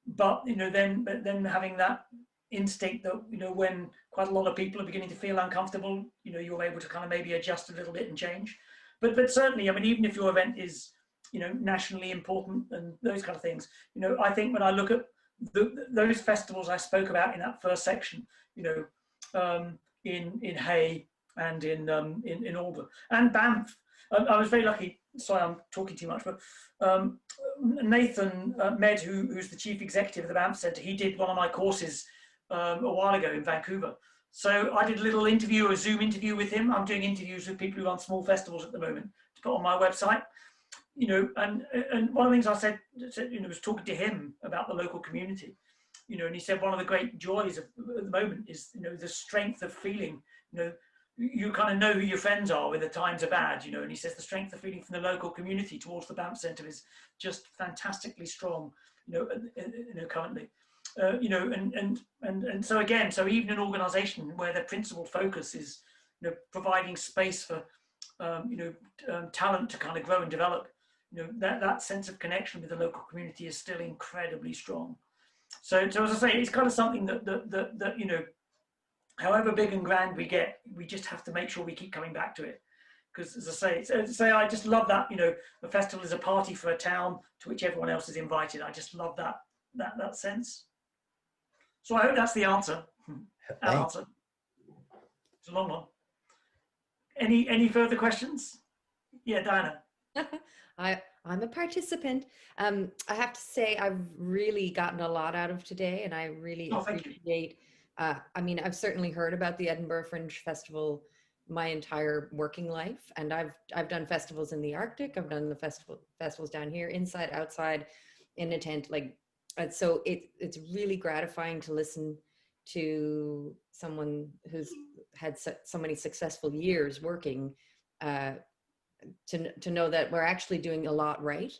but, you know, then having that instinct that, you know, when quite a lot of people are beginning to feel uncomfortable, you know, you're able to kind of maybe adjust a little bit and change. But certainly, I mean, even if your event is, you know, nationally important and those kind of things, you know, I think when I look at those festivals I spoke about in that first section, you know, in Hay and in Alba and Banff, I was very lucky. Sorry, I'm talking too much, but Nathan Med, who's the chief executive of the Banff Centre, he did one of my courses a while ago in Vancouver. So I did a little interview, a Zoom interview with him. I'm doing interviews with people who run small festivals at the moment to put on my website. You know, and one of the things I said, you know, was talking to him about the local community. You know, and he said one of the great joys at the moment is, you know, the strength of feeling, you know, you kind of know who your friends are when the times are bad, you know, and he says the strength of feeling from the local community towards the Banff Centre is just fantastically strong, you know, currently. You know, and so again, so even an organisation where their principal focus is, you know, providing space for, you know, talent to kind of grow and develop, you know, that sense of connection with the local community is still incredibly strong. So as I say, it's kind of something that you know, however big and grand we get, we just have to make sure we keep coming back to it. Because as I say, I just love that, you know, the festival is a party for a town to which everyone else is invited. I just love that sense. So I hope that's the answer. Answer. It's a long one. Any further questions? Yeah, Diana. I'm a participant. I have to say I've really gotten a lot out of today, and I really appreciate. I mean, I've certainly heard about the Edinburgh Fringe Festival my entire working life, and I've done festivals in the Arctic. I've done the festivals down here, inside, outside, in a tent. Like, so it's really gratifying to listen to someone who's had so many successful years working. To know that we're actually doing a lot right.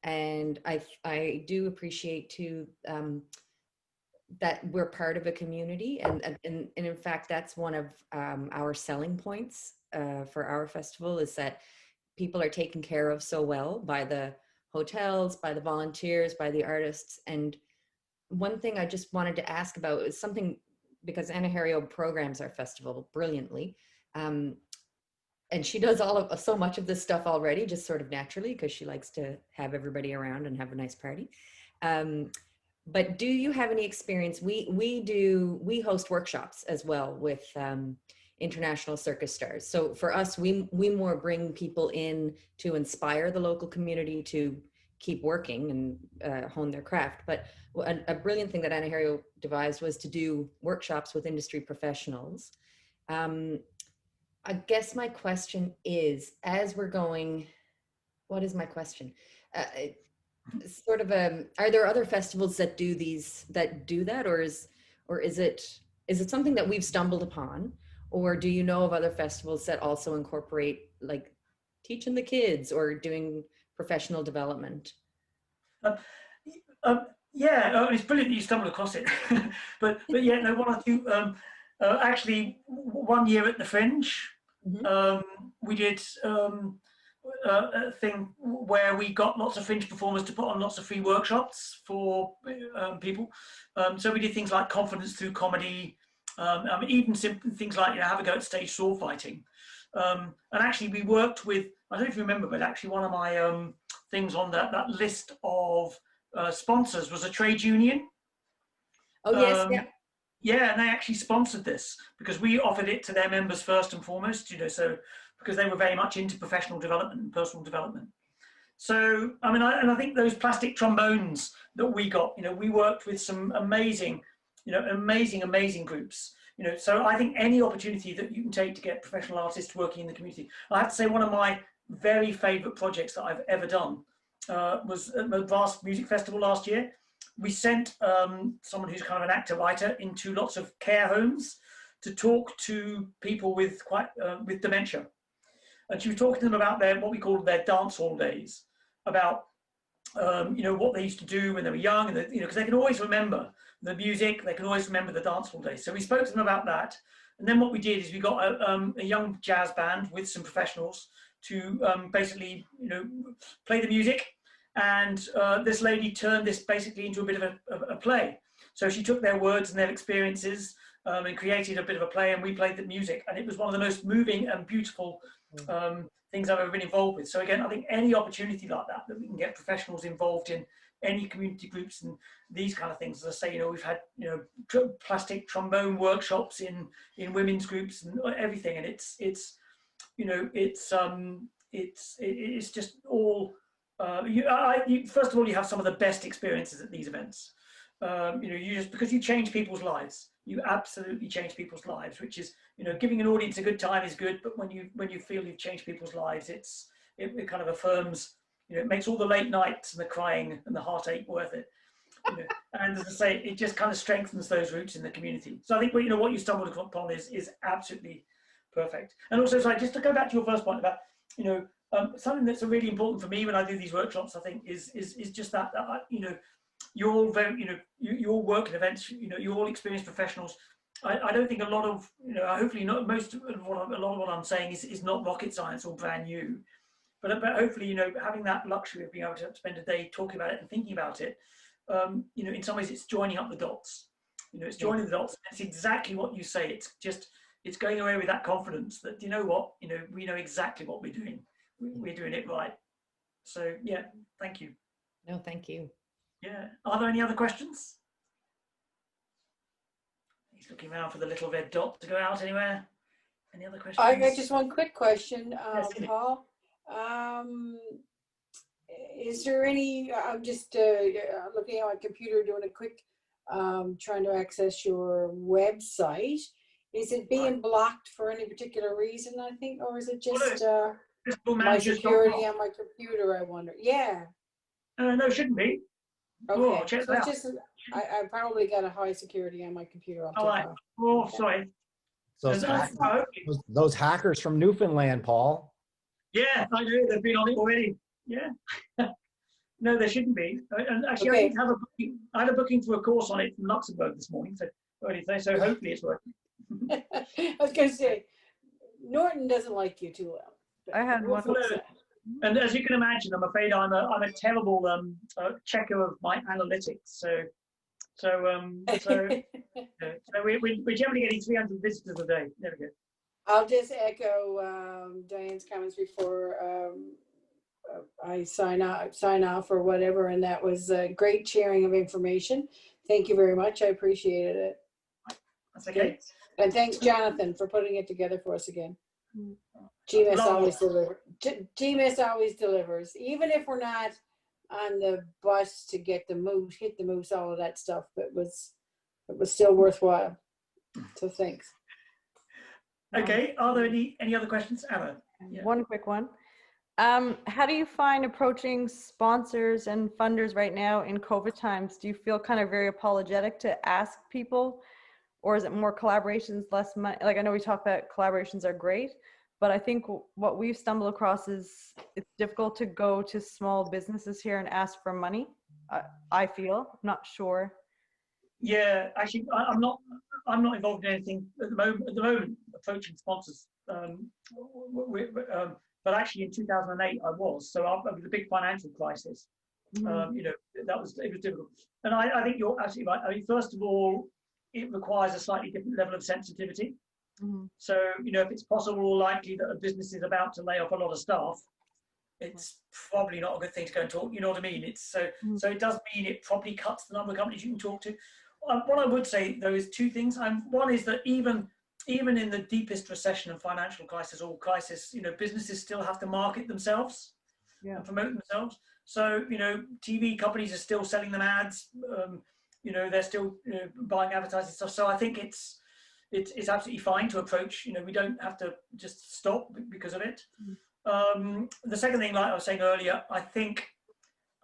And I do appreciate too that we're part of a community, and in fact that's one of our selling points for our festival, is that people are taken care of so well by the hotels, by the volunteers, by the artists. And one thing I just wanted to ask about is something, because Anna Harrio programs our festival brilliantly. And she does so much of this stuff already, just sort of naturally, because she likes to have everybody around and have a nice party. But do you have any experience? We host workshops as well with international circus stars. So for us, we more bring people in to inspire the local community to keep working and hone their craft. But a brilliant thing that Anna Harrio devised was to do workshops with industry professionals. I guess my question is, as we're going, what is my question? Sort of are there other festivals that do that, or is it something that we've stumbled upon, or do you know of other festivals that also incorporate like teaching the kids or doing professional development? Yeah, it's brilliant that you stumbled across it. but yeah, no, one or two. Actually, one year at the Fringe, we did a thing where we got lots of Fringe performers to put on lots of free workshops for people. So we did things like confidence through comedy, even simple things like, you know, have a go at stage sword fighting. And actually, we worked with, I don't know if you remember, but actually one of my things on that list of sponsors was a trade union. Oh yes, yeah. Yeah, and they actually sponsored this because we offered it to their members first and foremost, you know, so because they were very much into professional development and personal development. So, I mean, I think those plastic trombones that we got, you know, we worked with some amazing, you know, amazing groups, you know, so I think any opportunity that you can take to get professional artists working in the community. I have to say one of my very favorite projects that I've ever done was at the Vast Music Festival last year. We sent someone who's kind of an actor writer into lots of care homes to talk to people with with dementia, and she was talking to them about what we call their dance hall days, about you know, what they used to do when they were young, and you know, because they can always remember the music, they can always remember the dance hall days. So we spoke to them about that, and then what we did is we got a young jazz band with some professionals to basically, you know, play the music. And this lady turned this basically into a bit of a play. So she took their words and their experiences and created a bit of a play, and we played the music, and it was one of the most moving and beautiful things I've ever been involved with. So again, I think any opportunity like that, that we can get professionals involved in any community groups and these kind of things. As I say, we've had, plastic trombone workshops in women's groups and everything. And it's just all, first of all, you have some of the best experiences at these events. Because you change people's lives, you absolutely change people's lives, which is, giving an audience a good time is good, but when you feel you've changed people's lives, it kind of affirms, it makes all the late nights and the crying and the heartache worth it. And as I say, it just kind of strengthens those roots in the community. So I think what you stumbled upon is absolutely perfect. And also, sorry, just to go back to your first point about, something that's really important for me when I do these workshops, I think is just that you're all very, you all work in events, you're all experienced professionals. I don't think a lot of, hopefully not most of a lot of what I'm saying is not rocket science or brand new, but hopefully, having that luxury of being able to spend a day talking about it and thinking about it, in some ways it's joining up the dots. It's joining the dots. It's exactly what you say. It's going away with that confidence that, we know exactly what we're doing. We're doing it right. So yeah, thank you. No, thank you. Yeah. Are there any other questions? He's looking around for the little red dot to go out anywhere. Any other questions? I got just one quick question, Yes, Paul. Is there any, I'm just looking at my computer doing a quick, trying to access your website. Is it being blocked for any particular reason, I think, or is it just my security on my computer, I wonder? Yeah. No, it shouldn't be. Okay, Oh, check so that it's out. just, I probably got a high security on my computer. All right. Oh, sorry. Those hackers from Newfoundland, Paul. Yeah, I do. They've been on it already. Yeah. No, there shouldn't be. And actually, I did have a booking. I had a booking for a course on it from Luxembourg this morning. So hopefully it's working. I was going to say, Norton doesn't like you too well. I had one. And as you can imagine, I'm afraid I'm a terrible checker of my analytics. So we're generally getting 300 visitors a day. There we go. I'll just echo Diane's comments before I sign off or whatever, and that was a great sharing of information. Thank you very much. I appreciated it. That's okay. And thanks, Jonathan, for putting it together for us again. GMIS always delivers. GMIS always delivers, even if we're not on the bus to get the moose, hit the moose, all of that stuff. But it was still worthwhile. So thanks. Okay. Are there any other questions, Anna? Yeah. One quick one. How do you find approaching sponsors and funders right now in COVID times? Do you feel kind of very apologetic to ask people, or is it more collaborations, less money? Like, I know we talk about collaborations are great, but I think what we've stumbled across is it's difficult to go to small businesses here and ask for money. I feel, I'm not sure. Yeah, actually, I'm not involved in anything at the moment. Approaching sponsors, but actually in 2008 I was. So after the big financial crisis, it was difficult. And I think you're absolutely right. I mean, first of all, it requires a slightly different level of sensitivity. So, if it's possible or likely that a business is about to lay off a lot of staff, it's probably not a good thing to go and talk. You know what I mean? So it does mean it probably cuts the number of companies you can talk to. What I would say though is two things. One is that even in the deepest recession and financial crisis or crisis, businesses still have to market themselves and promote themselves. So, TV companies are still selling them ads. They're still buying advertising stuff. So I think it's absolutely fine to approach. We don't have to just stop because of it. The second thing, like I was saying earlier, I think,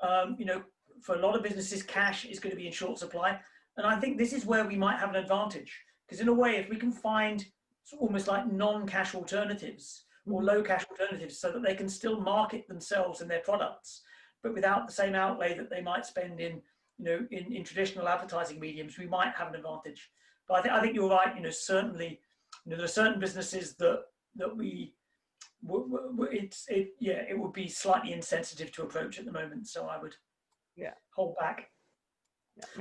for a lot of businesses, cash is going to be in short supply. And I think this is where we might have an advantage. Because in a way, if we can find almost like non-cash alternatives or low cash alternatives so that they can still market themselves and their products, but without the same outlay that they might spend in traditional advertising mediums, we might have an advantage. But I think you're right. Certainly, there are certain businesses that it would be slightly insensitive to approach at the moment. So I would hold back.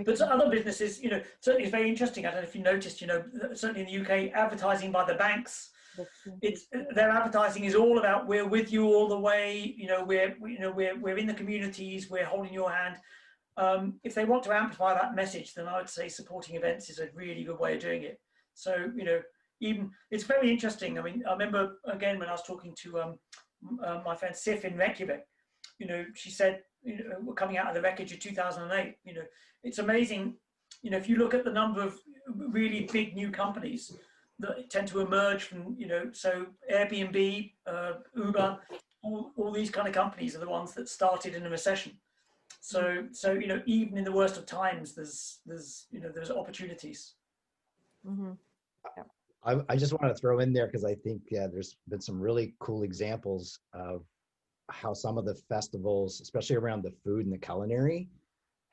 But other businesses, certainly it's very interesting. I don't know if you noticed, certainly in the UK, advertising by the banks, their advertising is all about we're with you all the way. We're in the communities, we're holding your hand. If they want to amplify that message, then I would say supporting events is a really good way of doing it. So, even it's very interesting. I mean, I remember again when I was talking to my friend Sif in Reykjavik, she said, we're coming out of the wreckage of 2008. It's amazing. If you look at the number of really big new companies that tend to emerge from, so Airbnb, Uber, all these kind of companies are the ones that started in a recession. So even in the worst of times, there's opportunities. Mm-hmm. I just want to throw in there because I think there's been some really cool examples of how some of the festivals, especially around the food and the culinary,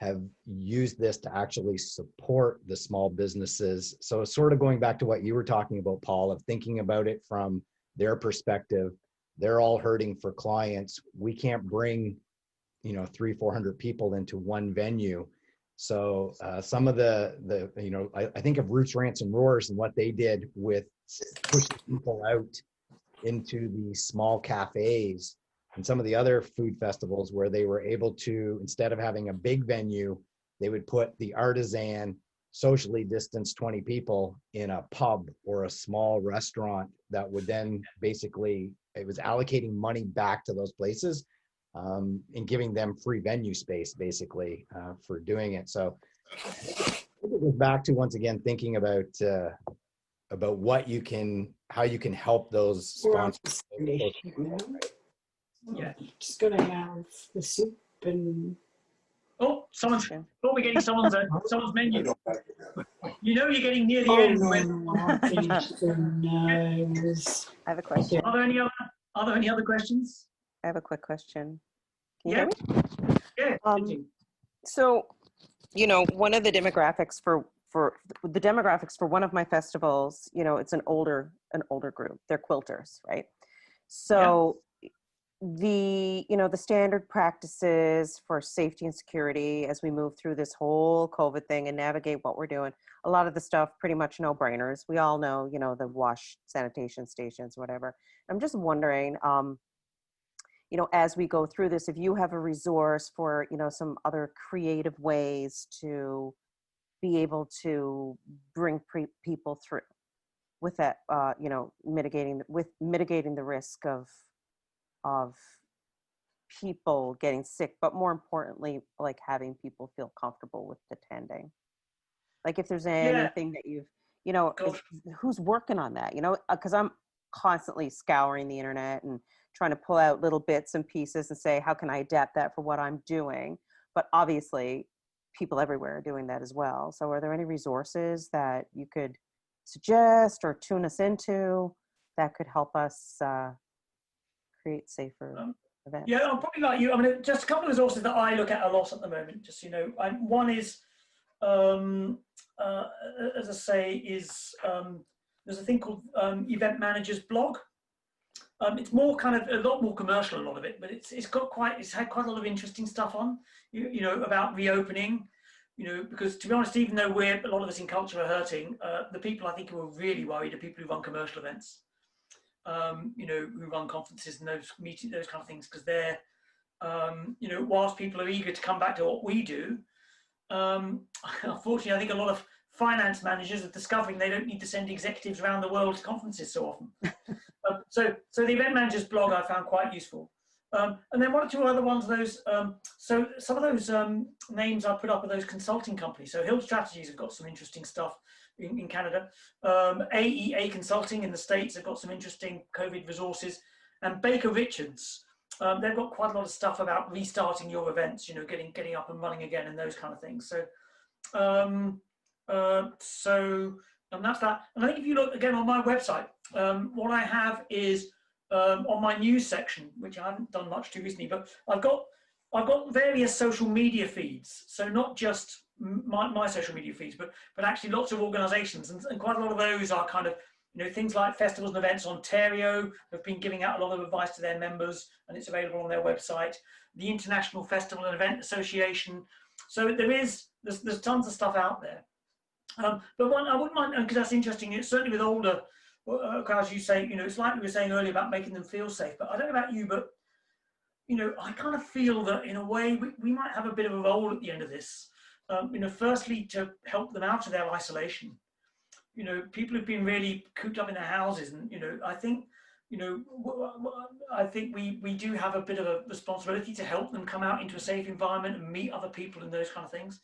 have used this to actually support the small businesses. So sort of going back to what you were talking about, Paul, of thinking about it from their perspective. They're all hurting for clients. We can't bring 300-400 people into one venue. So some of the I think of Roots, Rants, and Roars and what they did with pushing people out into the small cafes and some of the other food festivals where they were able to, instead of having a big venue, they would put the artisan, socially distanced 20 people in a pub or a small restaurant that would then basically, it was allocating money back to those places. And giving them free venue space, basically, for doing it. So it goes back to, once again, thinking about what you can, how you can help those sponsors. Yeah, just gonna have the soup and. Oh, we're getting someone's menu. You're getting near the end. I have a question. Are there any other questions? I have a quick question. Can you Yeah. hear me? Yeah. So, one of the demographics for one of my festivals, it's an older group. They're quilters, right? So the standard practices for safety and security as we move through this whole COVID thing and navigate what we're doing, a lot of the stuff pretty much no-brainers. We all know, the wash sanitation stations, whatever. I'm just wondering, as we go through this, if you have a resource for, some other creative ways to be able to bring people through with that, mitigating the risk of people getting sick, but more importantly, like having people feel comfortable with attending. Like if there's anything that you've, who's working on that, because I'm constantly scouring the internet and trying to pull out little bits and pieces and say, how can I adapt that for what I'm doing? But obviously people everywhere are doing that as well. So are there any resources that you could suggest or tune us into that could help us create safer events? Yeah, I'm probably like you. I mean, just a couple of resources that I look at a lot at the moment, just, one is, as I say, is there's a thing called Event Managers Blog. It's more kind of a lot more commercial, a lot of it, but it's had quite a lot of interesting stuff on, about reopening, because to be honest, even though a lot of us in culture are hurting, the people I think who are really worried are people who run commercial events, who run conferences and those meetings, those kind of things, because they're, whilst people are eager to come back to what we do, unfortunately, I think a lot of finance managers are discovering they don't need to send executives around the world to conferences so often. So the Event Managers blog I found quite useful. And then one or two other ones, those, so some of those names I put up are those consulting companies. So Hill Strategies have got some interesting stuff in Canada. AEA Consulting in the States have got some interesting COVID resources. And Baker Richards, they've got quite a lot of stuff about restarting your events, getting up and running again and those kind of things. So, and that's that. And I think if you look again on my website, what I have is on my news section, which I haven't done much to recently, but I've got various social media feeds. So not just my social media feeds, but actually lots of organisations, and quite a lot of those are kind of things like Festivals and Events Ontario have been giving out a lot of advice to their members, and it's available on their website. The International Festival and Event Association, So there's tons of stuff out there. But one I wouldn't mind, because that's interesting. It's certainly with older crowds, you say, it's like we were saying earlier about making them feel safe. But I don't know about you, but I kind of feel that in a way we might have a bit of a role at the end of this. Firstly to help them out of their isolation. People have been really cooped up in their houses, and I think we do have a bit of a responsibility to help them come out into a safe environment and meet other people and those kind of things.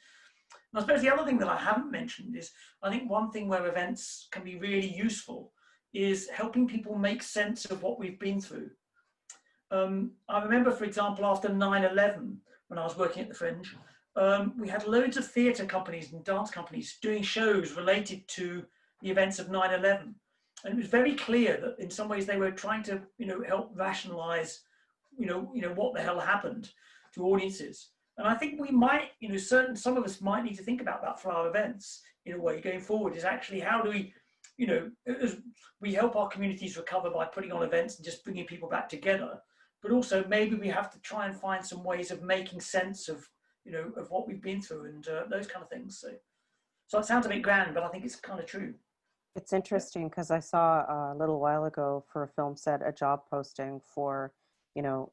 And I suppose the other thing that I haven't mentioned is, I think one thing where events can be really useful is helping people make sense of what we've been through. I remember, for example, after 9/11, when I was working at the Fringe, we had loads of theatre companies and dance companies doing shows related to the events of 9/11. And it was very clear that in some ways they were trying to, help rationalize, what the hell happened to audiences. And I think we might, some of us might need to think about that for our events in a way going forward, is actually how do we, as we help our communities recover by putting on events and just bringing people back together, but also maybe we have to try and find some ways of making sense of, of what we've been through and those kind of things. So it sounds a bit grand, but I think it's kind of true. It's interesting because I saw a little while ago for a film set a job posting for,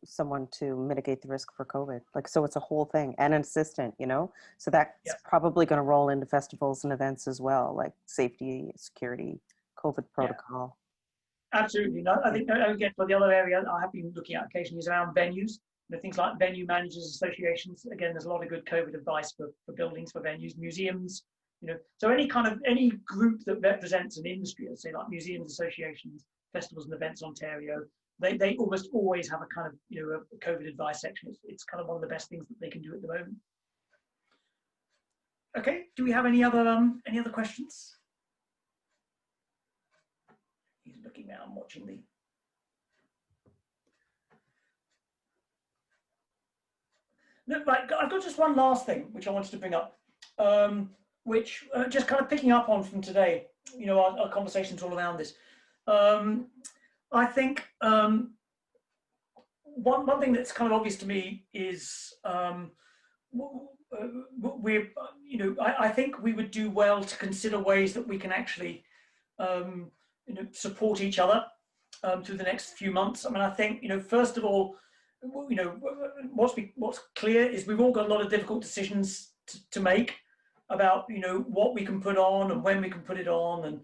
someone to mitigate the risk for COVID. So it's a whole thing, and an assistant, so that's probably going to roll into festivals and events as well, like safety, security, COVID protocol. Yeah. Absolutely. No, I think, again, for the other area I have been looking at occasionally is around venues. Things like venue managers associations. Again, there's a lot of good COVID advice for buildings, for venues, museums. So any group that represents an industry, let's say like museums associations, festivals and events Ontario, they almost always have a kind of a COVID advice section. It's kind of one of the best things that they can do at the moment. Okay, do we have any other questions? He's looking now. I'm watching the. No, right, I've got just one last thing which I wanted to bring up, which just kind of picking up on from today, our conversations all around this. I think one thing that's kind of obvious to me is I think we would do well to consider ways that we can actually support each other through the next few months. I mean, I think first of all, what's clear is we've all got a lot of difficult decisions to make about what we can put on and when we can put it on, and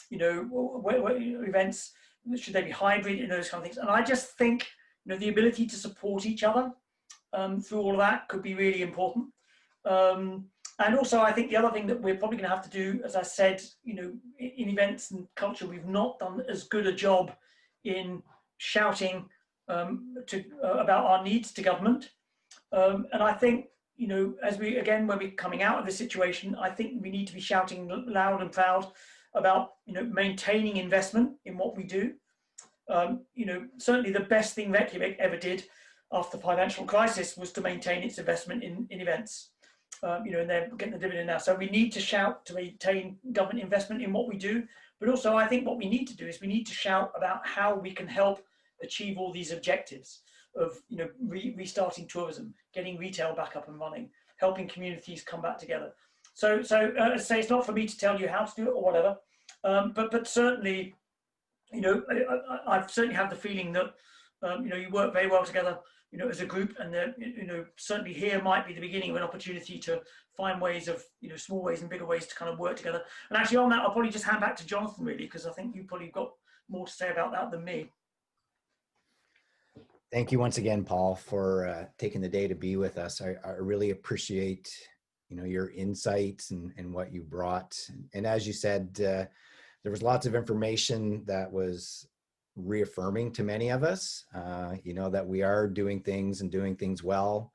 events, should they be hybrid, those kind of things. And I just think the ability to support each other through all of that could be really important. And also, I think the other thing that we're probably going to have to do, as I said, in events and culture, we've not done as good a job in shouting about our needs to government. And I think, as when we're coming out of this situation, I think we need to be shouting loud and proud about, maintaining investment in what we do. Certainly the best thing Reykjavik ever did after the financial crisis was to maintain its investment in events. And they're getting the dividend now. So we need to shout to maintain government investment in what we do. But also, I think what we need to do is we need to shout about how we can help achieve all these objectives of restarting tourism, getting retail back up and running, helping communities come back together. So as I say, it's not for me to tell you how to do it or whatever, but certainly, I've certainly had the feeling that you work very well together, as a group, and that certainly here might be the beginning of an opportunity to find ways of small ways and bigger ways to kind of work together. And actually, on that, I'll probably just hand back to Jonathan really, because I think you probably got more to say about that than me. Thank you once again, Paul, for taking the day to be with us. I really appreciate, your insights and what you brought. And as you said, there was lots of information that was reaffirming to many of us, that we are doing things and doing things well.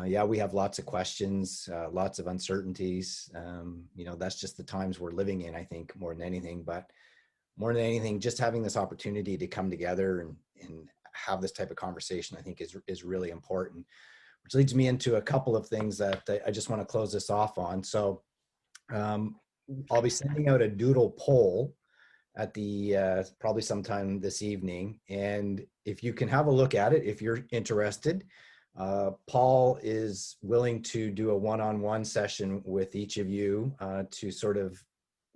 Yeah, we have lots of questions, lots of uncertainties. That's just the times we're living in, I think, more than anything. But more than anything, just having this opportunity to come together and have this type of conversation, I think is really important, which leads me into a couple of things that I just want to close this off on. So I'll be sending out a doodle poll at the probably sometime this evening, and if you can have a look at it, if you're interested, Paul is willing to do a one-on-one session with each of you to sort of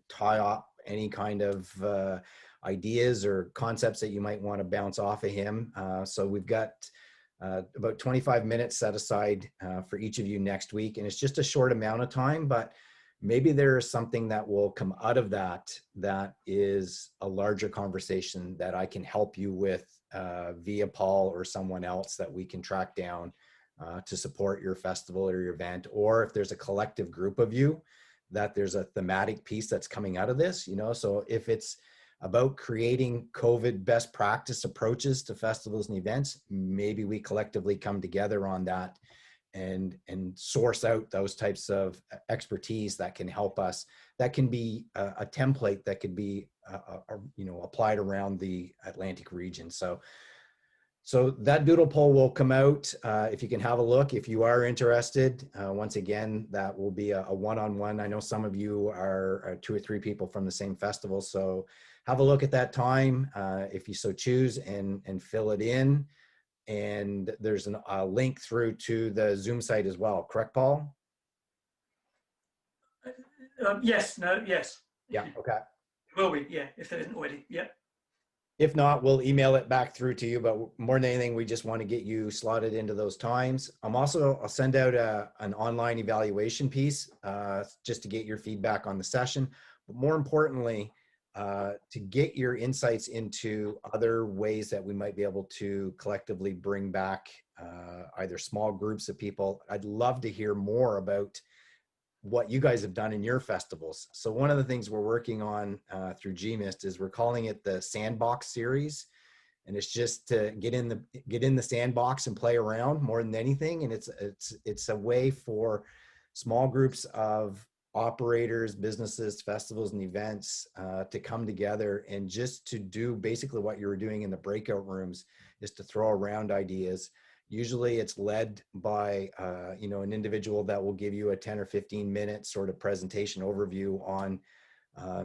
tie up any kind of ideas or concepts that you might want to bounce off of him. So we've got about 25 minutes set aside for each of you next week. And it's just a short amount of time, but maybe there is something that will come out of that that is a larger conversation that I can help you with via Paul or someone else that we can track down to support your festival or your event. Or if there's a collective group of you, that there's a thematic piece that's coming out of this, you know. So if it's about creating COVID best practice approaches to festivals and events, maybe we collectively come together on that and source out those types of expertise that can help us, that can be a template that could be you know, applied around the Atlantic region. So that doodle poll will come out. If you can have a look, if you are interested, once again, that will be a one-on-one. I know some of you are 2 or 3 people from the same festival. So have a look at that time if you so choose and fill it in. And there's a link through to the Zoom site as well. Correct, Paul? Yes, no, yes. Yeah, okay. Will we? Yeah, if there isn't already. Yeah. If not, we'll email it back through to you, but more than anything, we just want to get you slotted into those times. I'll send out an online evaluation piece just to get your feedback on the session. But more importantly, to get your insights into other ways that we might be able to collectively bring back either small groups of people. I'd love to hear more about what you guys have done in your festivals. So one of the things we're working on through GMIST is we're calling it the Sandbox series. And it's just to get in the sandbox and play around more than anything. And it's a way for small groups of operators, businesses, festivals, and events to come together and just to do basically what you were doing in the breakout rooms, is to throw around ideas. Usually it's led by you know, an individual that will give you a 10 or 15 minute sort of presentation overview on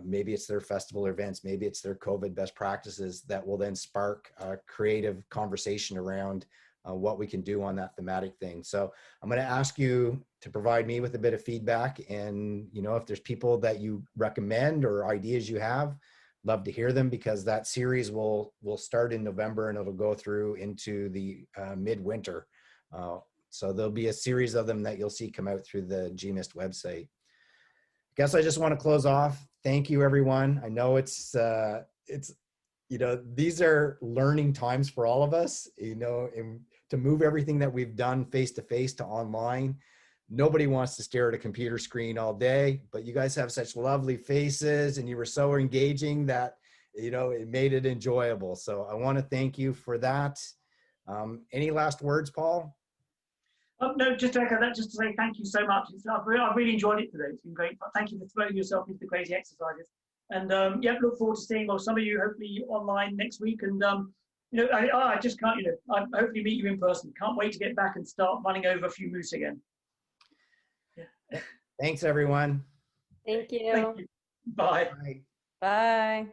maybe it's their festival or events, maybe it's their COVID best practices, that will then spark a creative conversation around what we can do on that thematic thing. So I'm going to ask you to provide me with a bit of feedback, and you know, if there's people that you recommend or ideas you have, love to hear them, because that series will start in November and it'll go through into the midwinter. So there'll be a series of them that you'll see come out through the GMIST website. I guess I just want to close off. Thank you, everyone. I know it's you know, these are learning times for all of us, you know, and to move everything that we've done face to face to online. Nobody wants to stare at a computer screen all day, but you guys have such lovely faces and you were so engaging that, you know, it made it enjoyable. So I want to thank you for that. Any last words, Paul? No, just to echo that, just to say thank you so much. I've really enjoyed it today. It's been great. Thank you for throwing yourself into the crazy exercises. And yeah, look forward to seeing some of you hopefully online next week. And you know, I just can't, you know, I hopefully meet you in person. Can't wait to get back and start running over a few moose again. Thanks, everyone. Thank you. Thank you. Bye. Bye. Bye.